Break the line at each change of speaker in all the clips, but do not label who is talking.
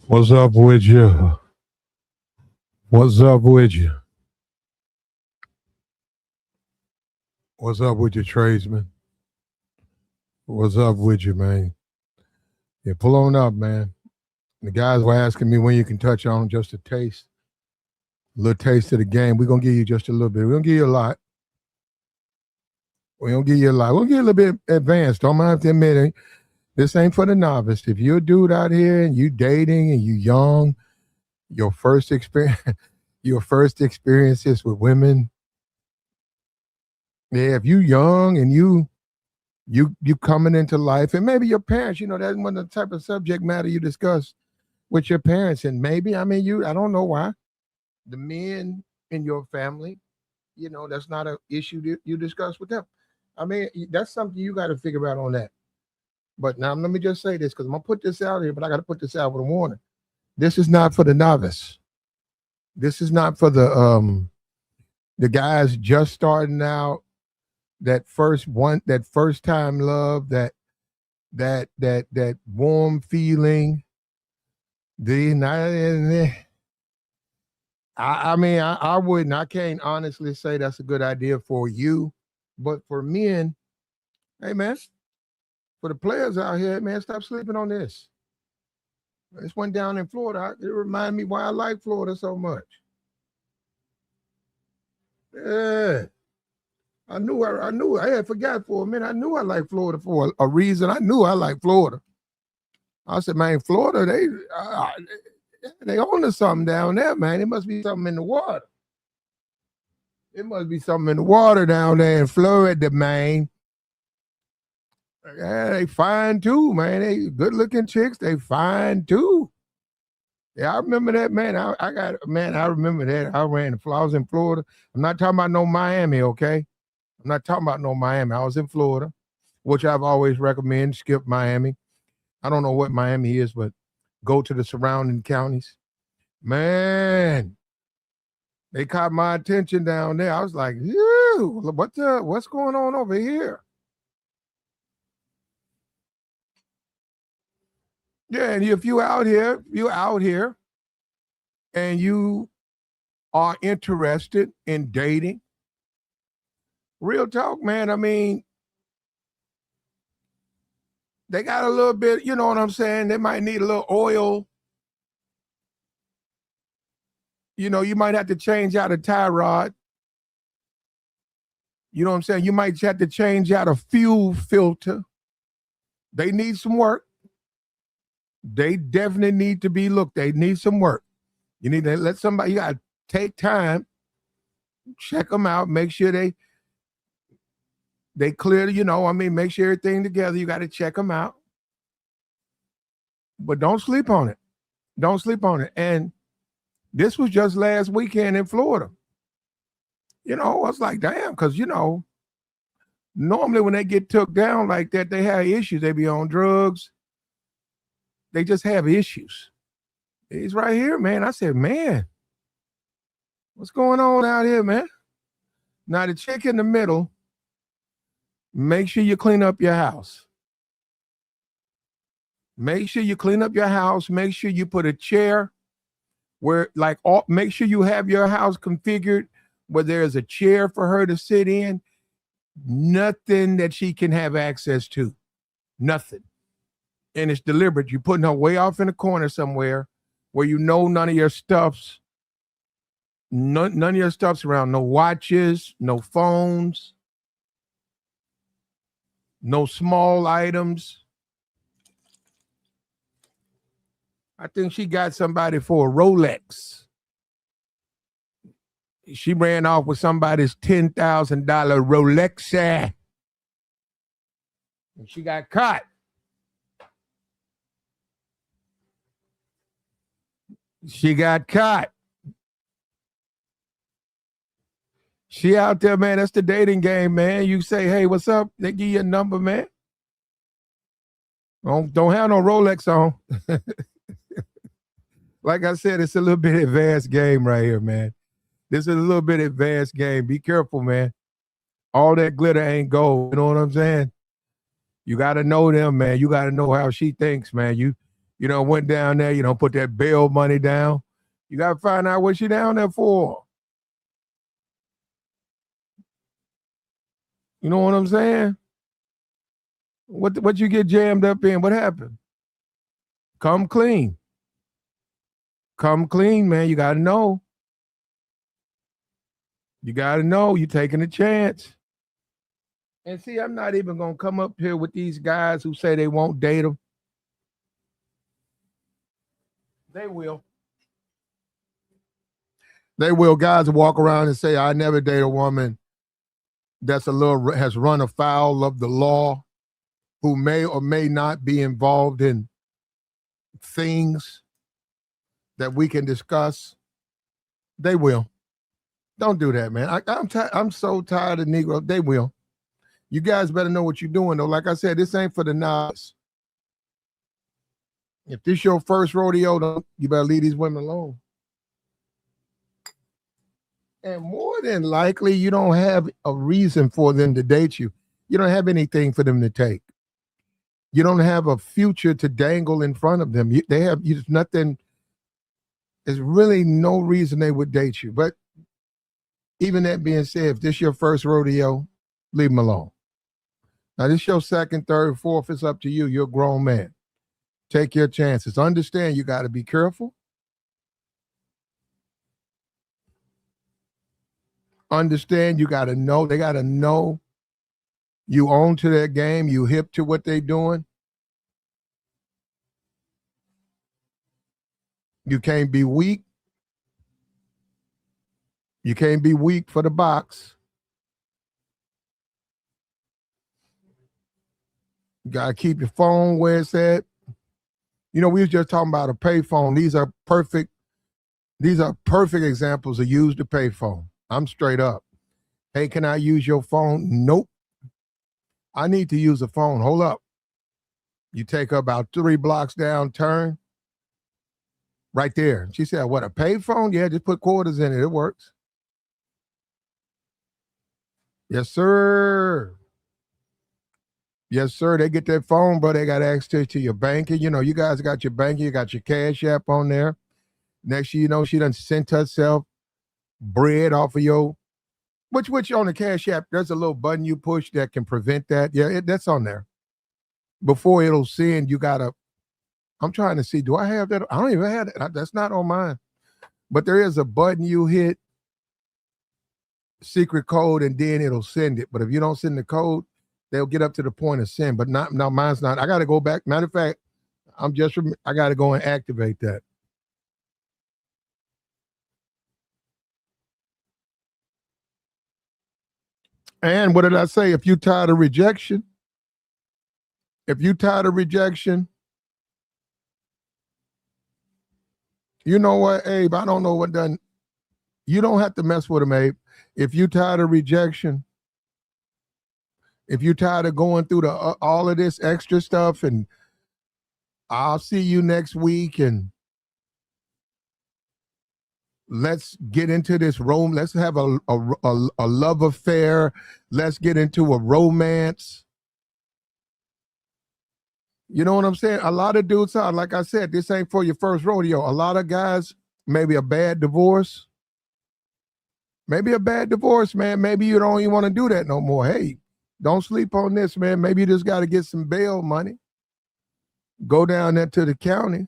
What's up with you? What's up with you? What's up with your tradesman? What's up with you, man? Yeah, pull on up, man. The guys were asking me when you can touch on just a little taste of the game. We're gonna give you just a little bit. We're gonna give you a lot. We're gonna give you a lot. We'll give you a little bit advanced. Don't mind to admit it. This ain't for the novice. If you're a dude out here and you dating and you young, your first experience your first experiences with women. Yeah, if you young and you coming into life, and maybe your parents, that's one of the type of subject matter you discuss with your parents. And maybe, I don't know why the men in your family, that's not an issue that you discuss with them. That's something you got to figure out on that. But now let me just say this, because I'm gonna put this out here, but I got to put this out with a warning. This is not for the novice. This is not for the guys just starting out, that first time love, that warm feeling. I wouldn't. I can't honestly say that's a good idea for you, but for men, hey man, for the players out here, man, stop sleeping on this. This went down in Florida. It reminded me why I like Florida so much. Yeah, I knew. I had forgot for a minute. I knew I liked Florida for a reason. I knew I liked Florida. I said, man, Florida, they own to something down there, man. It must be something in the water. It must be something in the water down there in Florida, man. Yeah, they fine too, man. They good looking chicks. They fine too. Yeah, I remember that, man. I remember that. I was in Florida. I'm not talking about no Miami, okay? I'm not talking about no Miami. I was in Florida, which I've always recommended. Skip Miami. I don't know what Miami is, but go to the surrounding counties. Man, they caught my attention down there. I was like, "Ew, what's going on over here?" Yeah, and if you out here, and you are interested in dating, real talk, man. They got a little bit, you know what I'm saying? They might need a little oil. You might have to change out a tie rod. You know what I'm saying? You might have to change out a fuel filter. They need some work. They definitely need to be looked. They need some work. You need to let somebody, you got to take time, check them out, make sure they clear, make sure everything together. You got to check them out. But don't sleep on it. Don't sleep on it. And this was just last weekend in Florida. I was like, damn, because, normally when they get took down like that, they have issues. They be on drugs. They just have issues. He's right here, man. I said, man, what's going on out here, man? Now, the chick in the middle, make sure you clean up your house. Make sure you clean up your house. Make sure you put a chair make sure you have your house configured where there's a chair for her to sit in. Nothing that she can have access to. Nothing. And it's deliberate. You're putting her way off in a corner somewhere where none of your stuff's around. No watches, no phones, no small items. I think she got somebody for a Rolex. She ran off with somebody's $10,000 Rolex. And she got caught. She got caught. She out there, man. That's the dating game, man. You say, hey, what's up? They give you a number, man. Don't have no Rolex on. Like I said, it's a little bit advanced game right here, man. This is a little bit advanced game. Be careful, man. All that glitter ain't gold. You know what I'm saying? You got to know them, man. You got to know how she thinks, man. Went down there, put that bail money down. You got to find out what she down there for. You know what I'm saying? What you get jammed up in? What happened? Come clean. Come clean, man. You got to know. You got to know you're taking a chance. And see, I'm not even going to come up here with these guys who say they won't date them. They will. They will. Guys walk around and say, I never date a woman that's has run afoul of the law, who may or may not be involved in things that we can discuss. They will. Don't do that, man. I'm so tired of Negro. They will. You guys better know what you're doing, though. Like I said, this ain't for the novice. If this your first rodeo, you better leave these women alone. And more than likely, you don't have a reason for them to date you. You don't have anything for them to take. You don't have a future to dangle in front of them. They have nothing. There's really no reason they would date you. But even that being said, if this your first rodeo, leave them alone. Now, this your second, third, fourth. It's up to you. You're a grown man. Take your chances. Understand you got to be careful. Understand you got to know. They got to know you own to their game. You hip to what they doing. You can't be weak. You can't be weak for the box. You got to keep your phone where it's at. We was just talking about a payphone. These are perfect examples of use the payphone. I'm straight up. Hey, can I use your phone? Nope. I need to use a phone. Hold up. You take her about 3 blocks down, turn. Right there. She said, what, a payphone? Yeah, just put quarters in it. It works. Yes, sir. Yes, sir. They get that phone, bro. They got access to your banking. You guys got your banking. You got your Cash App on there. Next thing you know, she done sent herself bread off of your, which on the Cash App, there's a little button you push that can prevent that. Yeah, that's on there. Before it'll send, you got to, I'm trying to see, do I have that? I don't even have that. That's not on mine. But there is a button you hit, secret code, and then it'll send it. But if you don't send the code, they'll get up to the point of send. But not, no, mine's not. I got to go back. Matter of fact, I got to go and activate that. And what did I say? If you tired of rejection, you know what, Abe? I don't know what done. You don't have to mess with them, Abe. If you tired of rejection, if you tired of going through all of this extra stuff, and I'll see you next week, and let's get into this room. Let's have a love affair. Let's get into a romance. You know what I'm saying? A lot of dudes are, like I said, this ain't for your first rodeo. A lot of guys, maybe a bad divorce. Maybe a bad divorce, man. Maybe you don't even want to do that no more. Hey, don't sleep on this, man. Maybe you just got to get some bail money. Go down there to the county.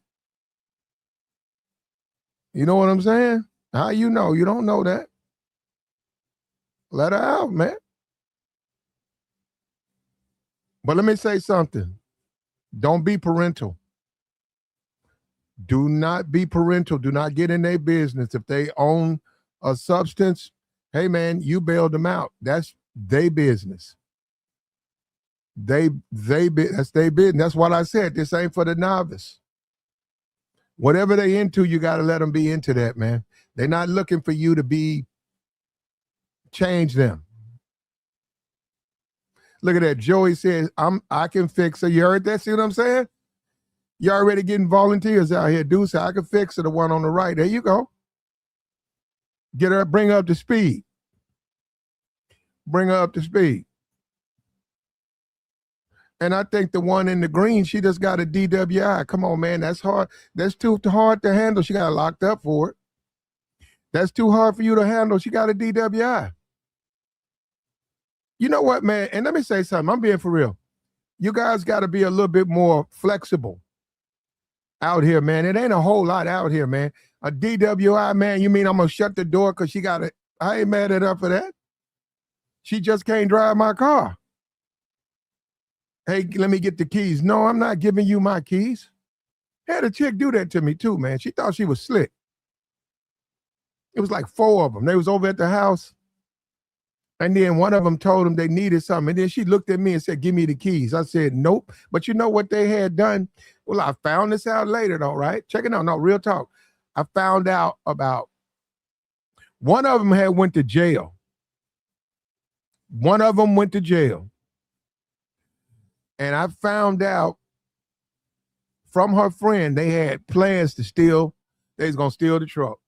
You know what I'm saying? How you know? You don't know that. Let her out, man. But let me say something. Don't be parental. Do not be parental. Do not get in their business. If they own a substance, hey, man, you bailed them out. That's their business. That's their business. That's what I said. This ain't for the novice. Whatever they into, you got to let them be into that, man. They're not looking for you to change them. Look at that. Joey says, I can fix her. You heard that? See what I'm saying? You're already getting volunteers out here. Dude say, I can fix her, the one on the right. There you go. Get her, bring her up to speed. Bring her up to speed. And I think the one in the green, she just got a DWI. Come on, man. That's hard. That's too hard to handle. She got locked up for it. That's too hard for you to handle. She got a DWI. You know what, man? And let me say something. I'm being for real. You guys got to be a little bit more flexible out here, man. It ain't a whole lot out here, man. A DWI, man, you mean I'm going to shut the door because she got it? I ain't mad at her for that. She just can't drive my car. Hey, let me get the keys. No, I'm not giving you my keys. Had a chick do that to me too, man. She thought she was slick. It was like 4 of them. They was over at the house. And then one of them told them they needed something. And then she looked at me and said, give me the keys. I said, nope. But you know what they had done? Well, I found this out later though, right? Check it out. No, real talk. I found out about one of them had went to jail. One of them went to jail. And I found out from her friend they had plans to steal. They was going to steal the truck.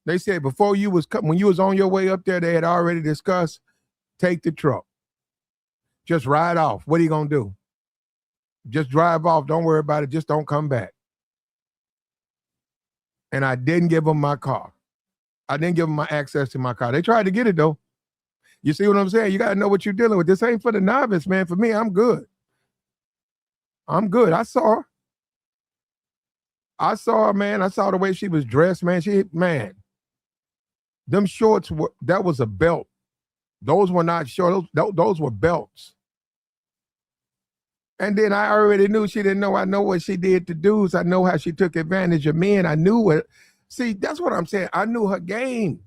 They said before you was when you was on your way up there, they had already discussed, take the truck. Just ride off. What are you going to do? Just drive off. Don't worry about it. Just don't come back. And I didn't give them my car. I didn't give them my access to my car. They tried to get it though. You see what I'm saying? You got to know what you're dealing with. This ain't for the novice, man. For me, I'm good. I'm good. I saw her, man. I saw the way she was dressed, man. Man, them shorts that was a belt. Those were not shorts. Those were belts. And then I already knew she didn't know. I know what she did to dudes. I know how she took advantage of men. I knew it. See, that's what I'm saying. I knew her game.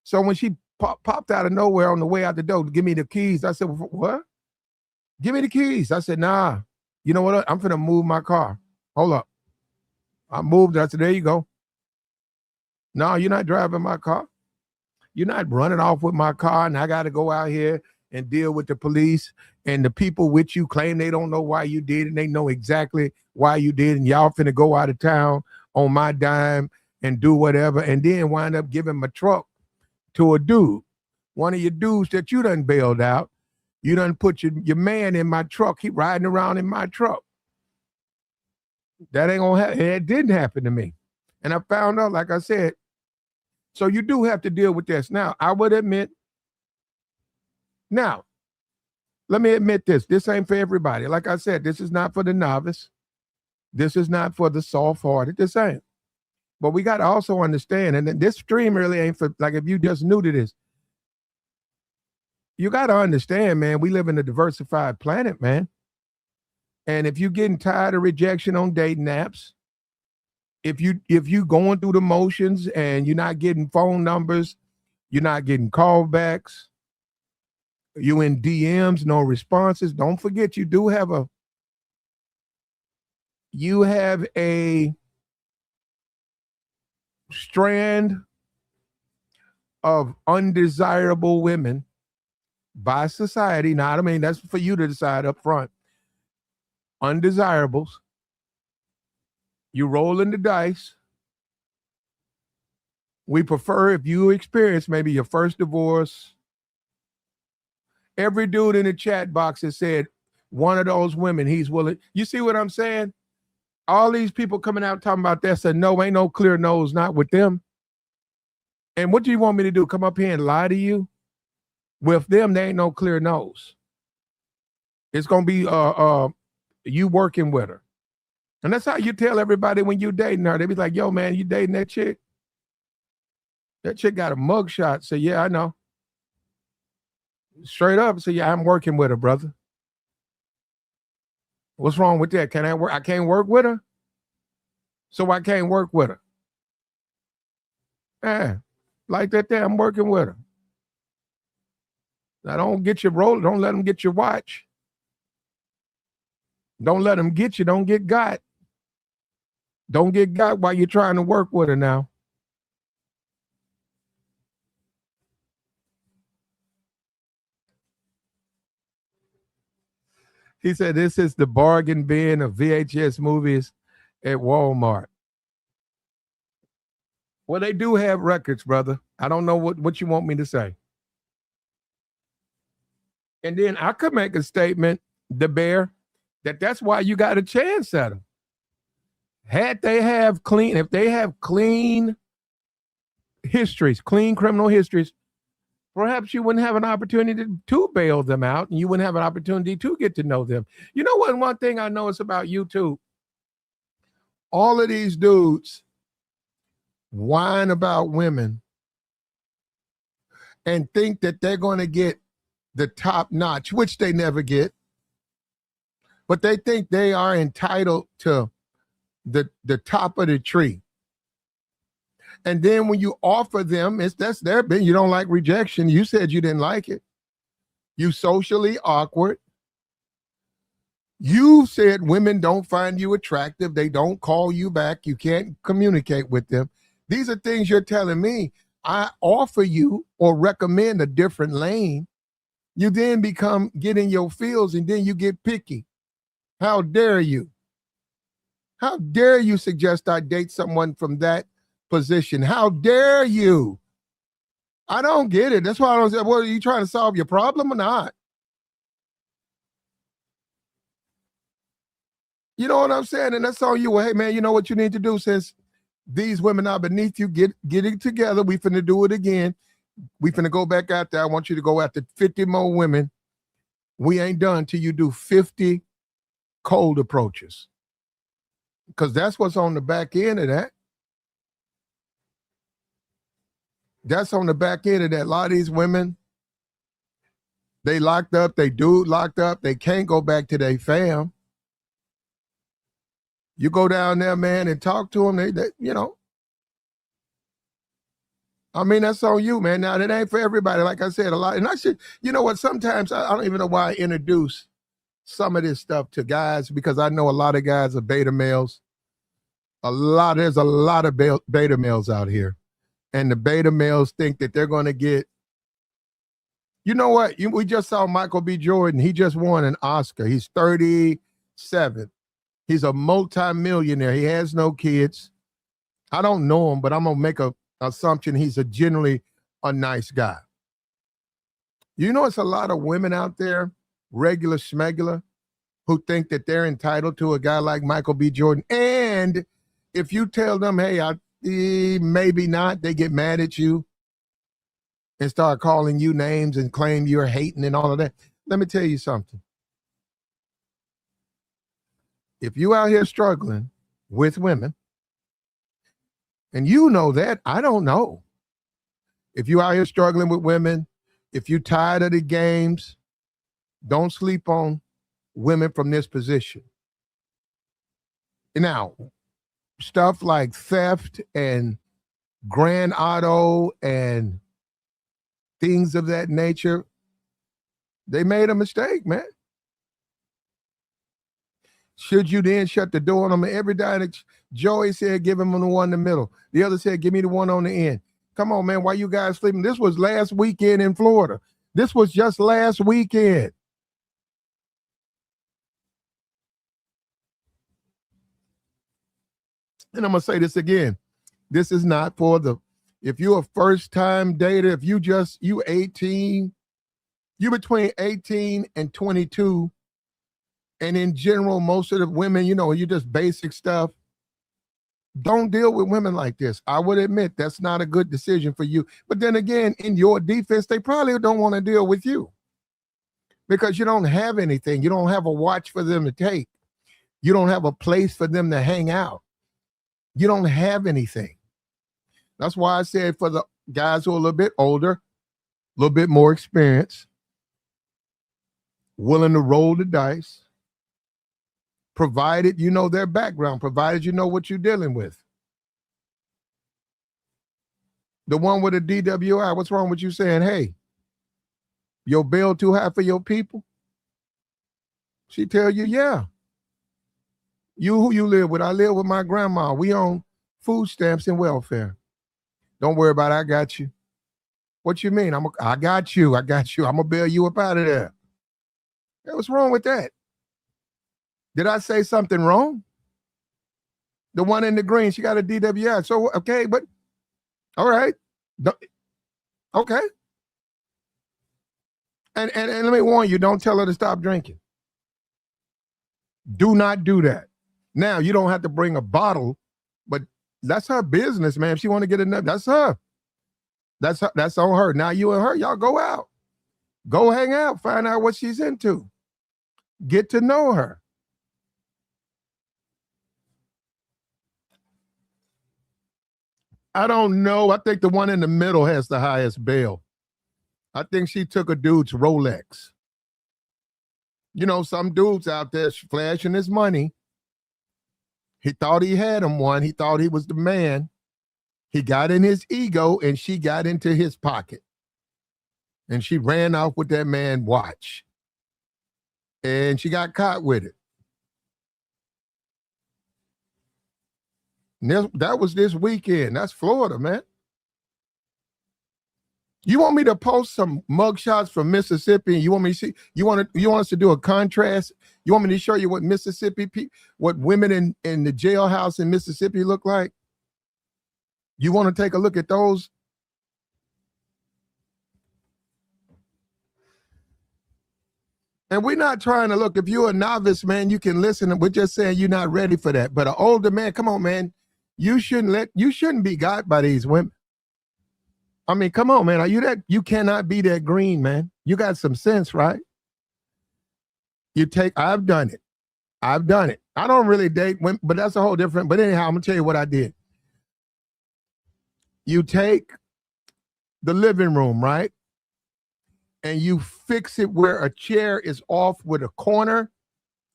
So when she popped out of nowhere on the way out the door to give me the keys, I said, what? Give me the keys. I said, nah. You know what? I'm finna move my car. Hold up. I moved. I said, there you go. No, you're not driving my car. You're not running off with my car, and I got to go out here and deal with the police and the people with you claim they don't know why you did, and they know exactly why you did, and y'all finna go out of town on my dime and do whatever, and then wind up giving my truck to a dude, one of your dudes that you done bailed out. You done put your man in my truck. He riding around in my truck. That ain't gonna happen. It didn't happen to me. And I found out, like I said, so you do have to deal with this. Now, I would admit, now, let me admit this. This ain't for everybody. Like I said, this is not for the novice. This is not for the soft-hearted. This ain't. But we got to also understand, and this stream really ain't for, like, if you just new to this, you got to understand, man, we live in a diversified planet, man. And if you're getting tired of rejection on dating apps, if you going through the motions and you're not getting phone numbers, you're not getting callbacks, you in DMs, no responses, don't forget you have a strand of undesirable women by society. Now, I mean, that's for you to decide up front. Undesirables. You rolling the dice. We prefer if you experience maybe your first divorce. Every dude in the chat box has said one of those women he's willing. You see what I'm saying? All these people coming out talking about that said, no, ain't no clear nose, not with them. And what do you want me to do? Come up here and lie to you? With them, there ain't no clear nose. It's going to be you working with her. And that's how you tell everybody when you dating her. They be like, yo, man, you dating that chick? That chick got a mugshot. Say, yeah, I know. Straight up, say, yeah, I'm working with her, brother. What's wrong with that? Can I work? I can't work with her? So I can't work with her. Yeah, like that there, I'm working with her. Now, don't get your roller. Don't let them get your watch. Don't let them get you. Don't get got. Don't get got while you're trying to work with her now. He said, this is the bargain bin of VHS movies at Walmart. Well, they do have records, brother. I don't know what you want me to say. And then I could make a statement, the bear. That's why you got a chance at them. If they have clean histories, clean criminal histories, perhaps you wouldn't have an opportunity to bail them out, and you wouldn't have an opportunity to get to know them. You know what? One thing I notice about YouTube, all of these dudes whine about women and think that they're going to get the top notch, which they never get. But they think they are entitled to the top of the tree. And then when you offer them, that's their business. You don't like rejection. You said you didn't like it. You socially awkward. You said women don't find you attractive. They don't call you back. You can't communicate with them. These are things you're telling me. I offer you or recommend a different lane. You then get in your feels, and then you get picky. How dare you? How dare you suggest I date someone from that position? How dare you? I don't get it. That's why I don't say, well, are you trying to solve your problem or not? You know what I'm saying? And that's all you. Well, hey, man, you know what you need to do since these women are beneath you? Get it together. We finna do it again. We finna go back out there. I want you to go after 50 more women. We ain't done till you do 50 cold approaches. Because that's what's on the back end of that. That's on the back end of that. A lot of these women, they locked up, they dude locked up, they can't go back to their fam. You go down there, man, and talk to them, they you know. I mean, that's on you, man. Now, that ain't for everybody. Like I said, a lot. And I should, you know what, sometimes I don't even know why I introduce some of this stuff to guys, because I know a lot of guys are beta males. There's a lot of beta males out here. And the beta males think that they're going to get, you know what? We just saw Michael B. Jordan. He just won an Oscar. He's 37. He's a multi-millionaire. He has no kids. I don't know him, but I'm going to make a assumption he's generally a nice guy. You know, it's a lot of women out there, regular schmegular, who think that they're entitled to a guy like Michael B. Jordan. And if you tell them, hey, maybe not, they get mad at you and start calling you names and claim you're hating and all of that. Let me tell you something. If you out here struggling with women, and you know that, I don't know. If you out here struggling with women, if you tired of the games, don't sleep on women from this position. Now, stuff like theft and grand auto and things of that nature, they made a mistake, man. Should you then shut the door on them? Every day, Joey said, give him the one in the middle. The other said, give me the one on the end. Come on, man. Why you guys sleeping? This was last weekend in Florida. This was just last weekend. And I'm going to say this again. This is not for if you're a first-time dater, if you 18, you between 18 and 22, and in general, most of the women, you know, you just basic stuff. Don't deal with women like this. I would admit that's not a good decision for you. But then again, in your defense, they probably don't want to deal with you because you don't have anything. You don't have a watch for them to take. You don't have a place for them to hang out. You don't have anything. That's why I said for the guys who are a little bit older, a little bit more experienced, willing to roll the dice, provided you know their background, provided you know what you're dealing with. The one with a DWI, what's wrong with you saying, hey, your bill too high for your people? She tell you, yeah. Who you live with? I live with my grandma. We on food stamps and welfare. Don't worry about it. I got you. What you mean? I got you. I'm going to bail you up out of there. Hey, what's wrong with that? Did I say something wrong? The one in the green, she got a DWI. So, okay, but all right. Okay. And let me warn you, don't tell her to stop drinking. Do not do that. Now, you don't have to bring a bottle, but that's her business, man. If she want to get enough, that's her. That's on her. Now you and her, y'all go out. Go hang out, find out what she's into. Get to know her. I don't know. I think the one in the middle has the highest bail. I think she took a dude's Rolex. You know, some dudes out there flashing his money. He thought he had him one. He thought he was the man. He got in his ego and she got into his pocket. And she ran off with that man watch. And she got caught with it. That was this weekend. That's Florida, man. You want me to post some mugshots from Mississippi? And you want me to see? You want us to do a contrast? You want me to show you what what women in the jailhouse in Mississippi look like? You want to take a look at those? And we're not trying to look. If you're a novice, man, you can listen. We're just saying you're not ready for that. But an older man, come on, man. You shouldn't be got by these women. I mean, come on, man. Are you that? You cannot be that green, man. You got some sense, right? I've done it. I don't really date women, but that's a whole different. But anyhow, I'm gonna tell you what I did. You take the living room, right? And you fix it where a chair is off with a corner.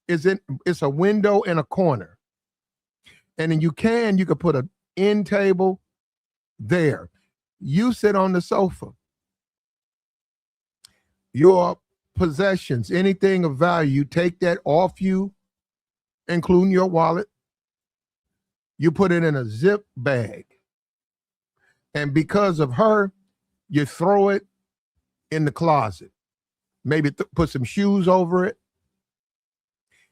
It's a window and a corner. And then you could put an end table there. You sit on the sofa. Your possessions, anything of value, you take that off you, including your wallet. You put it in a zip bag. And because of her, you throw it in the closet. Maybe put some shoes over it.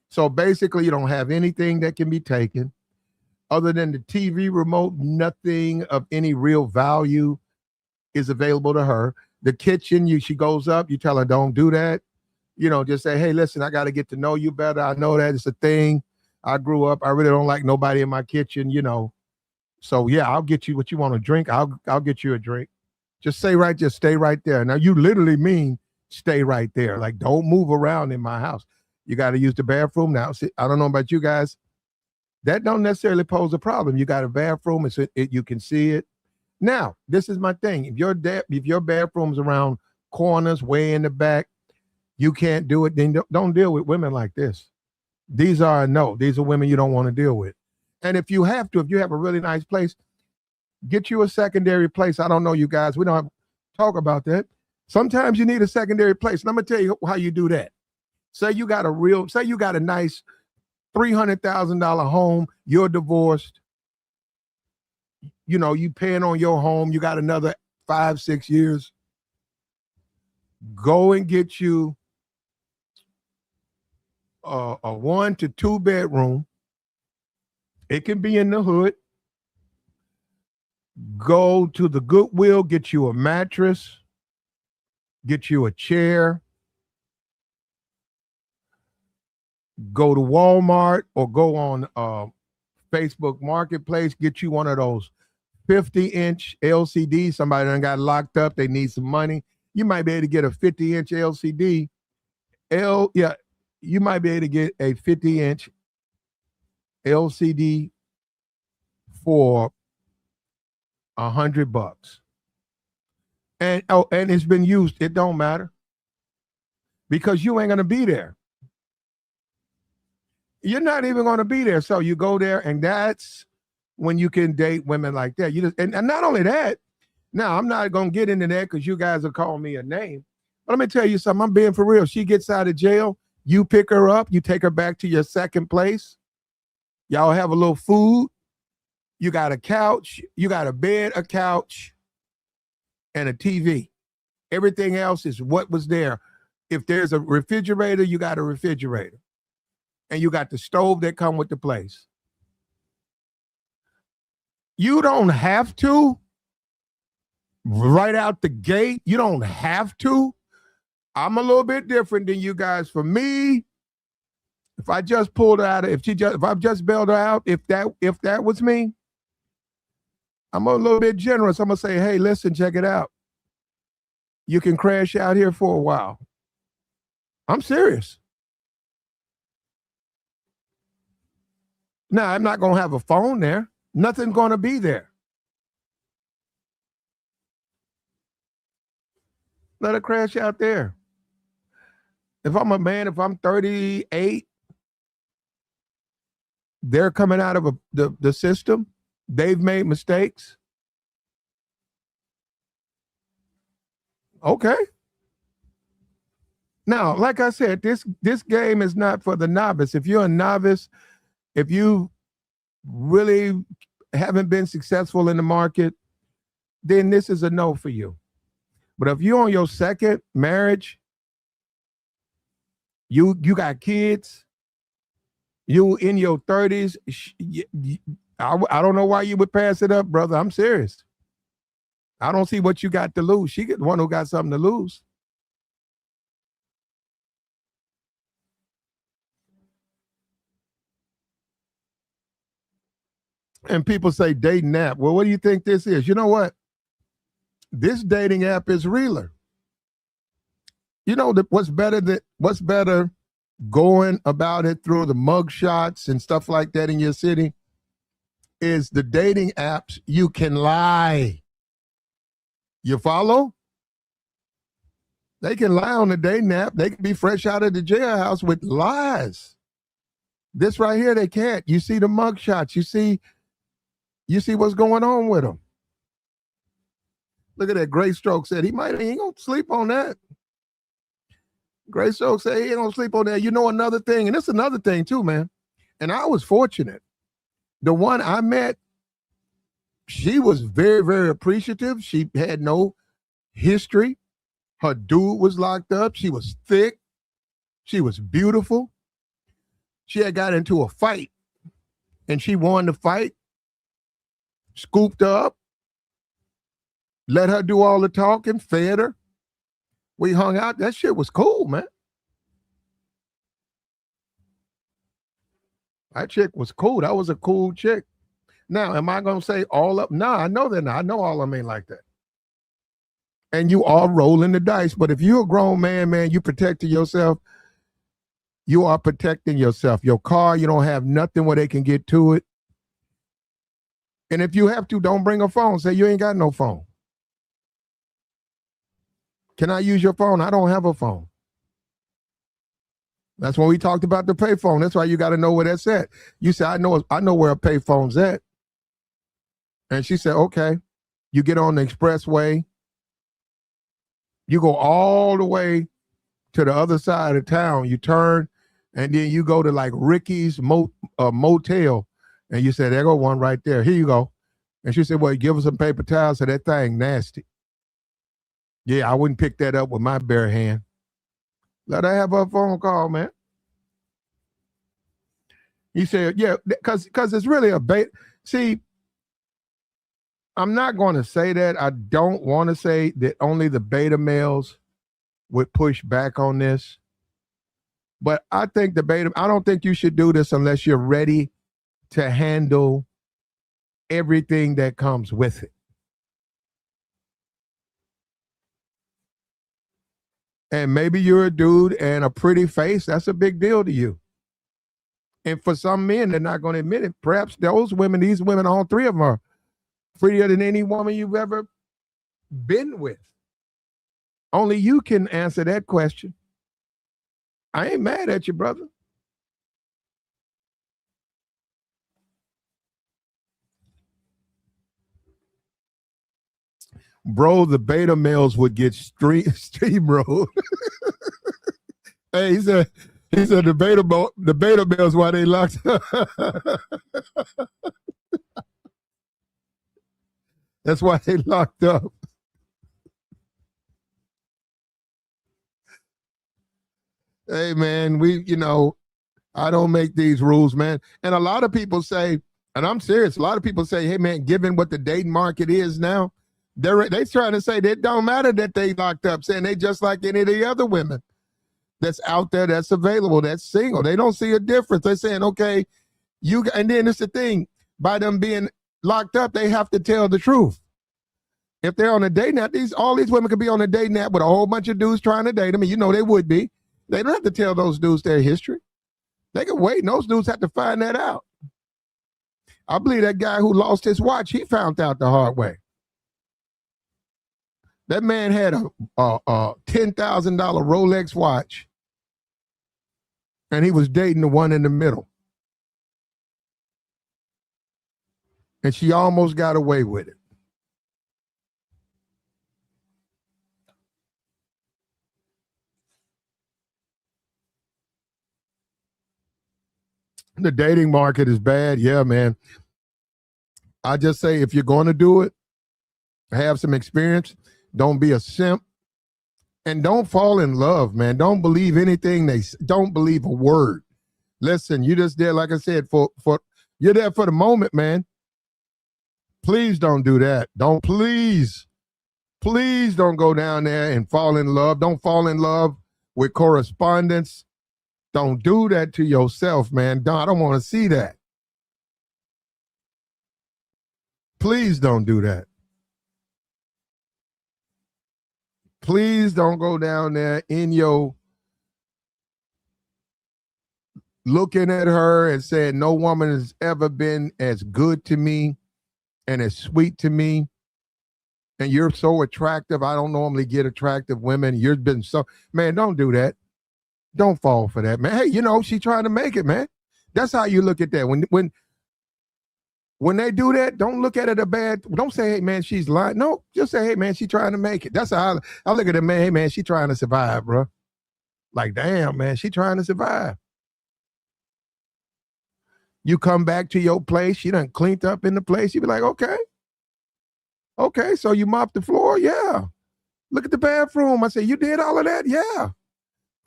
So basically, you don't have anything that can be taken. Other than the TV remote, nothing of any real value is available to her. The kitchen, she goes up, you tell her, don't do that. You know, just say, hey, listen, I got to get to know you better. I know that it's a thing. I grew up. I really don't like nobody in my kitchen, you know. So, yeah, I'll get you what you want to drink. I'll get you a drink. Just stay right there. Now, you literally mean stay right there. Like, don't move around in my house. You got to use the bathroom now. See, I don't know about you guys. That don't necessarily pose a problem. You got a bathroom, you can see it. Now, this is my thing. If your bathroom's around corners, way in the back, you can't do it, then don't deal with women like this. These are women you don't want to deal with. And if you have a really nice place, get you a secondary place. I don't know, you guys. We don't talk about that. Sometimes you need a secondary place. And I'm going to tell you how you do that. Say you got a nice $300,000 home, you're divorced, you know, you paying on your home, you got another 5-6 years. Go and get you a 1 to 2 bedroom. It can be in the hood. Go to the Goodwill, get you a mattress, get you a chair. Go to Walmart or go on Facebook Marketplace, get you one of those 50-inch LCD. Somebody done got locked up, they need some money. You might be able to get a 50-inch LCD. You might be able to get a 50-inch LCD for $100. And it's been used. It don't matter because you ain't gonna be there. You're not even going to be there. So you go there, and that's when you can date women like that. And not only that, now I'm not going to get into that because you guys will call me a name. But let me tell you something. I'm being for real. She gets out of jail. You pick her up. You take her back to your second place. Y'all have a little food. You got a couch. You got a bed, a couch, and a TV. Everything else is what was there. If there's a refrigerator, you got a refrigerator. And you got the stove that come with the place. You don't have to right out the gate. You don't have to. I'm a little bit different than you guys. For me, If I just pulled her out, if I've just bailed her out, if that was me, I'm a little bit generous. I'm gonna say, hey, listen, check it out. You can crash out here for a while. I'm serious. Now, I'm not gonna have a phone there. Nothing's gonna be there. Let her crash out there. If I'm a man, if I'm 38, they're coming out of the system. They've made mistakes. Okay. Now, like I said, this game is not for the novice. If you're a novice, if you really haven't been successful in the market, then this is a no for you. But if you're on your second marriage, you got kids, you in your 30s, I don't know why you would pass it up, brother. I'm serious. I don't see what you got to lose. She the one who got something to lose. And people say dating app. Well, what do you think this is? You know what? This dating app is realer. You know what's better going about it through the mug shots and stuff like that in your city is the dating apps. You can lie. You follow? They can lie on the dating app. They can be fresh out of the jailhouse with lies. This right here, they can't. You see the mug shots. You see what's going on with them. Look at that. Gray Stroke said he ain't gonna sleep on that. Gray Stroke said he ain't gonna sleep on that. You know, another thing, and it's another thing too, man. And I was fortunate. The one I met, she was very, very appreciative. She had no history. Her dude was locked up. She was thick. She was beautiful. She had got into a fight, and she won the fight. Scooped her up, let her do all the talking, fed her. We hung out. That shit was cool, man. That chick was cool. That was a cool chick. Now, am I going to say all up? No, I know they're not. I know all of them ain't like that. And you are rolling the dice. But if you're a grown man, you protecting yourself. You are protecting yourself. Your car, you don't have nothing where they can get to it. And if you have to, don't bring a phone. Say you ain't got no phone. Can I use your phone? I don't have a phone. That's when we talked about the payphone. That's why you got to know where that's at. You say, I know where a payphone's at. And she said, okay. You get on the expressway. You go all the way to the other side of town. You turn, and then you go to like Ricky's motel. And you said, there go one right there. Here you go. And she said, well, give us some paper towels. So that thing nasty. Yeah, I wouldn't pick that up with my bare hand. Let her have her phone call, man. He said, yeah, because it's really a bait. See, I'm not going to say that. I don't want to say that only the beta males would push back on this. But I think I don't think you should do this unless you're ready to handle everything that comes with it. And maybe you're a dude and a pretty face. That's a big deal to you. And for some men, they're not going to admit it. Perhaps these women, all three of them are prettier than any woman you've ever been with. Only you can answer that question. I ain't mad at you, brother. Bro, the beta males would get steamrolled. Hey, he said the beta males why they locked up. That's why they locked up. Hey man, I don't make these rules, man. And a lot of people say, and I'm serious, a lot of people say, hey man, given what the dating market is now, they're trying to say that it don't matter that they locked up, saying they just like any of the other women. that's out there, that's available, that's single. They don't see a difference. They're saying, okay, and then it's the thing, by them being locked up, they have to tell the truth. If they're on a date nap, all these women could be on a date nap with a whole bunch of dudes trying to date them, and you know they would be. They don't have to tell those dudes their history. They can wait, and those dudes have to find that out. I believe that guy who lost his watch, he found out the hard way. That man had a $10,000 Rolex watch, and he was dating the one in the middle. And she almost got away with it. The dating market is bad. Yeah, man. I just say if you're going to do it, have some experience. Don't be a simp. And don't fall in love, man. Don't believe anything don't believe a word. Listen, you just there, like I said, for you're there for the moment, man. Please don't do that. Please don't go down there and fall in love. Don't fall in love with correspondence. Don't do that to yourself, man. I don't want to see that. Please don't do that. Please don't go down there in your looking at her and saying, no woman has ever been as good to me and as sweet to me. And you're so attractive. I don't normally get attractive women. You've been so, man, don't do that. Don't fall for that, man. Hey, you know, she's trying to make it, man. That's how you look at that. When they do that, don't look at it don't say, hey, man, she's lying. No, just say, hey, man, she's trying to make it. That's how I look at it, man. Hey, man, she's trying to survive, bro. Like, damn, man, she's trying to survive. You come back to your place, she done cleaned up in the place. You be like, okay, so you mopped the floor? Yeah. Look at the bathroom. I said, you did all of that? Yeah.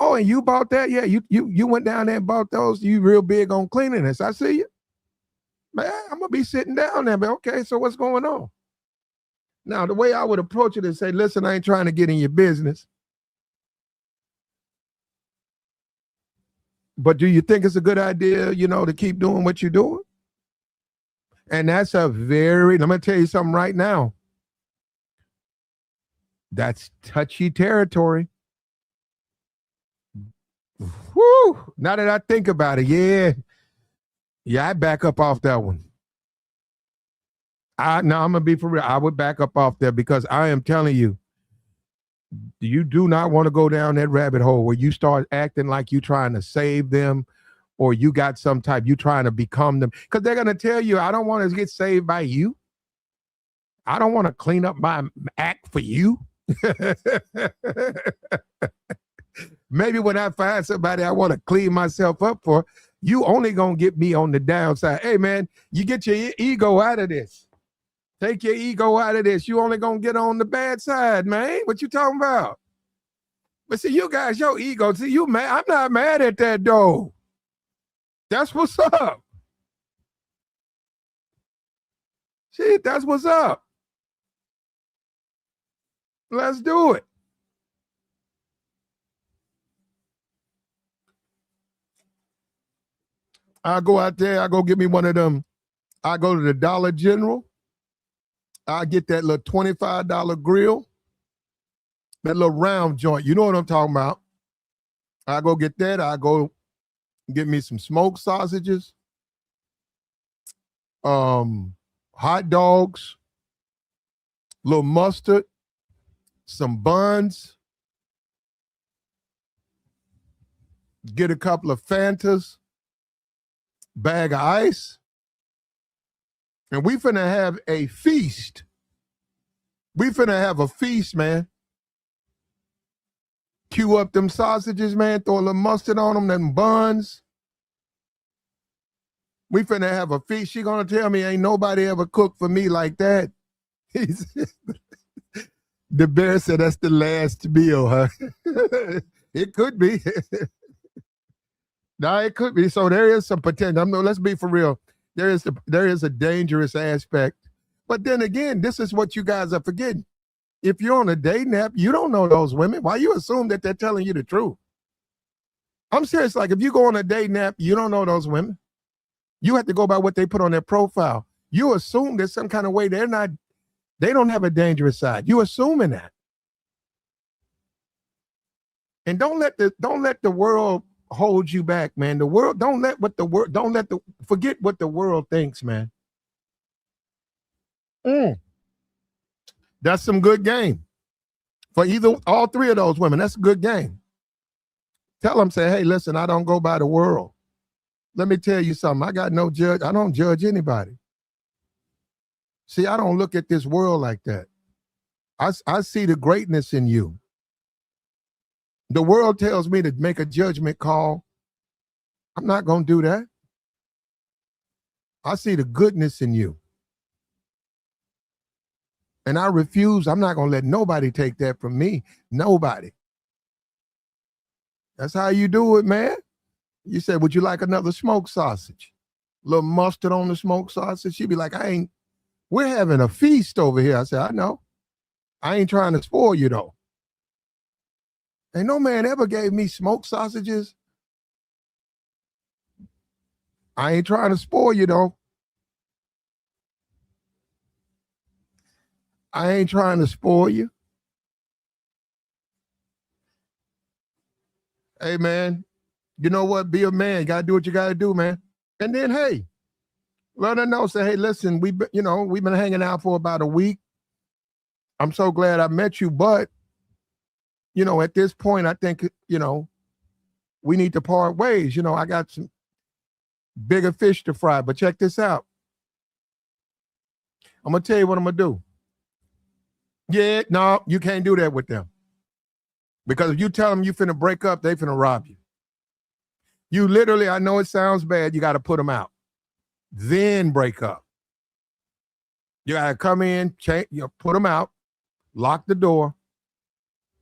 Oh, and you bought that? Yeah, you went down there and bought those. You real big on cleanliness. I see you. Man, I'm going to be sitting down there, but okay, so what's going on? Now, the way I would approach it is say, listen, I ain't trying to get in your business. But do you think it's a good idea, you know, to keep doing what you're doing? And that's let me tell you something right now. That's touchy territory. Whew. Now that I think about it, yeah, I back up off that one. I'm gonna be for real. I would back up off there because I am telling you, you do not want to go down that rabbit hole where you start acting like you trying to save them, or you got you trying to become them. Because they're gonna tell you, I don't want to get saved by you. I don't want to clean up my act for you. Maybe when I find somebody I want to clean myself up for, you only gonna get me on the downside. Hey man, you get your ego out of this. Take your ego out of this. You only gonna get on the bad side, man. What you talking about? But see, you guys, your ego, see, you mad. I'm not mad at that though. That's what's up. See, that's what's up. Let's do it. I go out there, I go get me one of them. I go to the Dollar General. I get that little $25 grill, that little round joint. You know what I'm talking about. I go get that. I go get me some smoked sausages, hot dogs, little mustard, some buns, get a couple of Fantas, bag of ice, and we finna have a feast. We finna have a feast, man. Cue up them sausages, man. Throw a little mustard on them, them buns. We finna have a feast. She gonna tell me ain't nobody ever cooked for me like that. The bear said that's the last meal, huh? It could be. No, it could be. So there is some potential. Let's be for real. There is a dangerous aspect. But then again, this is what you guys are forgetting. If you're on a dating app, you don't know those women. Why you assume that they're telling you the truth? I'm serious. Like if you go on a dating app, you don't know those women. You have to go by what they put on their profile. You assume there's some kind of way they don't have a dangerous side. You assuming that. And don't let the world hold you back, man. The world forget what the world thinks, man. Mm, that's some good game for either all three of those women. That's a good game. Tell them, say, hey, listen, I don't go by the world. Let me tell you something. I got no judge. I don't judge anybody. See, I don't look at this world like that. I see the greatness in you. The world tells me to make a judgment call. I'm not going to do that. I see the goodness in you. And I refuse. I'm not going to let nobody take that from me. Nobody. That's how you do it, man. You said, would you like another smoked sausage? A little mustard on the smoked sausage? She'd be like, we're having a feast over here. I said, I know. I ain't trying to spoil you, though. Ain't no man ever gave me smoked sausages. I ain't trying to spoil you, though. I ain't trying to spoil you. Hey, man, you know what? Be a man. You got to do what you got to do, man. And then, hey, let her know. Say, hey, listen, we've been hanging out for about a week. I'm so glad I met you. But, at this point, I think, we need to part ways. I got some bigger fish to fry. But check this out. I'm going to tell you what I'm going to do. Yeah, no, you can't do that with them. Because if you tell them you finna break up, they finna rob you. You literally, I know it sounds bad, you got to put them out. Then break up. You got to come in, put them out, lock the door.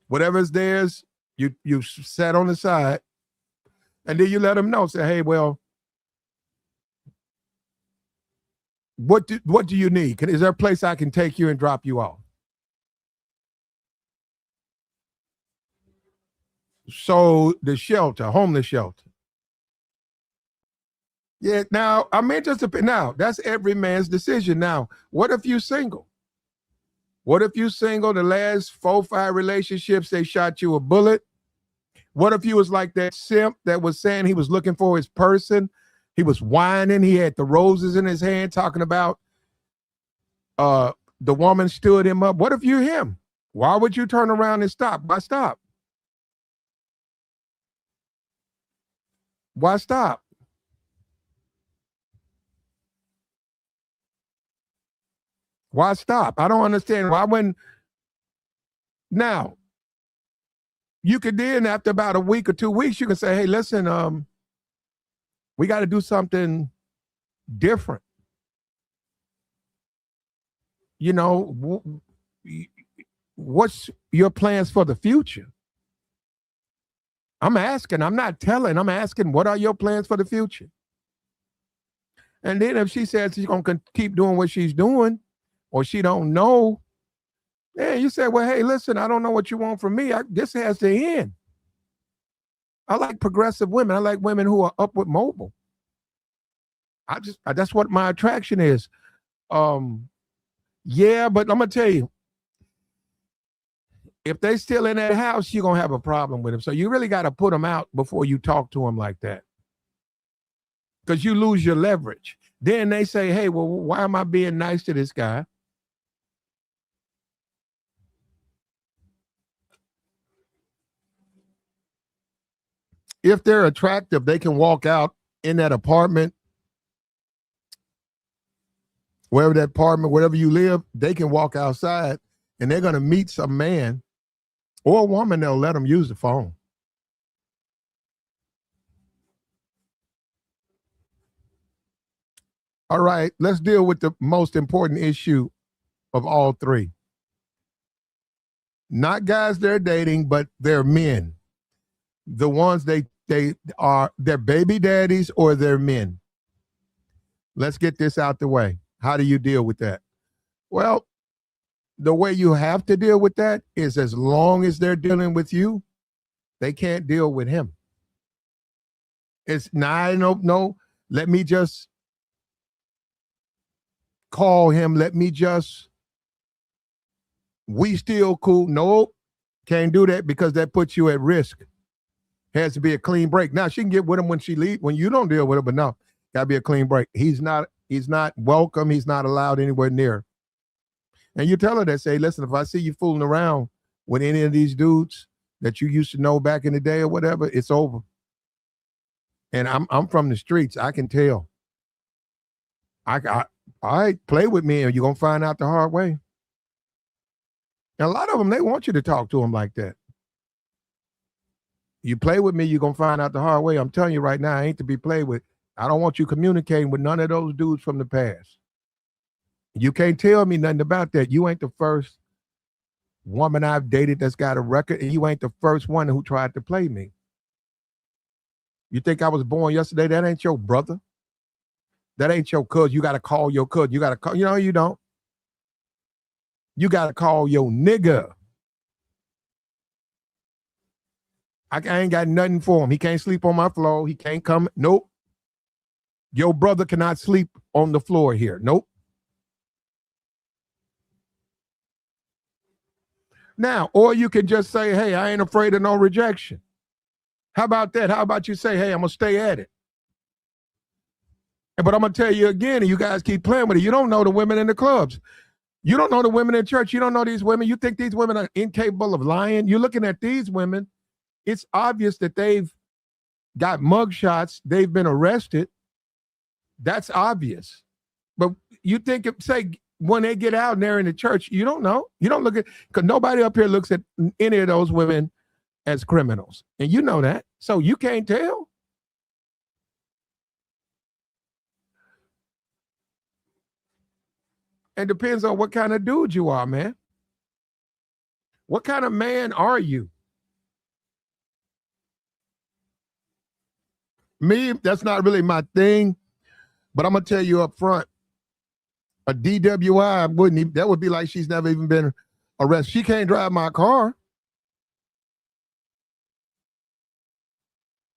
Whatever's theirs, you set on the side. And then you let them know. Say, hey, well, what do you need? Is there a place I can take you and drop you off? So the shelter, homeless shelter. Yeah, now I'm interested. Now that's every man's decision. Now, what if you single? What if you single? The last 4-5 relationships, they shot you a bullet. What if you was like that simp that was saying he was looking for his person? He was whining. He had the roses in his hand, talking about the woman stood him up. What if you're him? Why would you turn around and stop? Why stop? Why stop? Why stop? I don't understand. Why when now you could then after about a week or 2 weeks, you can say, hey, listen, we got to do something different. What's your plans for the future? I'm asking, I'm not telling, I'm asking, what are your plans for the future? And then if she says she's going to keep doing what she's doing, or she don't know, yeah, you say, well, hey, listen, I don't know what you want from me. This has to end. I like progressive women. I like women who are upward mobile. That's what my attraction is. Yeah, but I'm going to tell you, if they still in that house, you're going to have a problem with them. So you really got to put them out before you talk to them like that. Because you lose your leverage. Then they say, hey, well, why am I being nice to this guy? If they're attractive, they can walk out in that apartment, wherever you live, they can walk outside and they're going to meet some man or a woman. They'll let them use the phone. All right, let's deal with the most important issue of all three. Not guys they're dating, but they're men. The ones they are their baby daddies or their men. Let's get this out the way. How do you deal with that? Well, the way you have to deal with that is as long as they're dealing with you, they can't deal with him. It's nah, no. Let me just call him. Let me just. We still cool. Nope. Can't do that because that puts you at risk. Has to be a clean break. Now she can get with him when she leave, when you don't deal with her, but no, gotta be a clean break. He's not welcome. He's not allowed anywhere near. And you tell her that, say, listen, if I see you fooling around with any of these dudes that you used to know back in the day or whatever, it's over. And I'm from the streets. I can tell. I play with me, and you're gonna find out the hard way. And a lot of them, they want you to talk to them like that. You play with me, you're gonna find out the hard way. I'm telling you right now, I ain't to be played with. I don't want you communicating with none of those dudes from the past. You can't tell me nothing about that. You ain't the first woman I've dated that's got a record, and you ain't the first one who tried to play me. You think I was born yesterday? That ain't your brother. That ain't your cousin. You got to call your cousin. You got to call, you don't. You got to call your nigga. I ain't got nothing for him. He can't sleep on my floor. He can't come. Nope. Your brother cannot sleep on the floor here. Nope. Now, or you can just say, hey, I ain't afraid of no rejection. How about that? How about you say, hey, I'm going to stay at it. But I'm going to tell you again, and you guys keep playing with it. You don't know the women in the clubs. You don't know the women in church. You don't know these women. You think these women are incapable of lying. You're looking at these women. It's obvious that they've got mugshots. They've been arrested. That's obvious. But you think, say, when they get out and they're in the church, you don't know. You don't look at, because nobody up here looks at any of those women as criminals. And you know that. So you can't tell. It depends on what kind of dude you are, man. What kind of man are you? Me, that's not really my thing. But I'm going to tell you up front, a DWI wouldn't even, that would be like she's never even been arrested. She can't drive my car.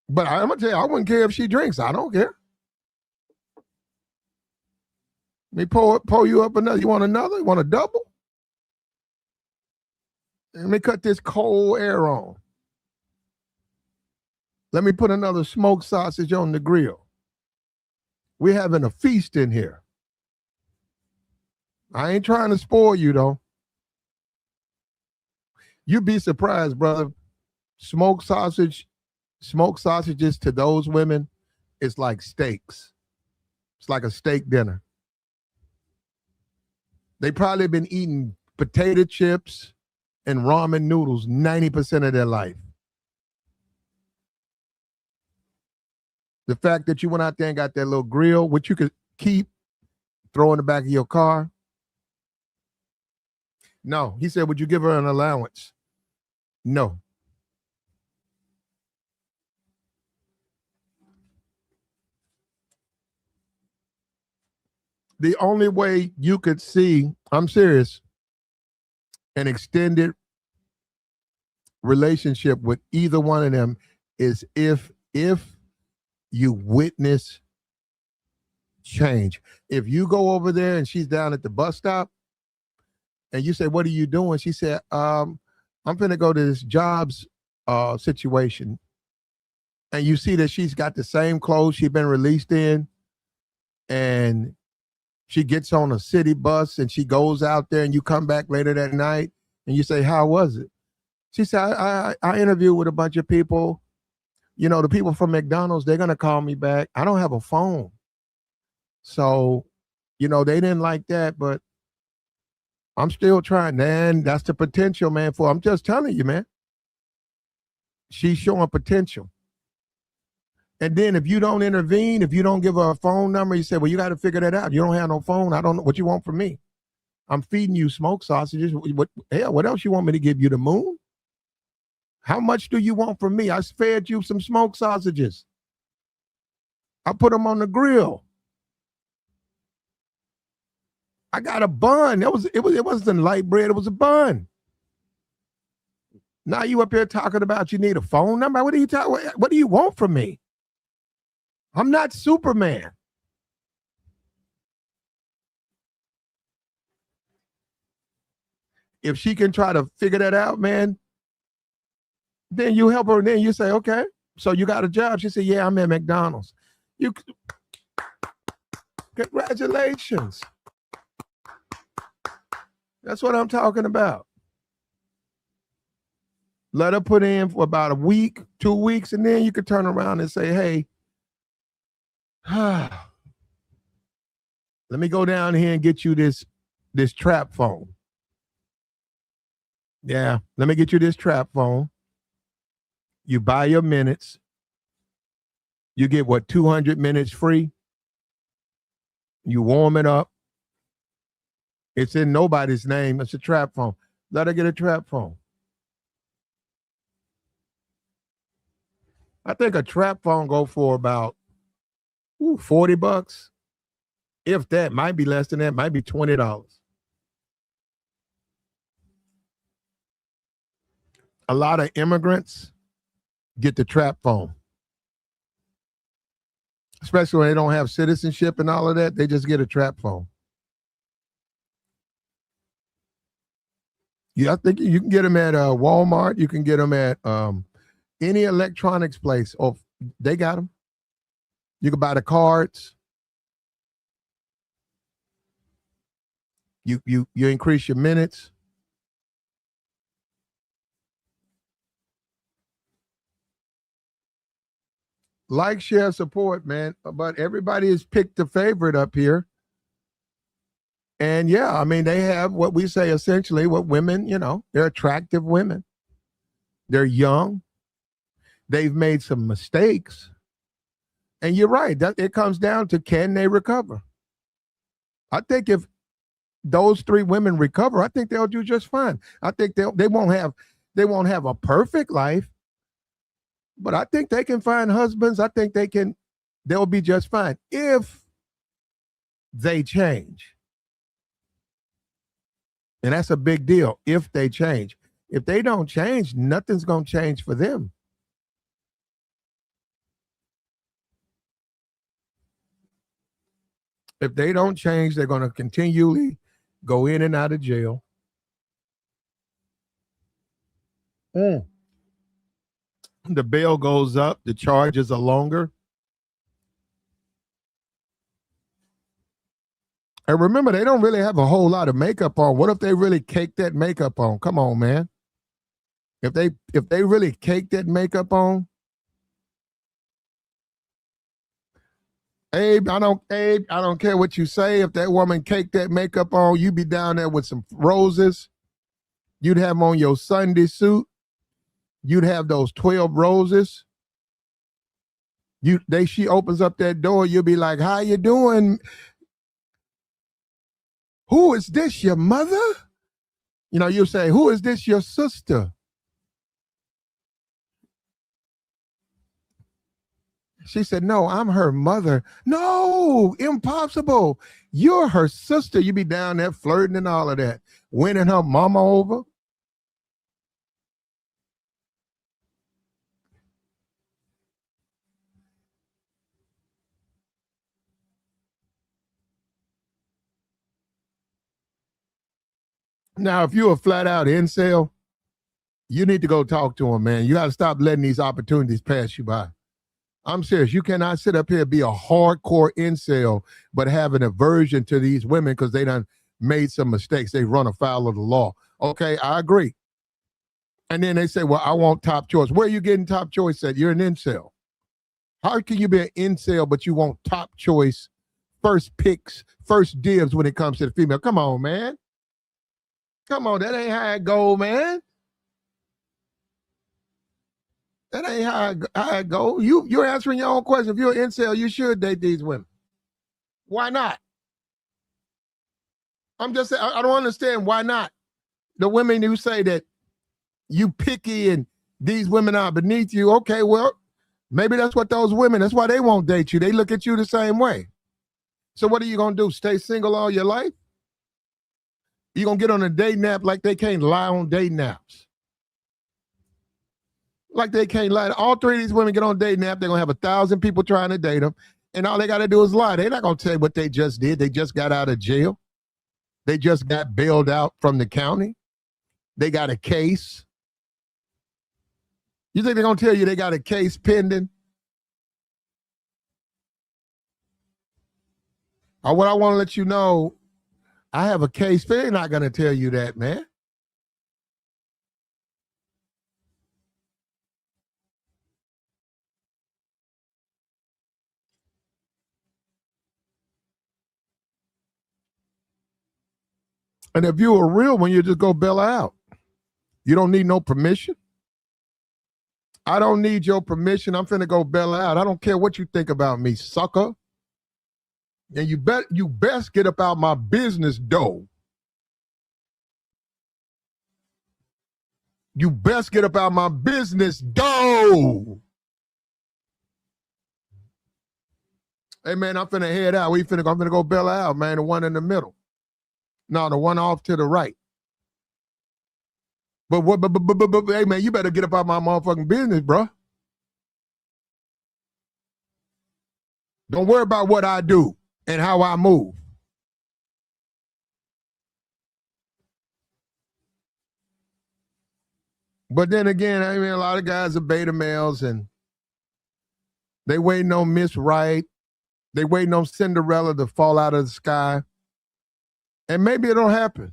But I'm going to tell you, I wouldn't care if she drinks. I don't care. Let me pull you up another. You want another? You want a double? Let me cut this cold air on. Let me put another smoked sausage on the grill. We're having a feast in here. I ain't trying to spoil you, though. You'd be surprised, brother. Smoked sausages to those women, it's like steaks. It's like a steak dinner. They probably been eating potato chips and ramen noodles 90% of their life. The fact that you went out there and got that little grill, which you could keep, throw in the back of your car. No, he said, would you give her an allowance? No. The only way you could see, I'm serious, an extended relationship with either one of them is if you witness change. If you go over there and she's down at the bus stop and you say, what are you doing? She said, I'm going to go to this jobs situation. And you see that she's got the same clothes she's been released in. And she gets on a city bus and she goes out there and you come back later that night and you say, how was it? She said, I interviewed with a bunch of people. You know, the people from McDonald's, they're going to call me back. I don't have a phone. So, you know, they didn't like that, but I'm still trying, man. That's the potential, man, I'm just telling you, man. She's showing potential. And then if you don't intervene, if you don't give her a phone number, you say, well, you got to figure that out. You don't have no phone. I don't know what you want from me. I'm feeding you smoked sausages. What else you want me to give you? The moon? How much do you want from me? I fed you some smoked sausages. I put them on the grill. I got a bun. It wasn't light bread. It was a bun. Now you up here talking about you need a phone number. What do you want from me? I'm not Superman. If she can try to figure that out, man, then you help her. And then you say, okay, so you got a job. She said, yeah, I'm at McDonald's. You, congratulations. That's what I'm talking about. Let her put in for about a week, 2 weeks, and then you could turn around and say, hey, let me go down here and get you this trap phone. Yeah, let me get you this trap phone. You buy your minutes. You get 200 minutes free. You warm it up. It's in nobody's name. It's a trap phone. Let her get a trap phone. I think a trap phone go for about $40. If that, might be less than that, might be $20. A lot of immigrants get the trap phone. Especially when they don't have citizenship and all of that, they just get a trap phone. Yeah, I think you can get them at Walmart. You can get them at any electronics place. Oh, they got them. You can buy the cards. You increase your minutes. Like, share, support, man. But everybody has picked a favorite up here. And yeah, I mean, they have what we say essentially what women, they're attractive women. They're young. They've made some mistakes. And you're right. That it comes down to, can they recover? I think if those 3 women recover, I think they'll do just fine. I think they won't have a perfect life, but I think they can find husbands. I think they'll be just fine if they change. And that's a big deal, if they change. If they don't change, nothing's going to change for them. If they don't change, they're going to continually go in and out of jail. The bail goes up, the charges are longer. And remember, they don't really have a whole lot of makeup on. What if they really cake that makeup on? Come on, man. If they really cake that makeup on, Abe, I don't care what you say. If that woman caked that makeup on, you be down there with some roses. You'd have on your Sunday suit. You'd have those 12 roses. She opens up that door, you'll be like, how you doing? Who is this, your mother? You say, who is this, your sister? She said, no, I'm her mother. No, impossible. You're her sister. You be down there flirting and all of that, winning her mama over. Now, if you're a flat out incel, you need to go talk to him, man. You got to stop letting these opportunities pass you by. I'm serious. You cannot sit up here and be a hardcore incel, but have an aversion to these women because they done made some mistakes. They run afoul of the law. Okay, I agree. And then they say, well, I want top choice. Where are you getting top choice at? You're an incel. How can you be an incel, but you want top choice, first picks, first dibs when it comes to the female? Come on, man. Come on, that ain't how it go, man. That ain't how it go. You're answering your own question. If you're an incel, you should date these women. Why not? I'm just saying, I don't understand why not. The women who say that you picky and these women are beneath you, okay, well, maybe that's what those women, that's why they won't date you. They look at you the same way. So what are you going to do? Stay single all your life? You going to get on a dating app like they can't lie on dating apps? Like they can't lie. All three of these women get on a dating app. They're gonna have 1,000 people trying to date them, and all they got to do is lie. They're not gonna tell you what they just did. They just got out of jail. They just got bailed out from the county. They got a case. You think they're gonna tell you they got a case pending? Or what I want to let you know, I have a case. They're not gonna tell you that, man. And if you were real one, you just go bail her out. You don't need no permission. I don't need your permission. I'm finna go bail her out. I don't care what you think about me, sucker. And you best get up out my business though. You best get up out my business though. Hey man, I'm finna head out. I'm finna go bail her out, man. The one in the middle. No, the one off to the right. But hey man, you better get up out my motherfucking business, bro. Don't worry about what I do and how I move. But then again, I mean, a lot of guys are beta males and they waiting on Miss Right. They waiting on Cinderella to fall out of the sky. And maybe it'll happen.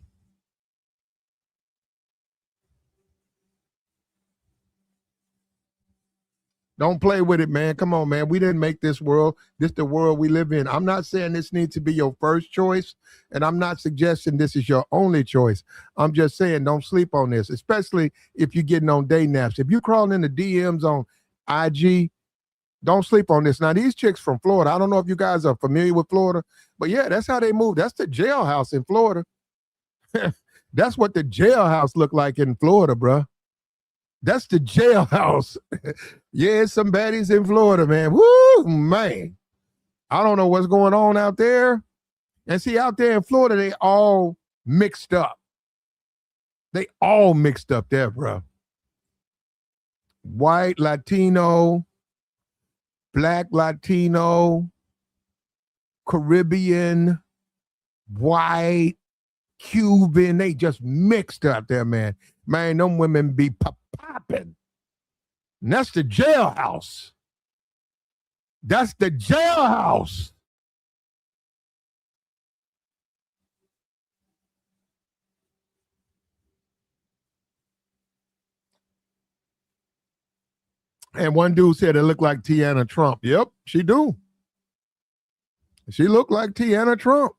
Don't play with it, man. Come on, man. We didn't make this world. This is the world we live in. I'm not saying this needs to be your first choice, and I'm not suggesting this is your only choice. I'm just saying don't sleep on this, especially if you're getting on day naps. If you're crawling in the DMs on IG, don't sleep on this. Now, these chicks from Florida, I don't know if you guys are familiar with Florida, but yeah, that's how they move. That's the jailhouse in Florida. That's what the jailhouse look like in Florida, bro. That's the jailhouse. Yeah, some baddies in Florida, man. Woo, man. I don't know what's going on out there. And see, out there in Florida, they all mixed up. They all mixed up there, bro. White, Latino, Black, Latino, Caribbean, white, Cuban. They just mixed up there, man. Man, them women be popping. And that's the jailhouse. That's the jailhouse. And one dude said it looked like Tiana Trump. Yep, she do. She looked like Tiana Trump.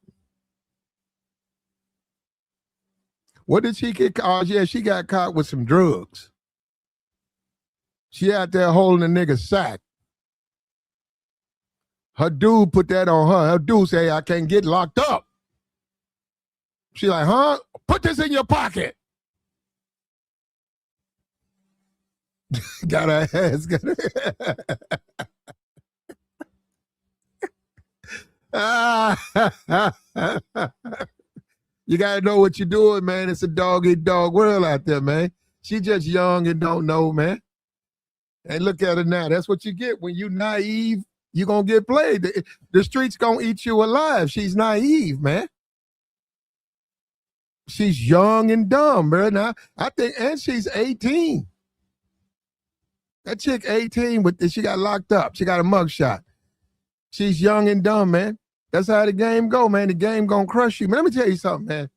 What did she get caught? Yeah, she got caught with some drugs. She out there holding a nigga's sack. Her dude put that on her. Her dude say, I can't get locked up. She like, huh? Put this in your pocket. Got her ass. Got her. You got to know what you're doing, man. It's a dog-eat-dog world out there, man. She just young and don't know, man. And look at her now. That's what you get when you naive. You're going to get played. The streets going to eat you alive. She's naive, man. She's young and dumb, bro. Now, I think, and she's 18. That chick 18, but she got locked up. She got a mugshot. She's young and dumb, man. That's how the game go, man. The game going to crush you. Man, let me tell you something, man.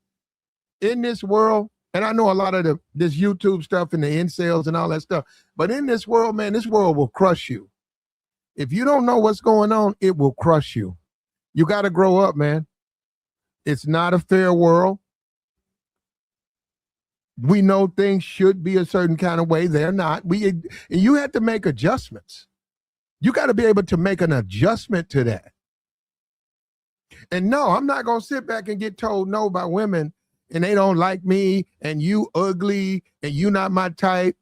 In this world, and I know a lot of this YouTube stuff and the incels and all that stuff, but in this world, man, this world will crush you. If you don't know what's going on, it will crush you. You got to grow up, man. It's not a fair world. We know things should be a certain kind of way. They're not. And you have to make adjustments. You got to be able to make an adjustment to that. And no, I'm not going to sit back and get told no by women and they don't like me and you ugly and you not my type.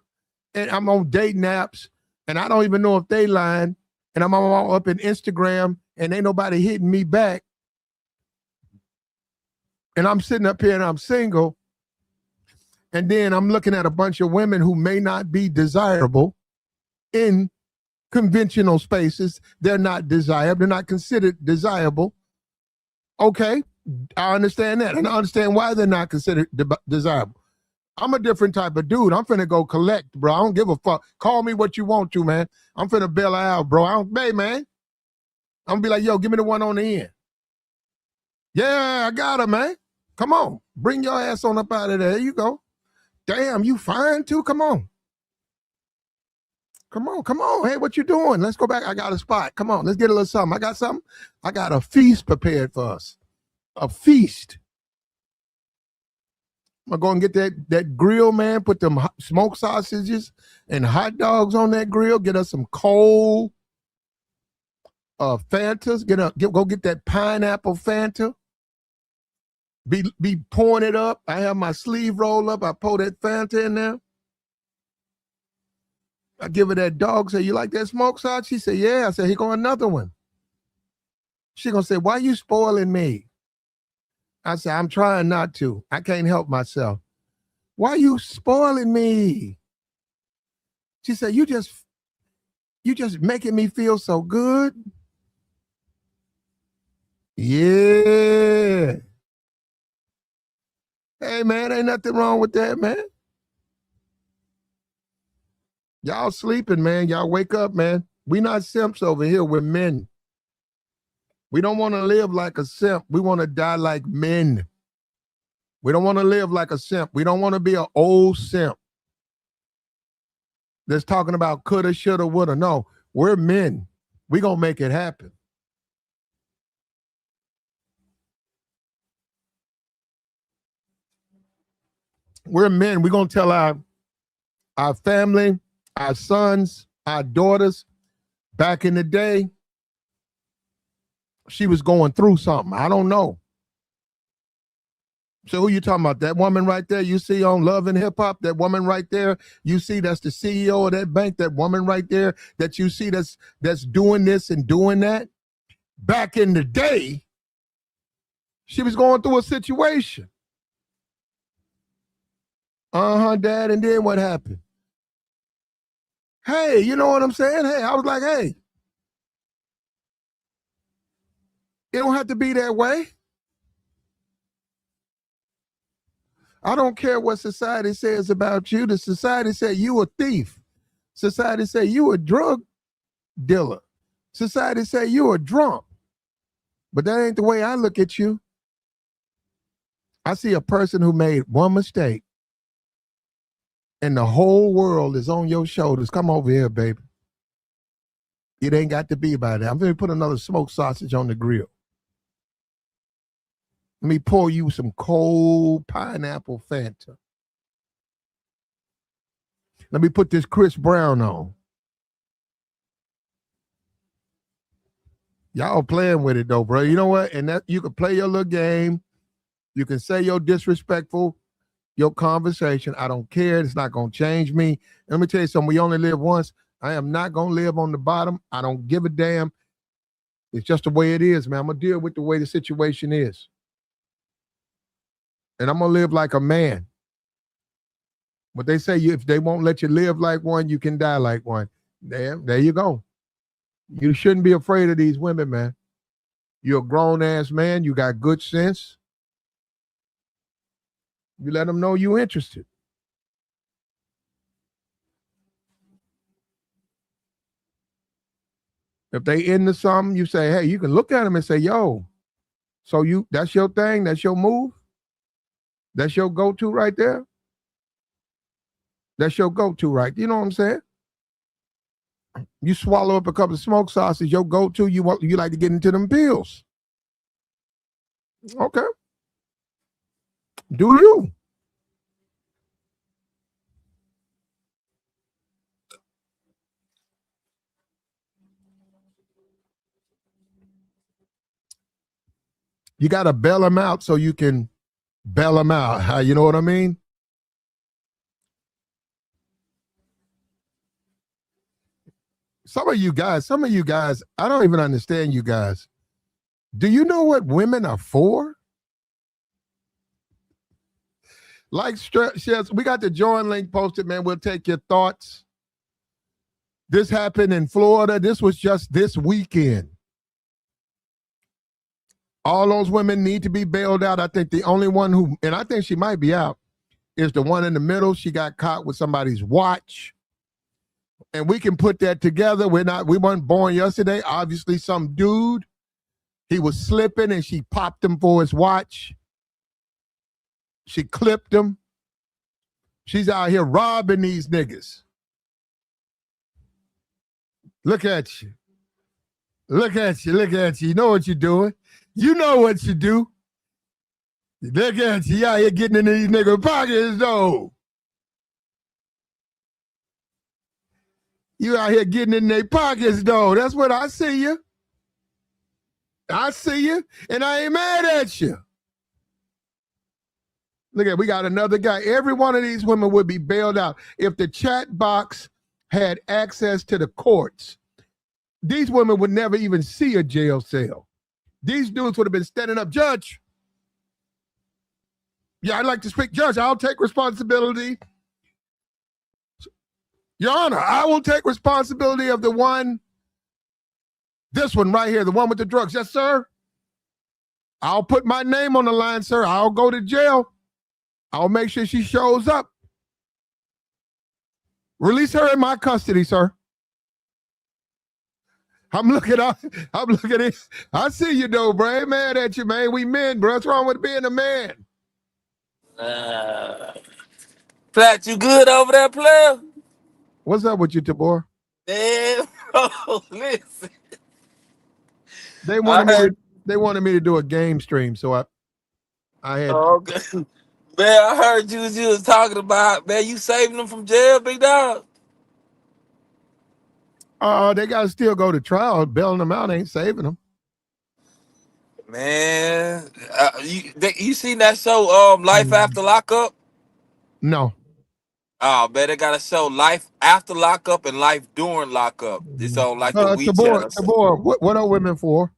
And I'm on dating apps and I don't even know if they lying. And I'm all up in Instagram and ain't nobody hitting me back. And I'm sitting up here and I'm single. And then I'm looking at a bunch of women who may not be desirable. in conventional spaces. They're not desired. They're not considered desirable. Okay, I understand that. And I understand why they're not considered desirable. I'm a different type of dude. I'm finna go collect, bro. I don't give a fuck. Call me what you want to, man. I'm finna bail her out, bro. Hey, man. I'm gonna be like, yo, give me the one on the end. Yeah, I got her, man. Come on. Bring your ass on up out of there. There you go. Damn, you fine too? Come on. Come on, come on. Hey, what you doing? Let's go back. I got a spot. Come on, let's get a little something. I got something. I got a feast prepared for us. A feast. I'm gonna go and get that grill, man. Put them smoked sausages and hot dogs on that grill. Get us some cold Fantas. Go get that pineapple Fanta. Be pouring it up. I have my sleeve roll up. I pour that Fanta in there. I give her that dog. Say, you like that smoked sausage? She said, yeah. I said, here go another one. She gonna say, why you spoiling me? I said, I'm trying not to. I can't help myself. Why you spoiling me? She said, you just making me feel so good. Yeah. Hey, man, ain't nothing wrong with that, man. Y'all sleeping, man. Y'all wake up, man. We not simps over here. We're men. We don't want to live like a simp. We want to die like men. We don't want to live like a simp. We don't want to be an old simp that's talking about coulda, shoulda, woulda. No, we're men. We gonna make it happen. We're men. We're gonna tell our family, our sons, our daughters, back in the day, she was going through something. I don't know. So who you talking about? That woman right there you see on Love and Hip Hop? That woman right there you see that's the CEO of that bank? That woman right there that you see that's doing this and doing that? Back in the day, she was going through a situation. Dad. And then what happened? Hey, you know what I'm saying? Hey, I was like, hey, it don't have to be that way. I don't care what society says about you. The society say you a thief. Society say you a drug dealer. Society say you a drunk. But that ain't the way I look at you. I see a person who made one mistake and the whole world is on your shoulders. Come over here, baby. It ain't got to be about that. I'm going to put another smoked sausage on the grill. Let me pour you some cold pineapple Fanta. Let me put this Chris Brown on. Y'all playing with it though, bro. You know what? And that you can play your little game. You can say your disrespectful, your conversation. I don't care. It's not going to change me. Let me tell you something. We only live once. I am not going to live on the bottom. I don't give a damn. It's just the way it is, man. I'm going to deal with the way the situation is. And I'm going to live like a man. But they say if they won't let you live like one, you can die like one. There you go. You shouldn't be afraid of these women, man. You're a grown-ass man. You got good sense. You let them know you're interested. If they into something, you say, hey, you can look at them and say, yo, so that's your thing? That's your move? That's your go-to right there? That's your go-to, right? You know what I'm saying? You swallow up a couple of smoked sausages, your go-to, you like to get into them pills. Okay. Do you? You got to bail them out so you can bail them out. You know what I mean? Some of you guys, I don't even understand you guys. Do you know what women are for? Like, we got the join link posted, man. We'll take your thoughts. This happened in Florida. This was just this weekend. All those women need to be bailed out. I think the only one who, and I think she might be out, is the one in the middle. She got caught with somebody's watch. And we can put that together. We weren't born yesterday. Obviously, some dude, he was slipping and she popped him for his watch. She clipped him. She's out here robbing these niggas. Look at you. Look at you. Look at you. You know what you're doing. You know what you do. Look at you. You out here getting in these niggas' pockets, though. You out here getting in their pockets, though. That's what I see you. I see you, and I ain't mad at you. Look at, we got another guy. Every one of these women would be bailed out. If the chat box had access to the courts, these women would never even see a jail cell. These dudes would have been standing up, Judge. Yeah, I'd like to speak. Judge, I'll take responsibility. Your Honor, I will take responsibility of this one right here, the one with the drugs. Yes, sir. I'll put my name on the line, sir. I'll go to jail. I'll make sure she shows up. Release her in my custody, sir. I'm looking at it. I see you though, bro. I ain't mad at you, man. We men, bro. What's wrong with being a man?
Platt, you good over there, player?
What's up with you, Tabor?
Damn, bro, listen.
They wanted me to do a game stream, so I had.
Okay. Man, I heard you was talking about, man, you saving them from jail, big dog.
They gotta still go to trial. Bailing them out ain't saving them.
Man, you seen that show, Life After Lockup?
No.
Oh, man, they got a show, Life After Lockup and Life During Lockup. It's on like the WeChat.
Tabor, what are women for?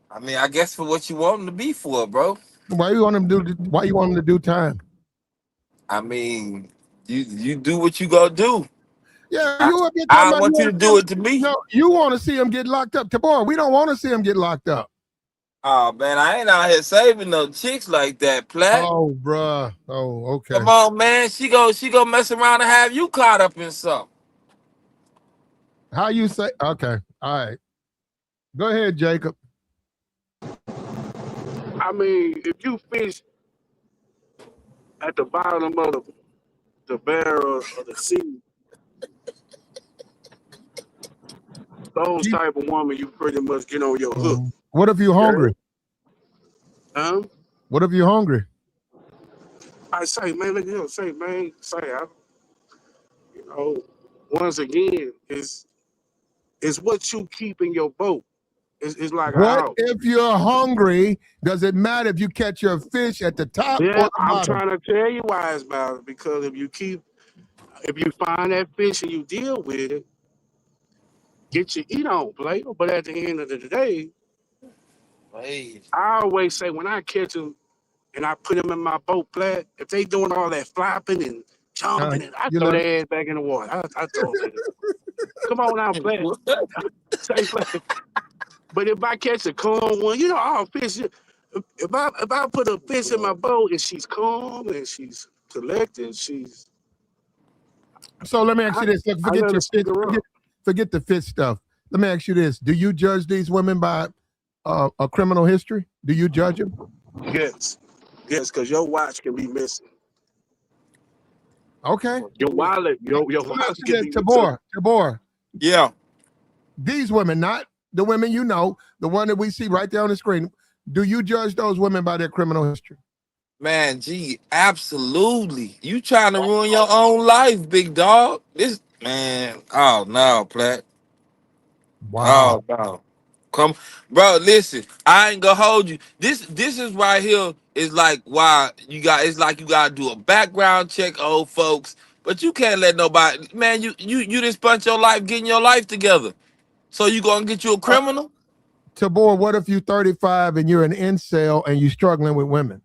I mean, I guess for what you want them to be for, bro.
Why you want them to do time?
I mean, you do what you gonna do.
Yeah,
I want you to do it to me.
No, you want to see them get locked up. Tabor, we don't want to see them get locked up.
Oh man, I ain't out here saving no chicks like that, Platt.
Oh, bruh. Oh, okay.
Come on, man. She go mess around and have you caught up in something.
How you say? Okay, all right. Go ahead, Jacob.
I mean, if you fish at the bottom of the barrel of the sea, those type of woman, you pretty much get on your hook.
What if you're hungry?
Huh?
What if you're hungry?
I say, man, once again, it's what you keep in your boat. It's like
what if you're hungry? Does it matter if you catch your fish at the top or the bottom?
I'm trying to tell you why it's about it, because if you find that fish and you deal with it, get your eat on, play. But at the end of the day, I always say when I catch them and I put them in my boat, Platt, if they doing all that flopping and jumping, and I throw their ass back in the water. I throw them. Come on now, Platt. Say Platt. But if I catch a calm one, all fish. If I put a fish in my boat and she's calm and she's collected, she's.
So let me ask you this: forget the fish stuff. Let me ask you this: do you judge these women by a criminal history? Do you judge them?
Yes, because your watch can be missing.
Okay.
Your wallet, your watch can be
missing. Tabor.
Yeah.
These women, not the women you know, the one that we see right there on the screen. Do you judge those women by their criminal history?
Man, gee, absolutely. You trying to ruin your own life, big dog. This man, oh no, Platt.
Wow.
Oh no. Come, bro, listen, I ain't gonna hold you. This is right here is like why it's like you gotta do a background check, old folks, but you can't let nobody, man, you just spent your life getting your life together. So you gonna get you a criminal?
Tabor, what if you 35 and you're an incel and you struggling with women?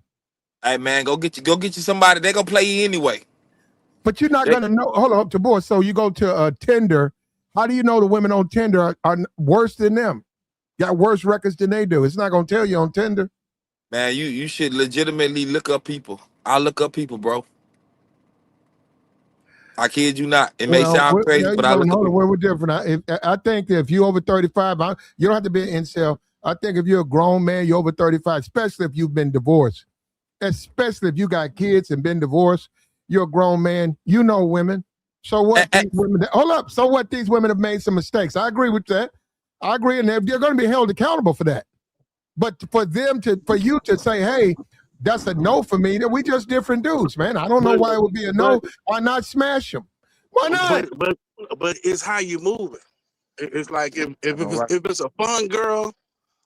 Hey man, go get you somebody. They gonna play you anyway.
But you're not gonna know. Hold on, Tabor. So you go to Tinder. How do you know the women on Tinder are worse than them? Got worse records than they do. It's not gonna tell you on Tinder.
Man, you should legitimately look up people. I look up people, bro. I kid you not. It may
Well,
sound crazy,
there
but
you
I
go.
look up
Hold on,
people.
we're different. I think that if you're over 35, you don't have to be an incel. I think if you're a grown man, you're over 35, especially if you've been divorced, especially if you got kids and been divorced, you're a grown man. You know women. So what? These women. Hold up. So what? These women have made some mistakes. I agree with that. I agree, and they're going to be held accountable for that. But for you to say, hey, that's a no for me, then we just different dudes, man. I don't know why it would be a no. Why not smash them? Why not?
But it's how you move it. It's like if it's a fun girl,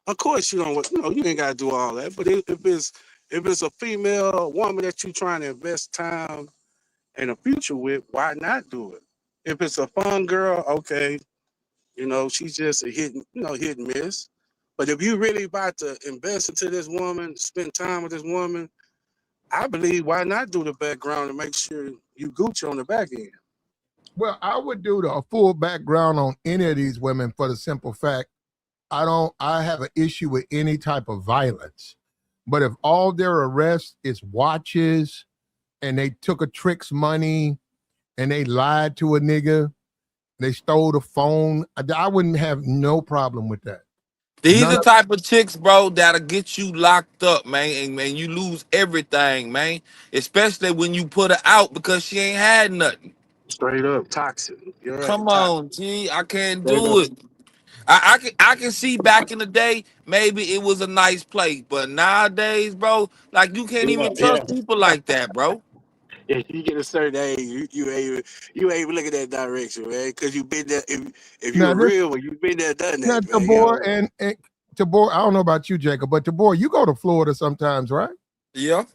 of course you don't you ain't gotta do all that. But if it's a female woman that you're trying to invest time and a future with, why not do it? If it's a fun girl, okay, she's just a hit and miss. But if you really about to invest into this woman, spend time with this woman, I believe why not do the background and make sure you Gucci on the back end.
Well, I would do a full background on any of these women for the simple fact I have an issue with any type of violence. But if all their arrest is watches and they took a trick's money and they lied to a nigga, they stole the phone, I wouldn't have no problem with that.
These are type of chicks, bro, that'll get you locked up, man, and you lose everything, man. Especially when you put her out because she ain't had nothing.
Straight up toxic. You're right.
Come
Toxic.
on, G, I can't
Straight
do
up.
it. I can see back in the day maybe it was a nice place, but nowadays, bro, like you can't even
Yeah.
trust people like that, bro.
If you get a certain age, you ain't even look at that direction, man. Because you've been there. If you're
Now
a
this
real one, you've been there, done
now
that, man.
Tabor and Tabor, I don't know about you, Jacob, but Tabor, you go to Florida sometimes, right?
Yeah.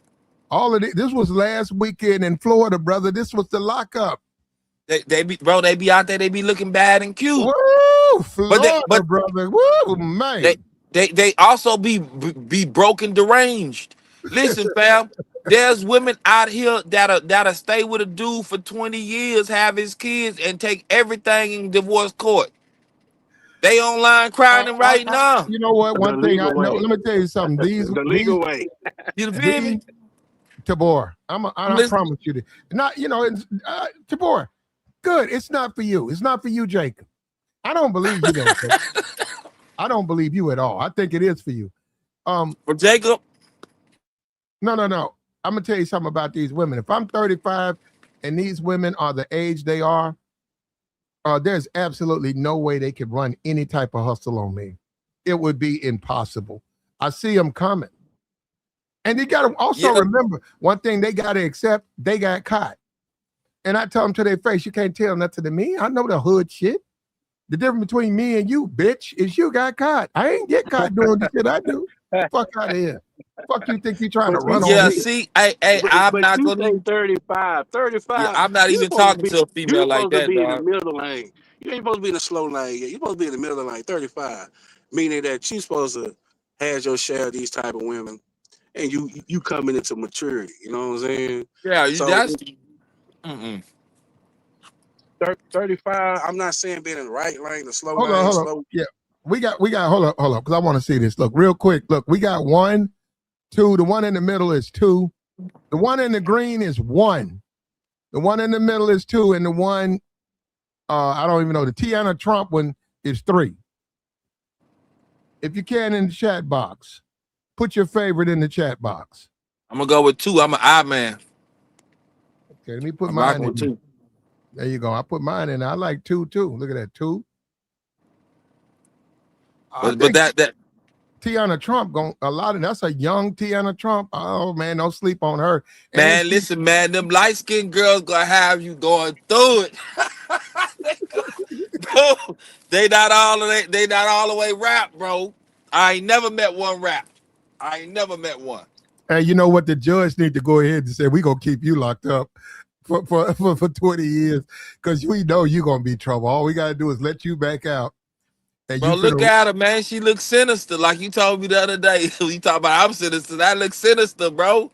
All of this was last weekend in Florida, brother. This was the lockup.
They be out there, they be looking bad and cute.
Woo, Florida,
But
brother. Woo, man.
they also be broken deranged. Listen, fam, there's women out here that'll stay with a dude for 20 years, have his kids, and take everything in divorce court. They online crying right now.
You know what?
The
One thing I
legal
know.
way.
Let me tell you something.
The legal way.
You feel me?
Tabor. I
Listen,
promise you. Not it's, Tabor. Good. It's not for you. It's not for you, Jacob. I don't believe you though. I don't believe you at all. I think it is for you.
for Jacob.
No. I'm gonna tell you something about these women. If I'm 35 and these women are the age they are, there's absolutely no way they could run any type of hustle on me. It would be impossible. I see them coming. And you got to also remember one thing they got to accept, they got caught. And I tell them to their face, you can't tell nothing to me. I know the hood shit. The difference between me and you, bitch, is you got caught. I ain't get caught doing the shit I do. Fuck out of here. Fuck you think you trying to run on me?
See, I'm
but
not
you
gonna.
say 35.
Yeah,
35,
I'm not
you
even
supposed to
talking
be
to a
you
female like
supposed to
that,
be in the
dog.
middle lane. You ain't supposed to be in the slow lane. You're supposed to be in the middle lane, 35. Meaning that you supposed to have your share of these type of women and you coming into maturity. You know what I'm saying?
Yeah,
So
that's. Mm-mm.
35, I'm not saying being in the right lane, the slow
Hold
lane,
on.
slow.
Yeah. We got, hold up, because I want to see this. Look, real quick. Look, we got 1, 2. The one in the middle is 2. The one in the green is 1. The one in the middle is 2. And the one, I don't even know, the Tiana Trump one is 3. If you can in the chat box, put your favorite in the chat box.
I'm gonna go with 2. I'm an odd man.
Okay, let me put
I'm
mine
rocking
in.
with 2.
There you go. I put mine in. I like 2 too. Look at that 2.
But that
Tiana Trump that's a young Tiana Trump. Oh man, don't sleep on her. And
man, listen, man, them light skinned girls gonna have you going through it. Bro, they not all the way rap, bro. I ain't never met one rap. I ain't never met one.
hey, you know what? The judge need to go ahead and say we gonna keep you locked up for 20 years because we know you're gonna be trouble. All we gotta do is let you back out. And
Bro, look at her, man. She looks sinister, like you told me the other day. You talk about I'm sinister. That looks sinister, bro.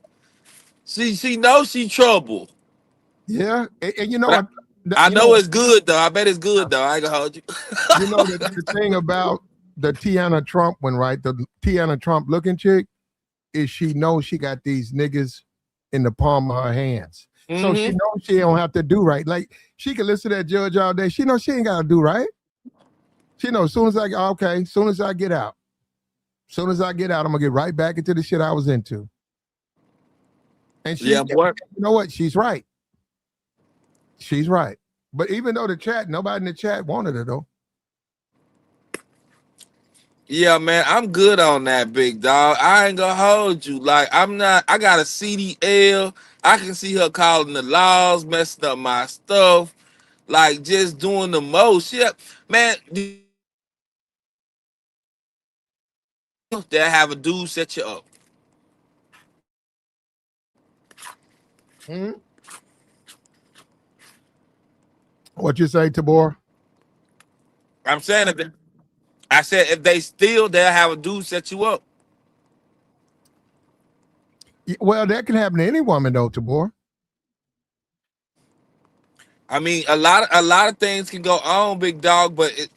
She knows she trouble.
Yeah, and you
But
know,
I know it's good though. I bet it's good though. I ain't gonna hold you.
you know the thing about the Tiana Trump one, right? The Tiana Trump looking chick is she knows she got these niggas in the palm of her hands. So she knows she don't have to do right. Like she can listen to that judge all day. She knows she ain't gotta do right. She knows as soon as soon as I get out, I'm gonna get right back into the shit I was into. And
Yeah, boy.
you know what? She's right. She's right. But even though nobody in the chat wanted her though.
Yeah, man, I'm good on that, big dog. I ain't gonna hold you. Like, I'm not. I got a CDL. I can see her calling the laws, messing up my stuff, like just doing the most. Yeah, man. That have a dude set you up.
Hmm? What you say, Tabor?
I'm saying I said if they steal, they'll have a dude set you up.
Well, that can happen to any woman though, Tabor.
I mean, a lot of things can go on, big dog. But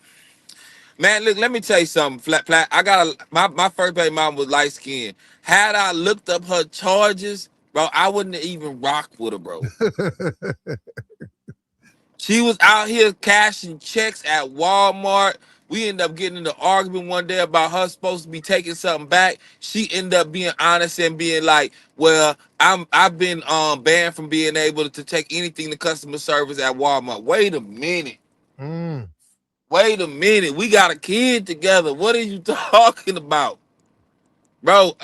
man, look, let me tell you something. Flat. I got my first baby mom was light skinned. Had I looked up her charges, bro, I wouldn't even rock with her, bro. She was out here cashing checks at Walmart. We ended up getting in an argument one day about her supposed to be taking something back. She ended up being honest and being like, "Well, I've been banned from being able to take anything to customer service at Walmart." Wait a minute.
Mm.
Wait a minute. We got a kid together. What are you talking about, bro?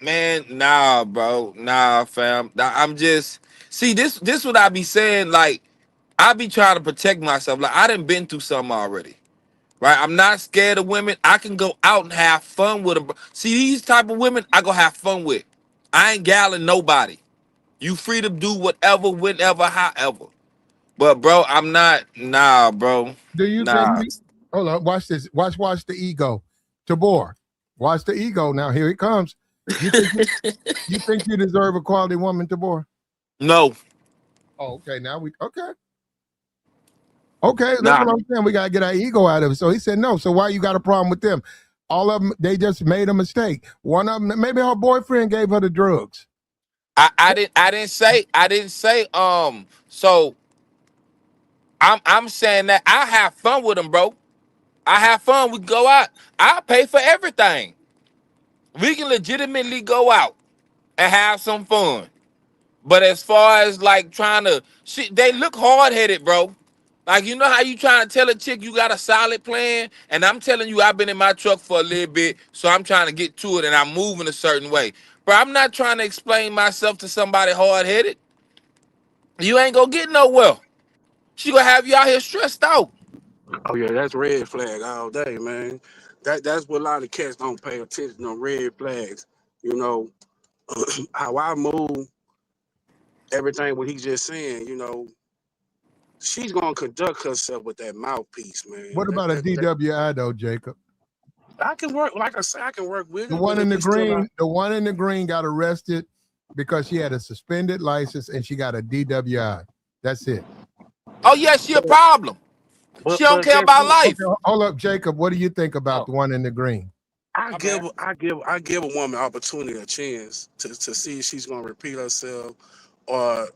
Man, nah, bro, nah, fam. I'm just see this. What I be saying, like. I be trying to protect myself. Like I done been through something already, right? I'm not scared of women. I can go out and have fun with them. See these type of women, I go have fun with. I ain't galling nobody. You free to do whatever, whenever, however. But bro, I'm not. Nah, bro.
Do you think?
Nah.
Hold on. Watch this. Watch the ego, Tabor. Watch the ego. Now here it comes. You think you deserve a quality woman, Tabor?
No.
Oh, okay. Now okay. Okay, that's
Nah.
what I'm saying. We gotta get our ego out of it. So he said no. So why you got a problem with them? All of them, they just made a mistake. One of them, maybe her boyfriend gave her the drugs.
I didn't say. So I'm saying that I have fun with them, bro. I have fun. We go out. I pay for everything. We can legitimately go out and have some fun. But as far as like trying to, they look hard headed, bro. Like you know how you trying to tell a chick you got a solid plan, and I'm telling you I've been in my truck for a little bit, so I'm trying to get to it and I'm moving a certain way. But I'm not trying to explain myself to somebody hard headed. You ain't gonna get nowhere. She gonna have you out here stressed out.
Oh yeah, that's red flag all day, man. That's what a lot of cats don't pay attention on, red flags. You know, how I move, everything what he's just saying, she's gonna conduct herself with that mouthpiece, man.
What about a DWI though, Jacob?
I can work, like I said, I can work with
The
it,
one
but
in
if
the
it's still
green, the one in the green got arrested because she had a suspended license and she got a DWI. That's it.
Oh yeah, she a problem. She don't
but
care
guess
about
what?
life.
Okay, hold up, Jacob. What do you think about
Oh,
the one in the green?
I
my
give
bad.
I give a woman opportunity, a chance to see if she's gonna repeat herself or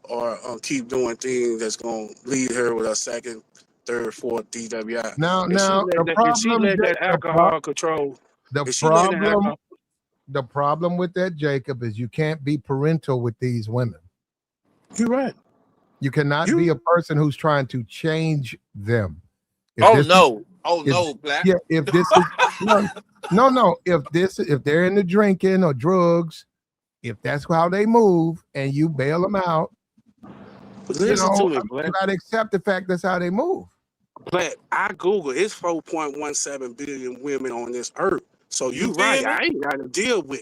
keep doing things that's gonna lead her with a second, third, fourth DWI.
Now,
If she
now
let
the
that if she
problem,
let that alcohol control,
the
if she let that
problem,
alcohol,
the problem with that, Jacob, is you can't be parental with these women.
you're right.
You cannot be a
You
person who's trying to change them. If
Oh
this,
no. Oh
if
no, Black.
yeah, if this is no, if they're into drinking or drugs, if that's how they move, and you bail them out,
listen to me,
you
Black.
got to accept the fact that's how they move.
But I Google it's 4.17 billion women on this earth. So
You
you
feel
right.
me?
I ain't gotta deal with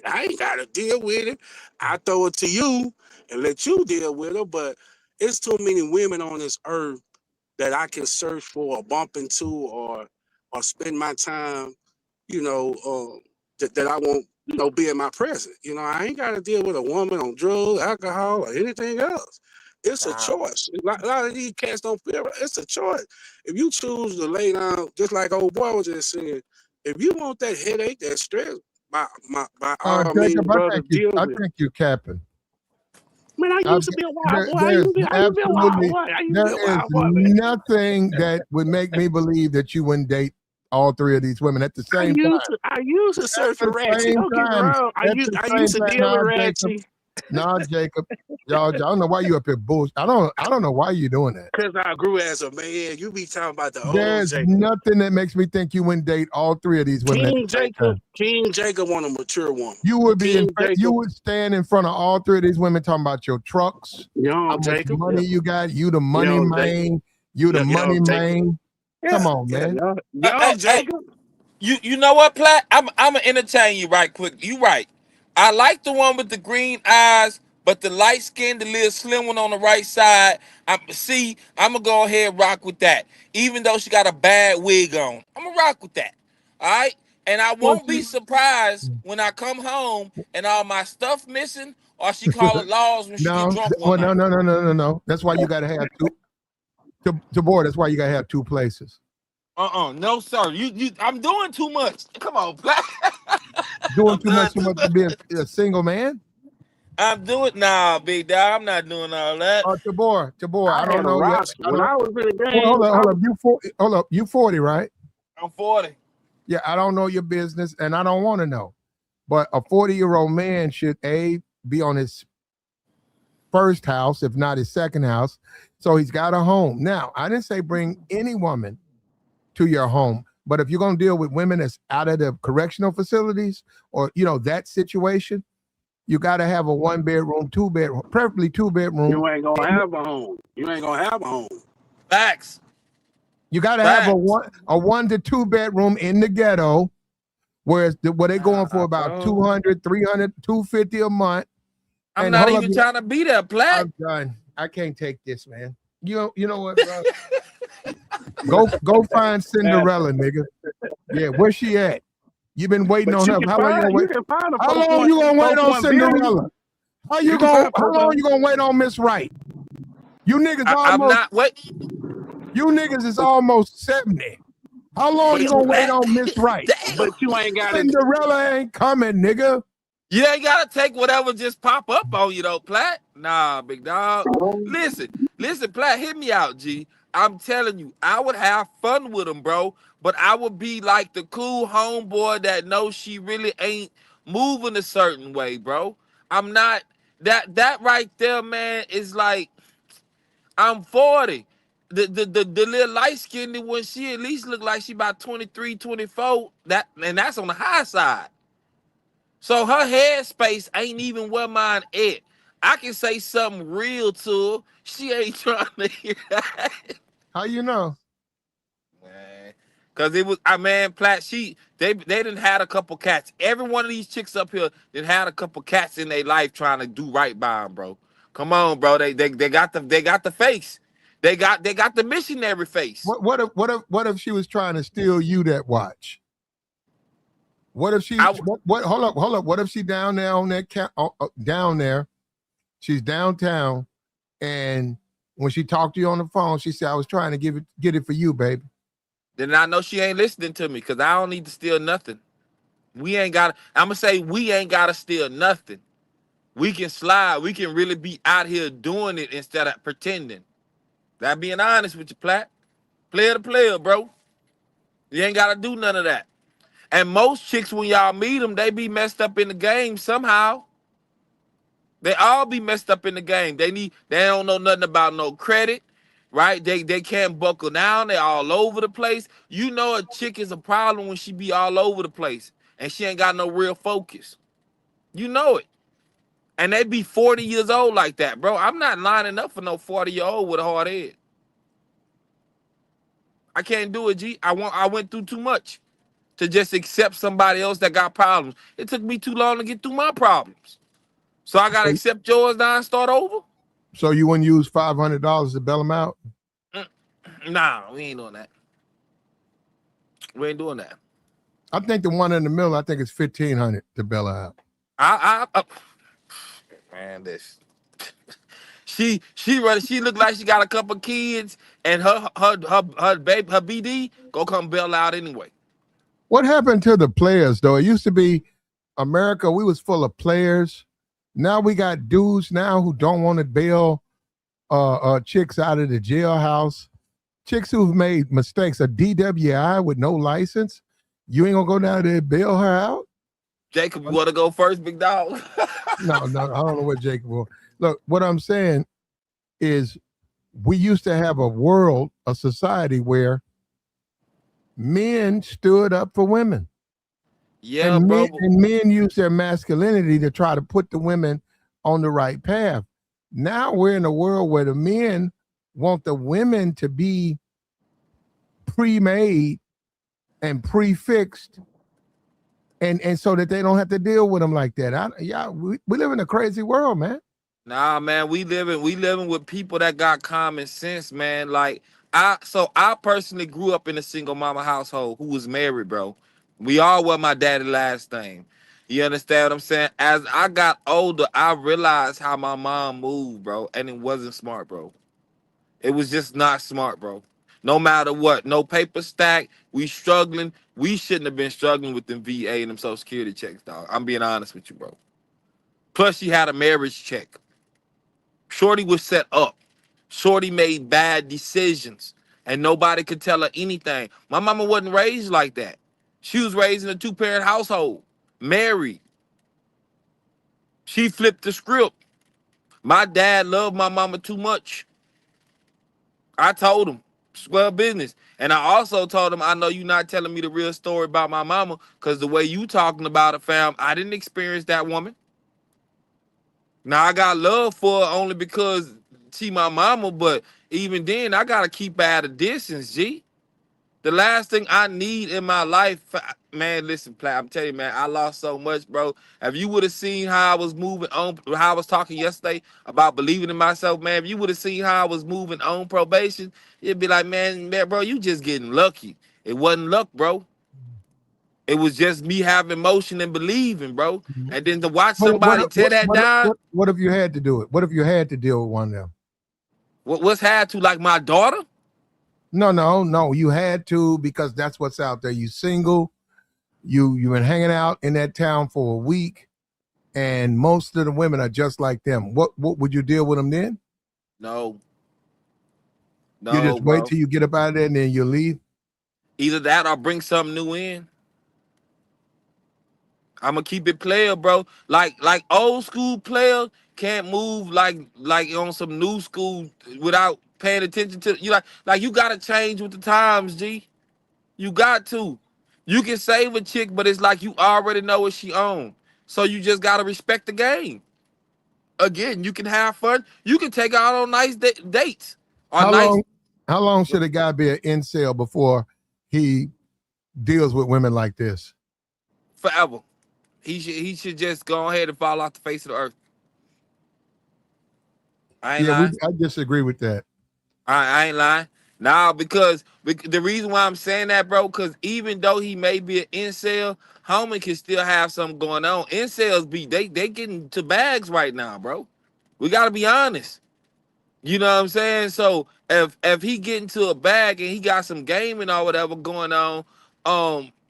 it. I throw it to you and let you deal with it. But it's too many women on this earth that I can search for or bump into or spend my time, that I won't, be in my present. I ain't gotta deal with a woman on drugs, alcohol, or anything else. It's a choice. A lot of these cats don't feel right. It's a choice. If you choose to lay down, just like old boy was just saying, if you want that headache, that stress, by all means,
Jacob,
brother, deal
I
with it.
think you're capping.
Man, I used to be a wild boy. I used to be a wild boy. I used to be a
There is
wild boy, man.
nothing that would make me believe that you wouldn't date all three of these women at the same time.
I used to
At
search for
the
Ratchet.
same
Don't get me
time.
wrong.
At the
I
same
used to
time.
deal with
Jacob.
Ratchet.
No, Jacob. Y'all, I don't know why you up here bullshit. I don't know why you're doing that.
Because I grew as a man. You be talking about the old
There's
Jacob.
nothing that makes me think you wouldn't date all three of these women at the same time.
King Jacob want a mature woman.
You would be
Jacob,
you would stand in front of all three of these women talking about your trucks, how much
Jacob,
money you got, you the money man, you the money man. Come on, man.
Jacob.
You know what, Platt? I'm gonna entertain you right quick. You right. I like the one with the green eyes, but the light skin, the little slim one on the right side. I'm gonna go ahead and rock with that. Even though she got a bad wig on, I'm gonna rock with that. All right. And I won't be surprised when I come home and all my stuff missing, or she call it laws when she get drunk one night.
No. That's why you gotta have two. To board. That's why you gotta have two places.
No, sir. I'm doing too much. Come on, Platt.
Doing too much to be a single man?
I'm doing big dog. I'm not doing all that.
Tabor, I don't know yet.
When I was in the game,
hold up. You 40, right?
I'm 40.
Yeah, I don't know your business, and I don't want to know. But a 40-year-old man should be on his first house, if not his second house, so he's got a home. Now, I didn't say bring any woman to your home, but if you're going to deal with women that's out of the correctional facilities or that situation, you got to have a 1-bedroom, 2-bedroom, preferably 2-bedroom.
You ain't gonna have a home.
Facts.
You got to have a 1 to 2-bedroom in the ghetto, where they're going for about 200, 300, 250 a month.
I'm not even trying to be there, Platt.
I'm done. I can't take this, man. You know what, bro? Go find Cinderella, nigga. Yeah, where's she at? You've been waiting on her. How long you gonna wait? How long you gonna wait on Cinderella? How long you gonna wait on Miss Wright? You niggas
I'm not wait.
You niggas is almost 70. How long you gonna wait on Miss Wright?
But you ain't got
Cinderella ain't coming, nigga.
You ain't gotta take whatever just pop up on you though, Platt. Nah, big dog. Listen, Platt, hit me out, G. I'm telling you, I would have fun with him, bro. But I would be like the cool homeboy that knows she really ain't moving a certain way, bro. I'm not that right there, man, is like I'm 40. The little light skinned one, she at least look like she about 23, 24. That's on the high side. So her headspace ain't even where mine at. I can say something real to her. She ain't trying to hear that.
How you know?
Man, cause it was Platt. They done had a couple cats. Every one of these chicks up here done had a couple cats in their life trying to do right by them, bro. Come on, bro. They got the face. They got the missionary face.
What if she was trying to steal you that watch? What if she? Hold up. What if she down there on that down there? She's downtown, and when she talked to you on the phone, she said, "I was trying to get it for you, baby."
Then I know she ain't listening to me because I don't need to steal nothing. I'm gonna say we ain't gotta steal nothing. We can slide. We can really be out here doing it instead of pretending. That being honest with you, Platt. Player to player, bro. You ain't gotta do none of that. And most chicks, when y'all meet them, they be messed up in the game somehow. They all be messed up in the game. They don't know nothing about no credit, right? They can't buckle down. They all over the place. You know a chick is a problem when she be all over the place and she ain't got no real focus. You know it. And they be 40 years old like that, bro. I'm not lining up for no 40-year-old with a hard head. I can't do it, G. I went through too much to just accept somebody else that got problems. It took me too long to get through my problems. So I gotta accept yours now and start over?
So you wouldn't use $500 to bail them out?
Nah, we ain't doing that. We ain't doing that.
I think the one in the middle, I think it's $1,500 to bail her out.
Man, She look like she got a couple kids, and her baby, her BD go come bail out anyway.
What happened to the players though? It used to be America. We was full of players. Now we got dudes now who don't want to bail chicks out of the jailhouse. Chicks who've made mistakes, a DWI with no license. You ain't gonna go down there and bail her out?
Jacob, you want to go first, big dog?
No, I don't know what Jacob will. Look, what I'm saying is we used to have a society where men stood up for women.
Yeah,
and
bro.
men use their masculinity to try to put the women on the right path. Now we're in a world where the men want the women to be pre-made and prefixed, and so that they don't have to deal with them like that. We live in a crazy world, man.
Nah, man, we living with people that got common sense, man. Like I personally grew up in a single mama household who was married, bro. We all were my daddy last name. You understand what I'm saying? As I got older, I realized how my mom moved, bro, and it wasn't smart, bro. It was just not smart, bro. No matter what, no paper stack. We struggling. We shouldn't have been struggling with them VA and them Social Security checks, dog. I'm being honest with you, bro. Plus, she had a marriage check. Shorty was set up. Shorty made bad decisions, and nobody could tell her anything. My mama wasn't raised like that. She was raised in a two-parent household, married. She flipped the script. My dad loved my mama too much. I told him, square business. And I also told him, I know you're not telling me the real story about my mama, because the way you talking about it, fam, I didn't experience that woman. Now, I got love for her only because she my mama, but even then, I got to keep her at a distance, G. The last thing I need in my life, man, listen, Platt, I'm telling you, man, I lost so much, bro. If you would have seen how I was moving on, how I was talking yesterday about believing in myself, man, if you would have seen how I was moving on probation, you'd be like, man, bro, you just getting lucky. It wasn't luck, bro. It was just me having emotion and believing, bro. And then to watch somebody tear that down.
What if you had to do it? What if you had to deal with one of them?
What's had to, like my daughter?
No. You had to, because that's what's out there. You single. You've been hanging out in that town for a week, and most of the women are just like them. What would you deal with them then?
No,
You just wait
bro.
till you get up out of there and then you leave.
Either that or bring something new in. I'm gonna keep it player, bro. Like old school player can't move like on some new school without paying attention to you. Like you gotta change with the times, G. You got to. You can save a chick, but it's like you already know what she on. So you just gotta respect the game. Again, you can have fun. You can take her out on nice dates. Or
How long should a guy be an incel before he deals with women like this?
Forever. He should just go ahead and fall off the face of the earth. I ain't lying.
I disagree with that.
I ain't lying. Nah, because the reason why I'm saying that, bro, because even though he may be an incel, homie can still have something going on. Incels they getting to bags right now, bro. We gotta be honest. You know what I'm saying? So if he get into a bag and he got some gaming or whatever going on,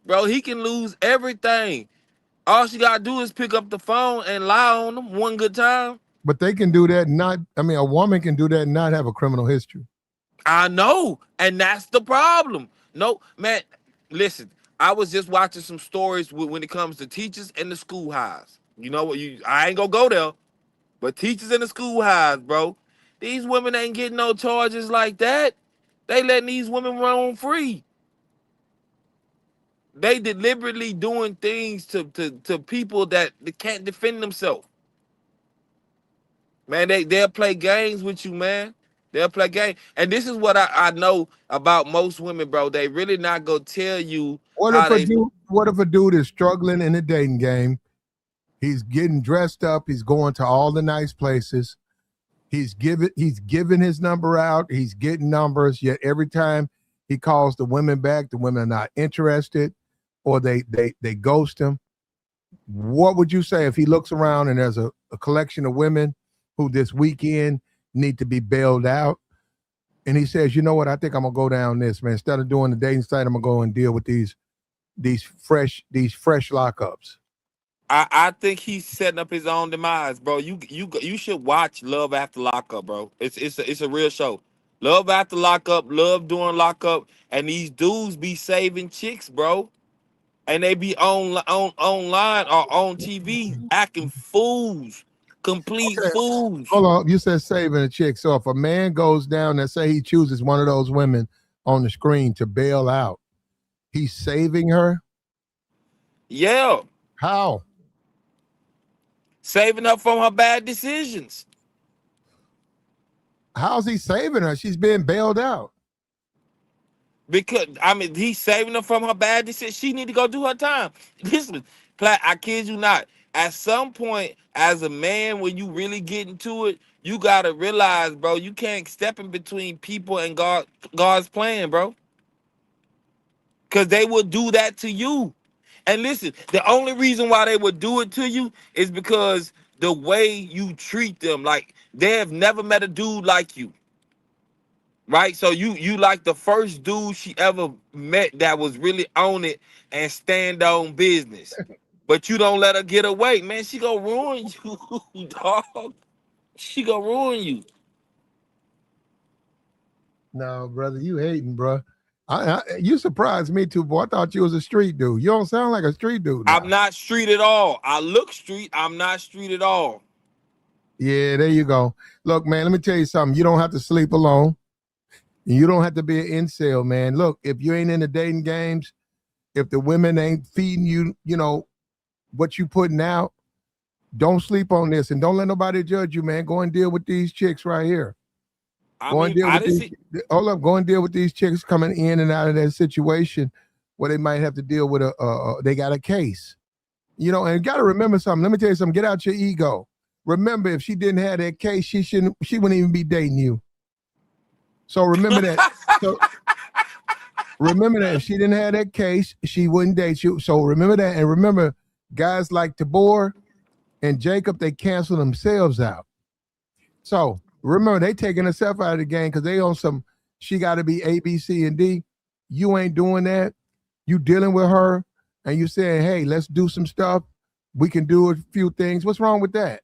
bro, he can lose everything. All she gotta do is pick up the phone and lie on them one good time.
But they can do that. A woman can do that and not have a criminal history.
I know, and that's the problem. No, man, listen. I was just watching some stories when it comes to teachers and the school highs. You know what? I ain't gonna go there, but teachers in the school highs, bro. These women ain't getting no charges like that. They letting these women run free. They deliberately doing things to people that can't defend themselves. Man, they'll play games with you, man. They'll play games. And this is what I know about most women, bro. They really not gonna tell you
what if a dude is struggling in the dating game? He's getting dressed up, he's going to all the nice places. He's giving his number out, he's getting numbers, yet every time he calls the women back, the women are not interested, or they ghost him. What would you say if he looks around and there's a collection of women who this weekend need to be bailed out. And he says, you know what? I think I'm gonna go down this, man. Instead of doing the dating site, I'm gonna go and deal with these fresh lockups.
I think he's setting up his own demise, bro. You should watch Love After Lockup, bro. It's a real show. Love After Lockup, love doing lockup, and these dudes be saving chicks, bro. And they be online or on TV acting fools, complete
Okay,
fools.
hold on. You said saving a chick. So if a man goes down and say he chooses one of those women on the screen to bail out, he's saving her.
Yeah,
How?
saving her from her bad decisions.
How's he saving her? She's being bailed out.
Because I mean, he's saving her from her bad decisions. She need to go do her time. Listen, Platt, I kid you not. At some point, as a man, when you really get into it, you gotta realize, bro, you can't step in between people and God's plan, bro. Cause they will do that to you. And listen, the only reason why they would do it to you is because the way you treat them. Like they have never met a dude like you. Right? So you like the first dude she ever met that was really on it and stand on business. But you don't let her get away. Man, she gonna ruin you, dog. She gonna ruin you.
No, brother, you hating, bro. You surprised me too, boy. I thought you was a street dude. You don't sound like a street dude
I'm
now.
not street at all. I look street. I'm not street at all.
Yeah, there you go. Look, man, let me tell you something. You don't have to sleep alone. You don't have to be an incel, man. Look, if you ain't in the dating games, if the women ain't feeding you, what you putting out, don't sleep on this and don't let nobody judge you, man. Go and deal with these chicks right here.
I
Go and
mean,
deal
I
with
didn't
these.
see.
Hold up. Go and deal with these chicks coming in and out of that situation where they might have to deal with they got a case. And got to remember something. Let me tell you something. Get out your ego. Remember, if she didn't have that case, she wouldn't even be dating you. So remember that. So remember that if she didn't have that case, she wouldn't date you. So remember that. And remember, guys like Tabor and Jacob, they cancel themselves out. So remember, they taking herself out of the game because they on some, she got to be A, B, C, and D. You ain't doing that. You dealing with her and you saying, hey, let's do some stuff. We can do a few things. What's wrong with that?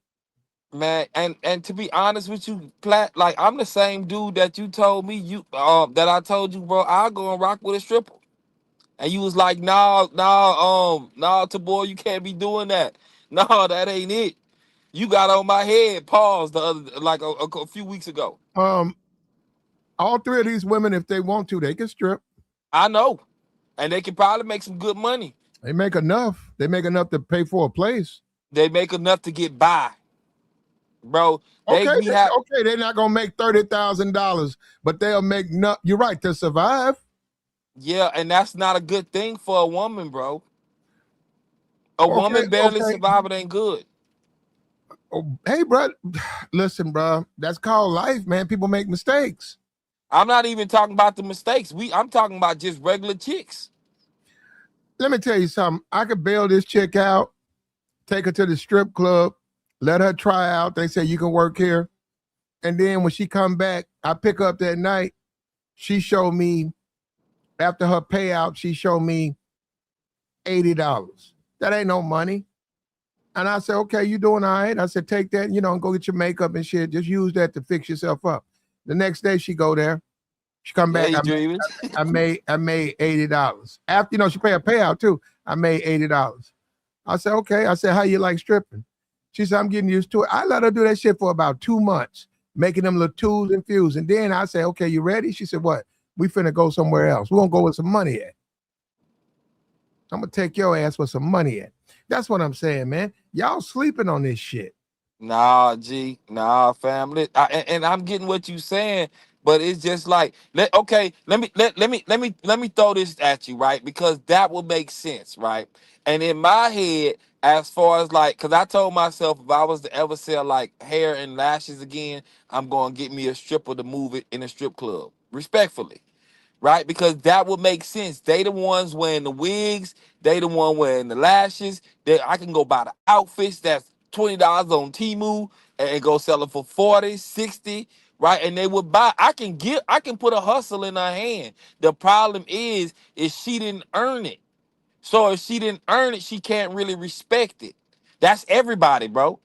Man, and to be honest with you, Platt, like I'm the same dude that you told me that I told you, bro, I'll go and rock with a stripper. And you was like, nah, boy, you can't be doing that. No, that ain't it. You got on my head, pause the other like a few weeks ago.
Um, all three of these women, if they want to, they can strip.
I know. And they can probably make some good money.
They make enough. They make enough to pay for a place.
They make enough to get by. Bro, they
Okay,
be have
they're not gonna make $30,000, but they'll make you're right, to survive.
yeah, and that's not a good thing for a woman, bro. A
Okay,
woman barely
okay.
surviving ain't good.
Oh, hey, bro, listen, bro. That's called life, man. People make mistakes.
I'm not even talking about the mistakes. I'm talking about just regular chicks.
Let me tell you something. I could bail this chick out, take her to the strip club, let her try out. They say you can work here, and then when she come back, I pick her up that night. She showed me after her payout. She showed me $80. That ain't no money. And I said, okay, you doing all right? I said, take that, and go get your makeup and shit. Just use that to fix yourself up. The next day she go there. She come
Yeah,
back.
you dreaming.
I made $80. After, she pay a payout too. I made $80. I said, okay. I said, how you like stripping? She said, I'm getting used to it. I let her do that shit for about 2 months, making them little twos and fews. And then I said, okay, you ready? She said, what? We finna go somewhere else. We're gonna go with some money at. I'm gonna take your ass with some money at. That's what I'm saying, man. Y'all sleeping on this shit.
Nah, G, nah, family. And I'm getting what you saying, but it's just like let me throw this at you, right? Because that will make sense, right? And in my head, as far as like, because I told myself if I was to ever sell like hair and lashes again, I'm gonna get me a stripper to move it in a strip club, respectfully, right? Because that would make sense. They the ones wearing the wigs, they the one wearing the lashes. That I can go buy the outfits that's $20 on Temu and go sell it for 40, 60. right? And they would buy. I can put a hustle in her hand. The problem is she didn't earn it. So if she didn't earn it, she can't really respect it. That's everybody, bro.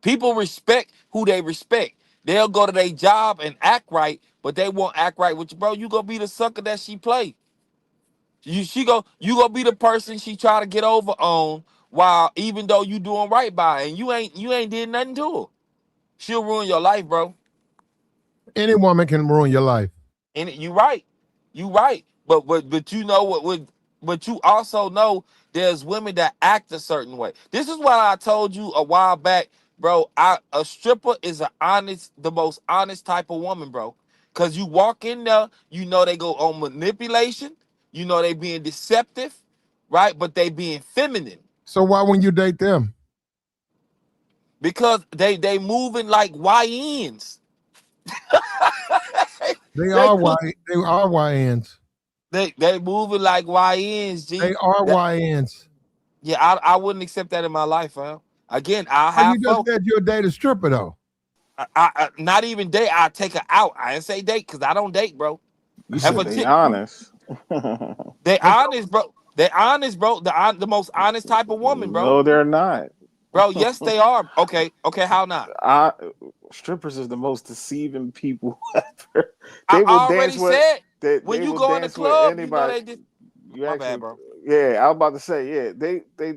People respect who they respect. They'll go to their job and act right, but they won't act right with you, bro. You gonna be the sucker that she play. You gonna be the person she try to get over on, while even though you doing right by her, and you ain't did nothing to her. She'll ruin your life, bro.
Any woman can ruin your life.
And you right. You right. But you know but you also know there's women that act a certain way. This is what I told you a while back, bro. A stripper is the most honest type of woman, bro. Cause you walk in there, you know they go on manipulation, you know they being deceptive, right? But they being feminine.
So why when you date them?
Because they moving like YNs.
They
they
are YNs.
they moving like YNs, G.
They are YNs.
Yeah, I wouldn't accept that in my life, fam. Again, I'll
Well, you
have
just
fun.
said you'll date a stripper though.
I not even date. I take her out. I didn't say date because I don't date, bro.
You
Have
said
a
they
chick.
honest.
They honest, bro. They honest, bro. The most honest type of woman, bro.
No, they're not.
Bro, yes, they are. Okay, how not?
Strippers is the most deceiving people ever.
I
They will dance
already
with
said when
they
you
will
go in the
dance with
club, you know
anybody.
they did.
You
My bad,
actually,
bro.
yeah, I was about to say, yeah,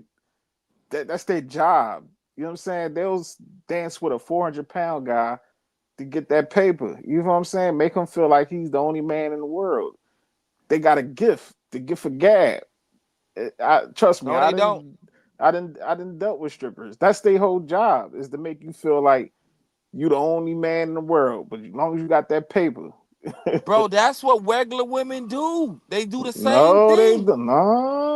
that's their job. You know what I'm saying? They'll dance with a 400-pound guy to get that paper. You know what I'm saying? Make him feel like he's the only man in the world. They got a gift, the gift of gab. Trust me,
No, they don't,
I didn't dealt with strippers. That's their whole job, is to make you feel like you the only man in the world. But as long as you got that paper,
bro. That's what regular women do. They do the same
no, they
thing,
do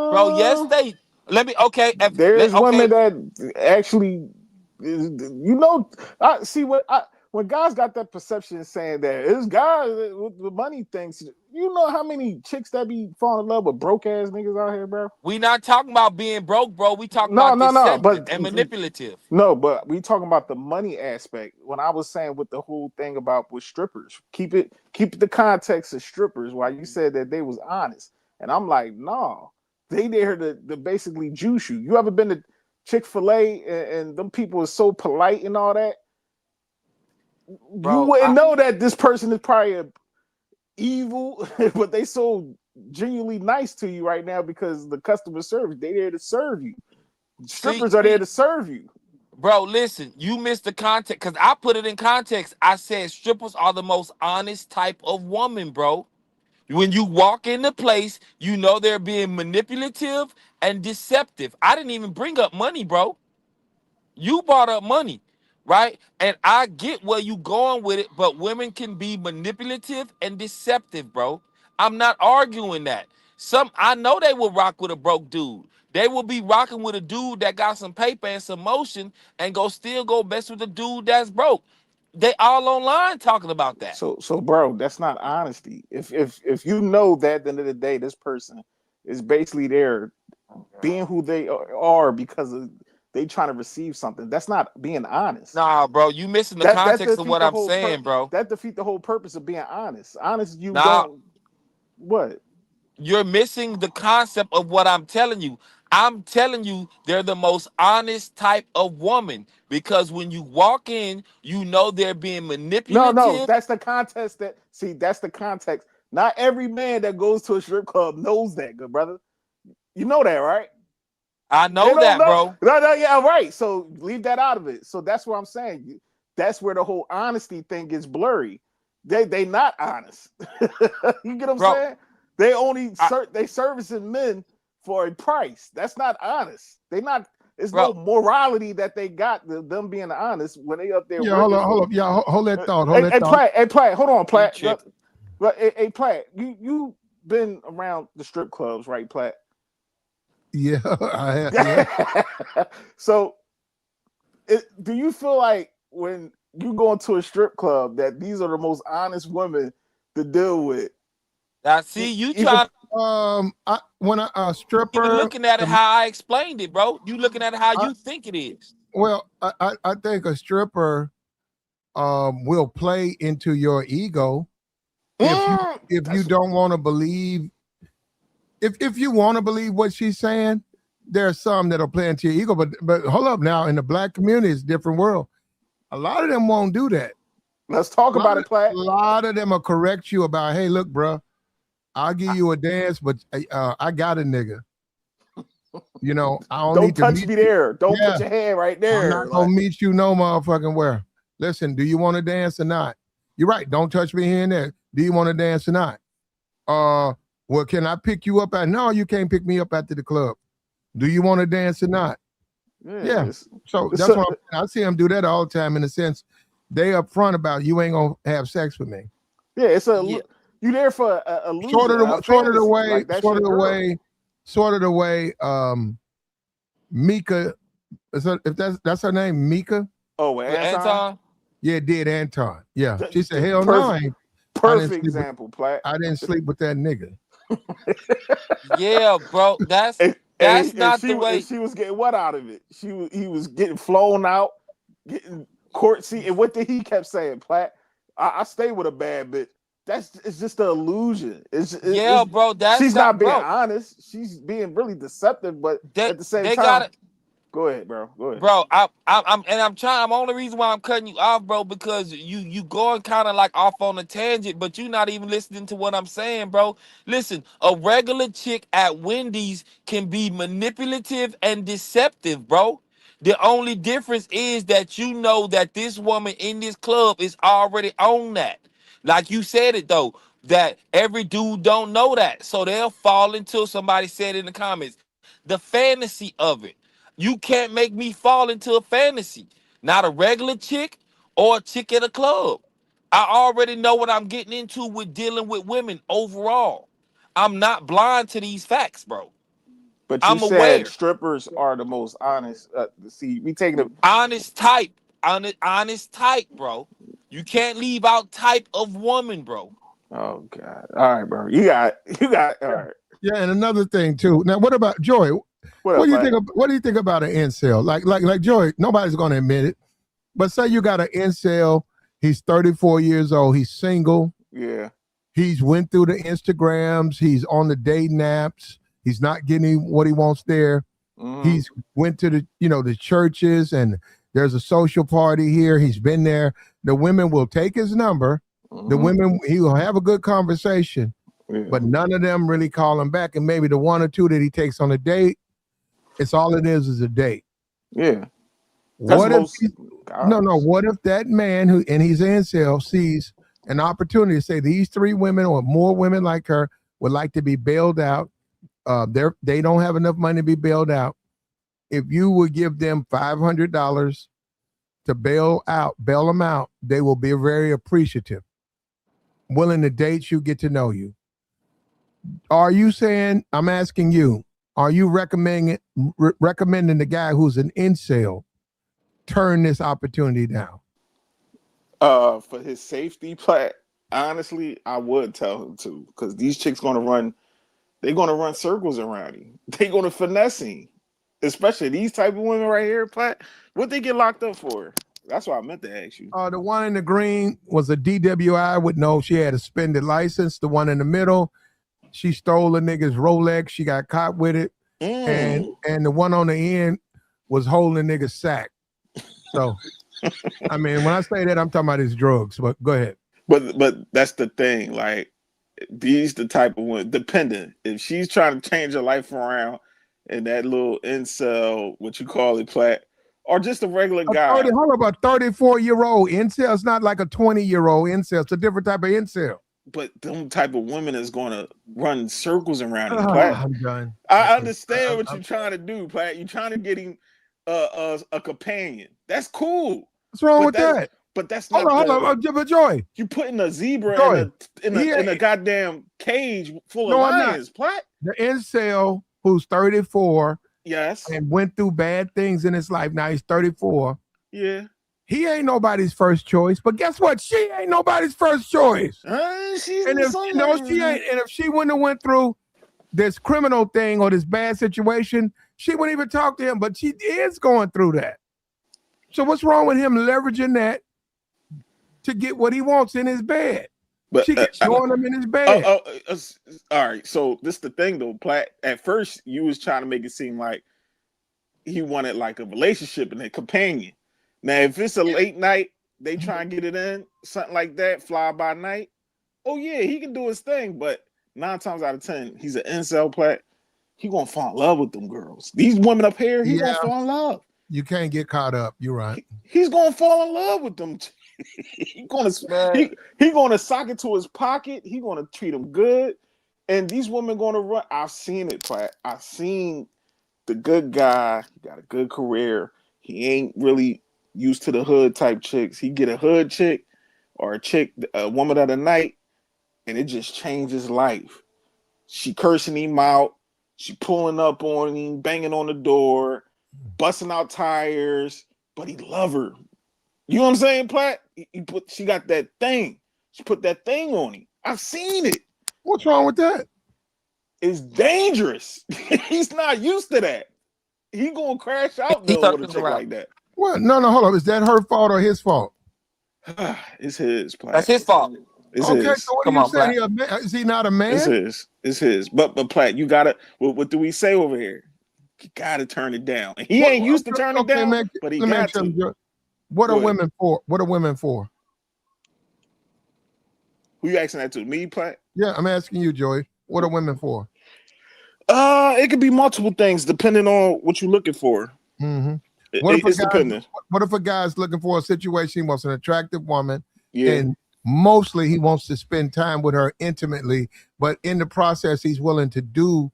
bro. Yes,
no.
they. Let me. Okay,
There's
okay,
women that actually, you know, I see when guys got that perception saying that it's guys with the money things. You know how many chicks that be falling in love with broke ass niggas out here, bro?
we not talking about being broke, bro. We talking
No,
about
no, no.
deceptive
But
and manipulative.
no, but we talking about the money aspect. When I was saying with the whole thing about with strippers, keep the context of strippers. Why you said that they was honest, and I'm like, no, they there to basically juice you. You ever been to Chick-fil-A and them people are so polite and all that? You
Bro,
wouldn't know that this person is probably evil, but they so genuinely nice to you right now because the customer service. They there to serve you. Strippers are there to serve you.
bro, listen, you missed the context because I put it in context. I said strippers are the most honest type of woman, bro. When you walk in the place, you know they're being manipulative and deceptive. I didn't even bring up money, bro. You brought up money, right? And I get where you going with it, but women can be manipulative and deceptive, bro. I'm not arguing that. I know they will rock with a broke dude. They will be rocking with a dude that got some paper and some motion and go mess with the dude that's broke. They all online talking about that.
So bro, that's not honesty. If you know that at the end of the day, this person is basically there being who they are because of they trying to receive something. That's not being honest.
Nah, bro, you missing the
That
context of
defeat
what
the
I'm
whole
saying, bro.
that defeat the whole purpose of being honest. Honest, you
Nah,
don't what?
you're missing the concept of what I'm telling you. I'm telling you, they're the most honest type of woman because when you walk in, you know they're being
No,
manipulative.
that's the context that's the context. Not every man that goes to a strip club knows that, good brother. You know that, right?
I
They
know
don't
that,
know.
bro.
No, yeah, right. So leave that out of it. So that's what I'm saying. That's where the whole honesty thing gets blurry. They not honest. You get what I'm
Bro,
saying? They only
I,
they servicing men for a price. That's not honest. They not. It's no
bro,
morality that they got them being honest when they up there
Yeah,
working
hold
for.
up. Yeah, hold that thought. Hold
Hey,
that
hey,
thought.
Platt. Hey, Platt. Hold on,
you
Platt.
tripping.
Hey, Platt. You been around the strip clubs, right, Platt?
Yeah, I have. Yeah.
So, do you feel like when you go into a strip club that these are the most honest women to deal with?
Now, see, you
Even
trying
When a
even
stripper,
looking at it how I explained it, bro. You looking at it how
I,
you think it is.
well, I think a stripper will play into your ego if you don't want to believe. If you want to believe what she's saying, there are some that'll play into your ego. But hold up now, in the black community, it's a different world. A lot of them won't do that.
Let's talk about it, Platt.
A lot of them will correct you about, hey, look, bro, I'll give you a dance, but I got a nigga. You know, I don't need to
touch me there. Don't put your hand right there.
I'm not gonna meet you no motherfucking where. Listen, do you want to dance or not? You're right. Don't touch me here and there. Do you want to dance or not? Well, can I pick you up at? No, you can't pick me up after the club. Do you want to dance or not? Yeah. So that's what I see them do that all the time. In a sense, they upfront about you ain't gonna have sex with me.
Yeah, it's you there for a illusion.
Sort of the way. Mika, if that's her name, Mika.
Oh, Anton.
Yeah, did Anton. Yeah, she said, "Hell no,
perfect example, Platt.
I didn't sleep with that nigga."
Yeah, bro, that's not the way.
She was getting what out of it? He was getting flown out, getting court seat, and what did he kept saying, Platt? I stay with a bad bitch. It's just an illusion.
Bro.
She's not being honest. She's being really deceptive, but at the same time. Go ahead, bro. Go ahead,
bro. I'm only reason why I'm cutting you off, bro, because you going kind of like off on a tangent, but you're not even listening to what I'm saying, bro. Listen, a regular chick at Wendy's can be manipulative and deceptive, bro. The only difference is that you know that this woman in this club is already on that. Like you said it though, that every dude don't know that, so they'll fall into somebody said in the comments, the fantasy of it. You can't make me fall into a fantasy. Not a regular chick or a chick at a club. I already know what I'm getting into with dealing with women overall. I'm not blind to these facts, bro.
But you said strippers are the most honest. We taking the
honest type, bro. You can't leave out type of woman, bro.
Oh God! All right, bro. You got. All right.
Yeah, and another thing too. Now, what about Joy? What do you think about an incel? Like Joy, nobody's going to admit it, but say you got an incel. He's 34 years old. He's single.
Yeah.
He's went through the Instagrams. He's on the dating apps. He's not getting what he wants there.
Mm-hmm.
He's went to the churches, and there's a social party here. He's been there. The women will take his number.
Mm-hmm.
The women, he will have a good conversation, but none of them really call him back. And maybe the one or two that he takes on a date, it's all it is a date.
Yeah.
What if that man and he's incel sees an opportunity to say these three women or more women like her would like to be bailed out. They don't have enough money to be bailed out. If you would give them $500 to bail them out, they will be very appreciative, willing to date you, get to know you. Are you saying, I'm asking you, are you recommending the guy who's an incel turn this opportunity down?
For his safety, Platt, honestly, I would tell him to, because these chicks they're gonna run circles around him. They're gonna finesse him. Especially these type of women right here, Platt. What they get locked up for? That's what I meant to ask you.
The one in the green was a DWI she had a suspended license. The one in the middle, she stole a nigga's Rolex. She got caught with it. And the one on the end was holding a nigga's sack. So, I mean, when I say that, I'm talking about his drugs, but go ahead.
But that's the thing. Like, these the type of one dependent. If she's trying to change her life around and that little incel, what you call it, Platt, or just a regular guy.
Hold up, a 34-year-old incel. It's not like a 20-year-old incel. It's a different type of incel.
But them type of women is going to run circles around him, Platt.
I'm done.
I understand what you're trying to do, Platt. You're trying to get him a companion. That's cool.
What's wrong with that?
But that's not.
Hold on, but Joy.
You putting a zebra in a goddamn cage full of lions, Platt.
The incel who's 34,
yes,
and went through bad things in his life. Now he's 34.
Yeah.
He ain't nobody's first choice, but guess what? She ain't nobody's first choice. She ain't. And if she wouldn't have went through this criminal thing or this bad situation, she wouldn't even talk to him. But she is going through that. So what's wrong with him leveraging that, to get what he wants in his bed.
But
She kept throwing him in his
oh,
bed.
all right. So this the thing though, Platt. At first, you was trying to make it seem like he wanted like a relationship and a companion. Now, if it's a late night, they try and get it in, something like that, fly by night. Oh yeah, he can do his thing, but 9 times out of 10, he's an incel, Platt. He gonna fall in love with them girls. These women up here, he gonna fall in love.
You can't get caught up. You're right.
He's gonna fall in love with them. he gonna sock it to his pocket. He gonna treat him good, and these women gonna run. I've seen it, Platt. I've seen the good guy. He got a good career. He ain't really used to the hood type chicks. He get a hood chick or a woman of the night, and it just changed his life. She cursing him out. She pulling up on him, banging on the door, busting out tires, but he love her. You know what I'm saying, Platt? She got that thing. She put that thing on him. I've seen it.
What's wrong with that?
It's dangerous. He's not used to that. He gonna crash out though with a chick like that.
What? No, hold up. Is that her fault or his fault?
It's his, Platt.
That's his fault.
It's
okay,
his.
so what are you saying? Is he not a man?
It's his. It's his. But Platt, you gotta. What do we say over here? You gotta turn it down. And he ain't used to turn it down,
man,
but he got to.
What are women for? What are women for?
Who you asking that to? Me, Platt?
Yeah, I'm asking you, Joey. What are women for?
It could be multiple things depending on what you're looking for.
Mm-hmm.
It's dependent.
What if a guy's looking for a situation? He wants an attractive woman,
yeah,
and mostly he wants to spend time with her intimately, but in the process, he's willing to do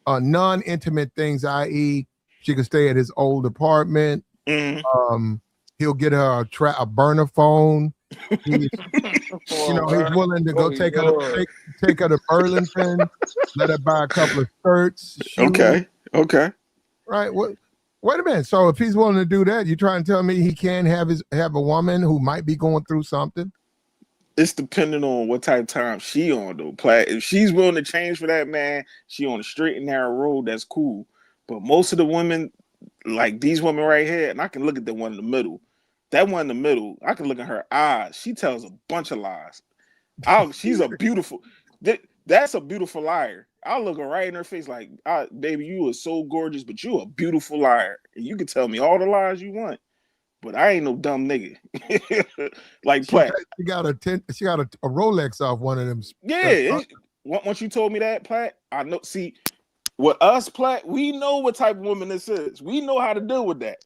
non-intimate things, i.e., she could stay at his old apartment.
Mm-hmm.
He'll get her a burner phone. He's willing to go take her to Burlington, let her buy a couple of skirts. Shoes.
Okay.
Right. Wait a minute. So if he's willing to do that, you trying to tell me he can have a woman who might be going through something?
It's depending on what type of time she on though, Platt. If she's willing to change for that man, she on a straight and narrow road, that's cool. But most of the women, like these women right here, and I can look at the one in the middle. That one in the middle, I can look at her eyes. She tells a bunch of lies. She's a beautiful. That's a beautiful liar. I'll look her right in her face like, baby, you are so gorgeous, but you a beautiful liar. And you can tell me all the lies you want, but I ain't no dumb nigga. Like Platt.
She got a Rolex off one of them.
Yeah. Once you told me that, Platt, I know. See, with us, Platt, we know what type of woman this is. We know how to deal with that.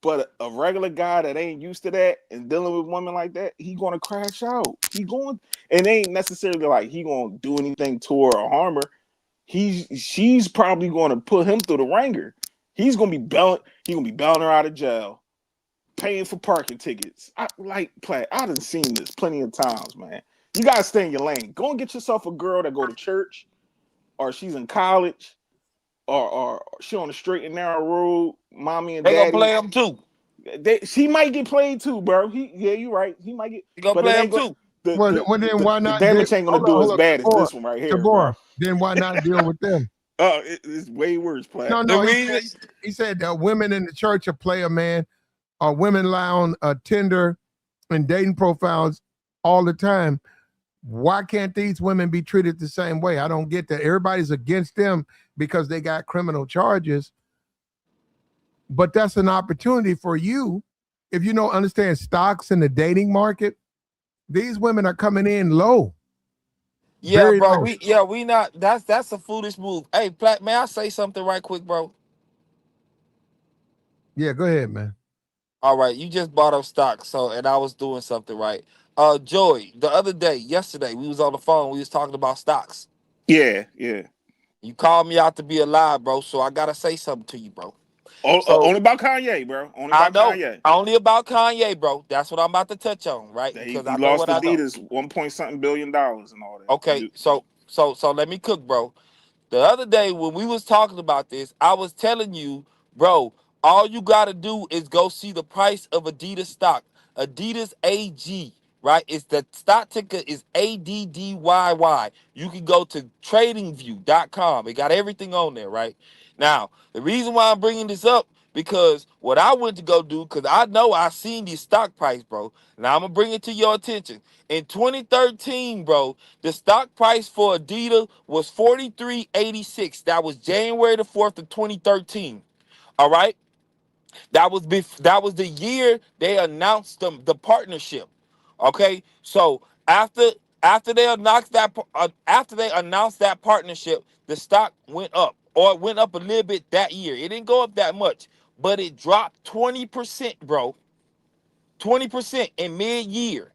But a regular guy that ain't used to that and dealing with women like that, he gonna crash out. And ain't necessarily like he gonna do anything to her or harm her. She's probably gonna put him through the ringer. He's gonna be bailing her out of jail, paying for parking tickets. Platt, I done seen this plenty of times, man. You gotta stay in your lane. Go and get yourself a girl that go to church, or she's in college, or she on the straight and narrow road. Mommy and
They
daddy
gonna play him too.
She might get played too, bro. You're right. He might get.
He gonna play him too.
Then why not?
The damage ain't gonna do as bad as this one right here, bro.
Then why not deal with them?
It's way worse, Platt.
No. He said that women in the church are player, man. Women lie on Tinder and dating profiles all the time. Why can't these women be treated the same way? I don't get that. Everybody's against them because they got criminal charges. But that's an opportunity for you. If you don't understand stocks in the dating market, these women are coming in low.
Yeah, bro. We not. That's a foolish move. Hey, Platt, may I say something right quick, bro?
Yeah, go ahead, man.
All right, you just bought up stock, and I was doing something right. Joey, yesterday, we was on the phone. We was talking about stocks.
Yeah.
You called me out to be a lie, bro. So I gotta say something to you, bro.
Only about Kanye, bro.
Only about Kanye, bro. That's what I'm about to touch on, right?
Because I lost Adidas $1.something billion and all that.
Okay, so let me cook, bro. The other day when we was talking about this, I was telling you, bro, all you gotta do is go see the price of Adidas stock. Adidas AG, right? It's the stock ticker is ADDYY. You can go to tradingview.com. It got everything on there, right? Now, the reason why I'm bringing this up Because what I went to go do, because I know I seen the stock price, bro. Now I'm gonna bring it to your attention. In 2013, bro, the stock price for Adidas was 43.86. That was January the 4th of 2013. All right. That was the year they announced the partnership. Okay, so after they announced that partnership, the stock went up, or it went up a little bit that year. It didn't go up that much, but it dropped 20%, bro. 20% in mid-year.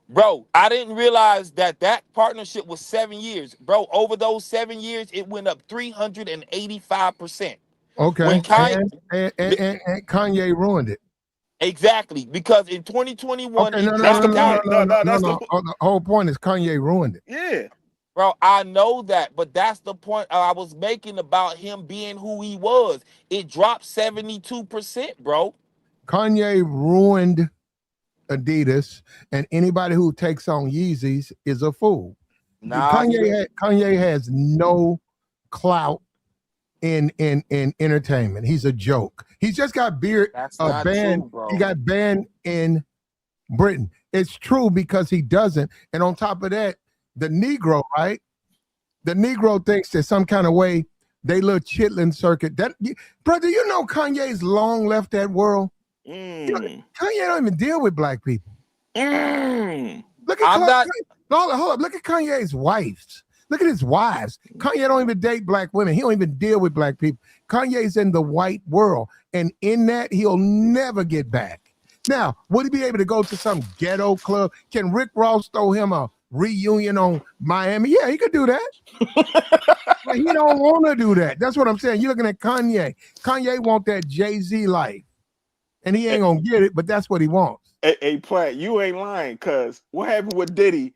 Bro, I didn't realize that partnership was 7 years. Bro, over those 7 years, it went up 385%. When
Okay,
Kanye,
and Kanye ruined it.
exactly, because in 2021
Okay, no,
it
no,
That's
no,
the
dropped
no,
down.
no,
point.
no,
No,
no,
no,
no,
that's the
no. Oh, the whole point is Kanye ruined it.
yeah.
Bro, I know that, but that's the point I was making about him being who he was. It dropped 72%, bro.
Kanye ruined Adidas, and anybody who takes on Yeezys is a fool.
Nah, he didn't.
Kanye has no clout in entertainment. He's a joke. He's just got
That's not
banned.
true,
He
bro.
got banned in Britain. It's true because he doesn't. And on top of that, the Negro, right? The Negro thinks that some kind of way they little chitlin circuit. That brother, you know Kanye's long left that world. Kanye don't even deal with black people. Look at
I'm not.
hold up. Look at Kanye's wives. Look at his wives. Kanye don't even date black women. He don't even deal with black people. Kanye's in the white world, and in that he'll never get back. Now, would he be able to go to some ghetto club? Can Rick Ross throw him a reunion on Miami? Yeah, he could do that. But he don't want to do that. That's what I'm saying. You're looking at Kanye. Kanye want that Jay-Z life, and he ain't gonna get it, but that's what he wants.
Hey, Platt, you ain't lying, cause what happened with Diddy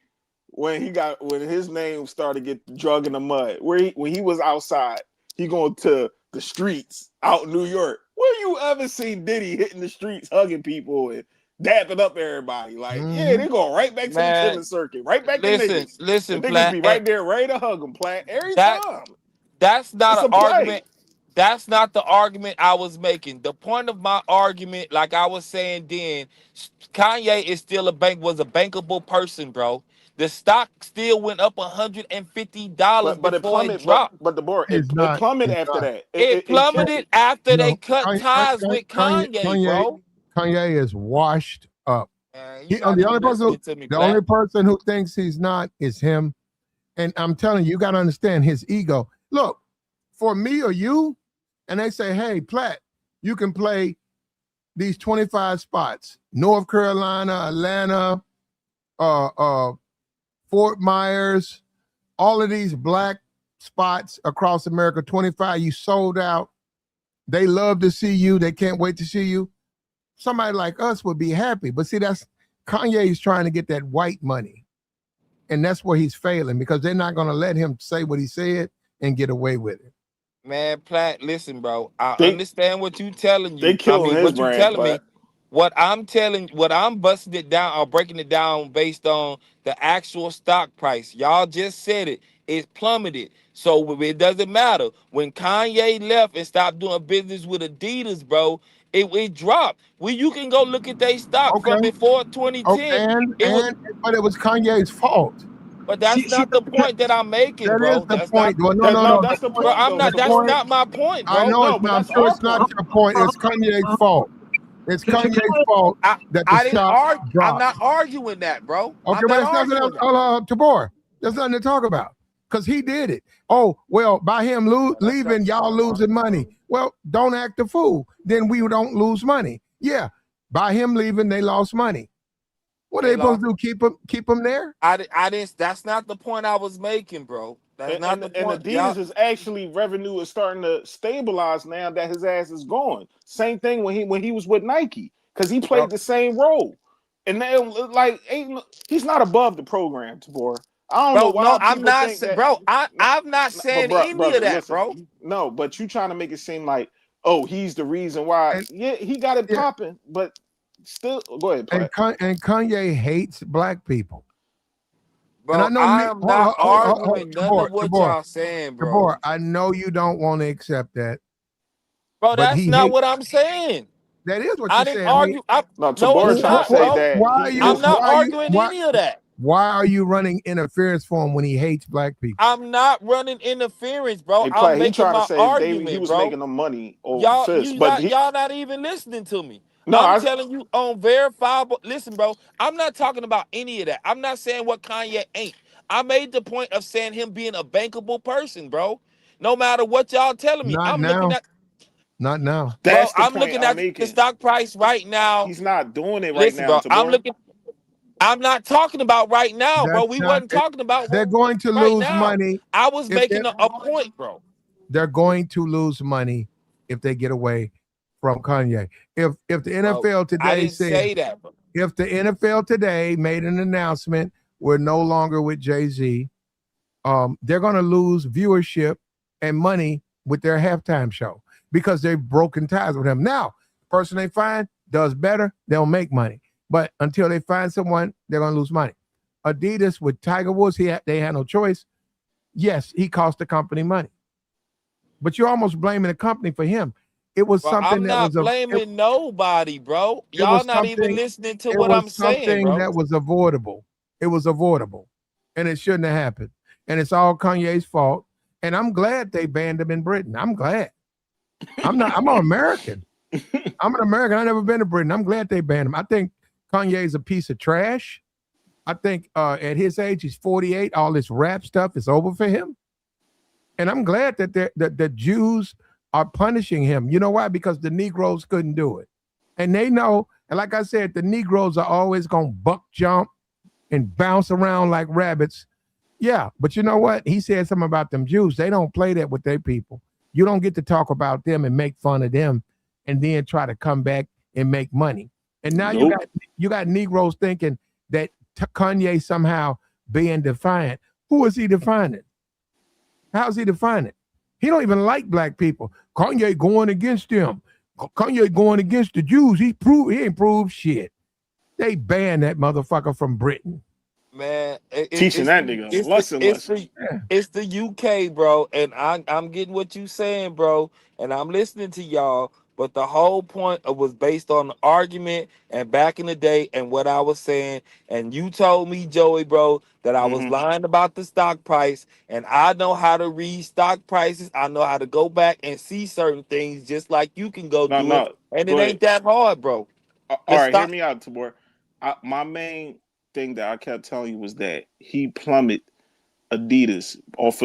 when his name started to get drug in the mud? When he was outside, he going to the streets out in New York. Where you ever seen Diddy hitting the streets, hugging people and dapping up everybody? Like, yeah, they go right back to the killing circuit, right back to niggas.
Listen,
The niggas
Platt.
be right there, ready to hug him, Platt, every
That
time.
that's not
It's
an
a play.
argument. That's not the argument I was making. The point of my argument, like I was saying then, Kanye is still was a bankable person, bro. The stock still went up $150
But it
before it
plummeted.
dropped.
But the board
It's
it
not.
plummeted
It's
after
not.
that.
It
It kept
plummeted after they
No,
cut ties with Kanye, bro.
Kanye is washed up.
Man,
He,
you're not
the
even
only person,
listening to me,
the
Black.
only person who thinks he's not is him. And I'm telling you, you got to understand his ego. Look, for me or you, and they say, "Hey, Platt, you can play these 25 spots: North Carolina, Atlanta, Fort Myers, all of these black spots across America. 25, you sold out. They love to see you. They can't wait to see you." Somebody like us would be happy. But see, that's Kanye's trying to get that white money. And that's where he's failing because they're not going to let him say what he said and get away with it.
Man, Platt, listen, bro. I
they
understand what you telling
they
you. I
killing
mean,
his
what you
brand,
telling me.
Platt.
What I'm busting it down or breaking it down based on the actual stock price. Y'all just said it. It plummeted. So it doesn't matter. When Kanye left and stopped doing business with Adidas, bro, it dropped. Well, you can go look at their stock from
Okay.
before
Okay.
2010. It was,
But it was Kanye's fault.
but that's
She
not the point that I'm making,
That is
bro.
the
That's not,
point. Well, no,
That
no,
no,
no.
that's the
bro.
point
I'm
though,
not.
The
That's
Tabor.
point.
not my point,
I
bro.
know
No,
it's
but
not. I'm
that's
sure
our
it's not
point.
your point. It's Kanye's fault. It's Kanye's fault that the
I didn't
stock
argue. I'm
dropped.
not arguing that, bro.
Okay,
I'm
but
not
it's nothing else.
arguing that.
Tabor, there's nothing to talk about because he did it. Oh, well, by him leaving, y'all losing money. Well, don't act a fool. Then we don't lose money. Yeah, by him leaving, they lost money. What are
They
they supposed
lost.
to do? Keep them there?
I didn't. That's not the point I was making, bro. That's not the
And
point,
Adidas
y'all.
is actually revenue is starting to stabilize now that his ass is gone. Same thing when he was with Nike because he
Bro,
played the same role. And now like he's not above the program, Tabor. I don't know
bro, no,
why
I'm
people
not.
think that.
Bro, I'm not
But
saying any of
brother,
that,
listen,
bro.
no, but you trying to make it seem like oh he's the reason why.
And
Yeah, he got it
yeah,
popping, but still, go ahead, Platt.
and Kanye hates black people. And I
Bro,
know
I
me.
am not arguing none
Tabor,
of what
Tabor,
y'all saying, bro.
Tabor. I know you don't want to accept that.
Bro,
but
that's
he
not
hates.
what I'm saying.
That is what
I
you're
didn't
saying.
argue.
No,
No,
Tabor
it's
trying to
not,
say
bro.
that
Why are
he
you?
I'm
is.
not
Why are you?
arguing any of that.
Why are you running interference for him when he hates black people?
I'm not running interference, bro.
Hey,
I'm
Platt, he
making
tried to
my
say he
argument,
was
bro.
making them money over
Y'all,
fist,
you
but
not
he
y'all not even listening to me.
no,
I'm
I
telling you on verifiable. Listen, bro. I'm not talking about any of that. I'm not saying what Kanye ain't. I made the point of saying him being a bankable person, bro. No matter what y'all telling me,
Not
I'm looking
now.
at,
Not now.
bro.
that's the
I'm
point
looking
I'm
at the
making.
stock price right now.
He's not doing it right
Listen,
now,
bro. I'm
Tabor.
looking. I'm not talking about right now, bro.
That's
We
not.
wasn't talking about
They're going to
right
lose
now.
money
I was
if
making a point, bro.
they're going to lose money if they get away from Kanye. If the
Bro,
NFL
I
today
didn't
said,
say that, bro.
if the NFL today made an announcement, we're no longer with Jay-Z, they're going to lose viewership and money with their halftime show because they've broken ties with him. Now, the person they find does better, they'll make money. But until they find someone, they're going to lose money. Adidas with Tiger Woods, they had no choice. Yes, he cost the company money, but you're almost blaming the company for him. It was
Bro,
something
I'm
that
not
was
blaming nobody, bro.
it
Y'all
was
not even
something
listening to
it
what
was
I'm saying,
something
bro.
that was avoidable. It was avoidable, and it shouldn't have happened. And it's all Kanye's fault. And I'm glad they banned him in Britain. I'm glad. I'm not. I'm an American. I'm an American. I've never been to Britain. I'm glad they banned him. I think Kanye's a piece of trash. I think at his age, he's 48. All this rap stuff is over for him. And I'm glad that the Jews are punishing him. You know why? Because the Negroes couldn't do it. And they know, and like I said, the Negroes are always going to buck jump and bounce around like rabbits. Yeah, but you know what? He said something about them Jews. They don't play that with their people. You don't get to talk about them and make fun of them and then try to come back and make money. And now
Nope.
you got Negroes thinking that Kanye somehow being defiant. Who is he defining? How's he defining? He don't even like black people. Kanye going against them. Kanye going against the Jews. He ain't proved shit. They banned that motherfucker from Britain.
Man,
Teaching that nigga a lesson.
it's the UK, bro, and I'm getting what you saying, bro, and I'm listening to y'all. But the whole point was based on the argument and back in the day and what I was saying. And you told me, Joey, bro, that I was
Mm-hmm.
lying about the stock price. And I know how to read stock prices. I know how to go back and see certain things just like you can go
No,
do it.
no.
And it
Go ahead.
ain't that hard, bro.
All
The
right, hear
stock.
me out, Tabor. My main thing that I kept telling you was that he plummeted Adidas off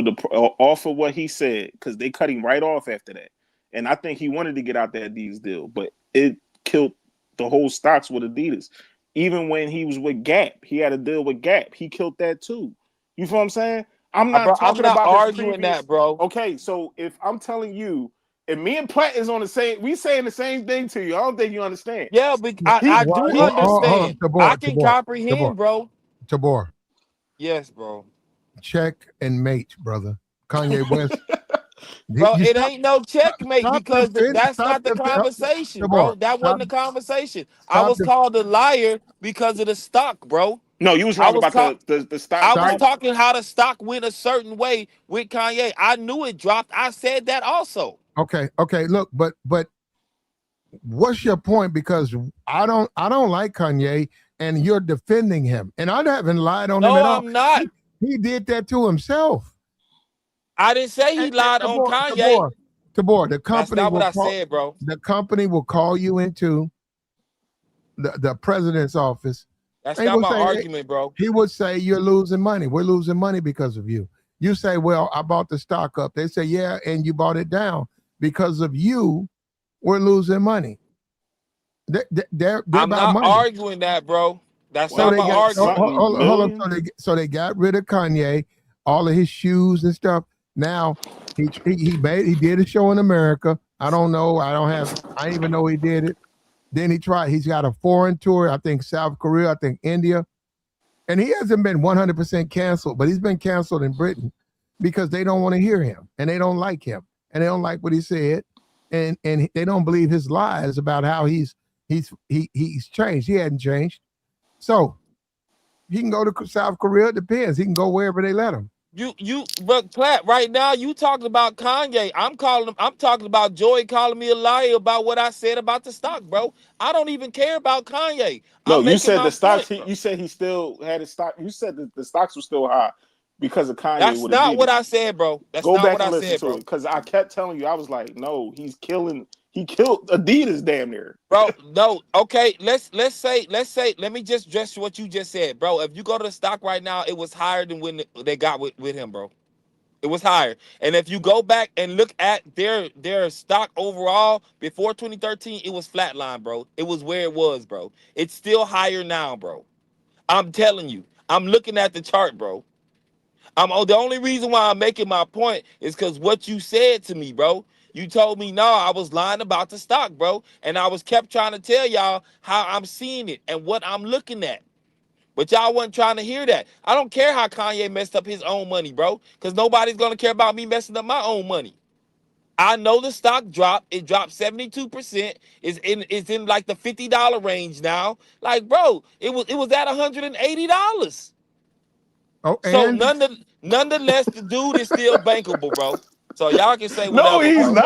of what he said because they cut him right off after that. And I think he wanted to get out that Adidas deal, but it killed the whole stocks with Adidas. Even when he was with Gap, he had a deal with Gap. He killed that too. You feel what I'm saying? I'm not
Bro, I'm
talking
not
about his
arguing
previous.
that, bro.
Okay, so if I'm telling you, if me and Platt is on the same, we saying the same thing to you. I don't think you understand.
Yeah, but
He
I
Why?
do
he
Hold on,
understand. I can
Tabor,
comprehend, bro.
Tabor.
Yes, bro.
Check and mate, brother. Kanye West.
Bro,
You
it
stop,
ain't no checkmate
stop the
because
fin,
that's
stop
not the
the fin,
conversation, bro.
Tabor.
That
Stop,
wasn't the conversation. I
stop
was
the,
called a liar because of the stock, bro.
No, you was
I
wrong
was
about
called.
the stock
I was
stop.
price.
talking how the stock went a certain way with Kanye. I knew it dropped. I said that also.
Okay. Look, but what's your point? Because I don't like Kanye, and you're defending him, and I haven't lied on him
No,
at all.
I'm not.
He did that to himself.
I didn't say he
And
lied on
Tabor,
Kanye.
Tabor, Tabor,
That's not what I said, bro.
the company will call you into the president's office.
That's
They
not
will
my
say, hey,
argument, bro.
he would say, you're losing money. We're losing money because of you. You say, well, I bought the stock up. They say, yeah, and you bought it down. Because of you, we're losing money. They're
I'm
about
not
money.
arguing that, bro. That's
So
not
What
my
they got
argument.
something
hold on.
million?
So they got rid of Kanye, all of his shoes and stuff. Now he did a show in America. I don't know. I didn't even know he did it. Then he's got a foreign tour, I think South Korea, I think India. And he hasn't been 100% canceled, but he's been canceled in Britain because they don't want to hear him and they don't like him and they don't like what he said. And they don't believe his lies about how he's changed. He hadn't changed. So he can go to South Korea. It depends. He can go wherever they let him.
But Platt, right now you talking about Kanye. I'm talking about Joey calling me a liar about what I said about the stock, bro. I don't even care about Kanye.
No,
I'm
you
making
said
my
the stocks.
point.
You said he still had his stock. You said that the stocks were still high because of Kanye
That's
with
not what
Adidas.
I said, bro. That's
Go
not
back
what
and
I
listen
said,
to it
bro.
because I kept telling you. I was like, no, he's killing. He killed Adidas damn near.
Bro, no, okay. Let's say. Let me just address what you just said, bro. If you go to the stock right now, it was higher than when they got with him, bro. It was higher. And if you go back and look at their stock overall before 2013, it was flatline, bro. It was where it was, bro. It's still higher now, bro. I'm telling you. I'm looking at the chart, bro. The only reason why I'm making my point is because what you said to me, bro. You told me no, I was lying about the stock, bro. And I was kept trying to tell y'all how I'm seeing it and what I'm looking at. But y'all wasn't trying to hear that. I don't care how Kanye messed up his own money, bro. Because nobody's going to care about me messing up my own money. I know the stock dropped. It dropped 72%. It's in like the $50 range now. Like, bro, it was at $180.
Oh,
So
and
nonetheless, the dude is still bankable, bro. So y'all can say
No,
whatever,
he's
bro.
not.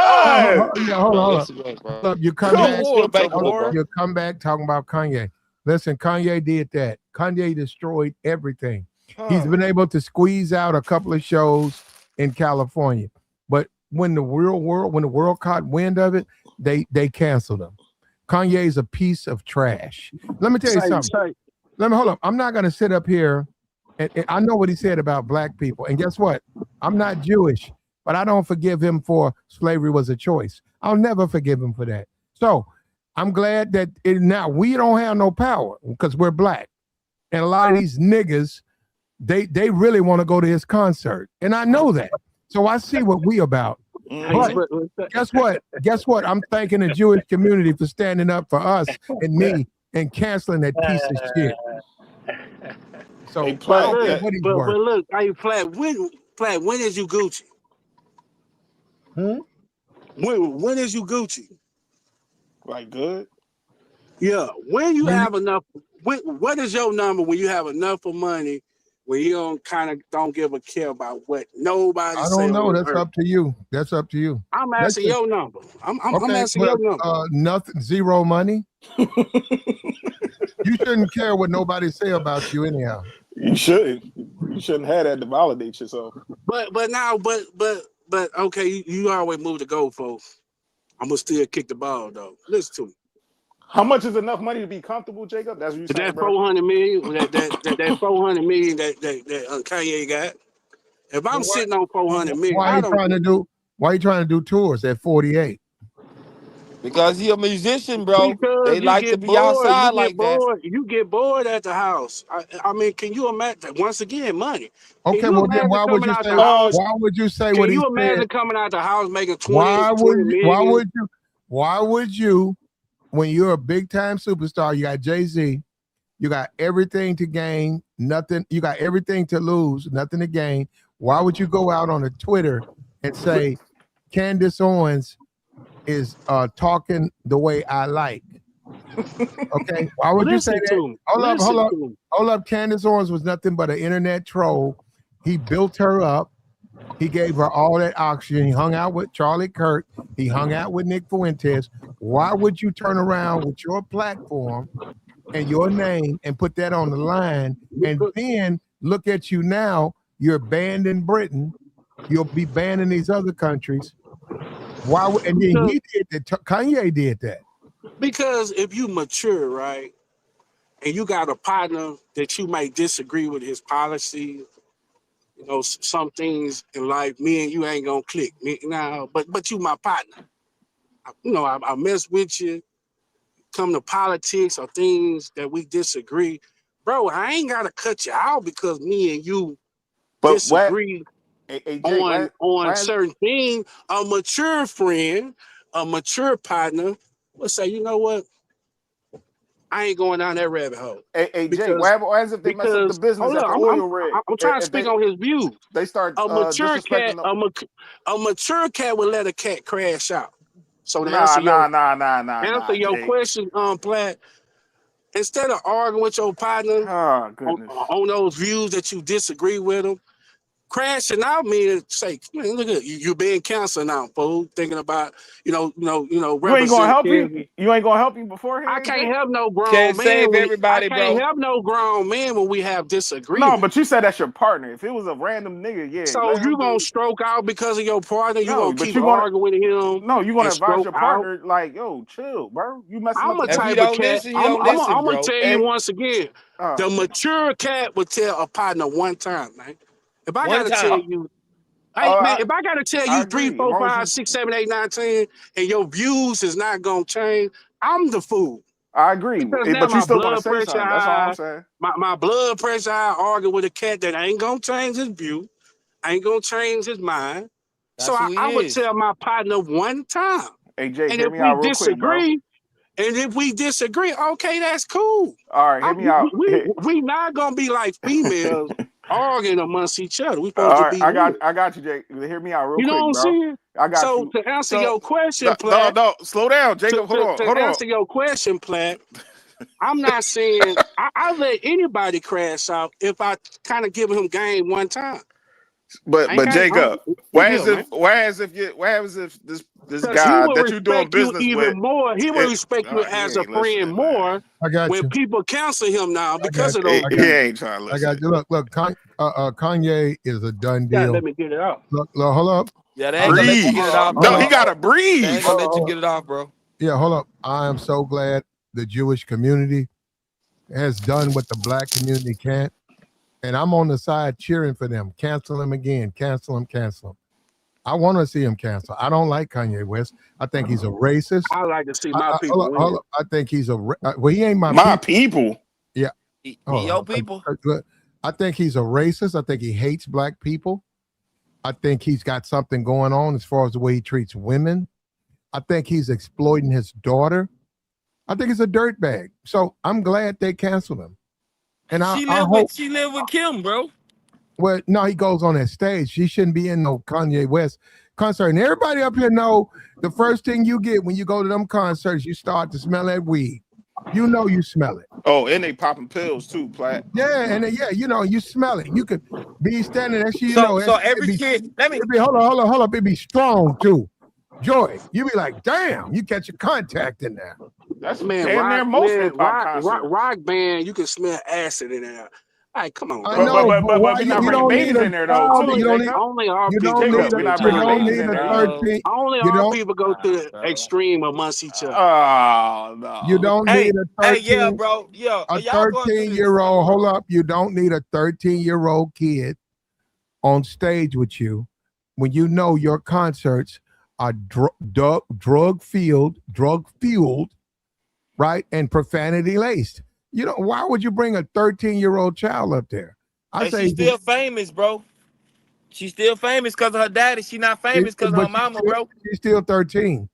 yeah,
Bro,
hold
yes,
up.
he was, bro.
Hold up. You come
Come
back.
He's still
on,
bankable, bro.
You come back talking about Kanye. Listen, Kanye did that. Kanye destroyed everything. He's been able to squeeze out a couple of shows in California, but when the world caught wind of it, they canceled him. Kanye is a piece of trash. Let me tell you something. Let me hold up. I'm not going to sit up here and I know what he said about black people. And guess what? I'm not Jewish, but I don't forgive him for slavery was a choice. I'll never forgive him for that. So I'm glad that now we don't have no power because we're black. And a lot of these niggas, they really want to go to his concert. And I know that. So I see what we about. But guess what? Guess what? I'm thanking the Jewish community for standing up for us and me and canceling that piece of shit. So
Hey,
I
Platt,
don't care
look,
what he's
but
worth.
look, hey, Platt, when is you Gucci? When is you Gucci?
like good.
Yeah, when you
When you-
have enough. What is your number when you have enough of money? When you don't give a care about what nobody
I
say
don't
on
know.
your
That's
earth.
up to you. That's up to you.
I'm asking
Listen,
your number. I'm
okay,
asking
well,
your number.
nothing, zero money. You shouldn't care what nobody say about you anyhow.
You shouldn't. You shouldn't have that to validate yourself.
But okay, you always move the goalpost. I'm gonna still kick the ball though. Listen to me.
How much is enough money to be comfortable, Jacob? That's what you're saying,
That
bro.
400 million, that 400 million that Kanye got. If I'm
Well,
sitting on 400 million,
why are
I
you
don't.
trying to do? Why are you trying to do tours at 48?
Because he a musician, bro.
Because
They like to be outside like that.
you get bored at the house. I mean, can you imagine? Once again, money. Can
Okay,
you
well then
imagine
why would
coming
you
out
say?
the house?
Why would you say
Can
what he
you
said?
imagine coming out the house making 20
Why would why
million?
would you? Why would you? When you're a big time superstar, you got Jay-Z, you got everything to gain, nothing. You got everything to lose, nothing to gain. Why would you go out on a Twitter and say Candace Owens is talking the way I like? Okay, why would you say
Listen
that?
to him.
Hold up, hold
Listen
up,
to him.
hold up. Candace Owens was nothing but an internet troll. He built her up. He gave her all that oxygen. He hung out with Charlie Kirk. He hung out with Nick Fuentes. Why would you turn around with your platform and your name and put that on the line and then look at you now? You're banned in Britain. You'll be banned in these other countries. Why? And then he did that. Kanye did that.
Because if you mature, right, and you got a partner that you might disagree with his policy, some things in life, me and you ain't gonna click. But you my partner. I mess with you. Come to politics or things that we disagree, bro. I ain't gotta cut you out because me and you
But what?
disagree
Hey Jake,
on certain things. A mature friend, a mature partner will say, you know what? I ain't going down that rabbit hole.
Hey Jake,
Because
what happens if they mess up the business
hold
at
up,
the oil rig?
I'm trying to
If
speak on his views.
they start
A mature cat,
disrespecting them?
a mature cat will let a cat crash out. So to
Nah,
answer your
Jake.
question, Platt, instead of arguing with your partner
Oh goodness.
on those views that you disagree with them, crashing out means say, man, look at you being canceled now, fool. Thinking about,
You ain't gonna
representing
help him.
kids.
You ain't gonna help him beforehand.
I can't
Jay?
help no grown
Can't
man.
save
I
everybody,
can't
bro.
help no grown man when we have
No,
disagreement.
but you said that's your partner. If it was a random nigga, yeah.
So
let him
you gonna
do-
stroke out because of your partner? You
No,
gonna
but
keep
you gonna
arguing with him
no, you gonna
and
advise
stroke
your
out?
partner like, yo, chill, bro. You messing
I'm
up
a
the
If he
type of
don't
cat.
listen, he don't
I'm
listen,
gonna
bro.
tell
Hey,
you once again.
uh,
The mature cat would tell a partner one time, man. If I
One
gotta tell
time.
you, hey man,
I,
if I gotta tell
I
you 3,
agree. As
4,
long as
5,
you
6, 7, 8, 9, 10, and your views is not gonna change, I'm the fool.
I agree.
Because now
But you
my
still gonna
blood
say
pressure
something. That's all I'm
high,
saying.
my blood pressure high, argue with a cat that ain't gonna change his view, ain't gonna change his mind. So
That's who he
I would
is.
tell my partner one time.
Hey Jake,
And
hear
if
me
we
out real quick, bro.
disagree, okay, that's cool.
All right, hear me out.
We not gonna be like females arguing amongst each other. We supposed
All
to
right,
be real.
I got you, Jake. Hear me out real
You know
quick,
what I'm
bro.
saying?
I got
So
you.
to answer
So
your question, Platt,
no, slow down, Jacob. Hold on.
to answer your question, Platt, I'm not saying I let anybody crash out if I kind of give him game one time.
But
I ain't got
Jacob,
what deal, man.
what happens if this
Because he
guy
will
that you're doing
respect you
business with?
even more. He will respect you
He
as a
ain't
friend
listening, man.
more
I got
when
you.
people cancel him now
I got
because of
you.
those.
I
He
got you.
ain't trying to
I
listen.
got you. Look, Kanye is a done
You gotta
deal.
let me get it out.
Look, hold up.
Yeah, they ain't gonna let you get it off,
No,
bro.
he gotta
They
breathe.
ain't gonna let you get it off, bro.
Yeah, hold up. I am so glad the Jewish community has done what the black community can't. And I'm on the side cheering for them. Cancel him again. Cancel him. Cancel him. I want to see him cancel. I don't like Kanye West. I think he's a racist.
I like to see my people win.
Hold up. I think he's well, he ain't my
My
people.
people.
Yeah.
He
Hold
your
on.
people.
I think he's a racist. I think he hates black people. I think he's got something going on as far as the way he treats women. I think he's exploiting his daughter. I think he's a dirtbag. So I'm glad they canceled him. And I hope.
She live with Kim, bro.
Well, no, he goes on that stage. She shouldn't be in no Kanye West concert. And everybody up here know the first thing you get when you go to them concerts, you start to smell that weed. You know you smell it.
Oh, and they popping pills too, Platt.
Yeah, and you know, you smell it. You could be standing there, you
So
know,
every kid, let me
it'd be hold up, it'd be strong too. Joy, you be like, damn, you catch a contact in there.
That's
Man,
damn near most hip hop concerts.
rock band, you can smell acid in there. All right, come on.
I
Dog.
know, but why
we're
you
not bringing
don't
babies
need
in there though, too,
you don't need
Jacob.
Only our
you
people
don't
go
need
to
We're
the
not
you
bringing
don't
babies
need
in
a
there.
13
only
you
our
don't
people go to the extreme amongst each other.
Oh no.
you don't
hey,
need a
yeah,
13
bro. Yo,
a
y'all going through this.
13-year-old. Hold up, you don't need a 13-year-old kid on stage with you when you know your concerts are drug fueled, right, and profanity laced. You know, why would you bring a 13-year-old child up there? I
And
say,
she's still famous, bro. She's still famous because of her daddy. She not famous because of her mama, bro.
She's still 13.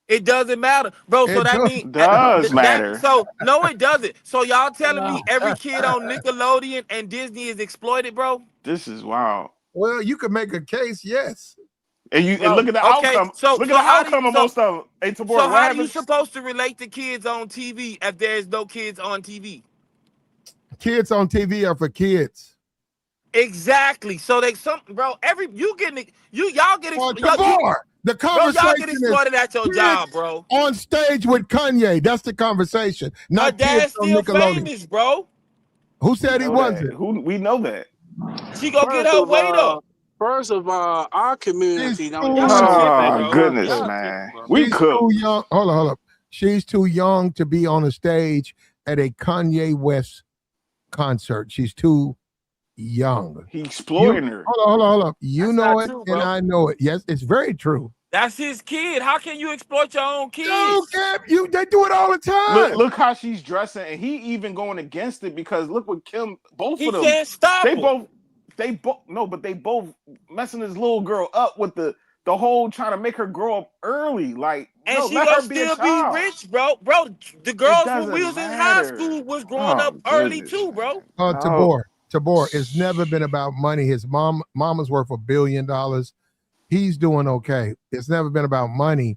It doesn't matter, bro. So
It
that means
does
that.
matter.
So no, it doesn't. So y'all telling me every kid on Nickelodeon and Disney is exploited, bro?
This is wild.
Well, you could make a case, yes.
And
Bro,
look at the
okay.
outcome.
So
Look at the
how do you
outcome of most of them. Hey, Tabor,
so
what
how do you
happens?
supposed to relate to kids on TV if there's no kids on TV?
Kids on TV are for kids.
Exactly. So they bro. Y'all get
The
bro. Y'all
conversation
get
is
exploited at your
kids
job, bro.
on stage with Kanye. That's the conversation,
Her
not kids
dad's
on
still
Nickelodeon.
famous, bro.
Who said he wasn't?
We know that.
She go get her weight up.
First of all, our community don't
Y'all
show
tripping,
Oh
nobody
bro.
goodness,
contact.
Y'all tripping,
man.
bro.
We
She's
cooked.
too young. Hold up. She's too young to be on a stage at a Kanye West concert. She's too young.
He exploiting her.
Hold up. You
That's
know
not
it,
true,
and
bro.
I know it. Yes, it's very true.
That's his kid. How can you exploit your own kids?
No, Cap, they do it all the time.
Look how she's dressing, and he even going against it because look what Kim. Both
He
of them.
can't stop
They
her.
both. No, but they both messing this little girl up with the whole trying to make her grow up early. Like,
And
no,
she
let
gonna
her be a
still be
child.
rich, bro. Bro, the
It
girls when we
doesn't
was in high
matter.
school was growing up
Oh
early
goodness.
too, bro.
No.
Tabor, it's never been about money. His mama's worth $1 billion. He's doing okay. It's never been about money.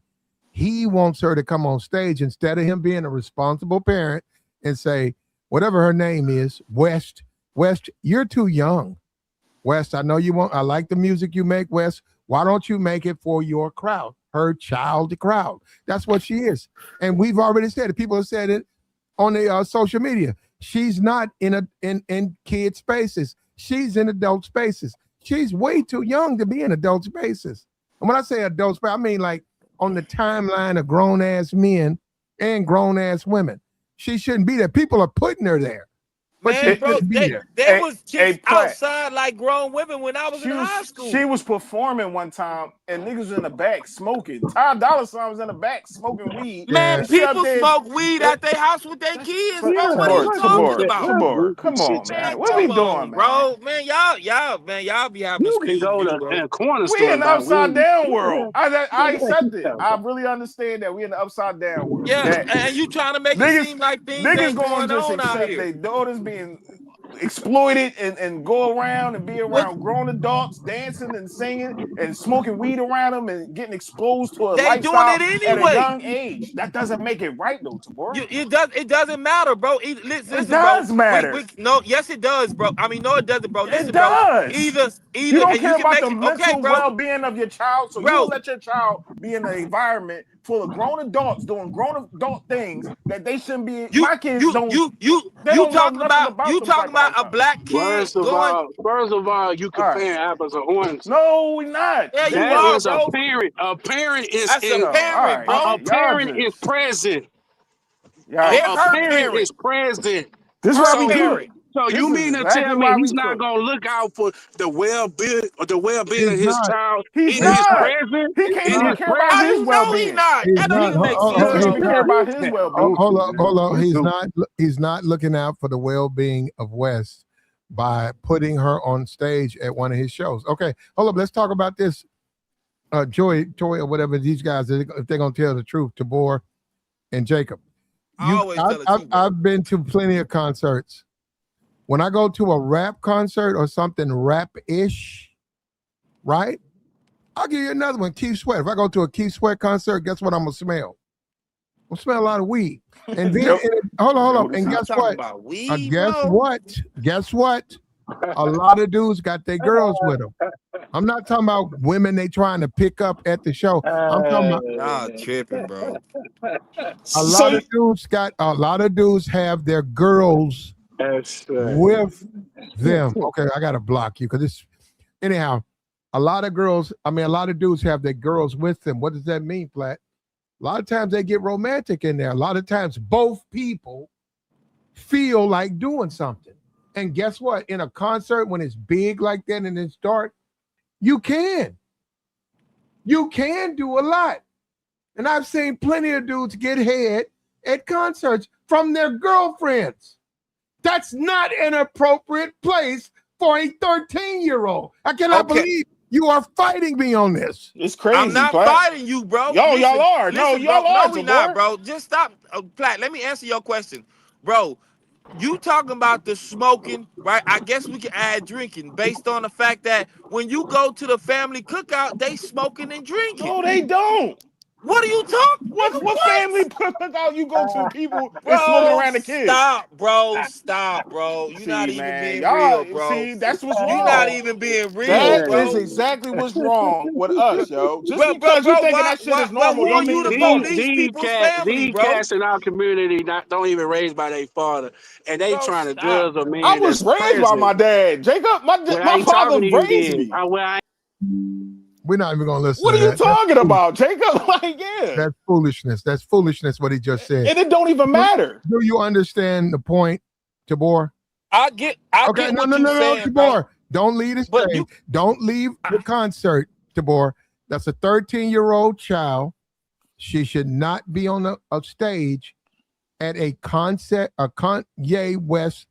He wants her to come on stage instead of him being a responsible parent and say, whatever her name is, West, you're too young. West, I know you want. I like the music you make, West. Why don't you make it for your crowd, her child crowd? That's what she is, and we've already said it. People have said it on the social media. She's not in kid spaces. She's in adult spaces. She's way too young to be in adult spaces. And when I say adult space, I mean like on the timeline of grown ass men and grown ass women. She shouldn't be there. People are putting her there. But
Man, bro, they was chicks outside like grown women when I was in high school.
She was performing one time and niggas was in the back smoking. Ty Dolla $ign was in the back smoking weed.
Man, people smoke weed at their house with their kids, bro. What are you talking about?
Tabor, come on, man. What we doing,
bro? Man, y'all be having
you can go to corner store.
We in the upside down world. I accept it. I really understand that we in the upside down world.
Yeah, and you trying to make it seem like things ain't going on out here.
Their daughters being exploited and go around and be around grown adults dancing and singing and smoking weed around them and getting exposed to a lifestyle
doing it anyway.
At a young age. That doesn't make it right though, Tabor.
It doesn't matter, bro. Listen,
it does matter.
Yes, it does, bro. I mean, no, it doesn't, bro. Listen,
it does.
Bro. Either
you don't care about the mental well-being of your child, so you don't let your child be in an environment full of grown adults doing grown adult things that they shouldn't be. My kids don't. You
talking about a black kid?
First of all, you compare apples and oranges.
No, we're not.
Yeah,
that is a parent. A parent is a parent is present. A parent is present.
This is why we do it.
So you mean to tell me he's not gonna look out for the well-being of his child in his present?
He can't care about his well-being.
That don't even make sense.
He doesn't care about his well-being.
Hold on. He's not looking out for the well-being of West by putting her on stage at one of his shows. Okay, hold up. Let's talk about this. Joy, or whatever these guys, if they're gonna tell the truth, Tabor and Jacob. I've been to plenty of concerts. When I go to a rap concert or something rap-ish, right? I'll give you another one, Keith Sweat. If I go to a Keith Sweat concert, guess what I'm going to smell? I'm going to smell a lot of weed. And then, hold on. And guess what? Guess what? A lot of dudes got their girls with them. I'm not talking about women they trying to pick up at the show. I'm talking about
y'all tripping, bro.
A lot of dudes have their girls with them. Okay, I gotta block you because it's anyhow. A lot of dudes have their girls with them. What does that mean, Platt? A lot of times they get romantic in there. A lot of times both people feel like doing something. And guess what? In a concert, when it's big like that and it's dark, you can do a lot. And I've seen plenty of dudes get head at concerts from their girlfriends. That's not an appropriate place for a 13-year-old. I cannot believe you are fighting me on this.
It's crazy.
I'm not fighting you, bro.
Y'all are.
No, we not, bro. Just stop. Platt, let me answer your question. Bro, you talking about the smoking, right? I guess we can add drinking based on the fact that when you go to the family cookout, they smoking and drinking.
No, they don't.
What are you talking?
What family cookout you go to? People smoking around the kids.
Stop, bro. You're not even being real, bro.
See, that's what's wrong.
You're not even being real,
That
bro.
is exactly what's wrong with us, yo. Just because you think that shit is normal, don't mean
these cats in our community don't even raised by their father, and they trying to judge a man.
I was raised by my dad, Jacob. My father raised me.
We're not even gonna listen.
What are you talking about, Jacob? Like, yeah,
that's foolishness. That's foolishness. What he just said,
and it don't even matter.
Do you understand the point, Tabor?
I get.
No, Tabor. Don't leave the stage. Don't leave the concert, Tabor. That's a 13-year-old child. She should not be on a stage at a Kanye West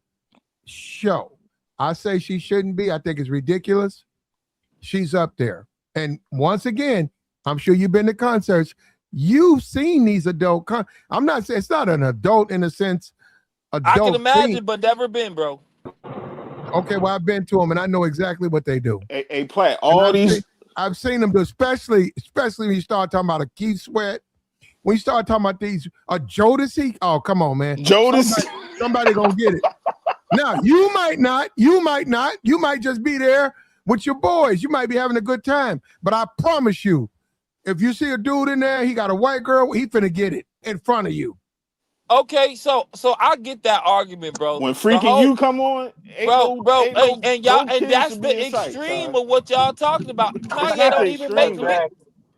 show. I say she shouldn't be. I think it's ridiculous. She's up there. And once again, I'm sure you've been to concerts. You've seen these adult. I'm not saying it's not an adult in a sense.
I can imagine, but never been, bro.
Okay, well, I've been to them and I know exactly what they do.
Hey, Platt,
I've seen them do, especially when you start talking about a Keith Sweat. When you start talking about these, a Jodeci. Oh, come on, man.
Jodeci.
Somebody gonna get it. Now you might not. You might just be there with your boys. You might be having a good time. But I promise you, if you see a dude in there, he got a white girl, he finna get it in front of you.
Okay, so I get that argument, bro.
When freaking you come on,
bro, and y'all, and that's the
extreme
of what y'all talking about. Kanye
not
don't
the
even make
extreme,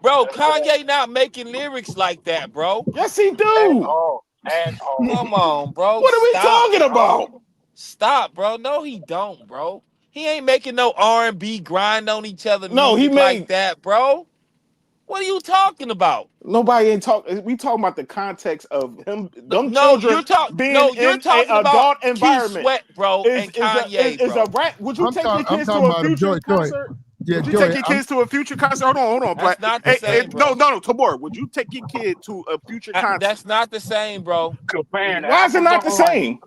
bro.
bro. Kanye not making lyrics like that, bro.
Yes, he
At
do.
all.
Come on, bro.
What are we
Stop,
talking
bro.
about?
Stop, bro. No, he don't, bro. He ain't making no R&B grind on each other
No, he
music like
made
that, bro. What are you talking about?
nobody ain't talk. We talking about the context of him, them
No,
children being
you're
in a
talking about
adult
Keith
environment.
Sweat, bro, and Kanye,
Is a
bro.
rap? Would you take your
I'm
kids to
talking
a
about
future
Joy.
concert?
Yeah,
Would you
Joy.
take your kids to a future concert? Hold on,
That's
Black.
not the same, bro.
No, Tabor. Would you take your kid to a future concert?
That's not the same, bro.
Comparing
Why is it
apples
not
to
the
oranges.
same?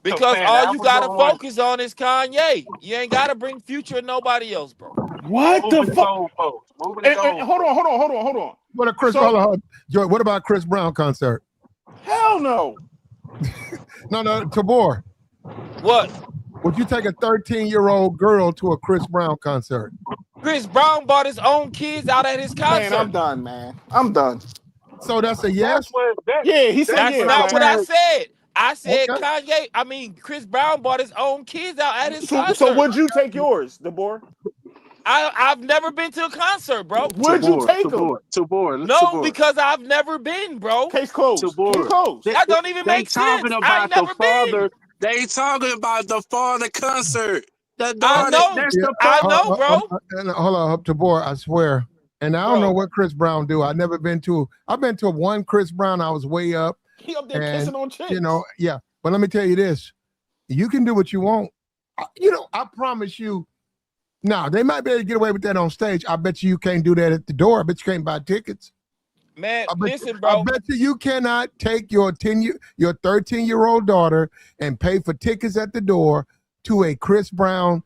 Because
Comparing
all you
apples to
gotta
oranges.
focus on is Kanye. You ain't gotta bring Future and nobody else, bro.
What the
Moving the
fuck?
goalposts. Moving the goalposts.
Hold on.
What a Chris?
So-
hold on. Joy, what about Chris Brown concert?
Hell no.
No, Tabor.
What?
Would you take a 13-year-old girl to a Chris Brown concert?
Chris Brown bought his own kids out at his concert.
Man, I'm done, man. I'm done.
So that's a yes?
Yeah, he said
That's
yeah.
not what I
Black.
said. I said
Okay.
Chris Brown bought his own kids out at his concert.
So would you take yours, Debor?
I've never been to a concert, bro.
Would you take them?
No, because I've never been, bro.
Case closed. Case closed.
That don't even make sense. I ain't never been.
They talking about the father concert.
I know.
That's the
I
father.
know, bro.
Hold on, Tabor, I swear. And I don't know what Chris Brown do. I've been to one Chris Brown. I was way up.
He up there kissing on chicks.
You know, yeah. But let me tell you this. You can do what you want. I promise you. Now, they might be able to get away with that on stage. I bet you can't do that at the door. I bet you can't buy tickets.
Man, listen, bro.
I bet you cannot take your 13-year-old daughter and pay for tickets at the door to a Chris Brown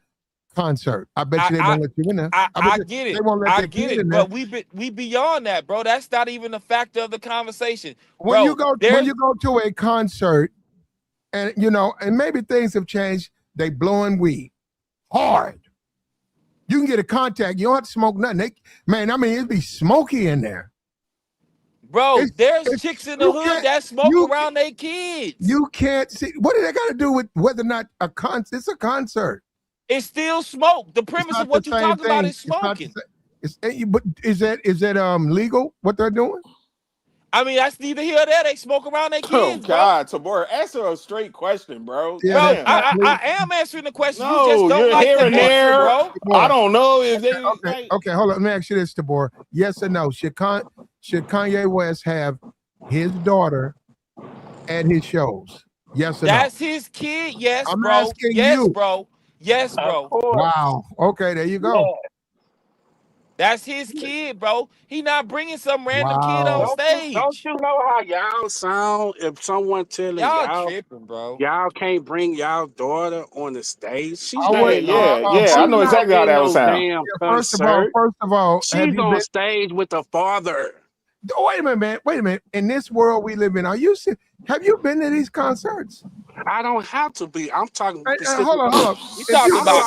concert. I bet you they won't let you in there.
I get it.
They won't let
I get it. But we beyond that, bro. That's not even a factor of the conversation.
When you go to a concert, and and maybe things have changed, they blowing weed hard. You can get a contact. You don't have to smoke nothing. It'd be smoky in there.
Bro, there's chicks in the hood that smoke around their kids.
You can't see. What do they got to do with whether or not it's a concert?
It's still smoke. The premise of what you're talking about is smoking.
But is that legal? What they're doing?
I mean, that's neither here or there. They smoke around their kids,
bro. Oh God, Tabor, answer a straight question, bro.
Yeah, bro, I am answering the question.
No,
you just don't like
here
the
and
answer,
there,
bro.
I don't know if they.
Okay, hold on. Let me ask you this, Tabor. Yes or no? Should Kanye West have his daughter at his shows? Yes or no?
That's his kid. Yes,
I'm
bro.
asking
yes,
you.
bro. Yes, bro.
Wow. Okay, there you go.
Yeah.
That's his kid, bro. He not bringing some random kid on stage.
Don't you know how y'all sound if someone telling y'all
tripping, bro?
Y'all can't bring y'all daughter on the stage. She's
I know exactly how that would sound.
First of all,
she's on stage with the father.
Wait a minute, man. Wait a minute. In this world we live in, have you been to these concerts?
I don't have to be. I'm talking.
Hold on.
You talking about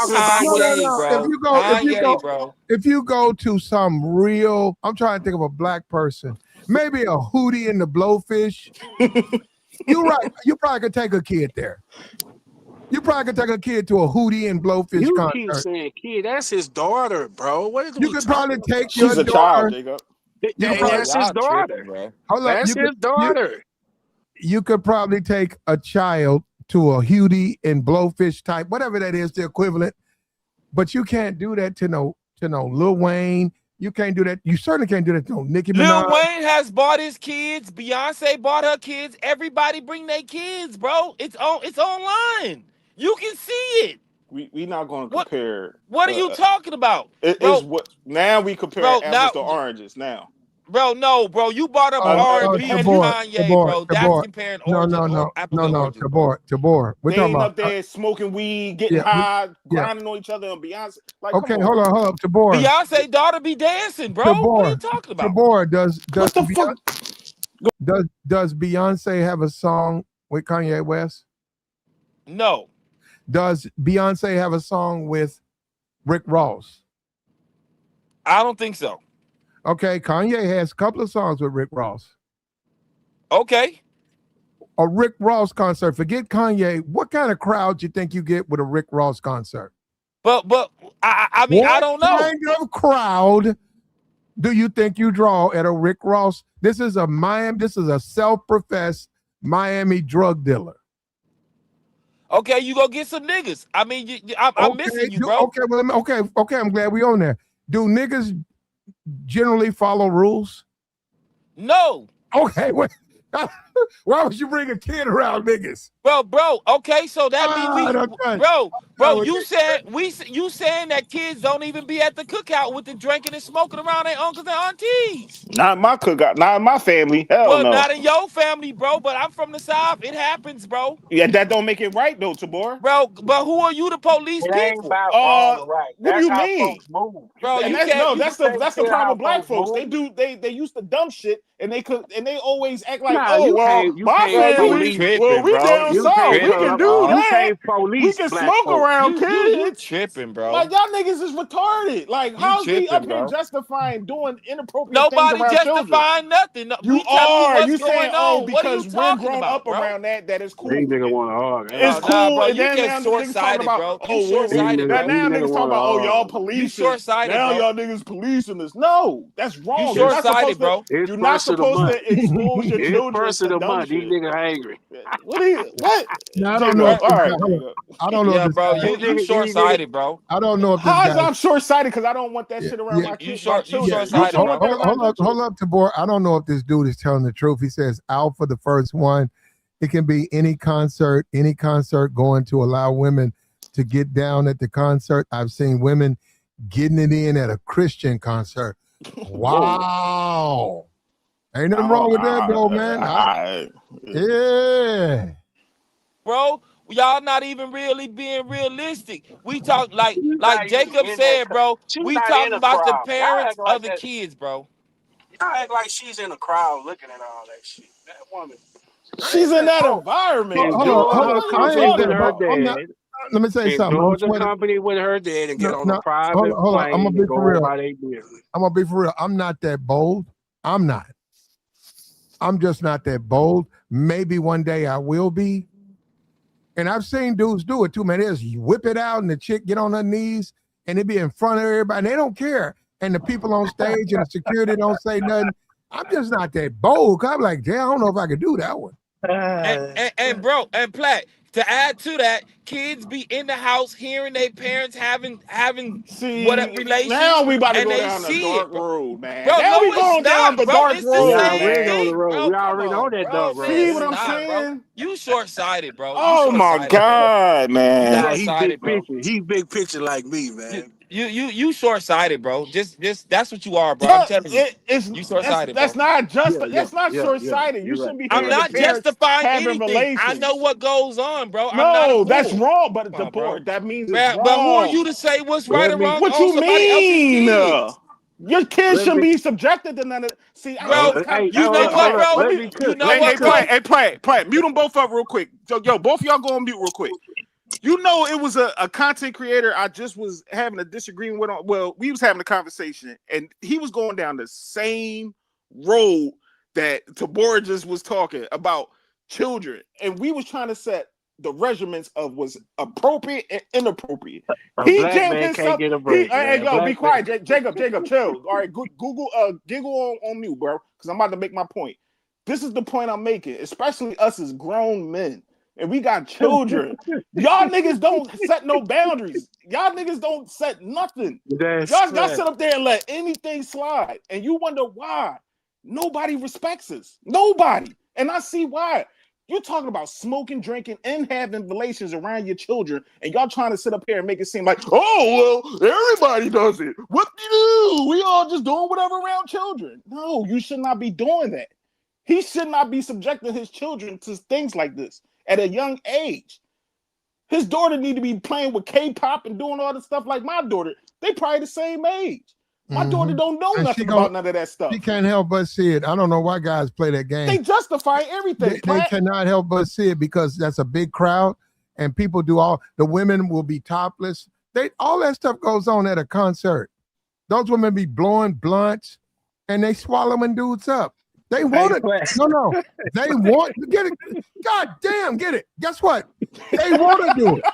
Kanye,
bro? If you go to some real, I'm trying to think of a black person, maybe a Hootie and the Blowfish. You're right. You probably could take a kid there. You probably could take a kid to a Hootie and Blowfish concert.
You keep saying kid. That's his daughter, bro. What is
you could probably take
your
daughter.
She's a child, Jacob.
That's his daughter. That's his daughter.
You could probably take a child to a Hootie and Blowfish type, whatever that is, the equivalent. But you can't do that to no Lil Wayne. You can't do that. You certainly can't do that to no Nicki Minaj.
Lil Wayne has bought his kids. Beyonce bought her kids. Everybody bring their kids, bro. It's online. You can see it.
We not going to compare.
What are you talking about?
Now we compare apples to oranges now.
Bro, no, bro. You brought up R&B and Kanye, bro. That's comparing oranges.
No, Tabor. We're talking about
up there smoking weed, getting high, grinding on each other, and Beyonce. Like,
okay, hold on, Tabor.
Beyonce daughter be dancing, bro. What are you talking about?
Tabor, does Beyonce have a song with Kanye West?
No.
Does Beyonce have a song with Rick Ross?
I don't think so.
Okay, Kanye has a couple of songs with Rick Ross.
Okay.
A Rick Ross concert. Forget Kanye. What kind of crowd you think you get with a Rick Ross concert?
But I mean, I don't know.
What kind of crowd do you think you draw at a Rick Ross? This is a self-professed Miami drug dealer.
Okay, you go get some niggas. I mean, I'm missing you, bro.
Okay, I'm glad we on there. Do niggas generally follow rules?
No.
Okay, wait. Why would you bring a kid around niggas?
Bro, okay, so that means you saying that kids don't even be at the cookout with the drinking and smoking around their uncles and aunties.
Not in my cookout, not in my family. Hell
well,
no.
Not in your family, bro, but I'm from the South. It happens, bro.
Yeah, that don't make it right though, Tabor.
Bro, but who are you to police
It ain't
people?
about wrong or right.
What do you
how
mean?
folks move.
Bro,
And
you
that's
can't.
that's the problem with black folks.
Move.
They used to dumb shit and they always act like,
Nah,
my family,
tripping,
we
bro.
down south, we can do that.
Can't police
we can smoke
folks.
around kids.
You tripping, bro.
Like y'all niggas is retarded. Like how's we up here
bro.
justifying doing inappropriate
Nobody
things around
justifying nothing. No,
you are. You
saying
because we're grown up
bro?
around that is cool.
These niggas want to argue.
It's cool.
Bro,
and
you
then
get short-sighted, bro.
Oh,
short-sighted, bro.
Now niggas talking about, y'all policing.
You short-sighted,
now
bro.
y'all niggas policing this. No, that's wrong.
You short-sighted, bro.
You're not supposed to expose your children
first of
to
the
dumb
month.
shit.
These niggas angry.
What?
No, I don't know.
All right.
I don't know.
Yeah, bro. You short-sighted, bro.
I don't know if
how is I'm short-sighted because I don't want that shit around my kids.
You short-sighted, bro.
Hold up, Tabor. I don't know if this dude is telling the truth. He says out for the first one. It can be any concert going to allow women to get down at the concert. I've seen women getting it in at a Christian concert. Wow. Ain't nothing wrong with that, though, man. Yeah.
Bro, y'all not even really being realistic. We talk like Jacob said, bro. We talking about the parents of the kids, bro.
Y'all act like she's in a crowd looking at all that shit. That woman.
She's in that environment.
Let me say something.
Georgia company with her dad and get on a private plane.
I'm gonna be for real.
I'm
gonna be for real. I'm not that bold. I'm not. I'm just not that bold. Maybe one day I will be. And I've seen dudes do it too, man. They just whip it out and the chick get on her knees and it be in front of everybody. And they don't care. And the people on stage and the security don't say nothing. I'm just not that bold. I'm like, damn, I don't know if I could do that one.
And bro, and Platt, to add to that, kids be in the house hearing their parents having whatever relations.
Now we about to go down the dark road, man.
Bro,
now we going down the dark road.
We already know that dark road.
See what I'm saying?
Bro. You short-sighted, bro.
Oh my God, man.
Nah, he's big picture. He's big picture like me, man.
You short-sighted, bro. Just that's what you are, bro. I'm telling you. You short-sighted.
That's not just that's not short-sighted. You shouldn't be.
I'm not justifying anything.
Relations.
I know what goes on, bro.
No, that's wrong. But the board that means it's wrong.
But who are you to say what's right or wrong?
What you mean? Your kids shouldn't be subjected to none of. See,
bro, you know what, bro? You know what, bro?
Play. Mute them both up real quick. Yo, both of y'all go on mute real quick. You know, it was a content creator I just was having a disagreement with. Well, we was having a conversation, and he was going down the same road that Tabor just was talking about children, and we was trying to set the regiments of was appropriate and inappropriate. He jammed himself. Yo, be quiet, Jacob, chill. All right, Google, giggle on mute, bro, because I'm about to make my point. This is the point I'm making, especially us as grown men. And we got children. Y'all niggas don't set no boundaries. Y'all niggas don't set nothing. Y'all sit up there and let anything slide. And you wonder why. Nobody respects us. Nobody. And I see why. You're talking about smoking, drinking, and having relations around your children. And y'all trying to sit up here and make it seem like, oh, well, everybody does it. What do you do? We all just doing whatever around children. No, you should not be doing that. He should not be subjecting his children to things like this at a young age. His daughter need to be playing with K-pop and doing all the stuff like my daughter. They probably the same age. My daughter don't know nothing about none of that stuff.
She can't help but see it. I don't know why guys play that game.
They justify everything.
They cannot help but see it because that's a big crowd and people do the women will be topless. All that stuff goes on at a concert. Those women be blowing blunts and they swallowing dudes up. They want it. No. They want to get it. God damn, get it. Guess what? They want to do it.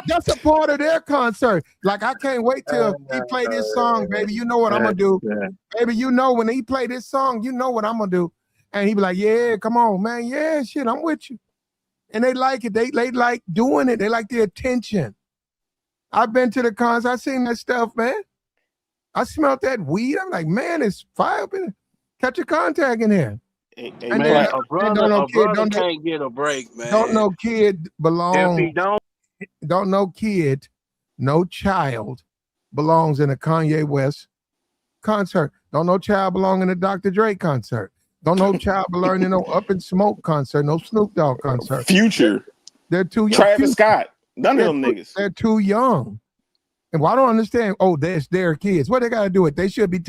That's a part of their concert. Like, I can't wait till he play this song, baby. You know what I'm going to do. Baby, you know when he play this song, you know what I'm going to do. And he be like, yeah, come on, man. Yeah, shit, I'm with you. And they like it. They like doing it. They like the attention. I've been to the concert. I seen that stuff, man. I smelled that weed. I'm like, man, it's fire up in it. Catch a contact in there.
And man, then, a brother can't get a break, man.
Don't no kid belong.
If he
don't no kid, no child belongs in a Kanye West concert. Don't no child belong in a Dr. Dre concert. Don't no child belong in no Up in Smoke concert, no Snoop Dogg concert.
Future.
They're too young.
Travis Scott. None of them niggas.
They're too young. And I don't understand. Oh, that's their kids. What they got to do it? They should be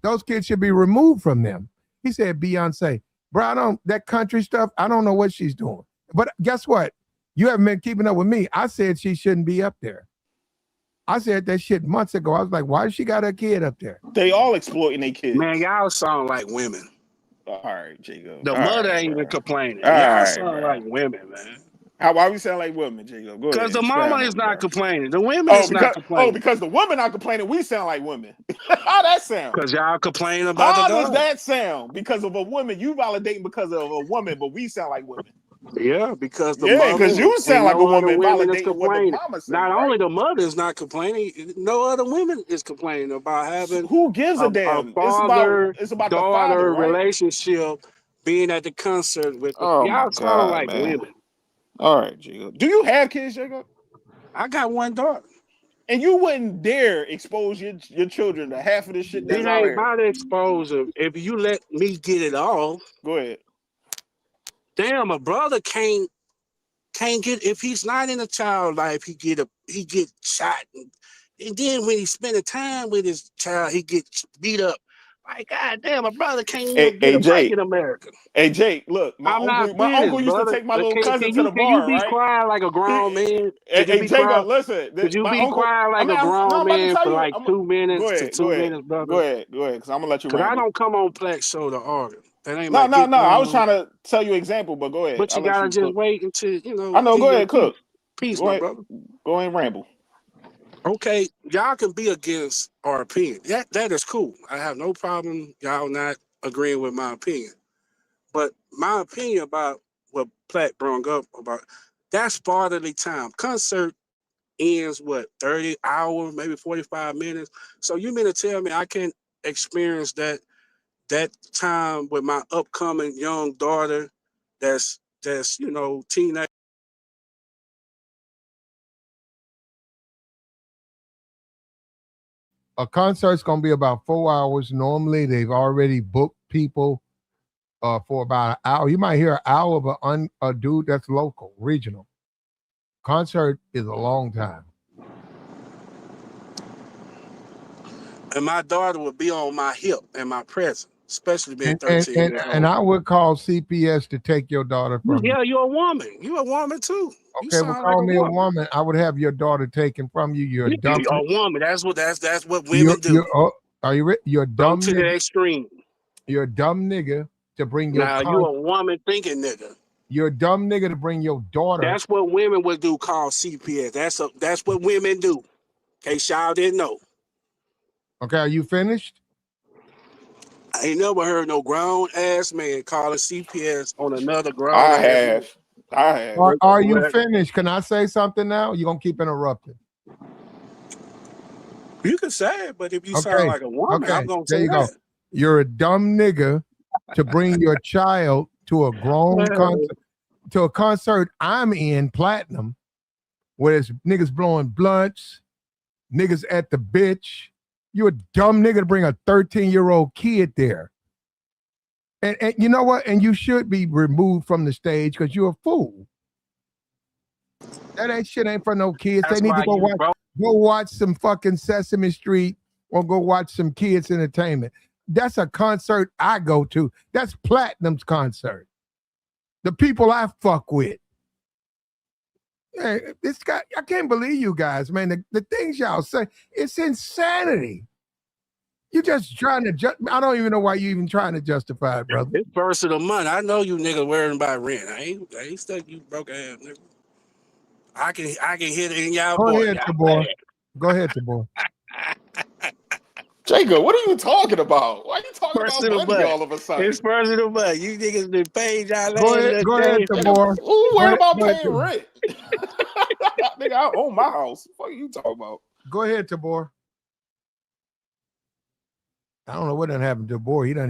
those kids should be removed from them. He said, Beyonce, bro, that country stuff, I don't know what she's doing. But guess what? You haven't been keeping up with me. I said she shouldn't be up there. I said that shit months ago. I was like, why she got her kid up there?
They all exploiting their kids.
Man, y'all sound like women.
All right, Jacob.
The mother ain't even complaining. Y'all sound like women, man.
Why we sound like women, Jacob? Go ahead.
Because the mama is not complaining. The women is not complaining.
Oh, because the women not complaining, we sound like women. How that sound?
Because y'all complain about
How does that sound? Because of a woman, you validating because of a woman, but we sound like women.
Yeah, because
because you sound like a woman validating what the mama said.
Not only the mother is not complaining, no other women is complaining about having
who gives a damn
father
it's about
daughter
the father, right?
relationship, being at the concert with y'all sound like women.
All right, Jacob. Do you have kids, Jacob?
I got one daughter.
And you wouldn't dare expose your children to half of the shit that's out
here. It
here.
ain't about exposure. If you let me get it off.
Go ahead.
Damn, a brother can't get, if he's not in a child life, he get shot. And then when he's spending time with his child, he gets beat up. Like, God damn, a brother can't even get a break in America.
Hey, Jake, look, my uncle used to take my little cousin to the bar,
right? Can you be quiet like a grown man?
Hey, Jacob, listen.
Could you be quiet like a grown man for like 2 minutes to 2 minutes, brother?
Go ahead, because I'm going to let you
Because I don't come on Black Show to argue. That ain't
no. I was trying to tell you an example, but go ahead.
But you got to just wait until, you know.
I know, go ahead, cook.
Peace, my brother.
Go ahead and ramble.
Okay, y'all can be against our opinion. That is cool. I have no problem y'all not agreeing with my opinion. But my opinion about what Platt brought up about, that's fatherly time. Concert ends, 30 hours, maybe 45 minutes. So you mean to tell me I can experience that time with my upcoming young daughter that's teenage?
A concert's going to be about 4 hours. Normally, they've already booked people for about an hour. You might hear an hour of a dude that's local, regional. Concert is a long time.
And my daughter would be on my hip and my present, especially being 13 years old.
And I would call CPS to take your daughter from you.
Yeah, you're a woman. You're a woman, too.
Okay, well, call me a woman. I would have your daughter taken from you. You're a dumb.
You're a woman. That's what women do.
You're a dumb
nigga. To the extreme.
You're a dumb nigga to bring your.
Now you're a woman thinking nigga.
You're a dumb nigga to bring your daughter.
That's what women would do. Call CPS. That's what women do. In case y'all didn't know.
Okay, are you finished?
I ain't never heard no grown ass man calling CPS on another grown.
I have.
Are you finished? Can I say something now? You're gonna keep interrupting.
You can say it, but if you sound like a woman, I'm gonna say that.
You're a dumb nigga to bring your child to a grown concert, to a concert I'm in, Platinum, where there's niggas blowing blunts, niggas at the bitch. You're a dumb nigga to bring a 13-year-old kid there. And you know what? And you should be removed from the stage because you're a fool. That shit ain't for no kids. They need to go watch some fucking Sesame Street or go watch some kids entertainment. That's a concert I go to. That's Platinum's concert. The people I fuck with. Hey, this guy, I can't believe you guys, man. The things y'all say, it's insanity. You just trying to I don't even know why you even trying to justify it, brother.
It's first of the month. I know you niggas worrying about rent. I ain't stuck you broke ass nigga. I can hit it in y'all
Go
boy.
ahead, Tabor. Go ahead, Tabor.
Jacob, what are you talking about? Why are you talking
First
about
of the
money
month.
all of a sudden?
It's first of the month. You niggas been paid y'all
Go
last
ahead,
day.
Tabor.
Who
Go
worried
ahead,
about
go ahead,
paying rent? Nigga, I own my house. What are you talking about?
Go ahead, Tabor. I don't know what done happened to Tabor. He done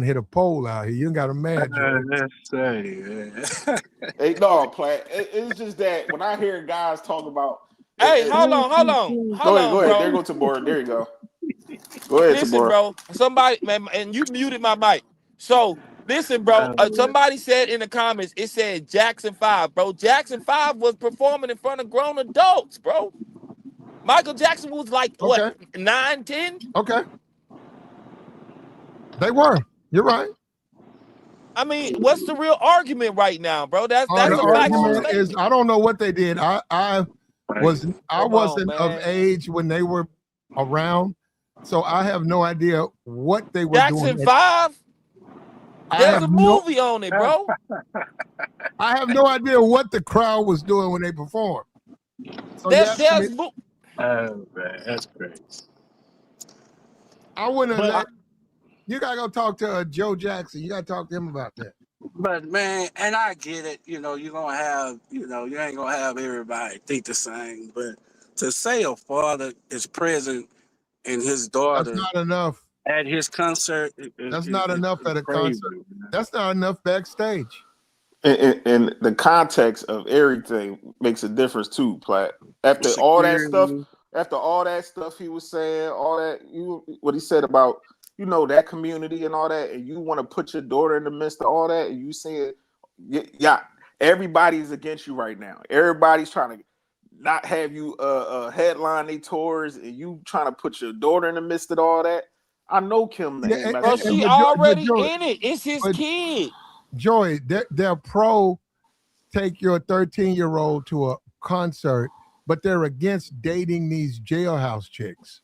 hit a pole out here. You done got a mad.
Hey, no, Platt. It's just that when I hear guys talk about,
Hey, hold on,
go ahead. There
bro.
go Tabor. There you go. Go ahead,
Listen,
Tabor.
bro. Somebody, man, and you muted my mic. So listen, bro. Somebody said in the comments, it said Jackson 5, bro. Jackson 5 was performing in front of grown adults, bro. Michael Jackson was like what,
Okay.
9, 10?
Okay. They were. You're right.
I mean, what's the real argument right now, bro? That's
The
a factual
argument is
statement.
I don't know what they did. I wasn't of
man.
age when they were around, so I have no idea what they were
Jackson
doing.
5.
I
There's
have
a movie on it, bro.
I have no idea what the crowd was doing when they performed. So
There's
Oh man, that's crazy.
I wouldn't have let. You gotta go talk to Joe Jackson. You gotta talk to him about that.
But man, and I get it, you're gonna have, you ain't gonna have everybody think the same. But to say a father is present and his
That's
daughter
not enough.
at his concert,
That's not enough at a
crazy,
concert.
man.
That's not enough backstage.
And the context of everything makes a difference too, Platt. After all that stuff he was saying, all that what he said about that community and all that, and you want to put your daughter in the midst of all that, and you saying, yeah, everybody's against you right now. Everybody's trying to not have you headline their tours, and you trying to put your daughter in the midst of all that. I know Kim ain't
Bro,
messing.
she already in it. It's his kid.
Joey, they're pro take your 13-year-old to a concert, but they're against dating these jailhouse chicks.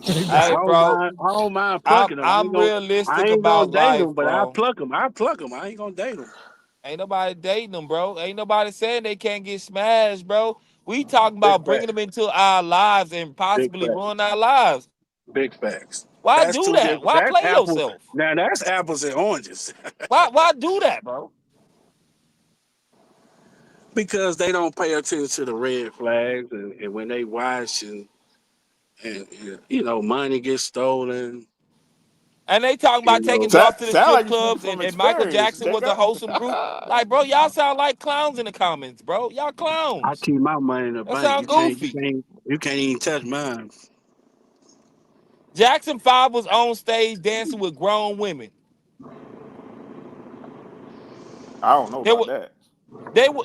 Hey, bro,
I don't mind plucking them.
I'm realistic
I ain't gonna
about
date
life,
them, but I
bro.
pluck them. I pluck them. I ain't gonna date them.
Ain't nobody dating them, bro. Ain't nobody saying they can't get smashed, bro. We talking about bringing them into our lives and possibly ruin our lives.
Big facts.
Why
That's
do
too
that?
different.
Why
That's
play
apples.
yourself?
Now that's apples and oranges.
Why do that, bro?
Because they don't pay attention to the red flags, and when they watch and money gets stolen.
And they talking about taking drugs to the
Sound
strip
like you
clubs,
from
and Michael
experience,
Jackson was a
Jacob.
wholesome group. Like, bro, y'all sound like clowns in the comments, bro. Y'all
I
clowns.
keep my money in the
That
bank.
sound goofy.
You can't even touch mine.
Jackson 5 was on stage dancing with grown women.
I don't know about that.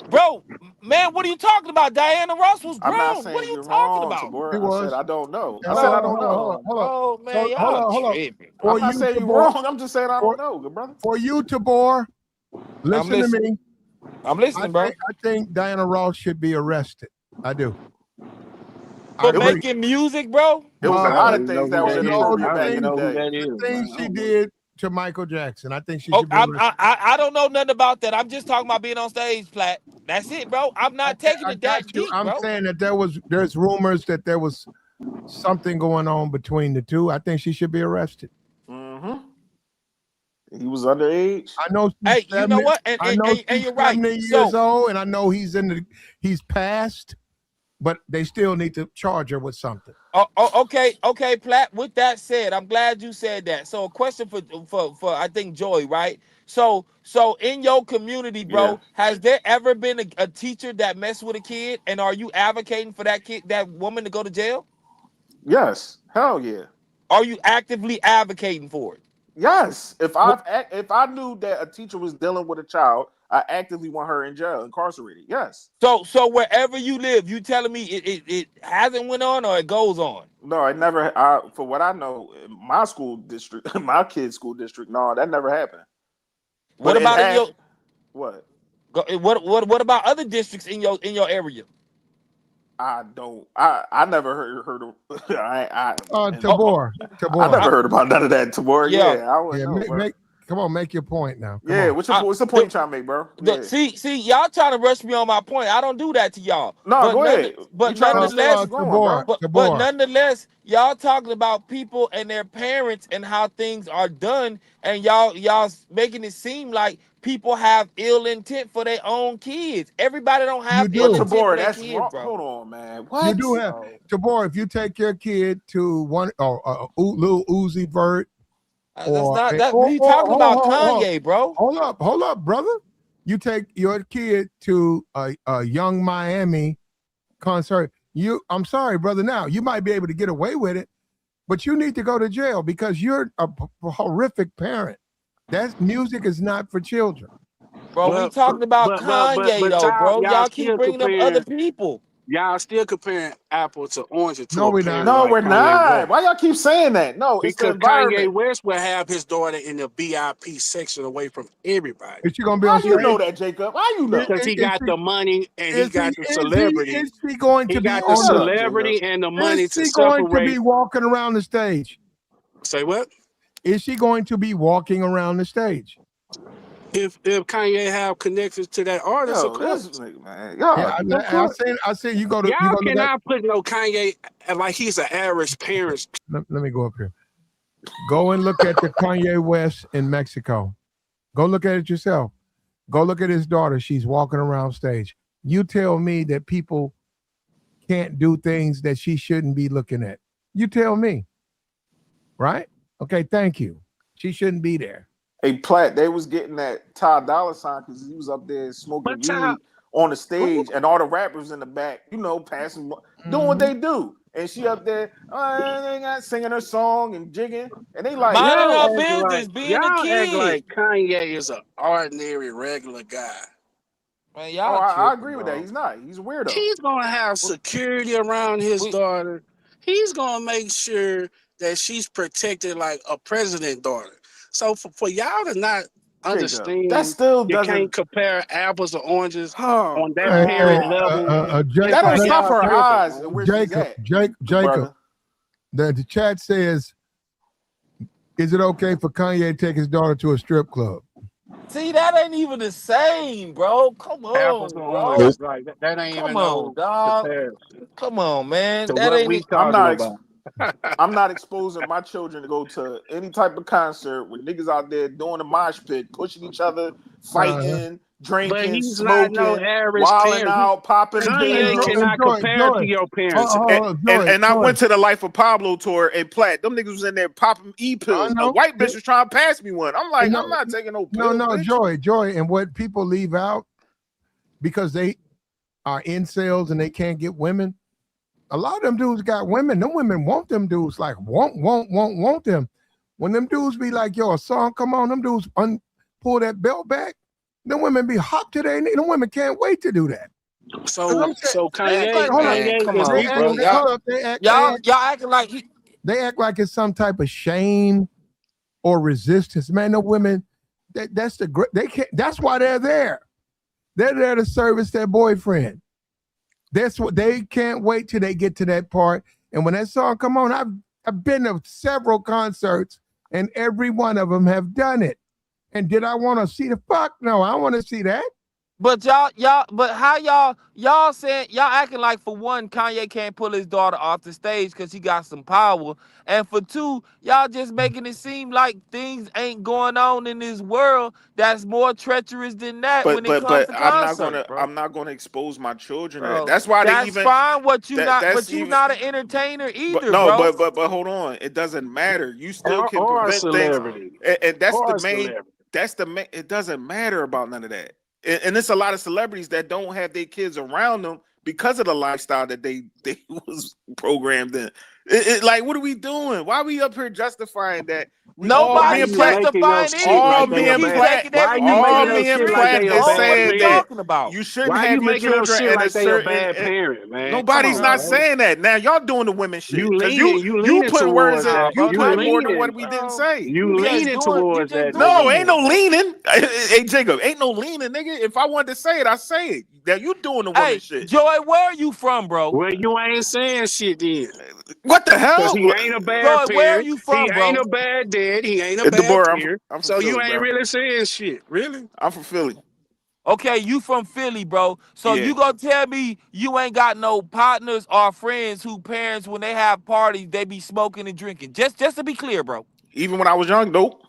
Bro, man, what are you talking about? Diana Ross was
I'm not
grown. What are
saying
you
you're
talking
wrong,
about?
He
Tabor. I said
was.
I don't know. I
Hold
said I
on,
don't know.
Oh, man,
So,
y'all
hold on.
tripping.
I'm not saying you're wrong. I'm just saying I don't know, good brother.
For you, Tabor, listen to me.
I'm listening, bro.
I think Diana Ross should be arrested. I do.
For making music, bro?
It was a lot of things that was inappropriate back in the day.
The things she did to Michael Jackson, I think she
Oh,
should be arrested.
I don't know nothing about that. I'm just talking about being on stage, Platt. That's it, bro. I'm not taking it that deep,
I'm
bro.
saying that there's rumors that there was something going on between the two. I think she should be arrested.
Mm-hmm. He was underage.
I know.
Hey, you know what? And
she's
you're right.
70 years old, and I know he's passed, but they still need to charge her with something.
Okay, Platt. With that said, I'm glad you said that. So, a question for I think Joy, right? So in your community, bro, has there ever been a teacher that messed with a kid, and are you advocating for that woman to go to jail?
Yes, hell yeah.
Are you actively advocating for it?
Yes. If I knew that a teacher was dealing with a child, I actively want her in jail, incarcerated. Yes.
So wherever you live, you telling me it hasn't went on or it goes on?
No, it never. For what I know, my school district, my kid's school district, no, that never happened.
What about in your?
What?
What about other districts in your area?
I don't. I never heard of. And
Tabor,
I
Tabor.
never heard about none of that. Tomorrow,
Yeah.
yeah, I wouldn't
Yeah,
know, bro.
come on, make your point now. Come
Yeah,
on.
what's the point you trying to make, bro? Yeah.
See, y'all trying to rush me on my point. I don't do that to y'all.
No, go ahead. You trying to understand
Nonetheless,
what's going, bro?
but nonetheless, y'all talking about people and their parents and how things are done, and y'all making it seem like people have ill intent for their own kids. Everybody don't have
You
ill
do.
intent for their
That's
kids,
wrong.
bro.
Hold on, man.
You
What?
do have Tabor. If you take your kid to one or Lil Uzi Vert,
That's
or
not that. We talking about Kanye, bro.
Hold up, brother. You take your kid to a Young Miami concert. I'm sorry, brother. Now you might be able to get away with it, but you need to go to jail because you're a horrific parent. That music is not for children.
Bro, we talking about Kanye though, bro. Y'all keep bringing up other people.
Y'all still comparing apple to orange to
No,
a
we're
parent
not.
No,
like
we're
Kanye
not.
West.
Why y'all keep saying that? No, it's the
Because Kanye
environment.
West will have his daughter in the VIP section away from everybody.
Is she gonna be
How
on stage?
you know that, Jacob? How you know?
Because he got the money and he got the
Is
celebrity.
he going to
He
be
got the
on the?
celebrity and the money
Is
to
she going to be
separate.
walking around the stage?
Say what?
Is she going to be walking around the stage?
If Kanye have connections to that artist, of course.
Man,
Yeah, I say you go to.
Y'all cannot put no Kanye like he's an Irish parent.
Let me go up here. Go and look at the Kanye West in Mexico. Go look at it yourself. Go look at his daughter. She's walking around stage. You tell me that people can't do things that she shouldn't be looking at. You tell me. Right? Okay, thank you. She shouldn't be there.
Hey, Platt, they was getting that Ty Dolla $ign because he was up there smoking weed on the stage, and all the rappers in the back, passing, doing what they do. And she up there singing her song and jigging, and they like,
minding
y'all
her business, being a kid.
Act like Kanye is an ordinary, regular guy.
Man, y'all
I agree with that. He's not. He's a weirdo.
He's gonna have security around his daughter. He's gonna make sure that she's protected like a president daughter. So for y'all to not understand,
that still
you can't compare apples to oranges on that parent level.
That don't stop her eyes and where she's at.
Jacob, the chat says, is it okay for Kanye to take his daughter to a strip club?
See, that ain't even the same, bro. Come on, apples to oranges,
like that ain't
Come
even
on, dog.
comparison.
Come on, man.
To
that
what
ain't
we talking about.
I'm not exposing my children to go to any type of concert with niggas out there doing a mosh pit, pushing each other, fighting, drinking,
but he's
smoking,
not no average
wilding
parent.
out, popping
Kanye
pills.
cannot compare to your parents.
And I went to the Life of Pablo tour and Platt. Them niggas was in there popping pills. A white bitch was trying to pass me one. I'm like, I'm not taking no pills.
No, Joy. And what people leave out because they are incels and they can't get women. A lot of them dudes got women. Them women want them dudes, like want them. When them dudes be like, yo, a song come on, them dudes pull that belt back. Them women be hop to their knee. Them women can't wait to do that.
So Kanye,
come on, bro. Y'all acting like
they act like it's some type of shame or resistance. Man, no women. That's they can't. That's why they're there. They're there to service their boyfriend. That's what they can't wait till they get to that part. And when that song come on, I've been to several concerts, and every one of them have done it. And did I want to see the fuck? No, I want to see that.
But but how y'all saying y'all acting like for one, Kanye can't pull his daughter off the stage because he got some power, and for two, y'all just making it seem like things ain't going on in this world that's more treacherous than that when it comes to concerts,
I'm not gonna expose my children to
bro.
that. That's why
that's
they even
fine. But you
even,
not an entertainer either,
but
bro.
but hold on, it doesn't matter. You still can
or
prevent
celebrity.
things, and that's
or
the main.
Celebrity.
That's the main. It doesn't matter about none of that. And it's a lot of celebrities that don't have their kids around them because of the lifestyle that they was programmed in. Like, what are we doing? Why are we up here justifying that
Why
Nobody's
you making up
justifying
shit like
anything.
they
You
a
keep
bad?
taking
Why you
everything for
making
all
up
me
you.
and
shit like
Platt
they a
is
Bro,
bad
what are you
saying
parent?
that
talking about?
you shouldn't
Why you
have your
making up
children
shit
at a
like they a
certain.
bad parent, man? Come
Nobody's
on,
not
bro.
saying that. Now y'all doing the women
You
shit because
leaning, you
you
leaning
putting words
towards
in.
that.
Nah,
You
bro,
You
not
putting more than
leaning.
what we didn't
bro.
say.
You leaning
You
towards
just
that,
doing
No,
man.
ain't
it.
no leaning. Hey Jacob, ain't no leaning, nigga. If I wanted to say it, I say it. That you doing the woman
Hey,
shit.
Joy, where are you from, bro?
Well, you ain't saying shit then.
What the
Because
hell?
he ain't a bad
Joy, where are
parent.
you
He
from,
ain't
bro?
a bad dad. He ain't a bad
DeBoer,
parent.
I'm from
So you
Philly,
ain't
bro.
really saying shit. Really?
I'm from Philly.
Okay, you from Philly, bro. So
Yeah.
you gonna tell me you ain't got no partners or friends who parents when they have parties they be smoking and drinking. Just to be clear, bro.
Even when I was young, nope.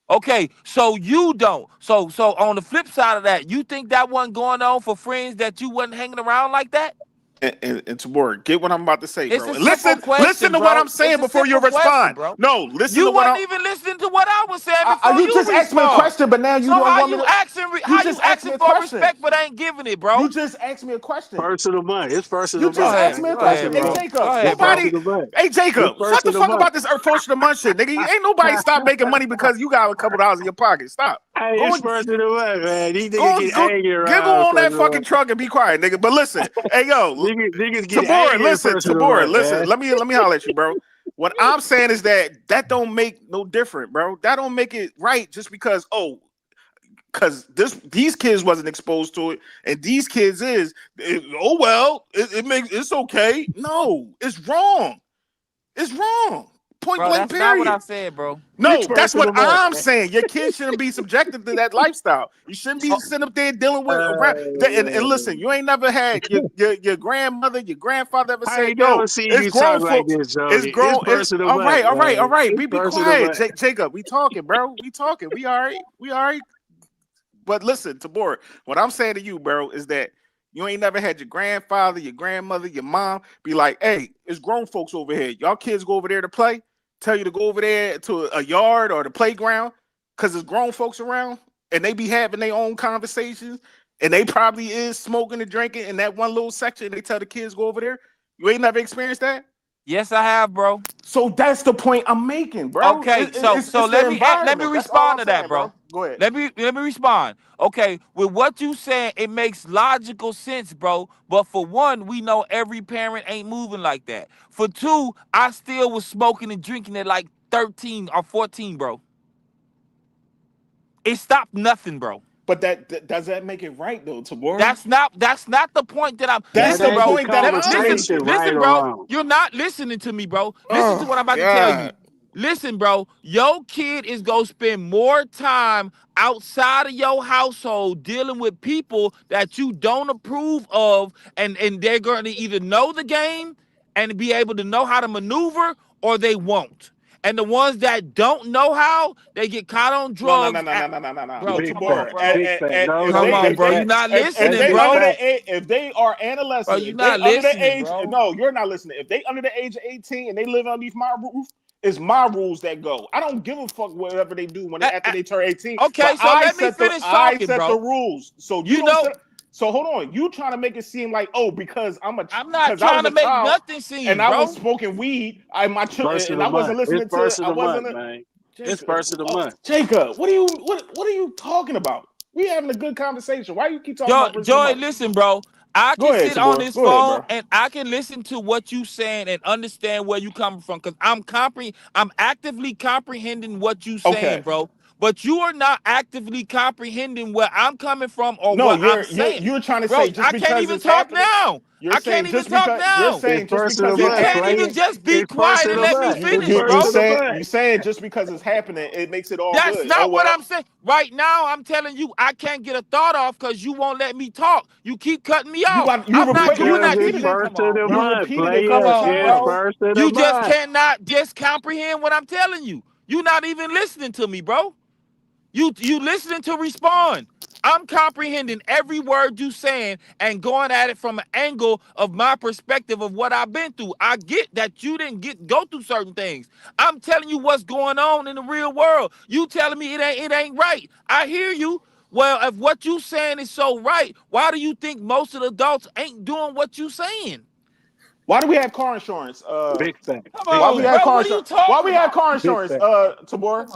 Okay, so you don't. So on the flip side of that, you think that wasn't going on for friends that you wasn't hanging around like that?
And Tabor, get what I'm about to say,
It's
bro.
a
And
simple
listen
question,
to what
bro.
I'm
It's
saying
a
before you
simple question,
respond.
bro.
No, listen
You
to what
wasn't
I'm.
even listening to what I was saying before
You
you
just asked me a
respond.
question, but now
So
you don't
how
want me
you
to.
asking?
You
How you
just asked me
asking
a
for
question.
respect but ain't giving it,
You
bro?
just asked me a question.
First of the month. It's first of
You
the
Go
just
month,
asked
ahead.
me
man.
a
Go
First
question.
of
ahead,
the
Hey
month.
bro. Go
Jacob,
ahead,
It's
bro.
first
nobody.
of the month.
Hey
It's
Jacob,
first
what the
of the
fuck
month.
about this first of the month shit, nigga? Ain't nobody stop making money because you got a couple dollars in your pocket. Stop.
Hey,
Go
it's
and
first of the month, man. These niggas
go
get
go
angry
giggle
around
on
first
that
of the
fucking
month.
truck and be quiet, nigga. But listen, hey yo,
Niggas get
Tabor,
angry
listen,
first of the
Tabor,
month,
listen.
man.
Let me holler at you, bro. What I'm saying is that don't make no different, bro. That don't make it right just because because these kids wasn't exposed to it, and these kids it makes it's okay. No, it's wrong. It's wrong. Point
Bro,
blank.
that's not what I
Period.
said, bro.
It's
No, that's
first of
what
the month,
I'm
man.
saying. Your kids shouldn't be subjected to that lifestyle. You shouldn't be
Oh,
sitting up there dealing with around. And
Uh,
listen, you ain't never had your grandmother, your grandfather ever
I
said,
ain't
"Yo,
never seen
it's
you
grown
talk like
folks.
this,
It's
Jody. It's
grown. It's
first of the
all right,
month,
all right, all
man.
right.
It's
Be
first of the
quiet,
month.
Jacob. We talking, bro. We talking. We all right. We all right. But listen, Tabor, what I'm saying to you, bro, is that you ain't never had your grandfather, your grandmother, your mom be like, "Hey, it's grown folks over here. Y'all kids go over there to play." Tell you to go over there to a yard or the playground because there's grown folks around and they be having their own conversations and they probably is smoking and drinking in that one little section. They tell the kids go over there. You ain't never experienced that.
yes, I have, bro.
So that's the point I'm making, bro.
Okay, so
It's the
let me
environment. That's all
respond
I'm
to that,
saying, bro.
bro.
Go ahead.
Let me respond. Okay, with what you saying, it makes logical sense, bro. But for one, we know every parent ain't moving like that. For two, I still was smoking and drinking at like 13 or 14, bro. It stopped nothing, bro.
But does that make it right though, Tabor?
That's not the point that I'm
That's
That
the
listen,
ain't
bro.
the
point that
Let me
I'm
listen,
conversation,
making.
right
listen,
or
bro.
wrong.
You're not listening to me, bro. Listen to
Oh
what I'm about to tell you.
God.
Listen, bro, your kid is gonna spend more time outside of your household dealing with people that you don't approve of, and they're gonna either know the game and be able to know how to maneuver, or they won't. And the ones that don't know how, they get caught on
No, no, no,
drugs.
no, no, no, no, no, no.
Bro,
But
Big
come on,
fact.
Tabor,
bro.
Big fact. No,
if
Come
no,
they
on,
big
if
bro.
they
You're
fact.
not
if
That's
listening,
they
big
under
bro.
fact.
the age, if they are
Bro,
adolescents,
you're
if they
not
under the
listening,
age,
bro.
no, you're not listening. If they under the age of 18 and they live underneath my roof, it's my rules that go. I don't give a fuck whatever they do when they after they turn 18.
Okay,
But
so let me finish
I
talking,
set the
bro.
rules. So you
You
don't
know,
set. So hold on, you trying to make it seem like because
I'm not
because I
trying
was
to
a
make
child
nothing
and
seem,
I was
bro.
smoking weed,
First of
and
the
I wasn't
month. It's
listening to
first of
I
the month,
wasn't.
man. It's
Jacob,
first of the month.
Jacob, what are you talking about? We having a good conversation. Why you keep talking about first of the
Joy,
month?
listen, bro. I
Go
can
ahead,
sit on
Tabor.
this
Go ahead,
phone
bro.
and I can listen to what you saying and understand where you coming from, because I'm actively comprehending what you saying,
Okay.
bro. But you are not actively comprehending where I'm coming from or
No,
what I'm saying.
you're trying to
Bro,
say just
I can't
because
even
it's
talk
happening.
now. I can't even talk
You're
now.
It's
saying just
first of the
because
You
it's
month,
can't
player.
even
happening.
just be
It's first
quiet
of
and
the
let me
month. It's
finish,
first
bro.
of the month.
You saying just because it's happening, it makes it all
That's
good. Oh
not what
well.
I'm saying. Right now, I'm telling you, I can't get a thought off because you won't let me talk. You keep cutting me off. I'm not doing
Because
that to
it's
you.
first
Come
of
on,
the
You
bro.
month,
repeated it a
Come
player.
couple
on,
It's
bro.
times.
first of the
You just
month.
cannot just comprehend what I'm telling you. You're not even listening to me, bro. You listening to respond. I'm comprehending every word you saying and going at it from an angle of my perspective of what I've been through. I get that you didn't go through certain things. I'm telling you what's going on in the real world. You telling me it ain't right. I hear you. Well, if what you saying is so right, why do you think most of the adults ain't doing what you saying?
Why do we have car insurance?
Big fact.
Come
Why
on,
we
bro.
have car
What are you
insurance?
talking
Why we have
about?
car
Big
insurance?
fact.
Tabor.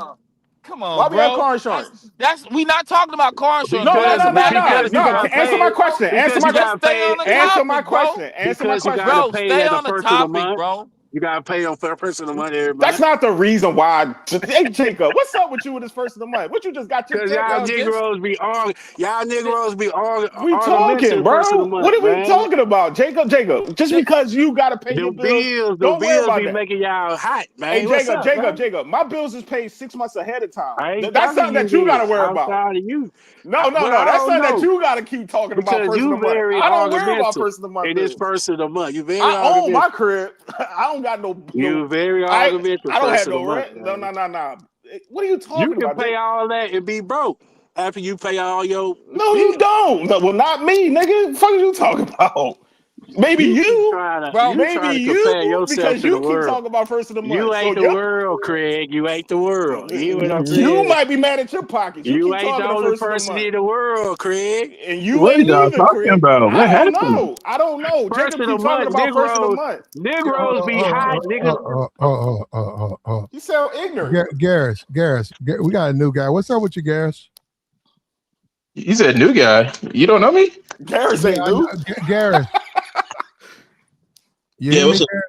Come on,
Why we have
bro.
car insurance?
That's we not talking about car insurance,
No,
bro.
no,
That's
no,
a
no,
matter of
no,
Because you
no.
gotta
education,
Answer my
pay.
bro.
question. Answer
Because
my
you
Just
gotta
question.
stay
pay.
on the
Answer my
topic, bro.
question. Answer my
Because you
question.
gotta
Bro,
pay
stay
at the
on the
first of the
topic,
month.
bro.
You gotta pay on first of the month every
That's
month.
not the reason why. Hey, Jacob, what's up with you with this first of the month? What you just got your
Cause
check?
y'all
Bro, just
Negroes be all y'all Negroes be all
We talking,
argumentative first of the
bro. What
month,
are we
man.
talking about, Jacob? Jacob, just because you gotta pay your bills,
The
don't worry
bills
about
be
that.
making y'all hot,
Hey,
man. What's
Jacob,
up, man?
Jacob, my bills is paid 6 months ahead of time.
I ain't
That's
talking
something
to
that you
you
gotta
then.
worry
I'm
about.
talking to you.
No,
But I
that's
don't
something that
know.
you gotta keep talking about
Because
first of the
you
month.
very
I don't worry about
argumentative.
first of the month
It is
bills.
first of the month. You very
I own my
argumentative.
crib. I don't got no.
You very
I
argumentative
don't
first
have
of the
no
month,
rent. No.
man.
What are you
You
talking
can
about?
pay all that and be broke after you pay all your
No, you
bills.
don't. No, well, not me, nigga. What the fuck are you talking about? Maybe
You keep
you.
trying to
bro.
Maybe
compare
you,
yourself
because
to the
you keep
world.
talking about first of the month.
You
So
ain't the world, Craig. You ain't the world. You hear what I'm
you
saying?
might be mad at your pockets. You
You
keep
ain't the
talking the
only
first of the
person
month.
in the world, Craig.
And you
What are
ain't
y'all
either,
talking
Craig.
about?
I
What
don't
happened?
know. I don't know.
First
Jacob
of the
keep talking
month,
about first of the month.
Negroes be hot, niggas.
You sound ignorant.
Garris, we got a new guy. What's up with you, Garris?
You said new guy. You don't know me?
Garris
Yeah,
ain't
I know.
new.
Garris, you
Yeah,
hear me,
what's up?
Garris?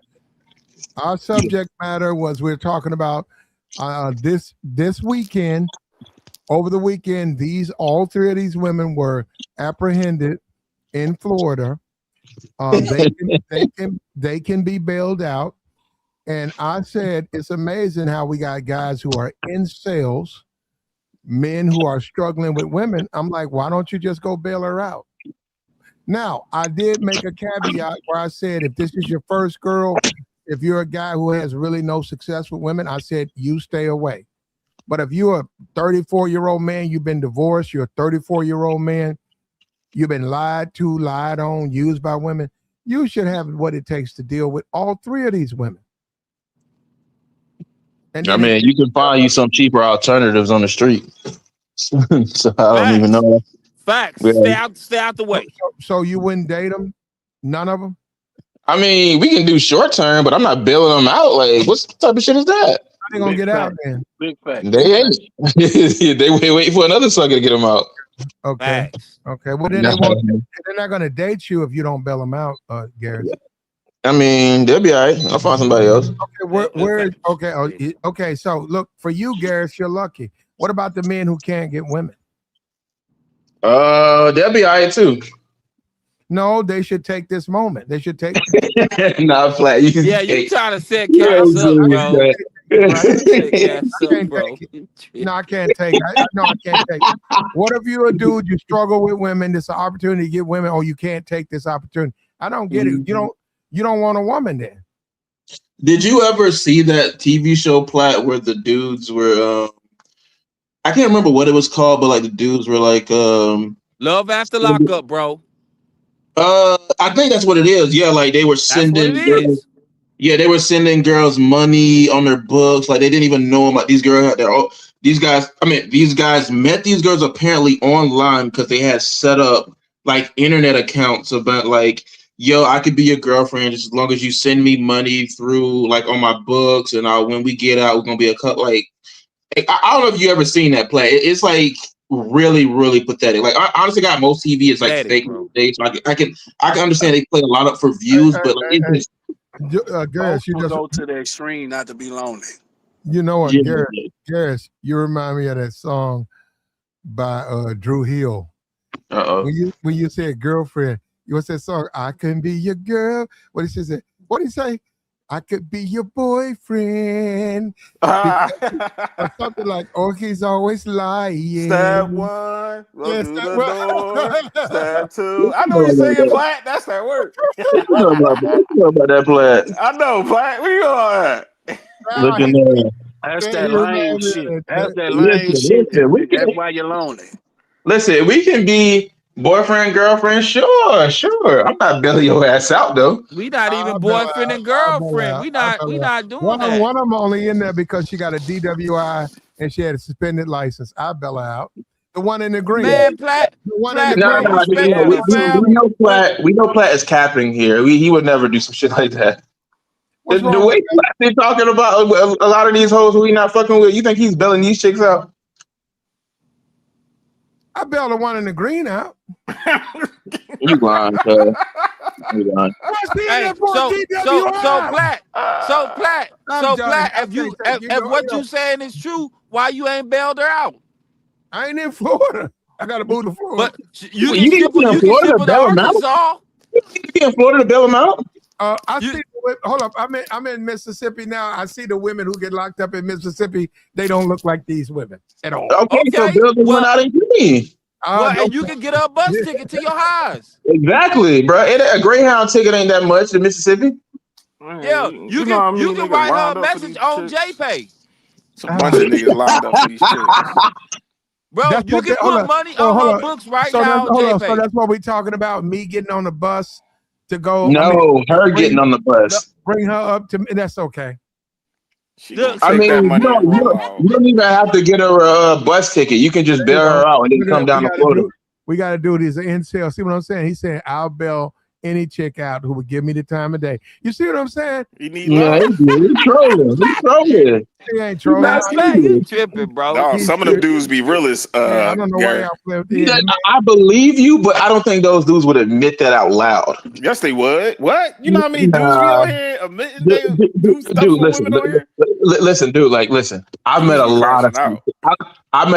Our
Yeah.
subject matter was we're talking about this weekend. Over the weekend, all three of these women were apprehended in Florida. They can be bailed out. And I said it's amazing how we got guys who are in sales, men who are struggling with women. I'm like, why don't you just go bail her out? Now, I did make a caveat where I said if this is your first girl, if you're a guy who has really no success with women, I said you stay away. But if you're a 34-year-old man, you've been divorced, you're a 34-year-old man, you've been lied to, lied on, used by women, you should have what it takes to deal with all three of these women. And
I
then
mean, you can find you some cheaper alternatives on the street. So I don't even
Facts.
know.
Facts.
Yeah.
Stay out the way.
so you wouldn't date them? None of them?
I mean, we can do short term, but I'm not bailing them out. Like, what type of shit is that?
How they gonna
Big
get out
fact.
then?
Big fact.
They ain't. They wait for another sucker to get them out.
Okay.
Facts.
Okay. Well, then
Nah.
they're not gonna date you if you don't bail them out, Garrett.
I mean, they'll be all right. I'll find somebody else.
Okay, okay. So look, for you, Garrett, you're lucky. What about the men who can't get women?
They'll be all right too.
No, they should take this moment. They should take.
Not flat.
Yeah, you trying to set Cass up, bro. Set Cass up, bro.
No, I can't take. I can't take. What if you're a dude, you struggle with women, this is an opportunity to get women, or you can't take this opportunity? I don't get it. You don't want a woman then.
Did you ever see that TV show Plat where the dudes were? I can't remember what it was called, but like the dudes were like,
Love after lockup, bro.
I think that's what it is. Yeah, like they were
That's what it
sending girls.
is.
Yeah, they were sending girls money on their books. Like they didn't even know them. Like these girls had their own. These guys met these girls apparently online because they had set up like internet accounts about like, yo, I could be your girlfriend just as long as you send me money through like on my books, and when we get out, we're gonna be a couple. Like I don't know if you ever seen that play. It's like really, really pathetic. Like honestly, God, most TV is like
Pathetic,
fake
bro.
dates. So I can understand they play a lot up for views, but like it's just.
Garrett, you
Most
just
go to the extreme not to be lonely.
you know what,
Yeah.
Garrett, you remind me of that song by Drew Hill. When you said girlfriend, what's that song? I can be your girl. What he says? What did he say? I could be your boyfriend. Or something like, oh, he's always lying.
Step one, go through the door. Step two. I know
know
you
about
singing
that.
Plat. That's that word.
You know about that Plat.
I know Plat. Where you on at?
Looking there.
That's
Yeah,
that
you
lame
remind me
shit.
of
That's that lame
Listen,
shit.
we can,
That's why you're lonely.
listen, we can be boyfriend, girlfriend, sure. I'm not bailing your ass out though.
We not even
I'll bail
boyfriend
out.
and
I'll bail
girlfriend.
out.
We
I'll
not
bail out.
doing
One
that.
of them only in there because she got a DWI and she had a suspended license. I bail her out. The one in the green.
Man, Platt,
The one in the
bro,
green.
you speculating, fam.
We know Platt is capping here. He would never do some shit like that.
What's
The
wrong
way
with that?
Platt been talking about a lot of these hoes who he not fucking with, you think he's belling these chicks out?
I bailed the one in the green out.
You lying, cuz. You lying.
Hey, so Platt, if what you saying is true, why you ain't bailed her out?
I ain't in Florida. I gotta move to Florida.
But you can ship her to Arkansas.
You in Florida to bail him out?
Hold up. I'm in Mississippi now. I see the women who get locked up in Mississippi. They don't look like these women at all.
Okay. So bail the one out in Green.
And you can get her a bus ticket to your house.
Exactly, bro. A Greyhound ticket ain't that much to Mississippi.
Yeah, you can write her a message on JPay.
It's a bunch of niggas lined up for these chicks.
Bro, you can put money on her books right now on JPay.
So that's what we're talking about. Me getting on the bus to go.
Her getting on the bus.
Bring her up to me. That's okay.
You don't even have to get her a bus ticket. You can just bail her out and then come down to Florida.
We got to do these incel. See what I'm saying? He's saying I'll bail any chick out who would give me the time of day. You see what I'm saying?
He's trolling.
He ain't trolling.
You tripping, bro.
No, some of them dudes be realist.
I don't know why y'all flipped.
I believe you, but I don't think those dudes would admit that out loud.
Yes, they would. What? You know how many dudes be out here admitting they do stuff for women on here?
Listen. I've met a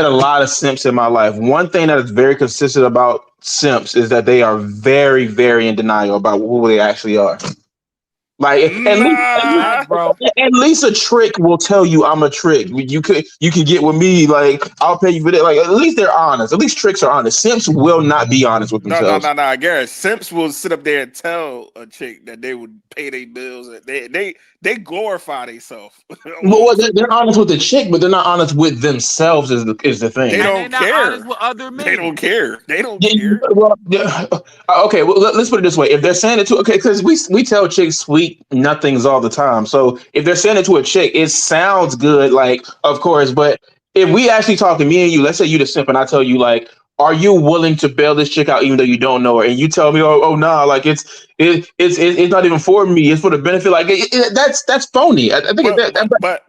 lot of simps in my life. One thing that is very consistent about simps is that they are very, very in denial about who they actually are. Like at least a trick will tell you I'm a trick. You can get with me. Like I'll pay you for that. Like at least they're honest. At least tricks are honest. Simps will not be honest with themselves.
No. Garrett, simps will sit up there and tell a chick that they would pay their bills. They glorify themselves.
Well, they're honest with the chick, but they're not honest with themselves. Is the thing.
They don't care.
Honest with other men.
They don't care. Care.
Okay. Well, let's put it this way: if they're saying it to because we tell chicks sweet nothings all the time. So if they're saying it to a chick, it sounds good, like of course. But if we actually talk to me and you, let's say you the simp, and I tell you like, are you willing to bail this chick out even though you don't know her? And you tell me, oh nah, like it's not even for me. It's for the benefit. Like that's phony. I think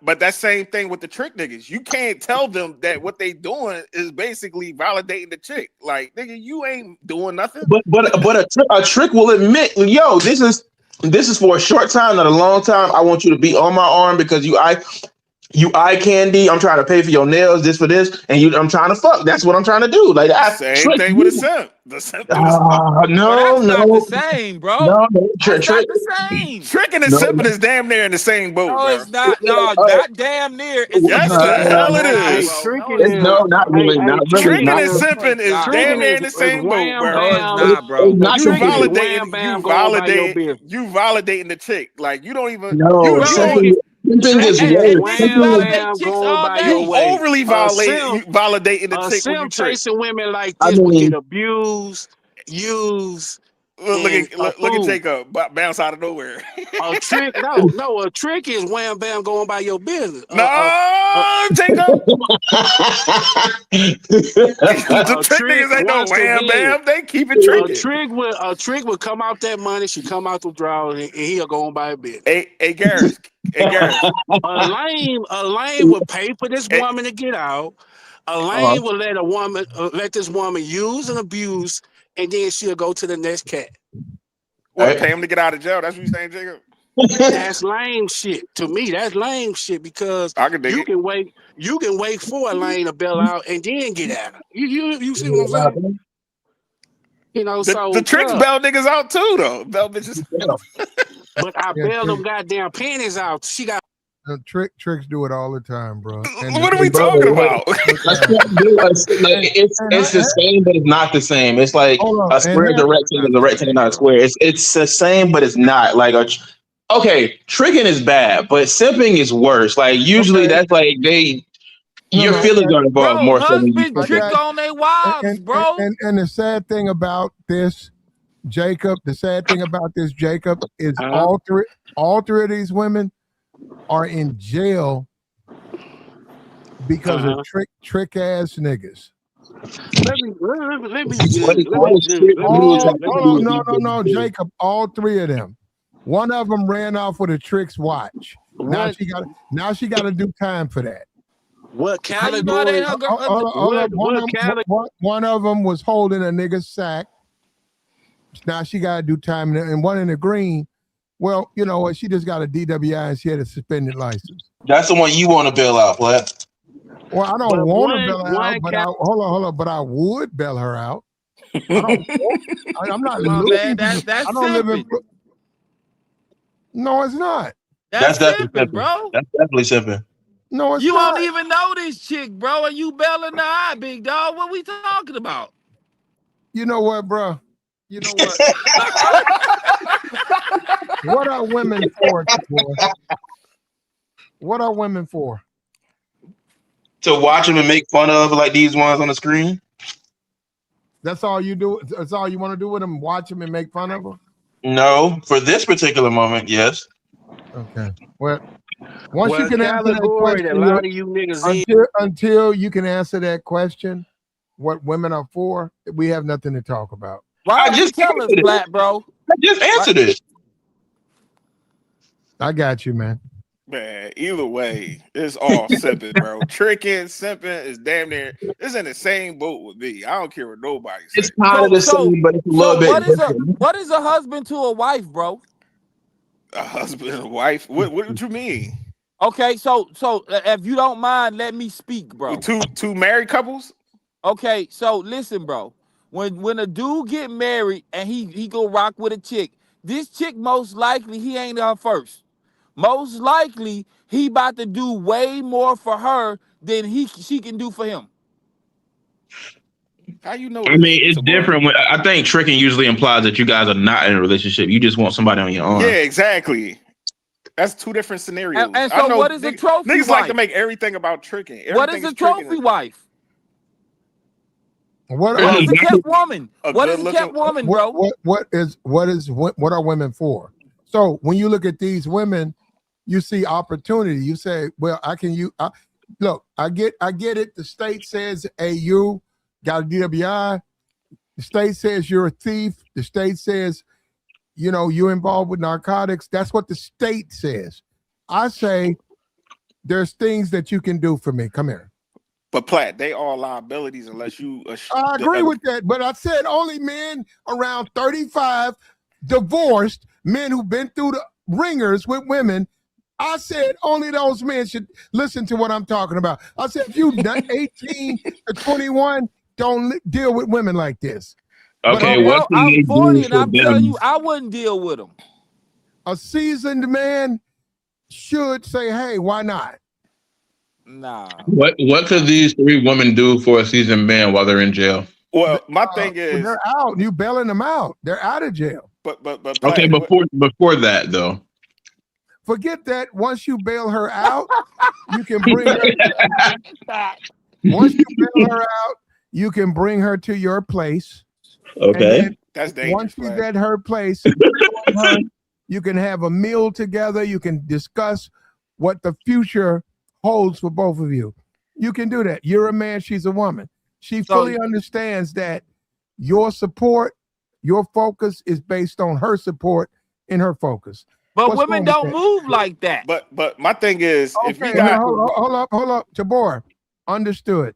but that same thing with the trick niggas. You can't tell them that what they doing is basically validating the chick. Like nigga, you ain't doing nothing.
But a trick will admit, yo, this is for a short time, not a long time. I want you to be on my arm because you eye candy. I'm trying to pay for your nails, this for this, and I'm trying to fuck. That's what I'm trying to do. Like
same thing with a simp. The simp.
Not the same, bro.
No,
that's not the same.
Tricking and simping is damn near in the same boat.
No, it's not. No, not damn near.
Yes, the hell it is.
Not really.
Tricking and simping is damn near in the same boat, bro.
No, it's not, bro.
You validating the chick. Like you don't even.
No, simping is worse.
You overly validating the chick when you
chasing women like this will get abused, used.
Look at Jacob bounce out of nowhere.
A trick, a trick is wham bam going by your business.
Jacob. The trick niggas ain't no wham bam. They keep it tricking.
A trick will come out that money. She come out the drawers and he'll go on by a business.
Hey, Garrett.
A lame will pay for this woman to get out. A lame will let this woman use and abuse, and then she'll go to the next cat.
What, pay him to get out of jail? That's what you're saying, Jacob?
That's lame shit. To me, that's lame shit because you can wait for a lame to bail out and then get out. You see what I'm saying? You know,
the tricks bail niggas out too, though. Bail bitches.
But I bail them goddamn panties out. She got.
Tricks do it all the time, bro.
What are we talking about?
It's the same, but it's not the same. It's like a square is a rectangle, is a rectangle, not a square. It's the same, but it's not. Like tricking is bad, but simping is worse. Like usually that's like your feelings are involved more so than you
trick on their wives, bro.
And the sad thing about this, Jacob, is all three of these women are in jail because of trick ass niggas.
Let me
What
judge. Let me
what
judge.
shit
Let me
news
Oh,
judge.
have
Let me
to
hold on.
do
judge.
No,
with
no, no,
anything?
Jacob. All three of them. One of them ran off with a Trick's watch. Now
What
she got to do time for that.
what
How you know that ain't
category?
her girl?
Hold up.
What category?
One of them was holding a nigga's sack. Now she got to do time, and one in the green. Well, you know what? She just got a DWI and she had a suspended license.
That's the one you want to bail out, Flat.
Well, I don't
But
want to bail her out,
one
but
cat.
hold on, but I would bail her out. I don't. I'm not
Come on, man.
looking to.
That's
I don't live in.
simping.
No, it's not.
That's
That's definitely
simping,
simping.
bro.
That's definitely simping.
No, it's
You
not.
don't even know this chick, bro, and you bailing the eye, big dog. What we talking about?
You know what, bro? You know what? What are women for, boy? What are women for?
To watch them and make fun of like these ones on the screen.
That's all you do. That's all you want to do with them. Watch them and make fun of them.
No, for this particular moment, yes.
Okay. Well, once you
Well,
can answer that
category that a
question,
lot of you niggas in.
until you can answer that question, what women are for, we have nothing to talk about.
Why
I
don't you
just
tell us,
answered it.
Flat, bro?
I just answered it.
I got you, man.
Man, either way, it's all simping, bro. Tricking, simping is damn near. It's in the same boat with me. I don't care what nobody
It's
says.
kind of the
So,
same, but it's a little bit different.
what is a husband to a wife, bro?
A husband and a wife. What you mean?
Okay, so if you don't mind, let me speak,
With
bro.
two married couples?
Okay, so listen, bro. When a dude get married and he go rock with a chick, this chick most likely he ain't her first. Most likely he about to do way more for her than she can do for him.
How you know
I
this,
mean, it's
Tabor?
different. I think tricking usually implies that you guys are not in a relationship. You just want somebody on your arm.
Yeah, exactly. That's two different scenarios.
And
I
so
know
what is a trophy
niggas like to
wife?
make everything about tricking.
What
Everything
is
is
a
tricking.
trophy wife?
What
What
are
is a kept woman?
A
What
good
is a
looking.
kept woman, bro?
what are women for? So when you look at these women, you see opportunity. You say, well, look, I get it. The state says, hey, you got a DWI. The state says you're a thief. The state says, you're involved with narcotics. That's what the state says. I say there's things that you can do for me. Come here.
But Platt, they are liabilities unless you.
I agree with that, but I said only men around 35, divorced, men who've been through the ringers with women. I said only those men should listen to what I'm talking about. I said if you 18 to 21, don't deal with women like this.
Okay,
But
what
bro,
can
I'm
they do
40 and
for
I'm telling you,
them?
I wouldn't deal with them.
A seasoned man should say, hey, why not?
Nah.
What could these three women do for a seasoned man while they're in jail?
Well, my thing is,
they're out. You bailing them out. They're out of jail.
but
Okay,
Platt,
before that though.
Forget that. Once you bail her out, you can bring her. Once you bail her out, you can bring her to your place. And
Okay.
then
that's
once
dangerous,
she's
Platt.
at her place, you can have a meal together. You can discuss what the future holds for both of you. You can do that. You're a man, she's a woman. She fully understands that your support, your focus is based on her support and her focus.
But
What's
women
wrong with
don't
that?
move like that.
But my thing is, if we
Okay,
got
hold up, Tabor. Understood.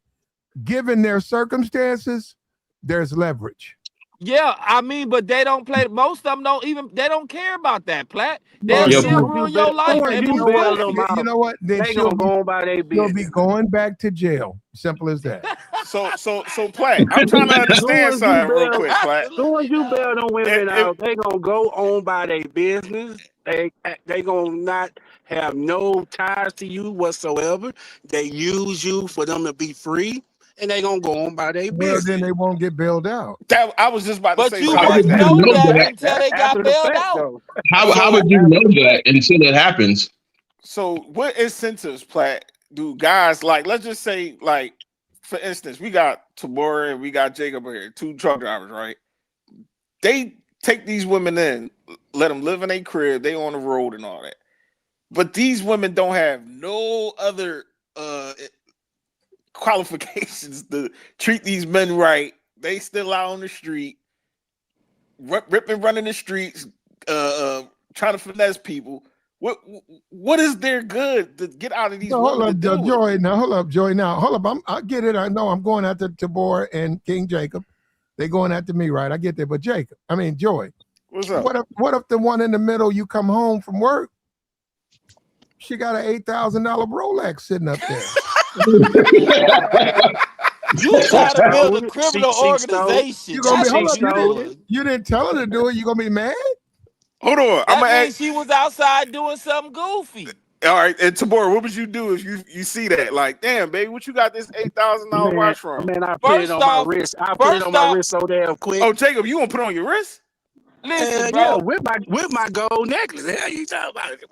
Given their circumstances, there's leverage.
Yeah, I mean, but they don't play. Most of them they don't care about that, Platt.
Well,
They'll
Yep.
still
Soon
ruin your life
okay,
and
you
you
know
move
bail
what?
away.
them out,
You know what? Then
they gonna go on by their
she'll be
business.
going back to jail. Simple as that.
so Platt, I'm trying to understand
Soon as you
something real
bail,
quick, Platt.
soon as you bail them women
If
out, they gonna go on by their business. They gonna not have no ties to you whatsoever. They use you for them to be free, and they gonna go on by their
Well, then
business.
they won't get bailed out.
that I was just about to
But
say
you
How
something
would
like
wouldn't
you
that.
know
know
that
that?
until they
After
got
the
bailed
fact,
out.
though.
How would you know that until it happens?
So what incentives, Platt, do guys like? Let's just say, like, for instance, we got Tabora and we got Jacob here, two truck drivers, right? They take these women in, let them live in a crib, they on the road and all that. But these women don't have no other qualifications to treat these men right. They still out on the street, ripping, running the streets, trying to finesse people. What is their good to get out of these
hold
women
up,
to do
Joy.
with?
Now, hold up, Joy. Now, hold up. I get it. I know I'm going after Tabor and King Jacob. They going after me, right? I get that. But Joy.
What's up?
What if the one in the middle, you come home from work, she got an $8,000 Rolex sitting up there.
You try to build a
She
criminal
stole-
organization.
You gonna be
That's
hold
what
up.
you doing.
You didn't tell her to do it. You gonna be mad?
Hold on. I'm
That
gonna
means
ask.
she was outside doing something goofy.
All right, and Tabor, what would you do if you see that? Like, damn, baby, what you got this $8,000 watch from?
Man, I put it on my wrist. I put it on my wrist so damn quick.
Oh, Jacob, you gonna put it on your wrist?
Listen, bro.
Yeah, with my gold necklace. Hell, you talking about it?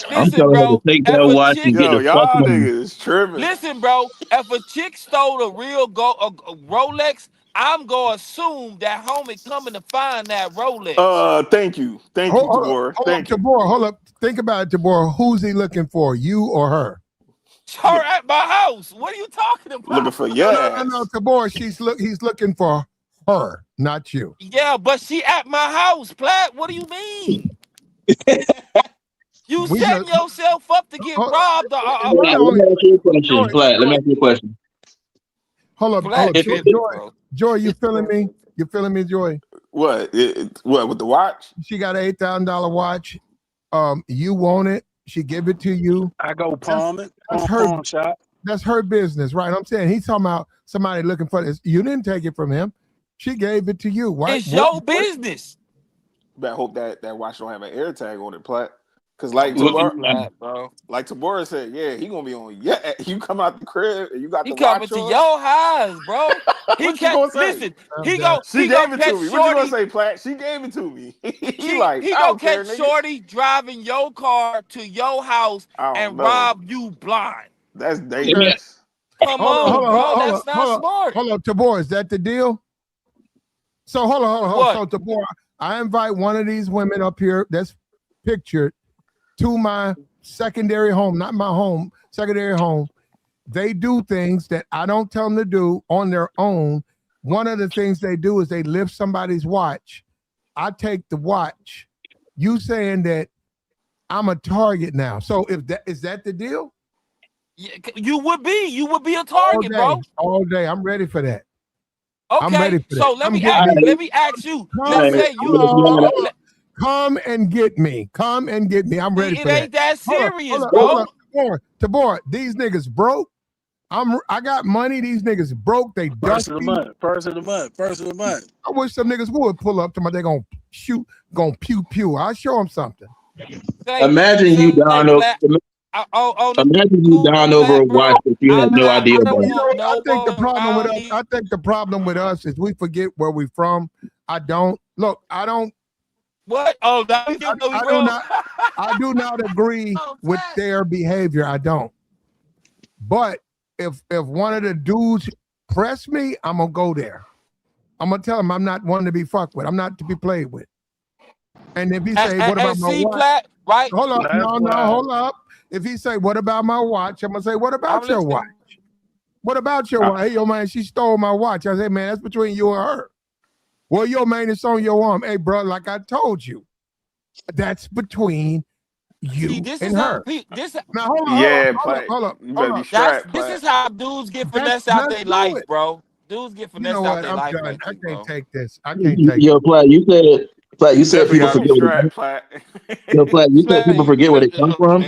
I'm
Listen,
telling her
bro.
to take that watch and get
Yo,
the fuck
y'all
on.
niggas tripping.
Listen, bro. If a chick stole a real Rolex, I'm gonna assume that homie coming to find that Rolex.
Thank you, Tabor. Thank you.
Tabor, hold up. Think about it, Tabor. Who's he looking for? You or her?
Her at my house. What are you talking about?
Looking for your ass.
No, Tabor. He's looking for her, not you.
Yeah, but she at my house, Platt. What do you mean? You setting yourself up to get robbed.
Let me ask you a question, Platt. Let me ask you a question.
Hold up, Joy. You feeling me? You feeling me, Joy?
What with the watch?
She got an $8,000 watch. You want it? She give it to you.
I go palm it.
That's her shop. That's her business, right? I'm saying he's talking about somebody looking for this. You didn't take it from him. She gave it to you. Why?
It's your business.
But I hope that watch don't have an air tag on it, Platt. Because like Tabor said, yeah, he gonna be on. Yeah, you come out the crib and you got the watch on.
He coming to your house, bro. He can't listen.
She gave it to me. What you gonna say, Platt? She gave it to me. he
gonna catch Shorty driving your car to your house and rob you blind.
That's dangerous.
Come on, bro. That's not smart.
Hold on, Tabor. Is that the deal? So hold on. So Tabor, I invite one of these women up here that's pictured to my secondary home, not my home, secondary home. They do things that I don't tell them to do on their own. One of the things they do is they lift somebody's watch. I take the watch. You saying that I'm a target now. So if that is that the deal?
You would be a target, bro.
All day. I'm ready for that.
Okay,
I'm ready for
so
that.
let me ask you. Let's say you
come and get me. Come and get me. I'm ready for that.
It ain't that serious, bro.
Tabor, these niggas broke. I got money. These niggas broke. They
First of the month.
I wish some niggas would pull up to me. They gonna shoot, gonna pew pew. I'll show them something.
Imagine you down over. Imagine you down over a watch that you had no idea about.
I think the problem with us is we forget where we from. I don't.
What? Oh,
I do not agree with their behavior. I don't. But if one of the dudes press me, I'm gonna go there. I'm gonna tell him I'm not one to be fucked with. I'm not to be played with. And if he say, "What about my watch?"
Right?
Hold up, hold up. If he say, "What about my watch?" I'm gonna say, "What about your watch? What about your watch?" Hey, yo, man, she stole my watch. I say, "Man, that's between you and her." Well, yo, man, it's on your arm. Hey, bro, like I told you, that's between you and her. Now, hold up.
This is how dudes get finesse out their life, bro. Dudes get finesse out their life.
I can't take this. I can't take
Yo, Platt, you said people forget. Yo, Platt, you said people forget where they come from.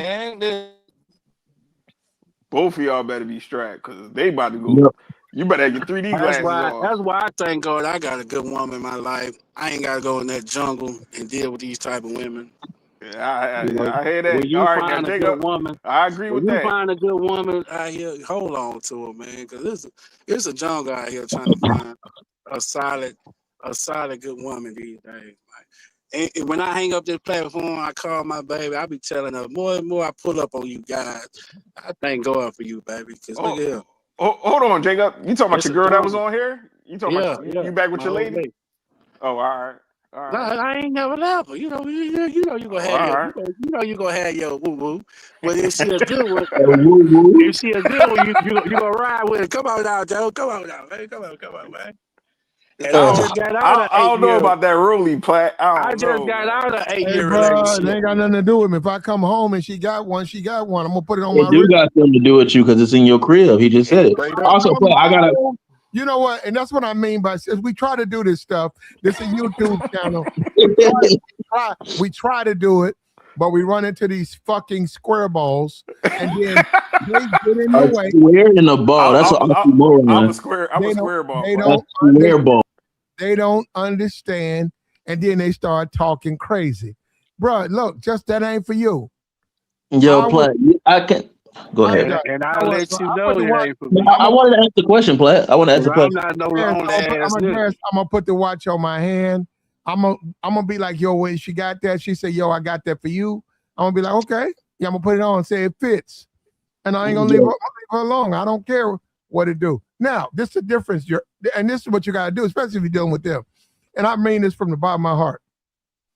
Both of y'all better be strapped because they about to go. Yep. You better have your 3D glasses on.
That's why I thank God I got a good woman in my life. I ain't gotta go in that jungle and deal with these type of women.
Yeah, I hear that.
When you find a good woman,
I agree with that.
When you find a good woman out here, hold on to her, man, because it's a jungle out here trying to find a solid good woman these days. And when I hang up this platform, I call my baby. I be telling her more and more. I pull up on you guys. I thank God for you, baby. Because look here.
Hold on, Jacob. You talking about your girl that was on here? You talking about you back with your lady? Oh, all right. All
No,
right.
I ain't never left her. You know you gonna have
All
your
right.
you gonna have your woo woo. But if she a good one,
Woo woo.
if she a good one, you gonna ride with her. Come on now, Joe. Come on now, man. Come on, man. And I just got out of
I don't know
8 years.
about that Rolly Plat. I
I
don't
just
know,
got
man.
out of
Hey,
8-year
bro, it
relationship.
ain't got nothing to do with me. If I come home and she got one, she got one. I'm gonna put it on my
It do
wrist.
got something to do with you because it's in your crib. He just said it.
Straight up.
Also,
Come
I gotta.
home. You know what? And that's what I mean by since we try to do this stuff. This is a YouTube channel. We try to do it, but we run into these fucking square balls, and then they get in
A
the way.
square and a ball. That's an
I'm
oxymoron.
a square. I'm
They
a
don't.
square ball.
They
Plat.
A
don't.
square ball.
They don't understand, and then they start talking crazy, bro. Look, just that ain't for you.
Yo,
I
Platt, I can go
I'm
ahead.
done.
And
You
I'll
know what,
let
bro?
you
I
know
put the
it
watch.
ain't for
No,
me.
I wanted to ask the question, Platt. I want to ask the
I'm
question.
not no
I'm
lonely ass nigga.
gonna put the watch on my hand. I'm gonna be like, yo, when she got that, she said, yo, I got that for you. I'm gonna be like, okay, yeah, I'm gonna put it on and say it fits, and I ain't gonna leave her alone. I don't care what it do. Now, this is the difference. And this is what you gotta do, especially if you're dealing with them. And I mean this from the bottom of my heart.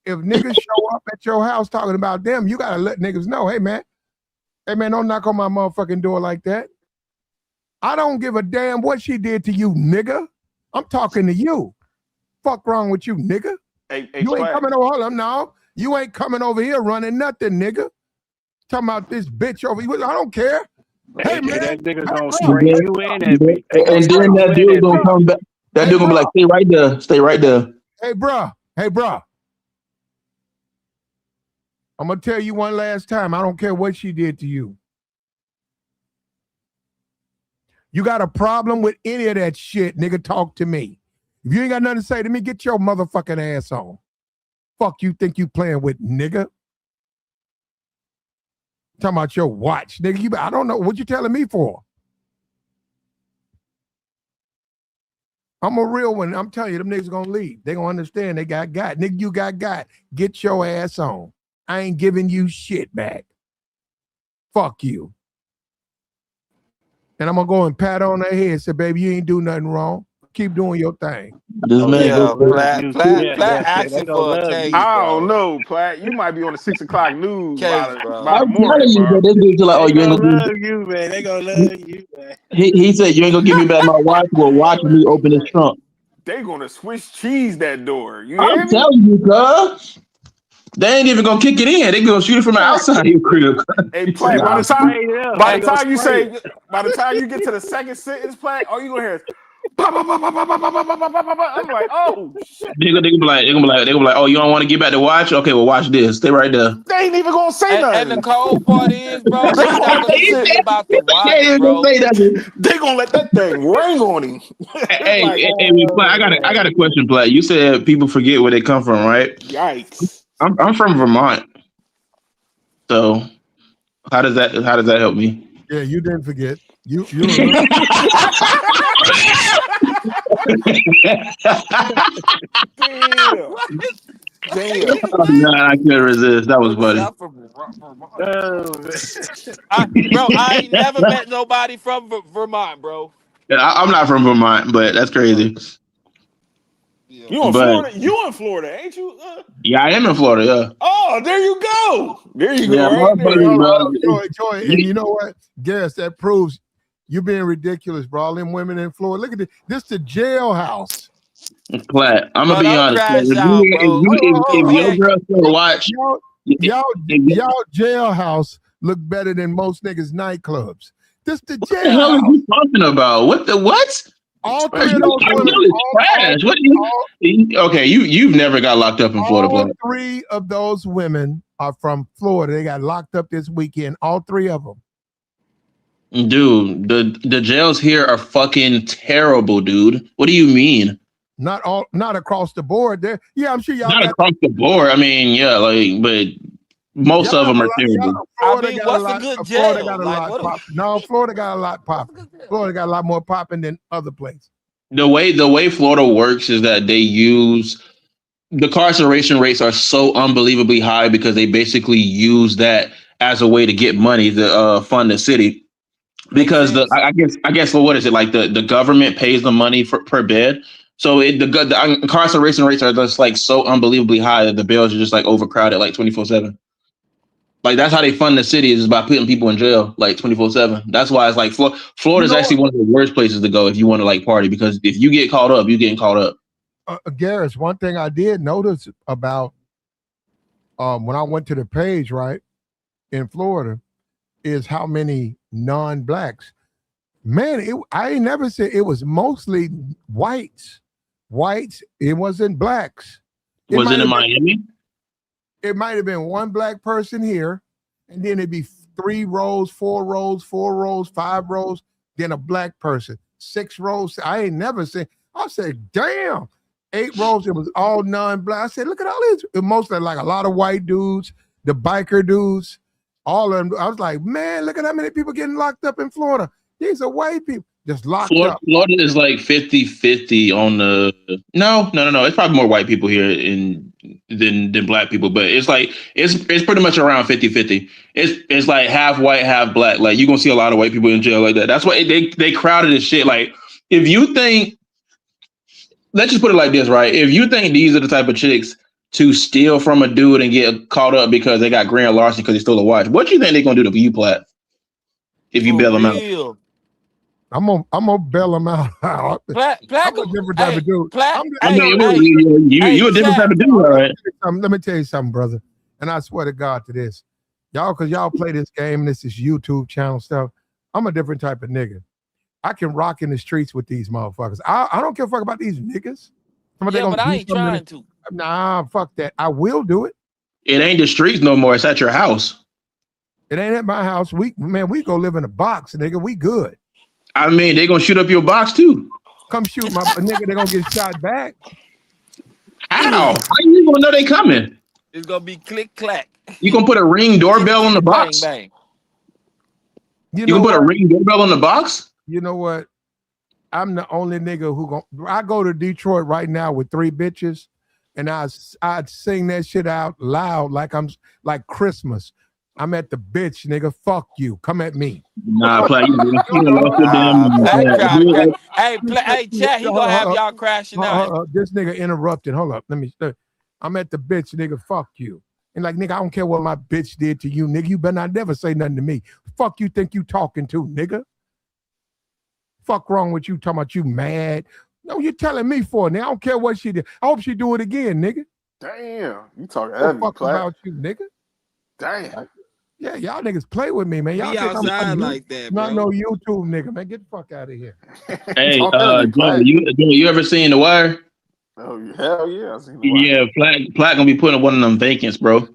If niggas show up at your house talking about them, you gotta let niggas know, hey man, don't knock on my motherfucking door like that. I don't give a damn what she did to you, nigga. I'm talking to you. Fuck wrong with you, nigga?
Hey,
You ain't
Plat.
coming over. Hold on, no. You ain't coming over here running nothing, nigga. Talking about this bitch over here. I don't care. Hey
And
man,
that nigga gonna
bro.
spray you in that bitch. They gonna
And
spray
then
you
that
in
dude
that
gonna
bitch.
come back. That dude gonna be like, stay right there. Stay right there.
Hey, bro. I'm gonna tell you one last time. I don't care what she did to you. You got a problem with any of that shit, nigga, talk to me. If you ain't got nothing to say to me, get your motherfucking ass on. Fuck you think you playing with, nigga? Talking about your watch, nigga. I don't know. What you telling me for? I'm a real one. I'm telling you, them niggas gonna leave. They gonna understand they got. Nigga, you got. Get your ass on. I ain't giving you shit back. Fuck you. And I'm gonna go and pat on their head and say, baby, you ain't do nothing wrong. Keep doing your thing.
This man
Yeah,
goes.
Plat
Yeah, they
asking
gonna
for a
love you.
case,
I don't
bro.
know, Plat. You might be on the 6 o'clock news
Case,
by
bro.
the
I'm telling
morning,
you,
bro.
but this dude's like, oh,
They
you ain't
gonna
gonna
love you, man. They gonna love you, man.
he said you ain't gonna give me back my watch. Well, watch me open his trunk.
They gonna Swiss cheese that door. You hear
I'm
me?
telling you, cuz. They ain't even gonna kick it in. They gonna shoot it from the outside of your crib.
Hey,
They
Plat.
gonna spray it up.
By
They
the
gonna
time you
spray it.
say, by the time you get to the second sentence, Plat, all you gonna hear is, pop, pop, pop, pop, pop, pop, pop, pop, pop, pop, pop. I'm like, oh shit.
They gonna be like, oh, you don't want to get back the watch? Okay, well, watch this. Stay right there.
They ain't even gonna say
And the
nothing.
cold part is, bro,
They
it's
gonna
not
let
gonna
that
even
shit.
be about the
They
watch,
ain't even gonna
bro.
say nothing.
They gonna let that thing ring on him.
Hey,
Like,
Platt, I got a question, Platt. You said people forget where they come from, right?
yikes.
I'm from Vermont, so how does that help me?
Yeah, you didn't forget. You a little.
Damn.
What?
Damn.
Nah, I couldn't resist. That was
What's
funny.
up from Vermont?
Oh, man.
I ain't never met nobody from Vermont, bro.
Yeah, I'm not from Vermont, but that's crazy.
Yeah.
You in
But
Florida? You in Florida, ain't you?
yeah, I am in Florida. Yeah,
Oh, there you go. There you
yeah,
go, right there.
motherfuckers, bro.
Joy, and you know what? Guess that proves you being ridiculous, bro. All them women in Florida. Look at this. This the jailhouse.
Platt, I'm gonna
Bro,
be
don't
honest. Platt.
crash out, bro. Cause
If
we
your
ain't
girl still watch,
Y'all,
if,
y'all,
if,
y'all jailhouse look better than most niggas' nightclubs. This the
what the hell are
jailhouse.
you talking about? What?
All
Bro,
three of those
your
women,
girl is trash. What do you? Okay, you've never got locked up in Florida,
all
Platt.
three of those women are from Florida. They got locked up this weekend. All three of them.
Dude, the jails here are fucking terrible, dude. What do you mean?
Not across the board. There, yeah, I'm sure y'all
Not
got.
across the board. I mean, yeah, like, but most
Y'all
of
got
them
a
are
lot.
terrible.
I
Florida
mean,
got a
what's a
lot.
good
Florida
jail?
got a
Like
lot
what?
popping. No, Florida got a lot
What's a
popping.
good jail?
Florida got a lot more popping than other places.
The way Florida works is that they use the incarceration rates are so unbelievably high because they basically use that as a way to get money to fund the city.
Makes
Because
sense.
I guess well, what is it like the government pays the money for per bed, So the incarceration rates are just like so unbelievably high that the jails are just like overcrowded like 24/7. Like that's how they fund the city is by putting people in jail like 24/7. That's why it's like Florida is actually one of the worst places to go if you want to like party, because if you get caught up, you're getting caught up.
Garris, one thing I did notice about when I went to the page right in Florida is how many non-blacks. Man, I ain't never said it was mostly whites. It wasn't blacks.
Was it in Miami?
It might have been one black person here, and then it'd be 3 rows, 4 rows, 4 rows, 5 rows, then a black person, 6 rows. I ain't never seen. I said, damn, 8 rows. It was all non-black. I said, look at all these. Mostly like a lot of white dudes, the biker dudes, all of them. I was like, man, look at how many people getting locked up in Florida. These are white people just locked up.
Florida is like 50-50 on the no. It's probably more white people here than black people, but it's like it's pretty much around 50-50. It's like half white, half black. Like you're gonna see a lot of white people in jail like that. That's why they crowded as shit. Like if you think, let's just put it like this, right? If you think these are the type of chicks to steal from a dude and get caught up because they got grand larceny because they stole a watch, what do you think they're gonna do to you, Platt? If you bail them out.
I'm gonna bail them out. I'm a different type of dude.
You a different type of dude, all right?
Let me tell you something, brother. And I swear to God to this, y'all, because y'all play this game. This is YouTube channel stuff. I'm a different type of nigga. I can rock in the streets with these motherfuckers. I don't give a fuck about these niggas.
Yeah, but I ain't trying to.
Nah, fuck that. I will do it.
It ain't the streets no more. It's at your house.
It ain't at my house. We go live in a box, nigga. We good.
I mean, they gonna shoot up your box too.
Come shoot my nigga. They gonna get shot back.
How? How you gonna know they coming?
It's gonna be click clack.
You gonna put a Ring doorbell on the box?
Bang, bang.
You gonna put a Ring doorbell on the box?
You know what? I'm the only nigga I go to Detroit right now with 3 bitches, and I'd sing that shit out loud like I'm like Christmas. I'm at the bitch, nigga. Fuck you. Come at me.
Nah, play.
Hey, chat. He gonna have y'all crashing out.
This nigga interrupted. Hold up. Let me. I'm at the bitch, nigga. Fuck you. And like, nigga, I don't care what my bitch did to you, nigga. You better not never say nothing to me. Fuck you think you talking to, nigga? Fuck wrong with you talking about you mad? No, you're telling me for it. Now I don't care what she did. I hope she do it again, nigga.
Damn, you talking heavy,
fuck about you, nigga.
Damn.
Yeah, y'all niggas play with me, man. Y'all
be outside like that, bro.
Not no YouTube nigga, man. Get the fuck out of here.
Hey, you ever seen The Wire?
Oh, hell yeah. I've seen The Wire.
Yeah, Platt gonna be putting one of them vacants, bro.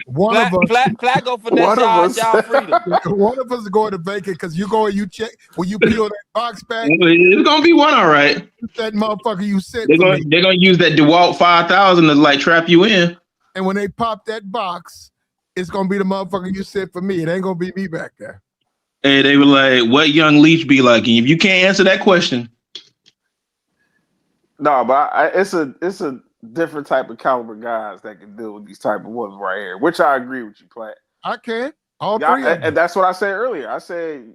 One of us.
Platt go finesse y'all freedom.
One of us is going to vacant because you check when you peel that box back.
It's gonna be one, all right.
That motherfucker you said.
They're gonna use that DeWalt 5000 to like trap you in.
And when they pop that box, it's gonna be the motherfucker you said for me. It ain't gonna be me back there.
Hey, they were like, "What young leech be like?" And if you can't answer that question,
no, but it's a different type of caliber guys that can deal with these type of ones right here. Which I agree with you, Platt.
I can. All 3 of them.
And that's what I said earlier. I said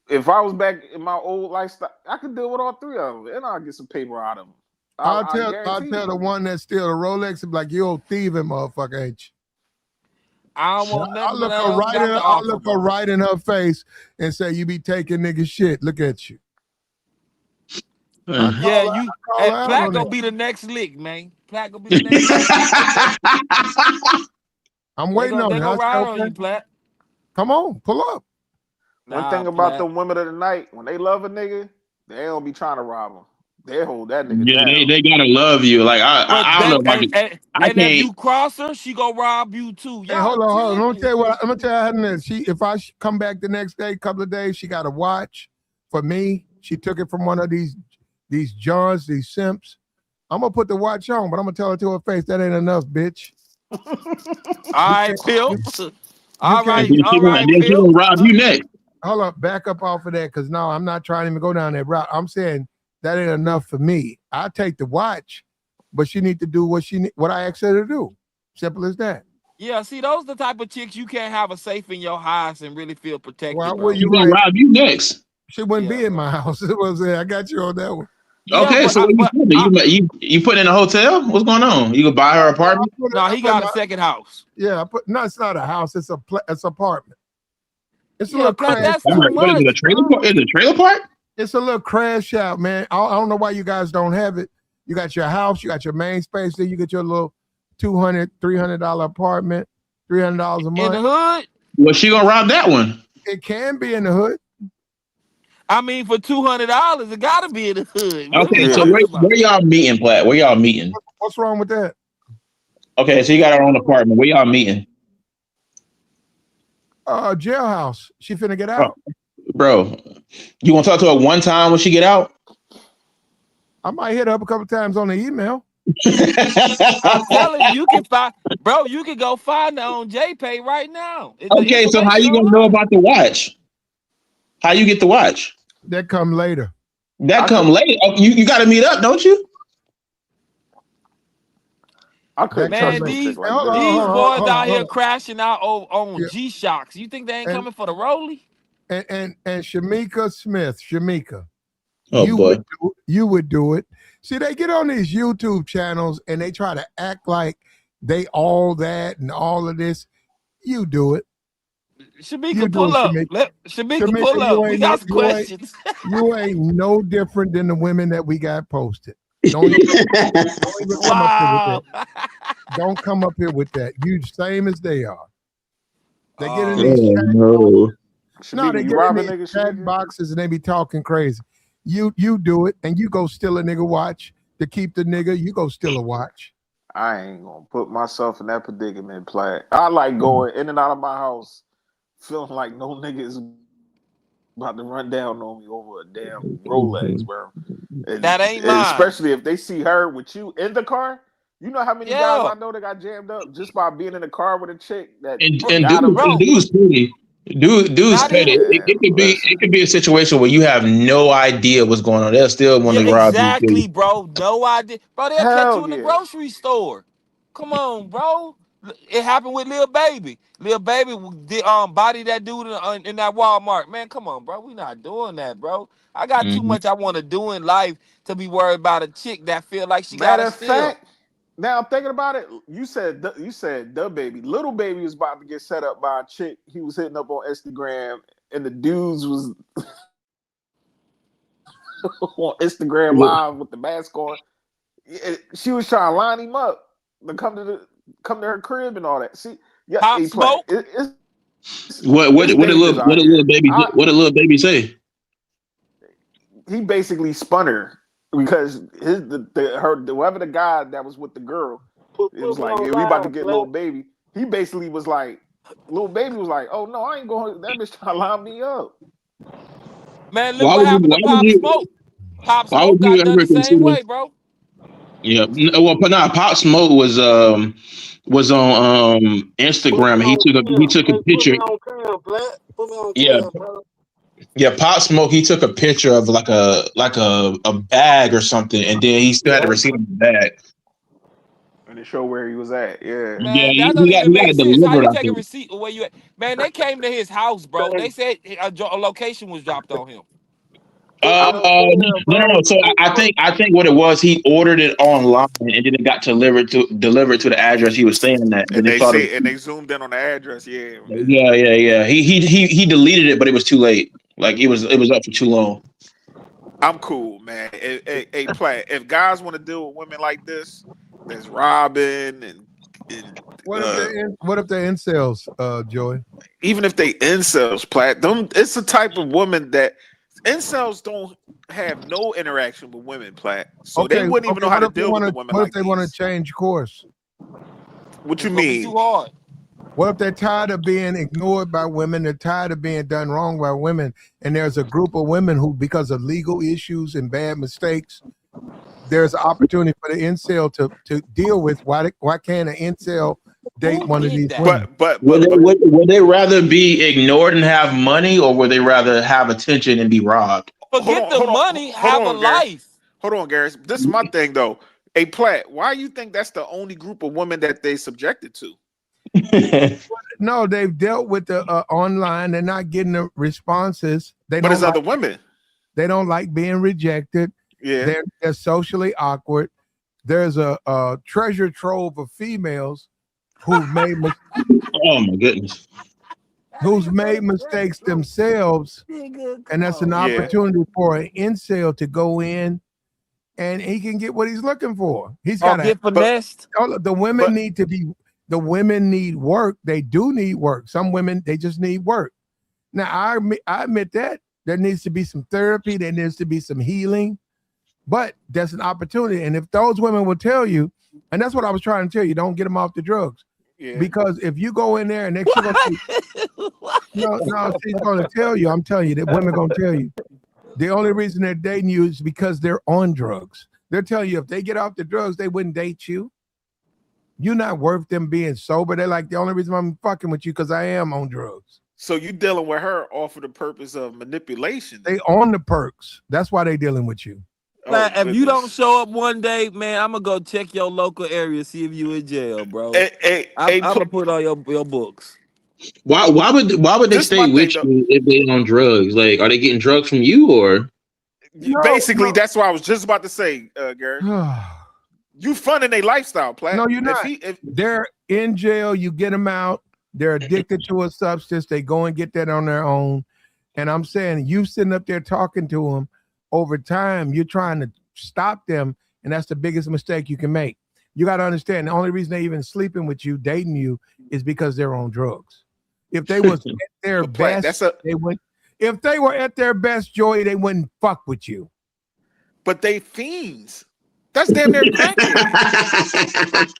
if I was back in my old lifestyle, I could deal with all 3 of them, and I'll get some paper out of them.
I'll tell the one that steal the Rolex and be like, you old thieving motherfucker, ain't you?
I don't want nothing.
I'll look her right in her face and say, you be taking nigga shit. Look at you.
Platt gonna be the next lick, man. Platt gonna be the next lick.
I'm waiting on it.
They gonna ride on you, Platt.
Come on, pull up.
One thing about the women of the night, when they love a nigga, they don't be trying to rob them. They hold that nigga down.
They gotta love you. Like I don't know.
And if you cross her, she gonna rob you too.
Hey, hold on. I'm gonna tell you how if I come back the next day, couple of days, she got a watch for me. She took it from one of these Johns, these simps. I'm gonna put the watch on, but I'm gonna tell her to her face that ain't enough, bitch.
All right, Phil. All right,
Then she gonna rob you next.
Hold up, back up off of that, because no, I'm not trying to even go down that route. I'm saying that ain't enough for me. I take the watch, but she need to do what I asked her to do. Simple as that.
Yeah, see, those are the type of chicks you can't have a safe in your house and really feel protected.
Well, you gonna rob you next.
She wouldn't
Yeah,
be in
bro.
my house. It was I got you on that one.
Yeah,
Okay, so what you put in a hotel? What's going on? You could buy her apartment?
no, he got a second house.
No, it's not a house. It's it's apartment. It's a
Yeah,
little
Plat,
crash.
that's
All
too
right, what is it? A
much,
trailer
bro.
park? Is it a trailer park?
It's a little crash out, man. I don't know why you guys don't have it. You got your house, you got your main space, then you get your little $200, $300 apartment, $300 a
In
month.
the hood,
Well, she gonna rob that one.
It can be in the hood.
I mean, for $200, it gotta be in the hood. What are we
Okay, so
talking about?
where y'all meeting, Platt? Where y'all meeting?
What's wrong with that?
Okay, so you got her own apartment. Where y'all meeting?
Jailhouse. She finna get
Oh,
out.
bro, you want to talk to her one time when she get out?
I might hit her up a couple times on the email.
I'm telling you, you can find, bro. You can go find her on JPay right now.
Okay, so how you gonna know about the watch? How you get the watch?
That come later.
That come later. Oh, you got to meet up, don't you?
I couldn't
That
trust
Man,
no
come
these
chick like
Hold
that.
on,
these
hold on,
boys
hold
out
on,
here
hold
crashing out on
Yeah.
G Shocks. You think they ain't
And-
coming for the rollie?
and Shamika Smith, Shamika,
Oh
you
boy.
would do it. See, they get on these YouTube channels and they try to act like they all that and all of this. You do it.
Shamika,
You do
pull
it,
up.
Shamika.
Shamika, pull up. We got some questions.
You ain't no different than the women that we got posted. Don't even come up here with
Wow.
that. Don't come up here with that. You same as they are. They get in
Oh,
these chat
no.
No, they
Shamika, you
get in
robbing
these
niggas,
chat
Shamika?
boxes and they be talking crazy. You do it and you go steal a nigga watch to keep the nigga. You go steal a watch.
I ain't gonna put myself in that predicament, Platt. I like going in and out of my house feeling like no nigga is about to run down on me over a damn Rolex, bro.
that ain't mine.
Especially if they see her with you in the car. You know how many guys
Yeah.
I know that got jammed up just by being in the car with a chick that
And
got them.
Bro,
dude's petty. Dude's
not
petty.
even.
It could be a situation where you have no idea what's going on. They'll still want
Yeah,
to rob you
exactly,
too.
bro. No idea. Bro, they'll catch you
Hell
in the
yeah.
grocery store. Come on, bro. It happened with Lil Baby. Lil Baby did body that dude in that Walmart. Man, come on, bro. We not doing that, bro. I got too
Mhm.
much I want to do in life to be worried about a chick that feel like she got
Matter
to
of
steal.
fact, now I'm thinking about it. You said the baby. Little baby was about to get set up by a chick he was hitting up on Instagram, and the dudes was on Instagram live with the mask on. She was trying to line him up to come to her crib and all that. See, yeah,
Pop
he playing.
Smoke.
What did
dangerous out here.
what did little baby say?
He basically spun her because whoever the guy that was with the girl, it was like, yeah, we about to get little baby. He basically was like, little baby was like, oh no, I ain't going. That bitch trying to line me up.
Man, look what happened to Pop Smoke. Pop
Why
Smoke
would you
got done
ever
the same
consider?
way, bro.
Yeah, well, but nah, Pop Smoke was on Instagram and he took a picture. Yeah, yeah, Pop Smoke. He took a picture of like a bag or something, and then he still had the receipt on the bag.
And to show where he was at. Yeah.
Yeah,
Man, that don't even
he got
make
it
sense. How
delivered.
you
I
take a
think.
receipt of where you at? Man, they came to his house, bro. They said a location was dropped on him.
No. So I think what it was, he ordered it online and then it got delivered to the address he was staying at. Then
And
they
they
saw the
say, and they zoomed in on the address. Yeah.
yeah. He deleted it, but it was too late. Like it was up for too long.
I'm cool, man. Hey, Platt, if guys want to deal with women like this, there's Robin and
What if they're incels, Joey?
even if they incels, Platt, it's the type of woman that incels don't have no interaction with women, Platt. So they wouldn't even know how to deal with the women
What
like
if they want to
these.
change course?
What you
It's gonna be
mean?
too hard.
What if they're tired of being ignored by women? They're tired of being done wrong by women, and there's a group of women who, because of legal issues and bad mistakes, there's an opportunity for the incel to deal with. Why can't an incel date
Who
one of
did
these
that?
women?
But
Would they rather be ignored and have money, or would they rather have attention and be robbed?
Forget the money, have a life.
Hold on, Garris. This is my thing though. Hey, Platt, why you think that's the only group of women that they subjected to?
No, they've dealt with the online. They're not getting the responses. They
But
don't
it's
like.
other women.
They don't like being rejected.
Yeah.
They're socially awkward. There's a treasure trove of females who've made
Oh my goodness.
mistakes themselves, and that's an
Yeah.
opportunity for an incel to go in and he can get what he's looking for. He's
Or
got
get finessed.
the women need to be. The women need work. They do need work. Some women, they just need work. Now I admit that there needs to be some therapy. There needs to be some healing. But that's an opportunity. And if those women will tell you, and that's what I was trying to tell you, don't get them off the drugs.
Yeah.
Because if you go in there and she's going to tell you, I'm telling you, that women going to tell you, the only reason they're dating you is because they're on drugs. They're telling you if they get off the drugs, they wouldn't date you. You're not worth them being sober. They're like, the only reason I'm fucking with you because I am on drugs.
So you dealing with her off for the purpose of manipulation.
They on the perks. That's why they dealing with you.
Like, if you don't show up one day, man, I'm gonna go check your local area, see if you in jail, bro. I'm gonna put on your books.
Why would they stay with you if they on drugs? Like, are they getting drugs from you or?
Basically, that's what I was just about to say, Gary. You funding their lifestyle, Platt.
No, you're not. They're in jail. You get them out. They're addicted to a substance. They go and get that on their own. And I'm saying, you sitting up there talking to them. Over time, you're trying to stop them, and that's the biggest mistake you can make. You got to understand, the only reason they even sleeping with you, dating you, is because they're on drugs. If they was at their best, they wouldn't. If they were at their best, Joey, they wouldn't fuck with you.
But they fiends. That's damn near crackhead.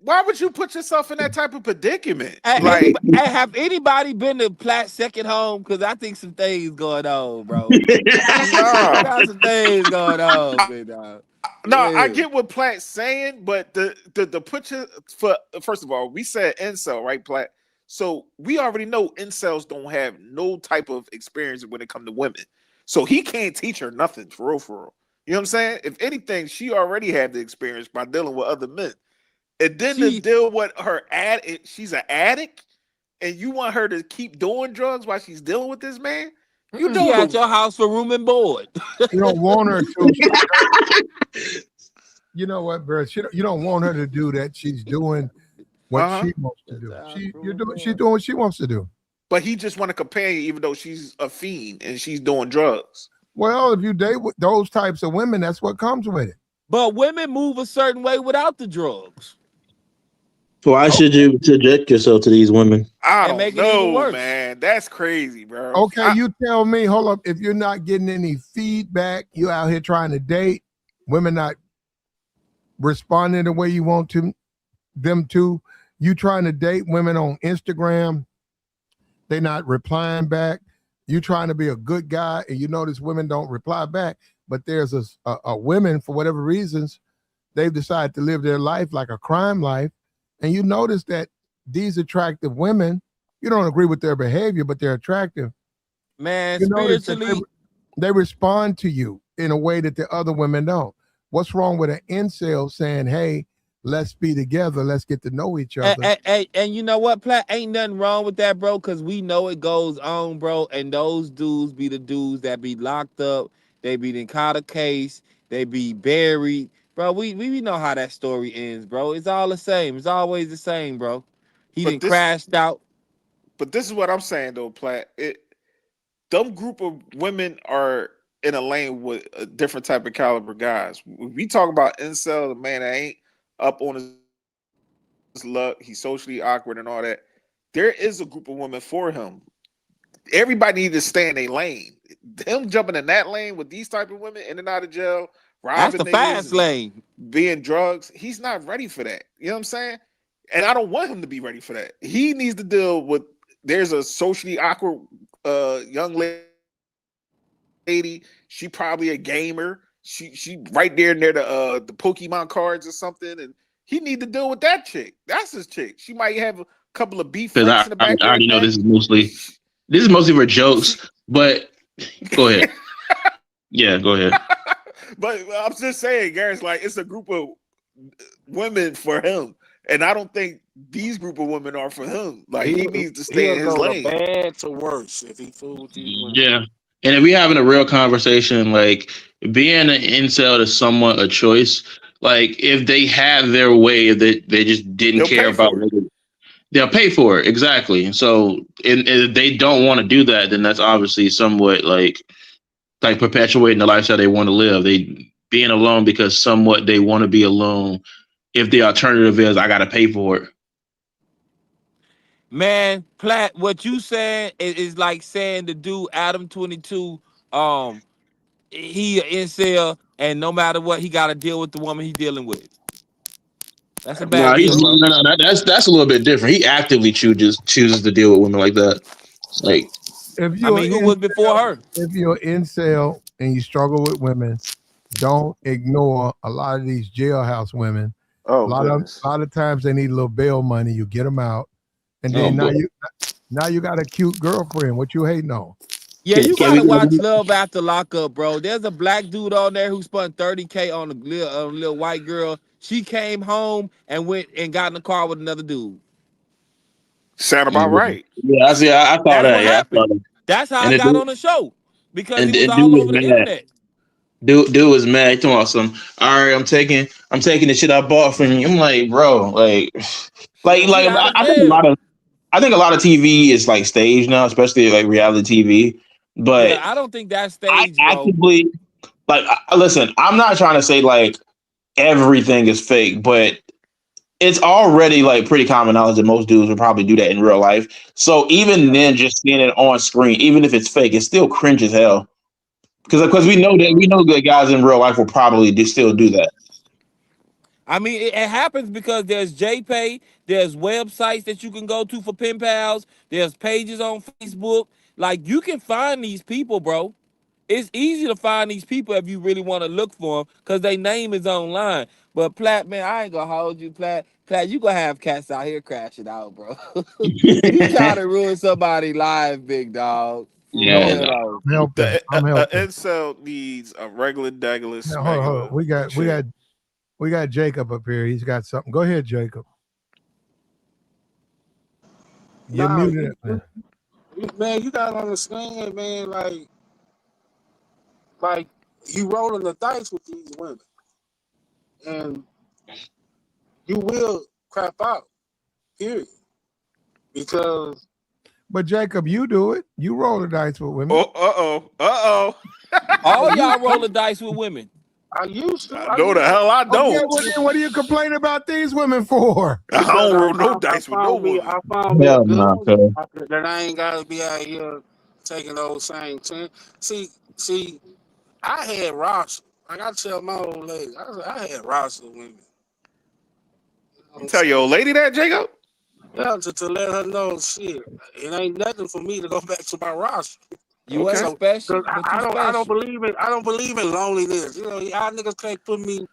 Why would you put yourself in that type of predicament?
Have anybody been to Platt's second home? Because I think some things going on, bro. Got some things going on, man.
No, I get what Platt's saying, but the put you for first of all, we said incel, right, Platt? So we already know incels don't have no type of experience when it comes to women. So he can't teach her nothing for real. You know what I'm saying? If anything, she already had the experience by dealing with other men. And then to deal with her she's an addict, and you want her to keep doing drugs while she's dealing with this man? You know,
she at your house for room and board.
You don't want her to. You know what, bro? You don't want her to do that. She's doing what she wants to do. She's doing what she wants to do.
But he just want a companion, even though she's a fiend and she's doing drugs.
Well, if you date with those types of women, that's what comes with it.
But women move a certain way without the drugs.
Why should you subject yourself to these women?
I don't know, man. That's crazy, bro.
Okay, you tell me. Hold up. If you're not getting any feedback, you out here trying to date, women not responding the way you want them to. You trying to date women on Instagram, they not replying back. You trying to be a good guy, and you notice women don't reply back. But there's a women, for whatever reasons, they've decided to live their life like a crime life. And you notice that these attractive women, you don't agree with their behavior, but they're attractive.
Man,
you
spiritually,
they respond to you in a way that the other women don't. What's wrong with an incel saying, hey, let's be together, let's get to know each other?
And you know what, Platt? Ain't nothing wrong with that, bro, because we know it goes on, bro. And those dudes be the dudes that be locked up. They be in caught a case. They be buried. Bro, we know how that story ends, bro. It's all the same. It's always the same, bro. He done crashed out.
But this is what I'm saying, though, Platt. Them group of women are in a lane with a different type of caliber guys. We talk about incel, the man that ain't up on his luck. He's socially awkward and all that. There is a group of women for him. Everybody needs to stay in a lane. Him jumping in that lane with these type of women in and out of jail,
that's the fast lane.
Being drugs, he's not ready for that. You know what I'm saying? And I don't want him to be ready for that. He needs to deal with, there's a socially awkward young lady. She probably a gamer. She right there near the Pokemon cards or something. And he need to deal with that chick. That's his chick. She might have a couple of beef.
Because I already know this is mostly for jokes, but go ahead. Yeah, go ahead.
But I'm just saying, Gary's like, it's a group of women for him. And I don't think these group of women are for him. Like he needs to stay
He'll
in his
go to
lane.
bad to worse if he fool with these women.
Yeah. And if we having a real conversation, like being an incel is somewhat a choice. Like if they have their way, if they just didn't
They'll
care
pay
about
for it.
they'll pay for it. Exactly. So if they don't want to do that, then that's obviously somewhat like perpetuating the lifestyle they want to live. They being alone because somewhat they want to be alone. If the alternative is I gotta pay for it.
Man, Platt, what you saying is like saying the dude Adam 22, he an incel, and no matter what, he got to deal with the woman he dealing with. That's a
No,
bad deal, bro.
that's a little bit different. He actively chooses to deal with women like that. Like
If
I
you're
mean, who was before her?
if you're incel and you struggle with women, don't ignore a lot of these jailhouse women.
Oh goodness.
A lot of times they need a little bail money. You get them out, and
oh
then
boy.
now you got a cute girlfriend. What you hating on?
Yeah, you
Can we
gotta watch Love After Lockup, bro. There's a black dude on there who spent $30K on a little white girl. She came home and went and got in the car with another dude.
Sound
yeah,
about right.
yeah, I saw
That's
that.
what
Yeah, I saw
happened.
that.
That's how
And
I
the
got
dude
on the show because it
and,
was
and dude
all
was
over the
mad.
internet.
Dude was mad. He talking about some. All right, I'm taking the shit I bought from you. I'm like, bro,
She out of jail.
I think a lot of TV is like staged now, especially like reality TV.
Yeah,
But
I don't think that's
I
staged, bro.
actively listen. I'm not trying to say like everything is fake, but it's already like pretty common knowledge that most dudes would probably do that in real life. So even
Yeah.
then, just seeing it on screen, even if it's fake, it's still cringe as hell. Because
Yeah,
we
bro.
know that guys in real life will probably still do that.
I mean, it happens because there's JPay, there's websites that you can go to for pen pals, there's pages on Facebook. Like you can find these people, bro. It's easy to find these people if you really want to look for them because their name is online. But Platt, man, I ain't gonna hold you, Platt. Platt, you gonna have cats out here crashing out, bro. You trying to ruin somebody's life, big dog. For
Yeah,
real
no.
though.
I'm helping.
The
I'm helping.
incel needs a regular, degular,
Now, hold on.
smegular chick.
We got Jacob up here. He's got something. Go ahead, Jacob. You're
Nah,
muted.
man, you gotta understand, man. Like you rolling the dice with these women, and you will crap out. Period. Because
But Jacob, you do it. You roll the dice with women.
Oh.
All y'all roll the dice with women.
I used to.
No, the hell I
Okay,
don't.
well then what are you complaining about these women for?
I
Because
don't roll no dice with no woman.
I found me a
Hell
good
no,
one
cuz.
that I ain't gotta be out here taking those same 10. See, I had roster. Like I tell my old lady, I had roster women. You know what
You
I'm
tell your
saying?
old lady that, Jacob?
Yeah, to let her know shit. It ain't nothing for me to go back to my roster.
You
Okay.
ain't
So,
special,
cause
but you
I don't
special.
believe in loneliness. You know, y'all niggas can't put me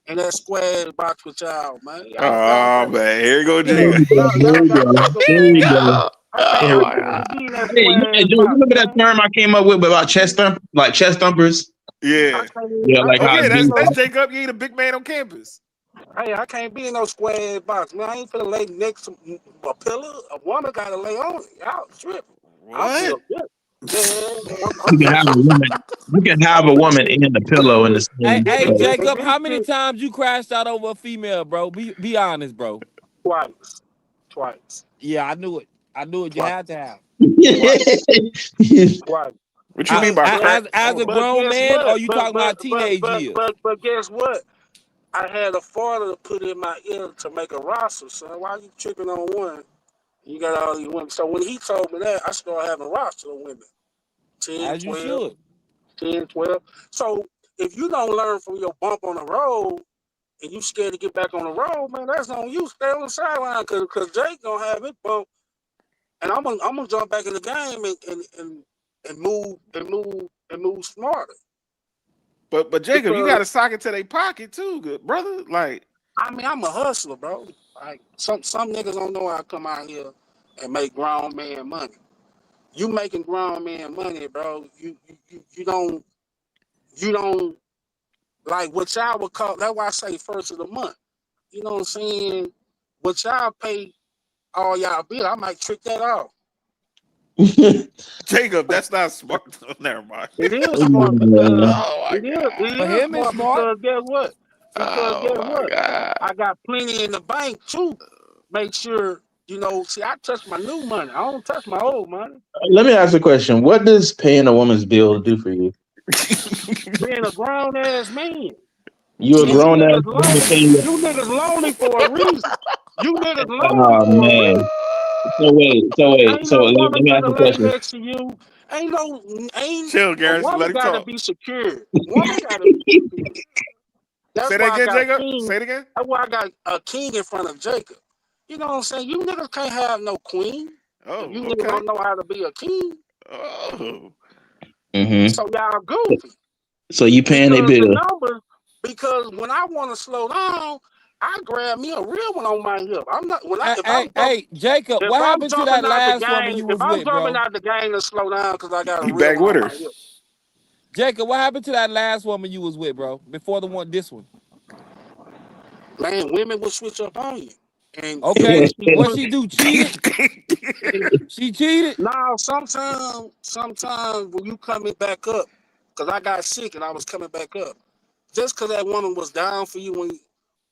in that square box with y'all, man. Y'all
Oh
got
man, here you go,
yeah,
Here
Jacob.
we go. Here
y'all
we
got
go.
other
Here
women.
we go. Here
I
we
can't
go.
even be in that
Hey,
square
Joe,
box,
remember that
man.
term I came up with about chest thumpers?
I
Yeah.
can't
Yeah, like how
even
Okay,
it's
be in
being.
no
that's Jacob. You ain't a big man on campus.
hey, I can't be in no square box, man. I ain't finna lay next to a pillar. A woman gotta lay on it. Y'all tripping. I'm
What?
finna yeah. Man,
You can have a woman. You can have a woman and a pillow in the same
Hey,
space.
and
Jacob,
this
how many
shit
times you crashed out over a female, bro? Be honest, bro.
twice. Twice.
Yeah, I knew it. I knew it. You
Twice.
had to have.
Twice. Twice.
What you mean by crack?
As
Hold
a
on.
But
grown
guess
man,
what?
or you talking about teenage years?
But guess what? I had a father to put in my ear to make a roster, son. Why you tripping on one? You got all these women. So when he told me that, I started having a roster of women. 10,
As you
12,
should.
10, 12. So if you don't learn from your bump on the road and you scared to get back on the road, man, that's on you. Stay on the sideline because Jake gonna have it bump. And I'm gonna jump back in the game and move smarter.
But Jacob, you
Because
got to sock it to their pocket too, good brother. Like,
I mean I'm a hustler, bro. Like some niggas don't know how to come out here and make grown man money. You making grown man money, bro. You don't like what y'all would call. That's why I say first of the month. You know what I'm saying? what y'all pay all y'all bill, I might trick that out.
Jacob, that's not smart. Never mind.
It is smart because
Oh my god.
For
it is
him, it's
smart
smart.
because guess what? Because
Oh
guess
my
what?
god.
I got plenty in the bank too. Make sure, see, I touch my new money. I don't touch my old money.
Let me ask a question. What does paying a woman's bill do for you?
Being a grown ass man.
You a
See,
grown ass woman paying your.
you niggas lonely for a reason. You niggas lonely
Oh
for a
man.
reason.
So wait.
Ain't
So
no
let
woman
me ask
finna
a
lay
question.
next to you. Ain't
Chill,
a
Garrison.
woman
Let him
gotta
talk.
be secure. Woman gotta be secure. That's
Say that
why I
again,
got
Jacob.
king.
Say it again.
That's why I got a king in front of Jacob. You know what I'm saying? You niggas can't have no queen. If you
Oh,
niggas
okay.
don't know how to be a king,
Oh.
Mm-hmm.
so y'all goofy.
So you paying a
Because the
bill?
numbers, because when I want to slow down, I grab me a real one on my hip. I'm not when I
Hey, Jacob,
if
what
I'm
happened to that
jumping out the
last woman
game,
you
if
was
I'm
with,
jumping
bro?
out the game to slow down because I got a
He
real
back
one
with
on
her.
my hip.
Jacob, what happened to that last woman you was with, bro? Before this one.
Man, women will switch up on you. And
Okay,
when she
what
put
she do? Cheated? She cheated?
now sometimes when you coming back up, because I got sick and I was coming back up, just because that woman was down for you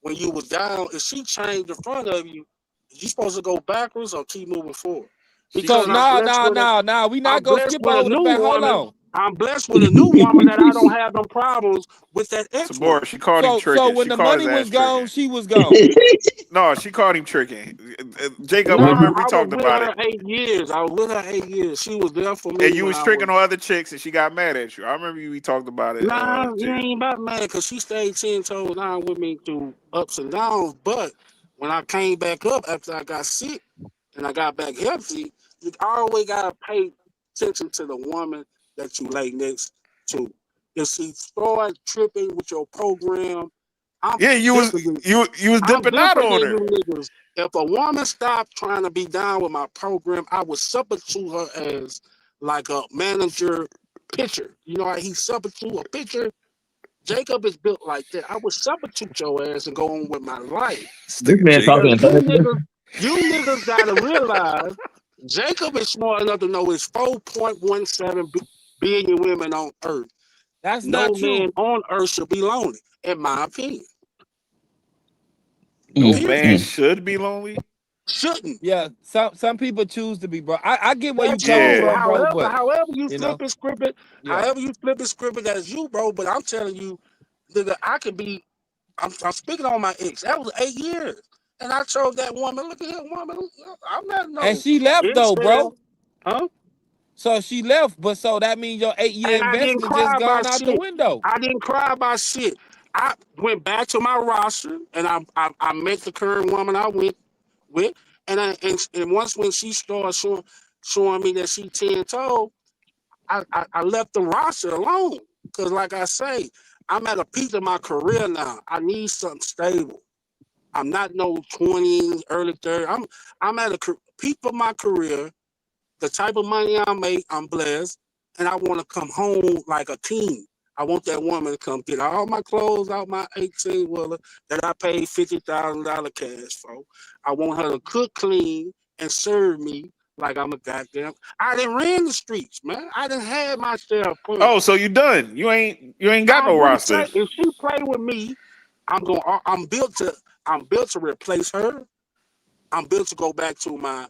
when you was down, if she changed in front of you, you supposed to go backwards or keep moving forward.
So
Because
we
I'm
not gonna
blessed
skip
with a
over the
new
fact. Hold
woman.
on.
I'm blessed with a new woman that I don't have no problems with that ex woman.
Sabor, she called him
So
tricking.
when
She
the
called
money
his
was
ass
gone,
tricking.
she was gone.
No, she called him tricking. Jacob, I
Nah,
remember we
I was
talked
with
about
her
it.
8 years. I was with her 8 years. She was there for me
And you
when
was
I
tricking
was.
on other chicks and she got mad at you. I remember we talked about it,
Nah, it
Jacob.
ain't about mad because she stayed 10 toes down with me through ups and downs. But when I came back up after I got sick and I got back healthy, you always gotta pay attention to the woman that you lay next to. If she start tripping with your program, I'm
Yeah,
different.
you was
I'm
dipping out
different
on
than
her.
you niggas. If a woman stopped trying to be down with my program, I would substitute her as like a manager pitcher. You know how he substitute a pitcher? Jacob is built like that. I would substitute your ass and go on with my life.
This man talking
Because
in third person.
you niggas gotta realize Jacob is smart enough to know it's 4.17 billion women on earth.
That's
No
not
man
true.
on earth should be lonely, in my opinion.
No
Period.
man should be lonely.
Shouldn't.
Yeah, some people choose to be, bro. I get where you
That's
coming
you.
Yeah.
from, bro, but
However you
you
flip
know,
it, script it,
yeah.
that's you, bro. But I'm telling you, nigga, I could be. I'm speaking on my ex. That was 8 years, and I chose that woman. Look at that woman. I'm not
And
no
she left though,
incel,
bro.
huh?
So she left, but so that means your 8 year
And I didn't
investment just
cry
gone
about
out the
shit.
window.
I didn't cry about shit. I went back to my roster, and I met the current woman I went with, and once when she started showing me that she 10 toes. I left the roster alone because, like I say, I'm at a peak of my career now. I need something stable. I'm not no 20s, early 30s. I'm at a peak of my career. The type of money I make, I'm blessed, and I want to come home like a king. I want that woman to come get all my clothes out my 18 wheeler that I paid $50,000 cash for. I want her to cook clean and serve me like I'm a goddamn. I didn't ran the streets, man. I didn't have my share of fun.
Oh, so you done? You ain't got
I
no
wouldn't
roster.
say if she play with me, I'm built to replace her. I'm built to go back to my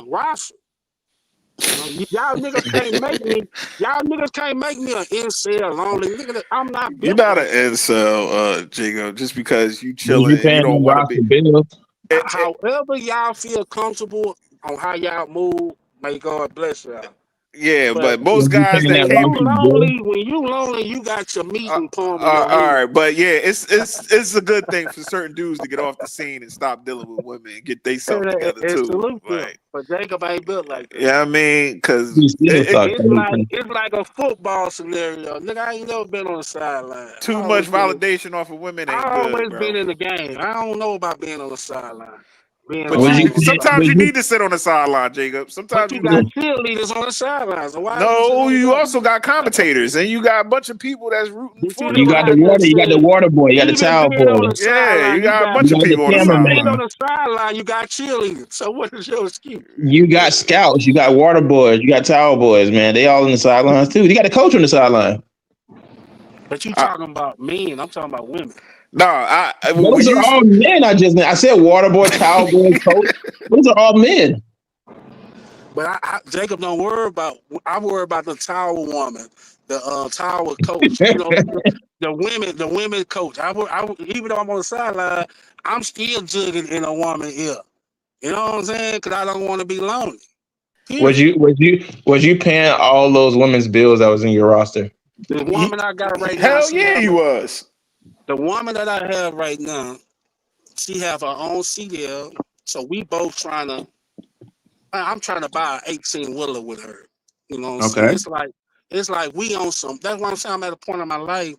roster. Y'all niggas can't make me. Y'all niggas can't make me an incel lonely nigga. I'm not
You're
built
not
like
an
that.
incel, Jacob, just because you
Was you
chilling and you
paying
don't
them
want to be.
roster bills?
However y'all feel comfortable on how y'all move, may God bless y'all.
Yeah,
But
but most
Was you
guys
paying
that
that
when
came.
roster bill?
you lonely, you got your
Uh,
meeting palm in your
all
hand.
right, but yeah, it's a good thing for certain dudes to get off the scene and stop dealing with women and get themselves together
It's
too.
salute them.
Like,
But Jacob ain't built like that.
yeah, I mean, because
He still sucks.
It's like a football scenario. Nigga, I ain't never been on the sideline.
too much validation off of women ain't
I
good,
always been
bro.
in the game. I don't know about being on the sideline. being
But
Would you?
sometimes you
Would
need to sit on the sideline, Jacob.
But
Sometimes
you
you
got
do.
cheerleaders on the sidelines. So why you
No,
on
you
that?
also got commentators, and you got a bunch of people that's rooting
Did
for
you
you
ever
you.
got the
have that
water? You got the
said,
water boy. You got the
even
towel
being on
boy.
the
Yeah,
sideline,
you got a
You
bunch of
got the
people on the
even being
sideline.
on
cameraman.
the sideline, you got cheerleaders. So what is your excuse?
You got scouts. You got water boys. You got towel boys. Man, they all in the sidelines too. You got the coach on the sideline.
But you
I,
talking about men, I'm talking about women.
when
Those are
you
all men. I said water boy, towel boy, coach. Those are all men.
But Jacob don't worry about. I worry about the tower woman, the tower coach. You know, the women coach. Even though I'm on the sideline, I'm still jugging in a woman ear. You know what I'm saying? Because I don't want to be lonely.
Was
Period.
you paying all those women's bills that was in your roster?
The woman I got right now,
hell yeah, he was.
the woman that I have right now. She have her own CDL. So we both trying to. I'm trying to buy an 18 wheeler with her. You know what I'm saying?
Okay.
It's like we on some. That's why I'm saying I'm at a point in my life.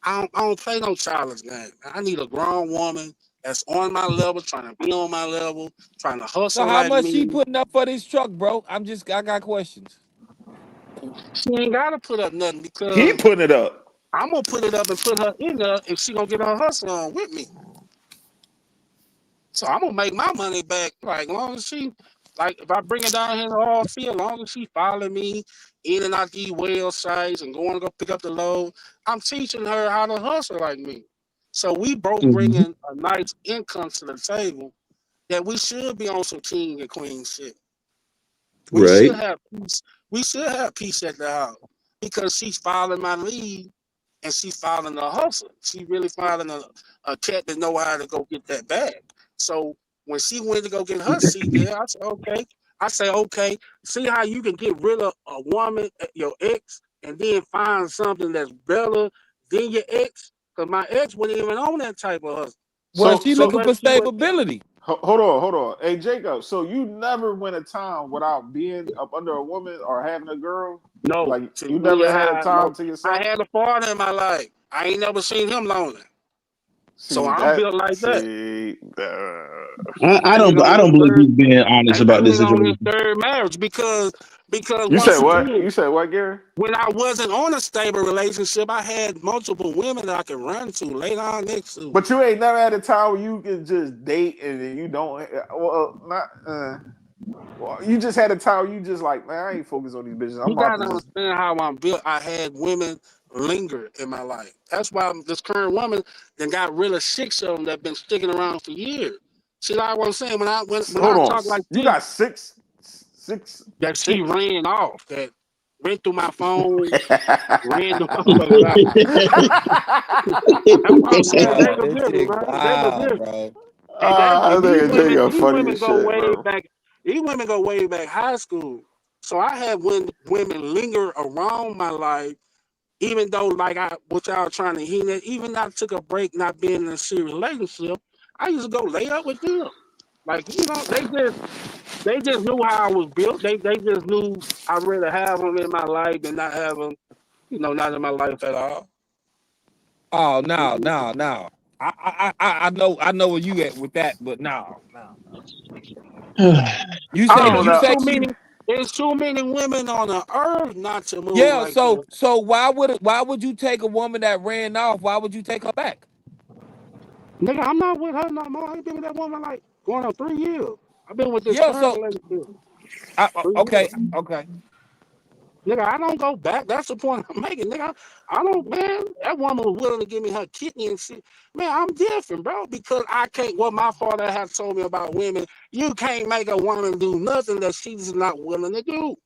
I don't play no childish game. I need a grown woman that's on my level, trying to be on my level, trying to
So
hustle
how
like
much she
me.
putting up for this truck, bro? I got questions.
She ain't gotta put up nothing
He
because
putting it up.
I'm gonna put it up and put her in there, and she gonna get her hustle on with me. So I'm gonna make my money back. Like long as she, like if I bring her down here in the oil field, long as she follow me in and out these well sites and going to go pick up the load, I'm teaching her how to hustle like me. So we both
Mhm.
bringing a nice income to the table that we should be on some king and queen shit. We should
Right.
have peace. We should have peace at the house because she's following my lead and she's following the hustle. She really following a cat that know how to go get that bag. So when she went to go get her seat there, I said, okay. I say, okay, see how you can get rid of a woman, your ex, and then find something that's better than your ex? Because my ex wasn't even on that type of hustle.
Well,
So
she
She
so
looking for
was, she was,
stability.
hold on. Hey Jacob, so you never went a time without being up under a woman or having a girl?
no,
Like
to
you
me,
never had a time
no.
to
I
yourself?
had a father in my life. I ain't never seen him lonely. So
See
I'm
that
built like that.
see
I
I ain't
don't. I
on his
don't believe
third.
he's being honest
I
about this
ain't on his
situation.
third marriage because
You said
once
what?
again,
You said what, Gary?
when I wasn't on a stable relationship, I had multiple women that I could run to later on next to.
But you ain't never had a time where you can just date and then you don't well not well, you just had a time where you just like, man, I ain't focused on these bitches. I'm
You
about
gotta
to just
understand how I'm built. I had women linger in my life. That's why this current woman that got rid of 6 of them that been sticking around for years. See, like what I'm saying when
hold
I
on.
talk like
You
this,
got six
that she
chicks.
ran off, that went through my phone, ran the motherfuckers out.
Yeah.
That's what I'm saying.
Yo,
Jacob
this
different,
shit
man. Jacob
wild,
different.
bro.
And these
Nigga
women,
Jacob
these
funny
women
as
go
shit,
way
bro.
back. These women go way back high school. So I had women linger around my life, even though like what y'all trying to hint at, even though I took a break not being in a serious relationship, I used to go lay up with them. Like, they just knew how I was built. They just knew I'd rather have them in my life than not have them, not in my life at all.
Oh no, no, no. I know where you at with that, but no, no. You
I
say
Nigga,
don't
you
know.
say
there's too many women on the earth not to move
yeah.
like that.
So why would you take a woman that ran off? Why would you take her back?
Nigga, I'm not with her no more. I ain't been with that woman like going on 3 years. I've been with this
Yeah.
current
So
relationship
okay,
3 years.
okay.
Nigga, I don't go back. That's the point I'm making. Nigga, I don't, man. That woman was willing to give me her kidney and shit. Man, I'm different, bro, because I can't, what my father has told me about women, you can't make a woman do nothing that she's not willing to do.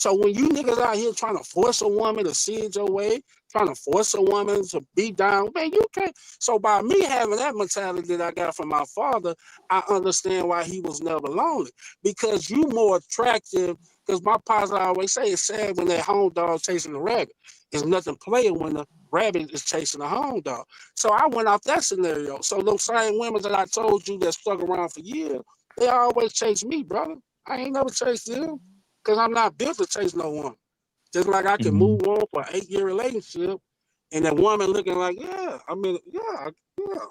So when you niggas out here trying to force a woman to see it your way, trying to force a woman to be down, man, you can't. So by me having that mentality that I got from my father, I understand why he was never lonely. Because you more attractive, because my father always say it's sad when that hound dog chasing the rabbit. It's nothing playing when the rabbit is chasing the hound dog. So I went off that scenario. So those same women that I told you that stuck around for years, they always chase me, brother. I ain't never chased them. Because I'm not built to chase no woman. Just like I can
Mhm.
move on for an 8-year relationship and that woman looking like, yeah, I mean, yeah, yeah.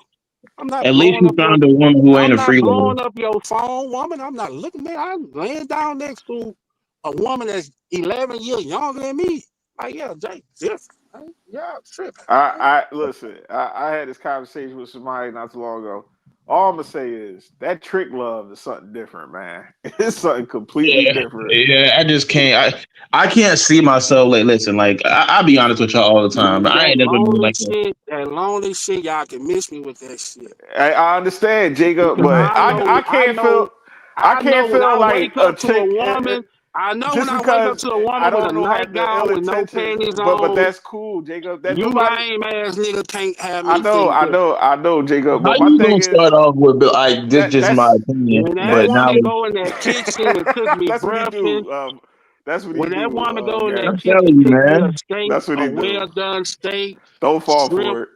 I'm not
At least
blowing
you
up your.
found a woman who ain't
I'm
a
not
freeloader.
blowing up your phone, woman. I'm not looking, man. I'm laying down next to a woman that's 11 years younger than me. Like, yeah, Jake, different. Right? Yeah, tripping.
I listen. I had this conversation with somebody not too long ago. All I'm gonna say is that trick love is something different, man. It's something completely
Yeah,
different.
yeah. I just can't. I can't see myself. Like, listen. Like, I'll be honest with y'all all the time.
Man,
I ain't never been like that.
that lonely shit, y'all can miss me with that shit.
I understand, Jacob,
Because
but I
I
can't
know when
feel
I
like
wake
a
up to a
chick
woman, I know when
just
I wake up
because
to a
I
woman with a
don't know have the ill
nightgown with no
intentions,
panties
but
on,
that's cool, Jacob. That
you
nobody.
lame ass nigga can't have me
I know, Jacob.
How
But my
you
thing
gonna
is
start off with like this?
that
Just my
that's
opinion,
When that
that
but now
woman go in that kitchen and cook me
that's what he
breakfast,
do. That's what he
when that
do.
woman go in that
I'm
Gary.
kitchen
telling you,
cook me a
man.
steak,
That's what
a
he do.
well done steak,
Don't fall
shrimp,
for it.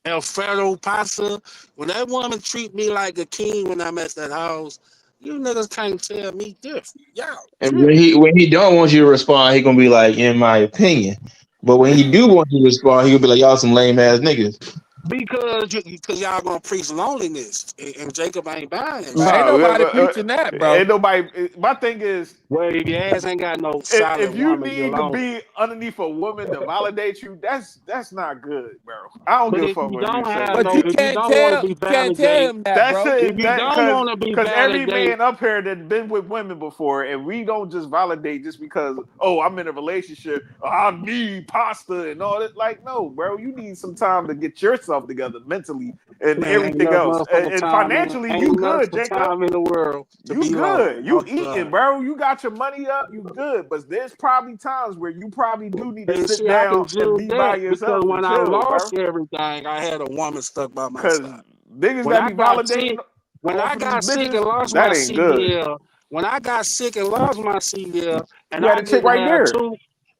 Alfredo pasta, when that woman treat me like a king when I'm at that house, you niggas can't tell me different. Y'all
And
trip.
when he don't want you to respond, he gonna be like, in my opinion. But when he do want you to respond, he gonna be like, y'all some lame ass niggas.
Because y'all gonna preach loneliness, and Jacob ain't buying that
But
shit.
ain't
No,
nobody preaching that, bro.
ain't nobody. My thing is,
Well, if your ass ain't got no
if
solid
you
woman, you're
need to
lonely.
be underneath a woman to validate you, that's not good, bro. I don't
But
give a
if
fuck
you
what you
don't
say.
have
But
no, if you don't want to be
you can't tell
validated,
him that,
That's
bro.
if
it.
you
That
don't want to be
because every
validated,
man up here that been with women before, and we don't just validate just because I'm in a relationship. I need pasta and all that. Like no, bro, you need some time to get yourself together mentally and
man, ain't
everything
enough
else.
motherfucking
And
time in
financially,
ain't
you
enough
good, Jacob.
time in the world to
You
be lonely.
good. You
I'm
eating,
sorry.
bro. You got your money up. You good. But there's probably times where you probably do need to
And
sit
see, I can
down and
do
be by
that because
yourself and
when I
chill,
lost
bro.
everything, I had a woman stuck by my
Cause
side.
niggas
When
that
I
be
got
validating
sick, when
off
I
of these
got sick
bitches,
and lost
that
my
ain't good.
CDL, when I got sick and lost my CDL, and
You got
I
a chick
didn't
right
have
there.
two,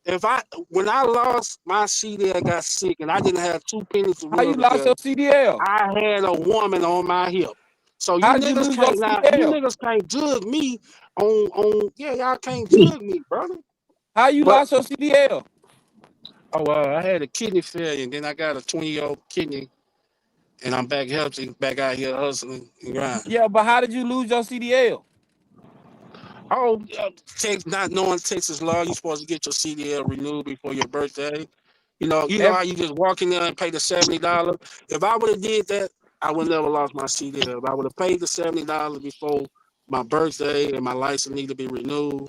if I when I lost my CDL, got sick, and I didn't have two pennies to
How you
rub
lost
together,
your CDL?
I had a woman on my hip. So
How did you lose your
you
CDL?
niggas can't judge me on y'all can't judge me, brother.
How you
But
lost your CDL?
Oh, I had a kidney failure, and then I got a 20-year-old kidney, and I'm back healthy, back out here hustling and grinding.
Yeah, but how did you lose your CDL?
Oh, not knowing Texas law, you're supposed to get your CDL renewed before your birthday. You know
Ev-
how you just walk in there and pay the $70. If I would have did that, I would never lost my CDL. If I would have paid the $70 before my birthday and my license need to be renewed,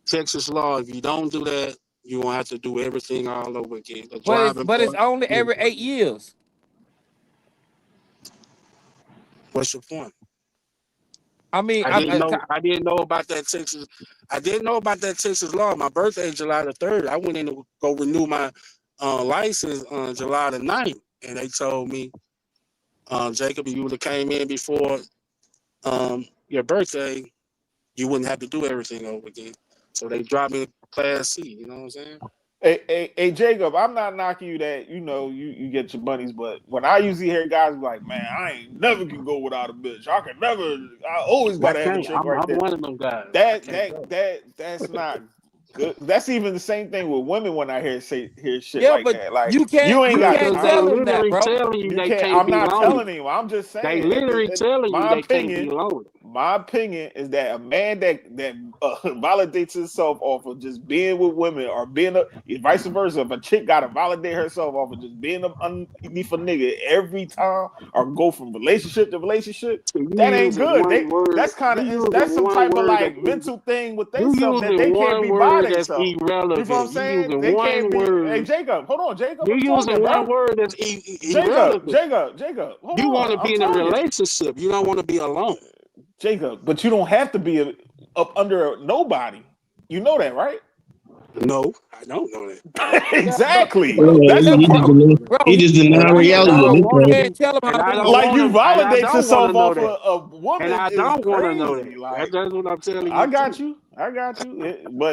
Texas law, if you don't do that, you won't have to do everything all over again. The driving
but it's
part.
only every 8 years.
What's your point?
I mean,
I didn't know. I didn't know about that Texas. I didn't know about that Texas law. My birthday is July the 3rd. I went in to go renew my license on July the 9th, and they told me, Jacob, if you would have came in before your birthday, you wouldn't have to do everything over again. So they dropped me to Class C. You know what I'm saying?
hey, Jacob, I'm not knocking you that you get your bunnies, but when I usually hear guys be like, man, I ain't never can go without a bitch. I always
I
gotta have a
can't.
chick
I'm
right there.
one of them guys. I
That
can't
that
go.
that's not good. That's even the same thing with women when I hear shit
yeah,
like
but
that. Like
you can't
you ain't
you
got
can't
Because they
tell
time.
him that,
literally
bro.
telling you
You
they
can't.
can't
I'm
be
not
lonely.
telling him. I'm just
They
saying.
literally telling you
My
they can't be
opinion.
lonely.
My opinion is that a man that validates himself off of just being with women or vice versa. If a chick got to validate herself off of just being underneath a nigga every time or go from relationship to relationship,
So you
that ain't
using
good.
one word.
That's kind
You
of
using
that's some
one
type of
word
like mental thing with
you
themselves that they
using
can't
one
be by
word that's
themselves. You know what I'm
irrelevant. You
saying?
using
They
one
can't be. Hey,
word.
Jacob, hold on, Jacob.
You
I'm talking,
using one
bro.
word that's
Jacob,
irrelevant.
Jacob, Jacob. Hold
You want
on.
to
I'm
be in a
talking.
relationship. You don't want to be alone.
Jacob, but you don't have to be up under nobody. You know that, right?
No, I don't know that.
Yeah, but
Exactly.
bro,
That's the
he,
problem.
He
bro,
just
And
denied
I and I
reality at
don't
this
want
you
to
point.
can't
be.
tell him how
And
to
I
be
don't
Like
want
you
to. And I
validate
don't want
yourself
to know
off
that.
a
And
woman
I
is
don't want to know that.
crazy. Like
That's what I'm telling
I
you
got
too.
you. I got you.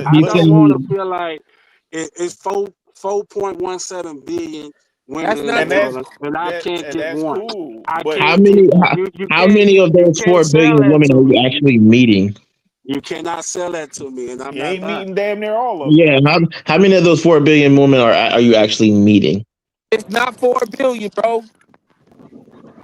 I
He
But
don't
telling
want to
me,
feel like it's 4.17 billion women
That's
in the
not
and
true.
world,
that's
and I can't get
that's
one.
cool.
I
But
how
can't get
many how
can't
many of
you
those
can't
4 billion
sell that
women
to
are you
me.
actually meeting?
You cannot sell that to me, and I'm
you
not
ain't
buying.
meeting damn near all of them.
Yeah, how many of those 4 billion women are you actually meeting?
It's not 4 billion, bro.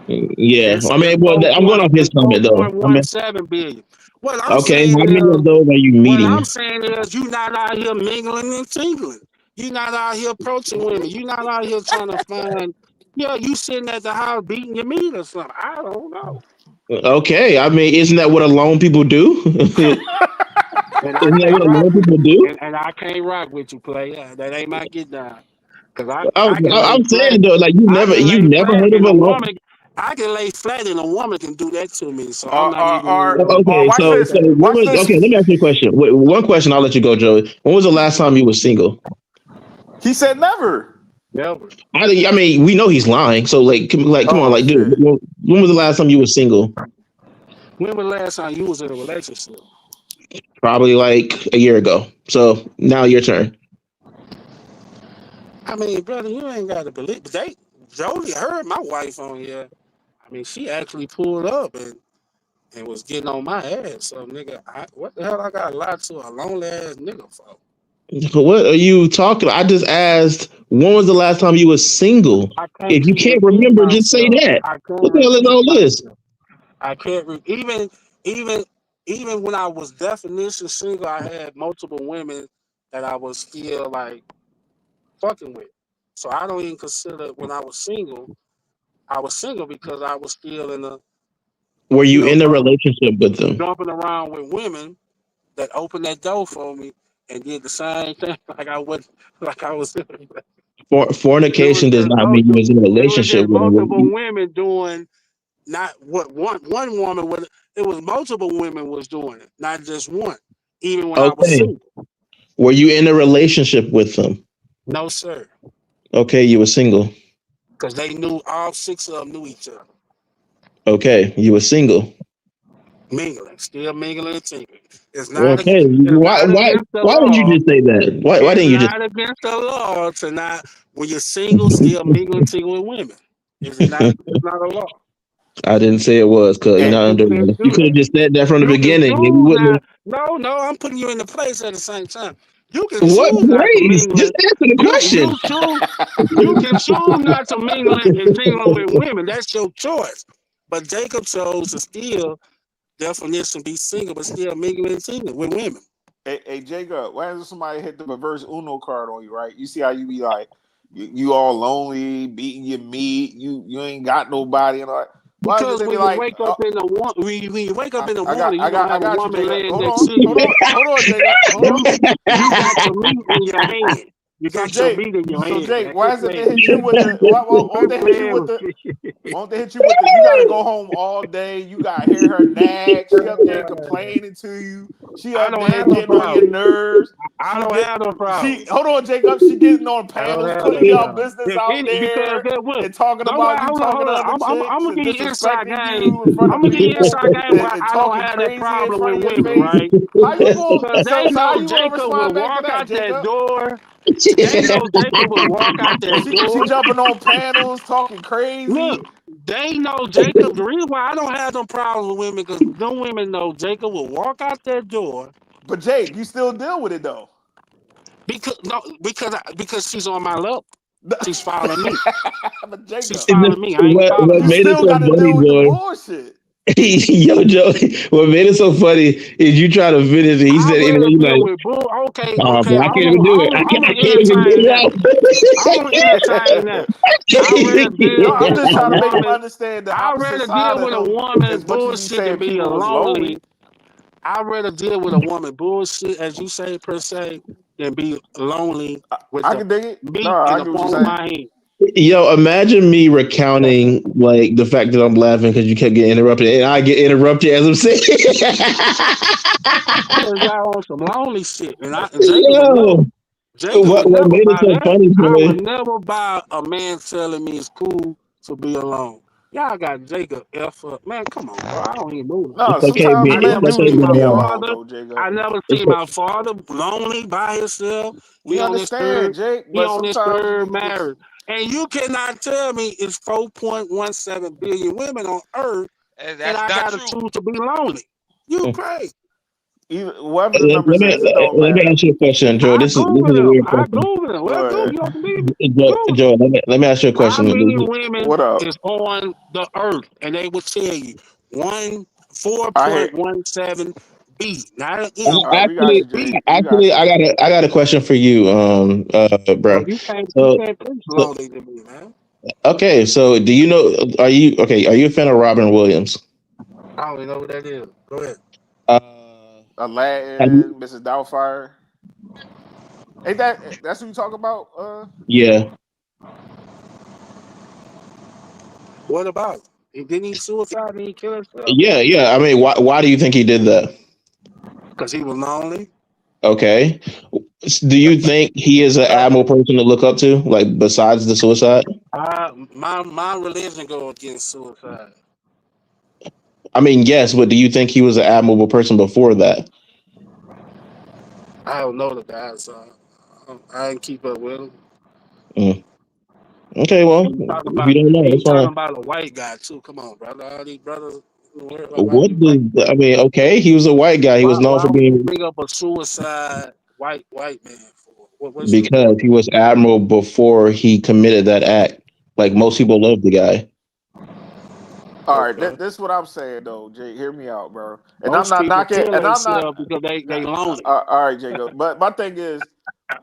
Yeah, I mean, well, I'm going off his comment though. I mean,
4.17 billion. What I'm
okay,
saying
how many
is,
of those are you
what I'm
meeting?
saying is, you not out here mingling and tingling. You not out here approaching women. You not out here trying to find. Yeah, you sitting at the house beating your meat or something. I don't know.
Okay, I mean, isn't that what alone people do? Isn't
And I
that
can't
what
rock
alone
with
people
you.
do?
And I can't rock with you, player. That ain't my get down. Cause I can lay
I'm
flat.
saying though, like
I can
you've
lay
never
flat
heard of
and a
alone.
woman. I can lay flat and a woman can do that to me. So I'm
Or,
not
or,
even
or,
really
or
Okay,
watch this.
so when
Watch
was
this.
okay? Let me ask you a question. One question, I'll let you go, Joey. When was the last time you were single?
He said never.
never.
I mean, we know he's lying. So come on,
Oh
like, dude,
shit.
when was the last time you were single?
When was the last time you was in a relationship?
Probably like a year ago. So now your turn.
I mean, brother, you ain't got to believe. Jody heard my wife on here. I mean, she actually pulled up and was getting on my ass. So, nigga, what the hell I got to lie to a lonely ass nigga for?
What are you talking? I just asked when was the last time you were single?
I can't
If you
keep
can't
repeating
remember, just say
myself.
that.
I can't
What the hell is
repeat
all this?
myself. I can't even even when I was definition single, I had multiple women that I was still like fucking with. So I don't even consider when I was single. I was single because I was still in the,
Were
you
you
know,
in a relationship with them?
jumping around with women that opened that door for me and did the same thing like I was. It was
Fornication does
just
not mean you was in a
it was
relationship
just
with
multiple
them.
women doing not what one woman was. It was multiple women was doing it, not just one. Even when I was
Okay.
single,
Were you in a relationship with them?
no sir,
Okay, you were single.
because they knew all six of them knew each other,
Okay, you were single.
mingling, still mingling and tingling. It's not
Okay,
it's not against the
why did you
law.
just say that? Why
It's
didn't you just?
not against the law to not when you're single still mingling tingling with women. Is it not? It's not a law.
I didn't say it was because you're
And
not
you
under.
can
You
do
could have
that.
just said that from the
You can
beginning. And you
choose
wouldn't
not. No, I'm putting you in the place at the same time. You can
have. What
choose not to
place?
mingle.
Just answer the question.
You can choose not to mingle and tingle with women. That's your choice. But Jacob chose to still definition be single, but still mingling and tingling with women.
Hey, Jacob, why does somebody hit the reverse Uno card on you, right? You see how you be like, you all lonely, beating your meat, you ain't got nobody, and all that. Why is it
Because
they be
when you
like,
wake up in the when you wake up in the morning, you're gonna
I
have a
got you,
woman
Jacob.
laying
Hold
next
on,
to you.
hold on, Jacob. Hold on.
You got your meat in your hand. You
So
got your
Jake,
meat in your hand, man.
why
Quit
is it they
playing.
hit you with the? Won't
Quit
they hit you
playing
with
with
the?
me.
Won't they hit you with the? You got to go home all day. You got to hear her nag. She up there complaining to you. She
I
up
don't
there
have no
getting on your
problem.
nerves.
I don't have no
She
problem.
hold on, Jacob. She getting on
I don't
panels,
have no
putting y'all
problem.
business
If
out
any, because
there
that what?
and talking about
Nobody,
you
hold
talking to
on.
other
I'm
chicks
gonna
and
give you inside
disrespecting
game.
you in front
I'm
of
gonna give you
people
inside game why
and
I don't
talking
have that
crazy in
problem
front
with
of your
women,
face.
right?
How you going?
Because
So,
they
so how
know
you going to
Jacob will
respond back to
walk
that,
out that
Jacob?
door. They know Jacob will walk out that
She
door.
jumping on panels, talking crazy.
Look, they know Jacob. The reason why I don't have no problem with women, because them women know Jacob will walk out that door
But Jake, you still deal with it though.
because she's on my level. She's following me.
But
She's
Jacob,
following me. I ain't following
What
you
her.
made it
still
so
got to
funny,
deal with the
Joy?
bullshit.
Yo, Joe, what made it so funny is you try to finish it. He
I
said, and then
rather
you
deal
like,
with bull. Okay,
oh,
okay.
man, I can't even do it.
I'm
I
gonna
can't even get
entertain
it
that.
out.
I'm gonna entertain that. I rather
No,
deal
I'm
with
just
a
trying to make him
woman.
understand the
I
opposite
rather
side
deal
of
with a
him.
woman
As much as you
bullshit than
saying
be a
people was
lonely.
lonely,
I rather deal with a woman bullshit, as you say per se, than be lonely with
I
the
can dig it. No,
meat in
I
the
get what you're
palm of
saying.
my hand.
Yo, imagine me recounting like the fact that I'm laughing because you kept getting interrupted, and I get interrupted as I'm saying.
Because y'all on some lonely shit, and
Yo,
Jacob would
what
never
made it
buy
so
that.
funny,
I would
Joy?
never buy a man telling me it's cool to be alone. Y'all got Jacob F up. Man, come on, bro. I don't even know him.
No,
It's okay,
sometimes
man.
I
It's
men
never
do
okay,
seen
need to
my
be
man.
alone
father.
though, Jacob.
I never
It's,
seen my father lonely by himself.
We understand, Jake,
He
but
on his
sometimes
third
you just
marriage. And you cannot tell me it's 4.17 billion women on earth
And
and
that's
I
not
gotta
true.
choose to be lonely. You crazy.
Even whatever the numbers is, it don't
let me
matter.
ask you a question, Joe.
I
This is
Googled
a
him.
weird
I
question.
Googled him.
Go
Well, Google,
ahead.
you don't believe me? Google.
Joe, let me ask you a
How
question.
many women
What up?
is on the earth? And they would tell you one
I hear.
4.17 B, not an
I-
M,
All right, we got
Actually,
you, Jay.
B.
We got you.
I got a question for you,
Well,
bro.
you
So,
can't preach
so
lonely to me, man.
okay, so do you know? Are you okay? Are you a fan of Robin Williams?
I don't even know what that is. Go ahead.
Uh, have you,
Aladdin, Mrs. Doubtfire. Ain't that's what you talk about?
yeah,
What about it? Didn't he suicide and he kill himself?
yeah. I mean, why do you think he did that?
Because he was lonely.
Okay, do you think he is an admirable person to look up to, like besides the suicide?
My religion go against suicide.
I mean, yes, but do you think he was an admirable person before that?
I don't know the guy, so I didn't keep up with him.
Mm. Okay, well,
And
if you don't know,
you
that's
talking
fine.
about a white guy too. Come on, brother. All these brothers worry about white
What
people.
does I mean? Okay, he was a white guy. He was known
Why
for
would you
being
bring up a suicide white man for? What's your
because
point?
he was admirable before he committed that act. Like most people love the guy.
All right,
Okay.
this is what I'm saying though, Jay. Hear me out, bro. And I'm
Most
not
people
knocking.
kill
And I'm not.
themselves because they lonely.
All right, Jacob. But my thing is,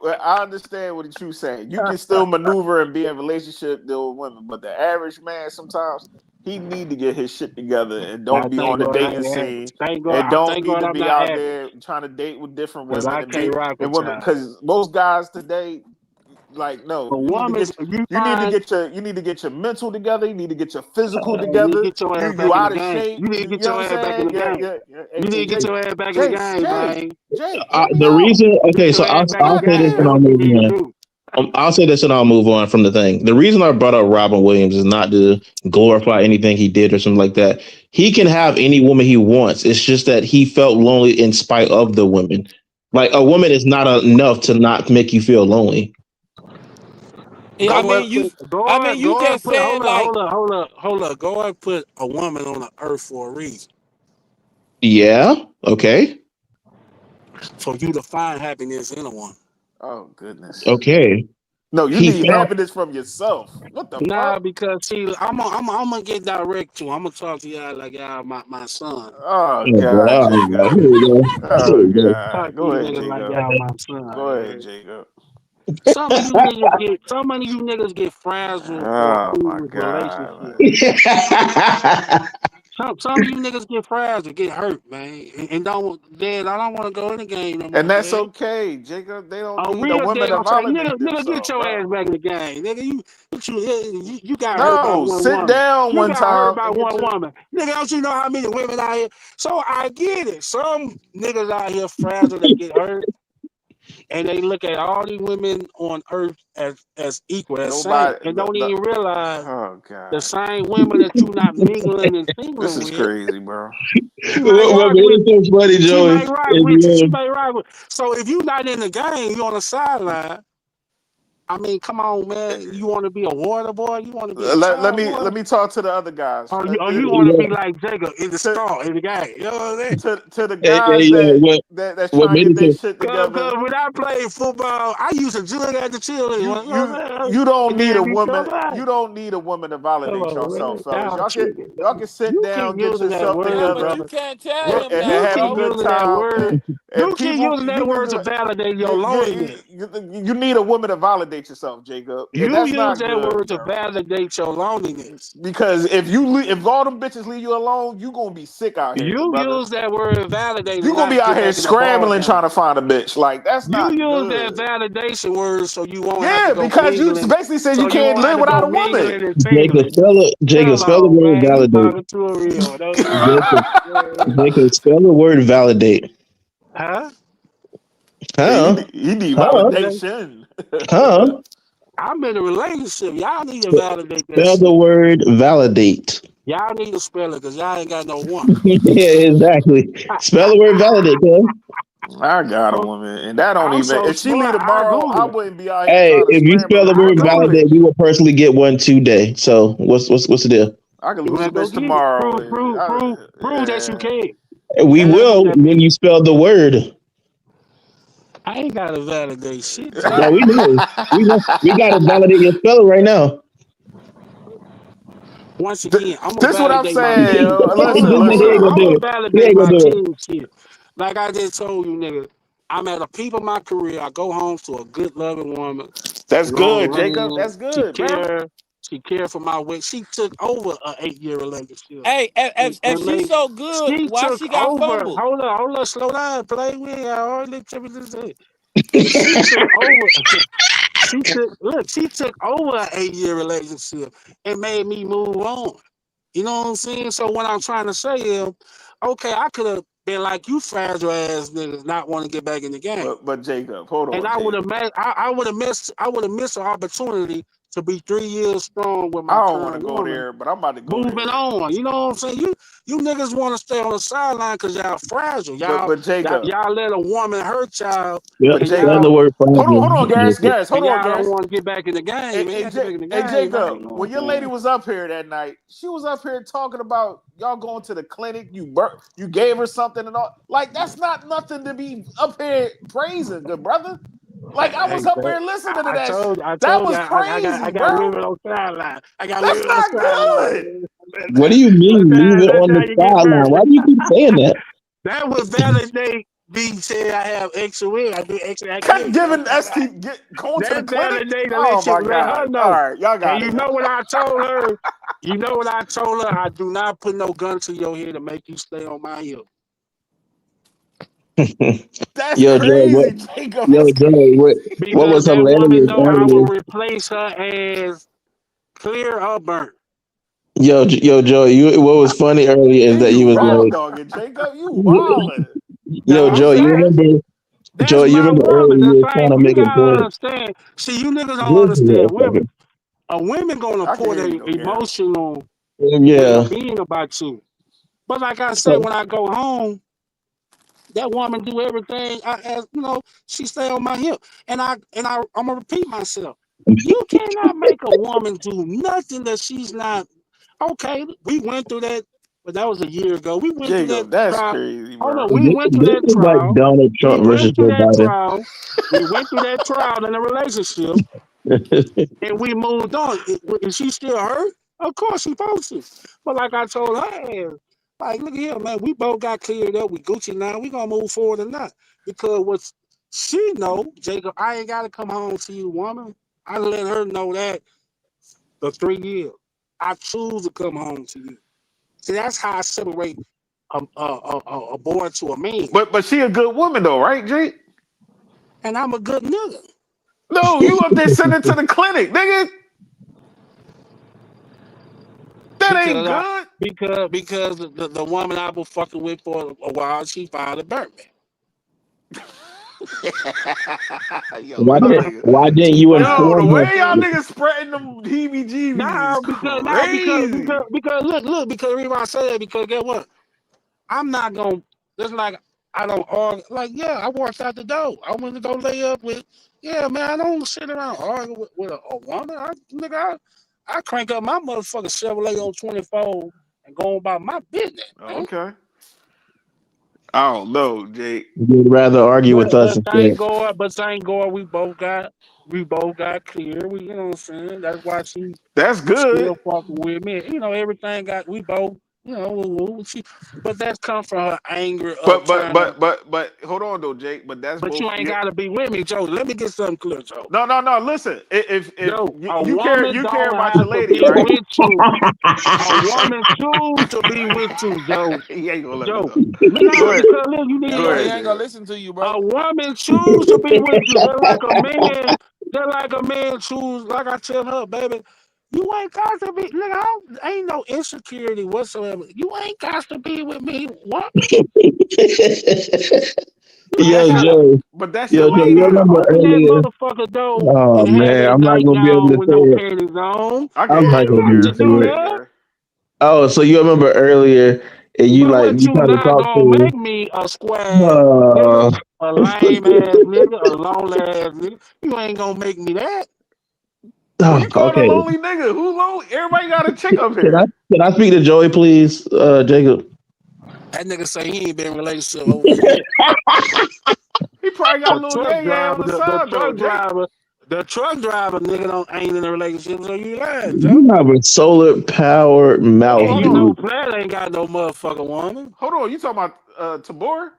well, I understand what you're saying. You can still maneuver and be in a relationship deal with women, but the average man sometimes he need to get his shit together and
I
don't be
thank
on the
God I
dating
ain't average.
scene
Thank God.
and
I
don't
thank
need
God
to
I'm
be
not
out
average
there trying to date with different
because
women
I
and
can't
be
rock
and
with
women
y'all.
because most guys today like no,
A woman, you find
you need to get your mental together. You need to get your physical
you need to
together.
get your ass
You
back in the
out of
game.
shape.
You need to
You
get
know what
your
I'm
ass back in
saying?
the game.
Hey,
You need
hey,
to get
Jay,
your ass back in the
Jay,
game,
Jay,
man.
Jay, hear me
The
out.
reason, okay,
Get
so
your ass back in
I'll
the
say this
game.
and
That's
I'll
what you
Goddamn.
move
need to
on.
do.
I'll say this and I'll move on from the thing. The reason I brought up Robin Williams is not to glorify anything he did or something like that. He can have any woman he wants. It's just that he felt lonely in spite of the women. Like a woman is not enough to not make you feel lonely.
Yeah,
Go and put
you
go and
just
put
saying like
hold up. Go and put a woman on the earth for a reason.
Yeah. Okay.
For you to find happiness in a woman.
Oh goodness.
Okay.
No, you
He
need
found.
happiness from yourself. What the
Nah,
fuck?
because see, I'm gonna get direct to. I'm gonna talk to y'all like y'all my son.
Oh
Oh,
God,
God. Here
Jacob.
we go. Here
Oh
we go.
Talk
God.
to
Go
you
ahead,
niggas like
Jacob.
y'all my son.
Go ahead,
Man.
Jacob.
Some of you niggas get frazzled or
Oh
fool
my
with
God,
relationships.
man.
Some of you niggas get frazzled, get hurt, man, and I don't want to go in the game no
And
more,
that's
man.
okay, Jacob. They don't
A
need a
real
woman to
dating, say,
validate
nigga, get
themselves,
your
bro.
ass back in the game, nigga. You got hurt by
No,
one
sit
woman.
down
You
one
got hurt
time
by
and get
one
your.
woman, nigga. Don't you know how many women out here? So I get it. Some niggas out here frazzled, they get hurt, and they look at all these women on earth as equal, as same,
Nobody.
and don't even realize
Oh
the
God,
same women that you not mingling and
this
singling
is
with.
crazy, bro.
She may
What
rock
made
with you.
it so funny,
She
Joey,
may rock
is
with you. She
when
may rock with. So if you not in the game, you on the sideline. I mean, come on, man. You want to be a water boy? You want to be a child
Let
boy?
me talk to the other guys.
Or you want to be like Jacob in the
To
star in the game? You know what I'm saying?
to the
hey,
guys that's
what
trying to
made
get
it
their
so
shit
Cause
together.
when I played football, I used to jug at the children. You know what I'm saying?
You don't
And
need a
then be
woman.
somebody.
You don't need a woman to
Come
validate
on,
yourself,
man.
fellas.
Y'all tripping,
Y'all
man.
can sit
You keep
down, get
using that
yourself
yeah,
word,
but
together,
you
brother.
can't tell him
and
You
that,
have a
keep
bro.
good
using that
time.
word.
And
You keep
people,
using
you
that
can
word
be
to
like,
validate your loneliness.
you need a woman to validate yourself, Jacob, and
You
that's
use
not
that
good,
word to
bro.
validate your loneliness.
Because if all them bitches leave you alone, you gonna be sick out here,
You
brother.
use that word validate
You
and
gonna be
not
out
get
here
back in the ball
scrambling trying
game.
to find a bitch. Like that's
You
not
use that
good.
validation word so you won't have to
Yeah,
go
because you
mingling.
basically said you
So you
can't
won't have
live
to go
without a woman.
mingling and
Jacob
tingling.
Jacob
Come
spell the
on,
word
man. You
validate.
talking to a real, don't you?
Jacob
Yeah.
Jacob spell the word validate.
Huh?
Yeah,
Huh?
he need
Huh?
validation.
Huh?
I'm in a relationship. Y'all need to validate that
Spell the
shit.
word validate.
Y'all need to spell it because y'all ain't got no woman.
Yeah, exactly. Spell the word validate, cuz.
I got a woman, and that don't
I'm
even.
so
If she leave
smart. I
tomorrow, I
Google it.
wouldn't be out here
Hey,
trying to
if you
scramble
spell
to
the
I
word
find no
Google it.
validate, we
bitch.
will personally get one today. So what's the deal?
I could
You
lose
want
a
to go
bitch
get it?
tomorrow. And
Prove that you
yeah.
can.
We
And let's do
will
that.
when you spell the word.
I ain't gotta validate shit,
Yeah,
Jay.
we know. We got to validate your spelling right now.
Once again, I'm gonna
This what I'm
validate my
saying.
team.
Listen,
Hold
He ain't
on.
listen.
gonna
I'm
do
gonna
it. He
validate
ain't gonna
my
do it.
team shit. Like I just told you, nigga, I'm at a peak of my career. I go home to a good loving woman,
That's
long
good, Jacob.
range.
That's good, bro.
She cared for my weight. She took over a 8-year relationship.
Hey, if
And
she's
made
so good,
she
why
took
she got
over.
fumbled?
Hold on, slow down, play with She took over. She took over an 8-year relationship and made me move on. You know what I'm saying? So what I'm trying to say is, okay, I could have been like you fragile ass niggas not want to get back in the game.
But Jacob, hold
And
on, Jacob.
I would have missed an opportunity to be 3 years strong with
I
my
don't want to
current
go
woman.
there, but I'm about to go
Moving
there.
on, you know what I'm saying? You niggas want to stay on the sideline because y'all fragile.
But Jacob,
Y'all let a woman hurt y'all,
Yep.
but
and
Spell the
y'all
Jacob,
word
hold on,
fragile.
Garris, hold on,
don't
Garris.
want to get back in the game. Man, you got to get back in the
Hey,
game, man.
Jacob,
You know
when
what
your
I'm
lady
saying?
was up here that night, she was up here talking about y'all going to the clinic. You gave her something and all. Like that's not nothing to be up here praising, good brother. Like I
Hey,
was up
but
here listening to
I
that.
I
That
told you,
was
I
crazy,
got
bro.
women on sideline. I got
That's
women on
not good.
sideline.
What do you mean leave it
That's
on
how
the
you get
sideline?
hurt.
Why do you keep saying that?
That would validate me saying I have extra win. I do extra
Kept
activity on
giving
the side.
going to the
That
clinic.
validate to
Oh my
let
god!
her
All
know.
right, y'all
And
got
you
it.
know what I told her? You know what I told her? I do not put no gun to your head to make you stay on my hip.
That's
Yo, Joey, what?
crazy, Jacob.
Yo,
That's
Joey, what
Because
was
that woman
hilarious
know I will
earlier?
replace her as clear or burnt.
Yo, Joey, what was funny earlier is
and
that
you
you was
raw
like,
dogging, Jacob. You wildin'.
yo,
I'm
Joey,
saying that's
You
my
remember
woman.
earlier
The
you were trying
same
to
you
make a
gotta
point.
understand. See, you niggas don't
This
understand women.
motherfucker.
A woman gonna
I can
put
hear you
a
though, Garrett.
emotional well
Yeah.
being about you. But like I say,
So
when I go home, that woman do everything I ask, she stay on my hip. I'm gonna repeat myself. You cannot make a woman do nothing that she's not okay. We went through that, but that was a year ago. We went through that
Jacob, that's
trial.
crazy,
Hold on,
bro.
we went through
this
that
is like
trial.
Donald
We
Trump versus
went through
Joe
that
Biden.
trial. We went through that trial in a relationship, and we moved on. Is she still hurt? Of course she supposed to. But like I told her, like, look here, man, we both got cleared up. We Gucci now. We gonna move forward or not. Because what she know, Jacob, I ain't gotta come home to you, woman. I let her know that for 3 years. I choose to come home to you. See, that's how I separate a boy to a man.
But she a good woman though, right, Jake?
And I'm a good nigga.
No, you up there sending to the clinic, nigga. That ain't
Because
good.
because the woman I was fucking with for a while, she filed a burn man.
Yo, y'all niggas.
Why didn't you
But
Yo, the
inform her?
way y'all niggas spreading them heebie-jeebies is crazy.
because the reason why I say that because guess what? I'm not gonna just like I don't argue like I walked out the door. I went to go lay up with man, I don't sit around arguing with a woman. I crank up my motherfucking Chevrolet on 24 and go about my business, man.
Okay. I don't know, Jake.
You'd rather argue with us instead.
Thank God we both got clear. We you know what I'm saying? That's why she
That's good.
still fucking with me. Everything got we both, but that's come from her anger of trying to
But hold on though, Jake. But that's
but
both.
you ain't
Yeah.
gotta be with me, Joe. Let me get something clear, Joe.
No. Listen, if
Joe, a
you
woman
care
don't
about your
have to
lady,
be
right?
with you. A woman choose to be with you, Joe.
He ain't gonna let me
Joe.
talk. Go
No,
ahead.
because look, you need
He
to
ain't
Go
gonna, he
ahead,
listen.
ain't gonna
Jake.
listen to you,
A
bro.
woman choose to be with you. They're like a man choose, like I tell her, baby, you ain't got to be, nigga, ain't no insecurity whatsoever. You ain't got to be with me. What?
But
I
that's
Yo,
got
your
Joe.
but that's your
Yo, Joe, you
lady
I
remember
though.
open that
earlier?
motherfucker door
Oh
and have
man,
that
I'm not gonna be able
nightgown
to
with
say
no
it.
panties on.
I can
I'm
You
hear
not
ain't
you,
gonna be
got
able
to
to
Garrett.
say
Go
do
it.
ahead,
that.
Garrett.
Oh, so you remember earlier and
But what
you
you
tried to
not
talk
gonna
to
make me a square nigga,
uh
a lame ass nigga, a long ass nigga. You ain't gonna make me that.
Well,
oh,
you called a
okay.
lonely nigga. Who lonely? Everybody got a chick up
Can I
here.
can I speak to Joey, please, Jacob?
That nigga say he ain't been in a relationship over a year.
He probably got a
The
little
truck
yeah on
driver,
the side though, Jake.
the truck driver nigga ain't in a relationship, so you lying, Joe.
You have a solar powered mouth,
Ain't
dude.
no player ain't got no motherfucking woman.
Hold on, you talking about Tabor?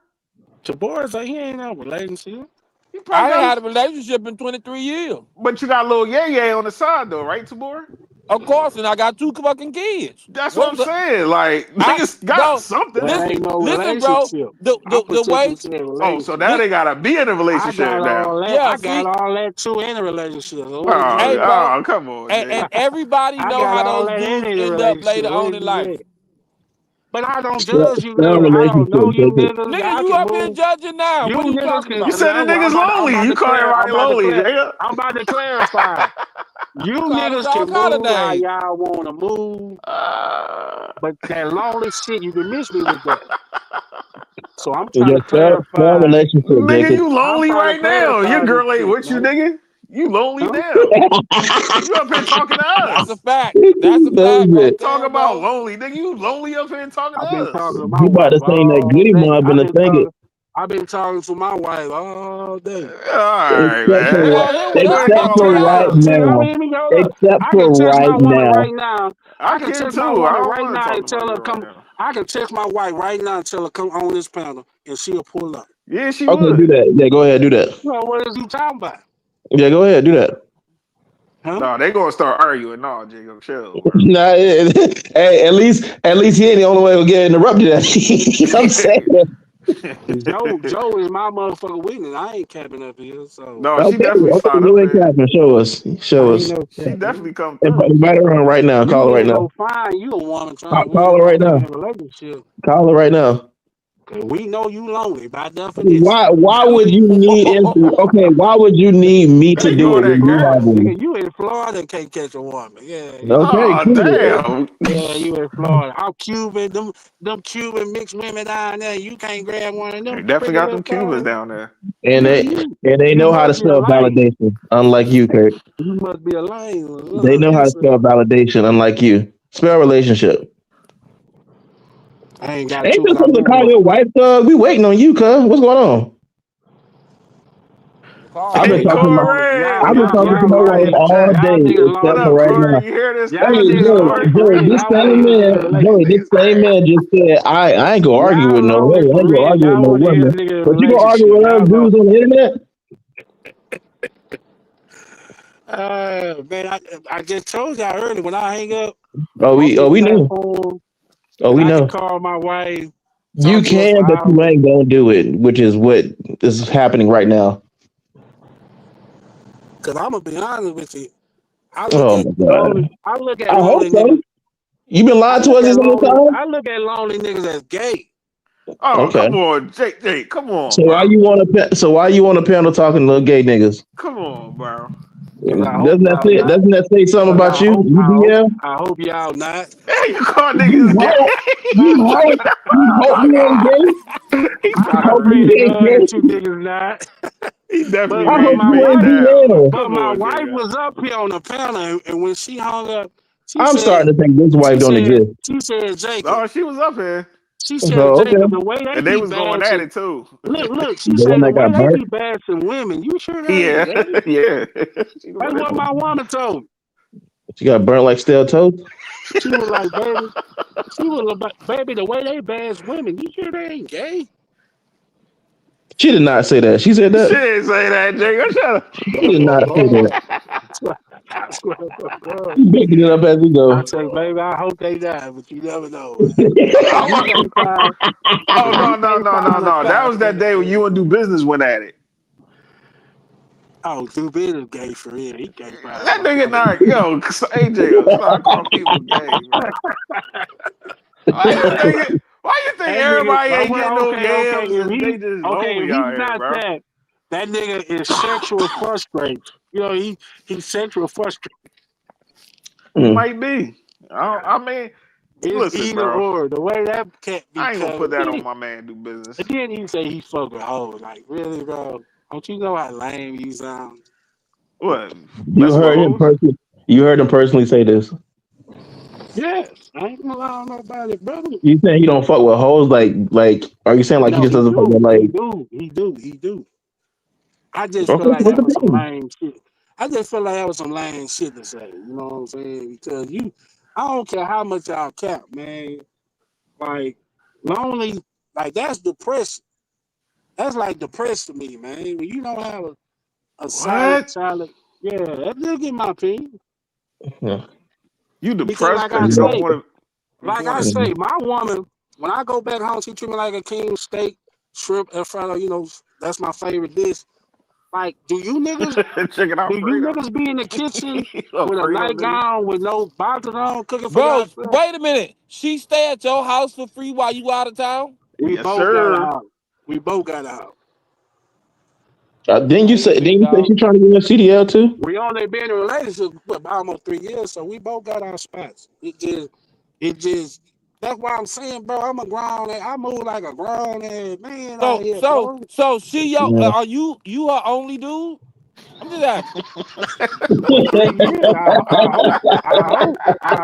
Tabor say he ain't in a relationship.
He
I
probably
ain't
got,
had a relationship in 23 years.
but you got a little yeah on the side though, right, Tabor?
Of course, and I got 2 fucking kids.
That's what I'm
What's the,
saying. Like
I
niggas got
bro?
something.
That
Listen,
ain't no
listen, bro.
relationship.
The
I'm
the the
particularly
way
saying
Oh, so
relationship.
now
this,
they gotta be in a
I got
relationship now.
all that.
yeah.
I got
See,
all that too in a relationship. So what is
Oh,
hey,
you
bro,
oh, come on,
and
Jay.
everybody
I
know
got
how
all
those
that
dudes
in a
end up
relationship.
later
What
on
is
in
you
life.
at? But I don't
Spell
judge you niggas. I don't know
relationship,
you
Jacob.
niggas.
Nigga,
I
you
can
up here
move.
judging now.
You
What are you
niggas
talking
can.
You
about?
said the
I'm
niggas
about to. I'm
lonely.
about
You
to
call
clear. I'm
everybody
about to
lonely,
clear.
Jay.
I'm about to clarify. You
You call us
niggas
all
can
kind of
move how
names.
y'all want to move,
Uh,
but that lonely shit, you can miss me with that. So I'm trying
Yeah,
to
spell
clarify.
relationship,
nigga,
Jacob.
you
I'm
lonely
trying to
right now. Your
clarify this
girl ain't
shit,
with you,
man.
nigga. You lonely
Huh?
now. You up here talking to
That's a
us.
fact. That's a
That
fact
was
right
it.
Talk
there,
about
bro.
lonely, nigga. You lonely up here talking to
I've been talking
us.
to my
You about
wife
to sing that
all
goody
day.
mob in a second.
I've been talking to my wife all day.
All right,
Except
Well,
for
well,
man.
that's
I
except
can
about
for
text.
right
time.
See, I
now.
mean, hold up.
Except
I
for
can text
right
my woman
now.
right now.
I
I can
can
text my
too. I
woman
don't
right
want to
now
talk
and
to my
tell her
girl right
come.
now.
I can text my wife right now and tell her come on this panel and she'll pull up.
Yeah, she
Okay, do
would.
that. Yeah, go ahead, do that.
Well, what is you talking about?
Yeah, go ahead, do that.
Huh?
No, they gonna start arguing. No, Jacob, chill, bro.
Nah, hey, at least he ain't the only way to get interrupted. I'm saying that.
Joe is my motherfucker weakness. I ain't capping up here, so
No, she
Okay,
definitely
okay,
slide up
you ain't
here.
capping. Show us. Show
I ain't
us.
no
She
cap, man.
definitely come through.
Invite her on right now.
You
Call her right
niggas
now.
go find you a woman trying to
Call
wonder
her
why
right
you in
now.
a relationship.
Call her right now.
Cause we know you lonely by definition.
Why would you need okay, why would you need me to
They
do
You
it
going
in
when
that
you
Florida,
have
gas.
one?
nigga. You in Florida and can't catch a woman. Yeah,
Okay,
Oh
cool.
damn.
yeah, you in Florida. I'm Cuban. Them Cuban mixed women down there. You can't grab one of
They
them
definitely
pretty
got
little
them Cubans
things.
down there.
And
You
they
you
and they
you
know how to
must be a
spell
lame.
validation, unlike you, Kurt.
You must be a lame.
They know how to
Yes, sir.
spell validation, unlike you. Spell relationship.
I ain't got
Ain't
two,
you
but I
supposed to
know
call
one.
your wife, we waiting on you, cuz. What's going on?
Call
I've
me,
been
Hey
Hey,
talking to
y'all
my
lonely.
Corey.
I've been talking to
Y'all
my
lonely
wife
in the
all
chat. Y'all
day,
niggas
What
except
lonely.
for
up,
right now.
Corey? You hear this?
Y'all
Hey,
niggas
Joey,
lonely
Corey?
for real.
This
Y'all want to
same
hear
man,
nigga
Joey, this
relationship.
same man just said, I ain't gonna argue with
Y'all
no
lonely
women. I
for
ain't gonna
real.
argue with
Y'all
no
want to hear
women.
nigga
But you gonna argue
relationship.
with us
Y'all
dudes
lonely.
on the internet?
Man, I just told y'all earlier when I hang up
Oh,
on this
we know.
platform
Oh,
that
we
I can
know.
call my wife,
You
talk to her for
can, but you
hours.
ain't gonna do it, which is what is happening right now.
Cause I'm gonna be honest with you. I look
Oh
at
my
lonely.
god.
I look at
I hope
lonely
so.
niggas.
You been lying to us this whole time?
I look at lonely niggas as gay.
Oh,
Okay.
come on, Jake. Come on,
So why
bro.
you want to? So why you on a panel talking to little gay niggas?
Come on, bro.
Cause I hope
Doesn't that
y'all
say?
not.
Doesn't that say something
Cause
about you? You DL?
I hope y'all not.
Hey, you call
You
niggas
hope.
gay?
You hope. You hope you ain't gay.
He
I,
I
I
trying to
hope
pray
you
to
read.
ain't
God that
gay.
you niggas not.
He definitely
I
But
hope
reading
my
you
face
ain't
wife,
down.
DL.
but
Come
my
on,
wife
Jake.
was up here on the panel, and when she hung up, she
I'm
said,
starting to think this wife
she
don't
said,
exist.
she said, Jacob,
Oh, she was up here,
she said,
So okay,
Jacob, the way they
and they
be
was going at
bashing,
it too.
look, she
the
said
one
the
that
way
got
they
burnt.
be bashing women, you sure they ain't
Yeah,
gay?
yeah. She the
That's
one
what
that-
my woman told me.
She got burnt like stale toast.
She was like, baby, the way they bash women, you sure they ain't gay?
She did not say that. She said
She
that.
didn't say that, Jake. Shut up.
She did not say that.
I swear to God.
She making it up as we
I
go.
say, baby, I hope they die, but you never know, man. If
I
you
want.
can't find,
Oh
if
no,
you
no,
can't
no, no,
find a
no. That
guy,
was that day when you and Do Business went at it.
oh, too big is gay for real. He can't find a
That nigga
motherfucker.
not yo, AJ, start calling people gay, bro. Why you think
That nigga,
everybody ain't getting no
okay.
yams and they just
If
lonely
he's
out here,
not
bro?
that, that nigga is sexual frustrated. You know, he's sexual frustrated.
He
Mm.
might be. I mean,
It's
listen,
either
bro.
or. The way that cat be
I ain't gonna put
coming.
that on my man. Do business.
Again, he say he fuck with hoes. Like, really, bro? Don't you know how lame you sound?
What?
You
Messing with
heard him
hoes?
personally. You heard him personally say this.
Yes, I ain't gonna lie on nobody, brother.
You saying he don't fuck with hoes? Like, are you saying like he
No,
just
he
doesn't fuck
do.
with
He
like?
do. He do. He do. I just
Okay,
feel like
what's
that
the
was some
problem?
lame shit. I just feel like that was some lame shit to say. You know what I'm saying? Because I don't care how much y'all cap, man. Like, lonely, like that's depressing. That's like depressed to me, man. When you don't have a
What?
solid, yeah, that's just get my opinion.
Yeah.
You
Because
depressed because you don't want to. You
like
want
I
to.
Mhm.
say, my woman, when I go back home, she treat me like a king, steak, shrimp, in front of, that's my favorite dish. Like,
Chicken
do you
Alfredo.
niggas be in the kitchen with a
Alfredo, nigga.
nightgown with no boxers on cooking for
Bro,
yourself?
wait a minute. She stay at your house for free while you out of town?
We
Yes,
both got a
sir.
house. We both got a house.
Didn't you say?
Dang,
Didn't
big
you say
dog.
she trying to get a CDL too?
We only been in a relationship for about almost 3 years, so we both got our spots. It just that's why I'm saying, bro, I move like a grown ass man out
So,
here,
so,
bro.
so she
Yeah.
are you her only dude? I'm just asking.
For 3 years, I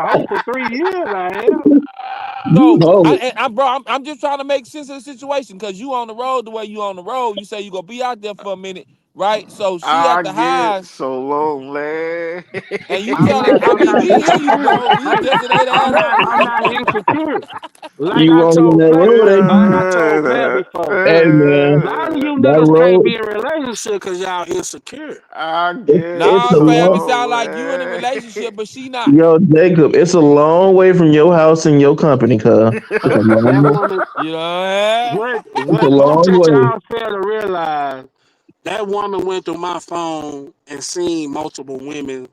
hope for 3 years I am.
You
So,
hold it.
I'm just trying to make sense of the situation because you on the road the way you on the road. You say you gonna be out there for a minute, right? So she at
I
the
get
house,
so lonely.
and you
I'm
telling.
not
I
I'm
mean,
not
we hear you,
insecure.
bro. We
Hey,
just ain't add up.
I'm not insecure. Like
You
I
rolling in
told
that
Pat,
road,
like
eh?
I told Pat before.
Hey man,
A lot of you
that
niggas can't
road.
be in a relationship because y'all insecure.
I
It's,
get
it's
Nah,
a
so
fam, it
long.
sound like you in a
lonely.
relationship, but she not.
Yo, Jacob, it's a long way from your house and your company, cuz. It's a long
That
way.
woman,
You know what?
It's a
what most
long
of
way.
y'all fail to realize, that woman went through my phone and seen multiple women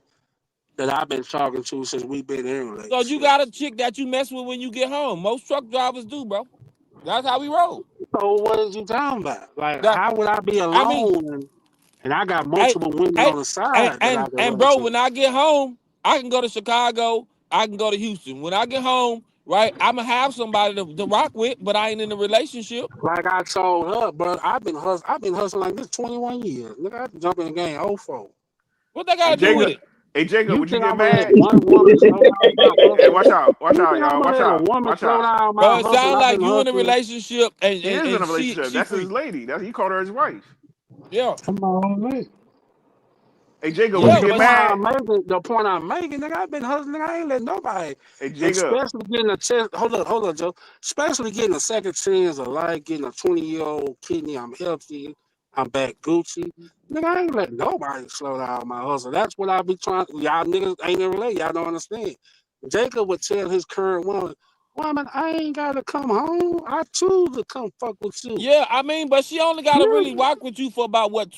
that I've been talking to since we've been in a
So you
relationship.
got a chick that you mess with when you get home. Most truck drivers do, bro. That's how we roll.
So what is you talking about? Like,
That
how would I be
I mean,
alone and I got
I,
multiple women
I,
on the side that I can
and
run
bro,
to?
when I get home, I can go to Chicago. I can go to Houston. When I get home, right, I'ma have somebody to rock with, but I ain't in a relationship.
Like I told her, bro, I've been hustling like this 21 years. Look, I jump in the game 04.
What they
Hey
gotta do with
Jacob,
it?
hey Jacob,
You
would you
think
get
I'm gonna let
mad?
one woman slow down my
Hey,
hustle?
watch
You
out,
think I'm
y'all,
gonna
watch
let a
out,
woman
watch
slow
out.
down
Bro,
my
it
hustle?
sounds
I've
like
been
you in a
hustling.
relationship and,
He
and,
is in
and
a relationship.
she
That's his
free.
lady. He called her his wife.
Yeah.
Come on, man.
Hey Jacob, would you
Yeah,
get
but
mad?
The point I'm making, nigga, I've been hustling. I ain't let nobody,
Hey Jacob,
especially getting a chance. Hold up, Joe. Especially getting a second chance of life, getting a 20-year-old kidney. I'm healthy. I'm back Gucci. Nigga, I ain't let nobody slow down my hustle. That's what I be trying. Y'all niggas ain't in relate. Y'all don't understand. Jacob would tell his current woman, I ain't gotta come home. I choose to come fuck with you.
yeah, I mean, but she only gotta really
Period.
rock with you for about what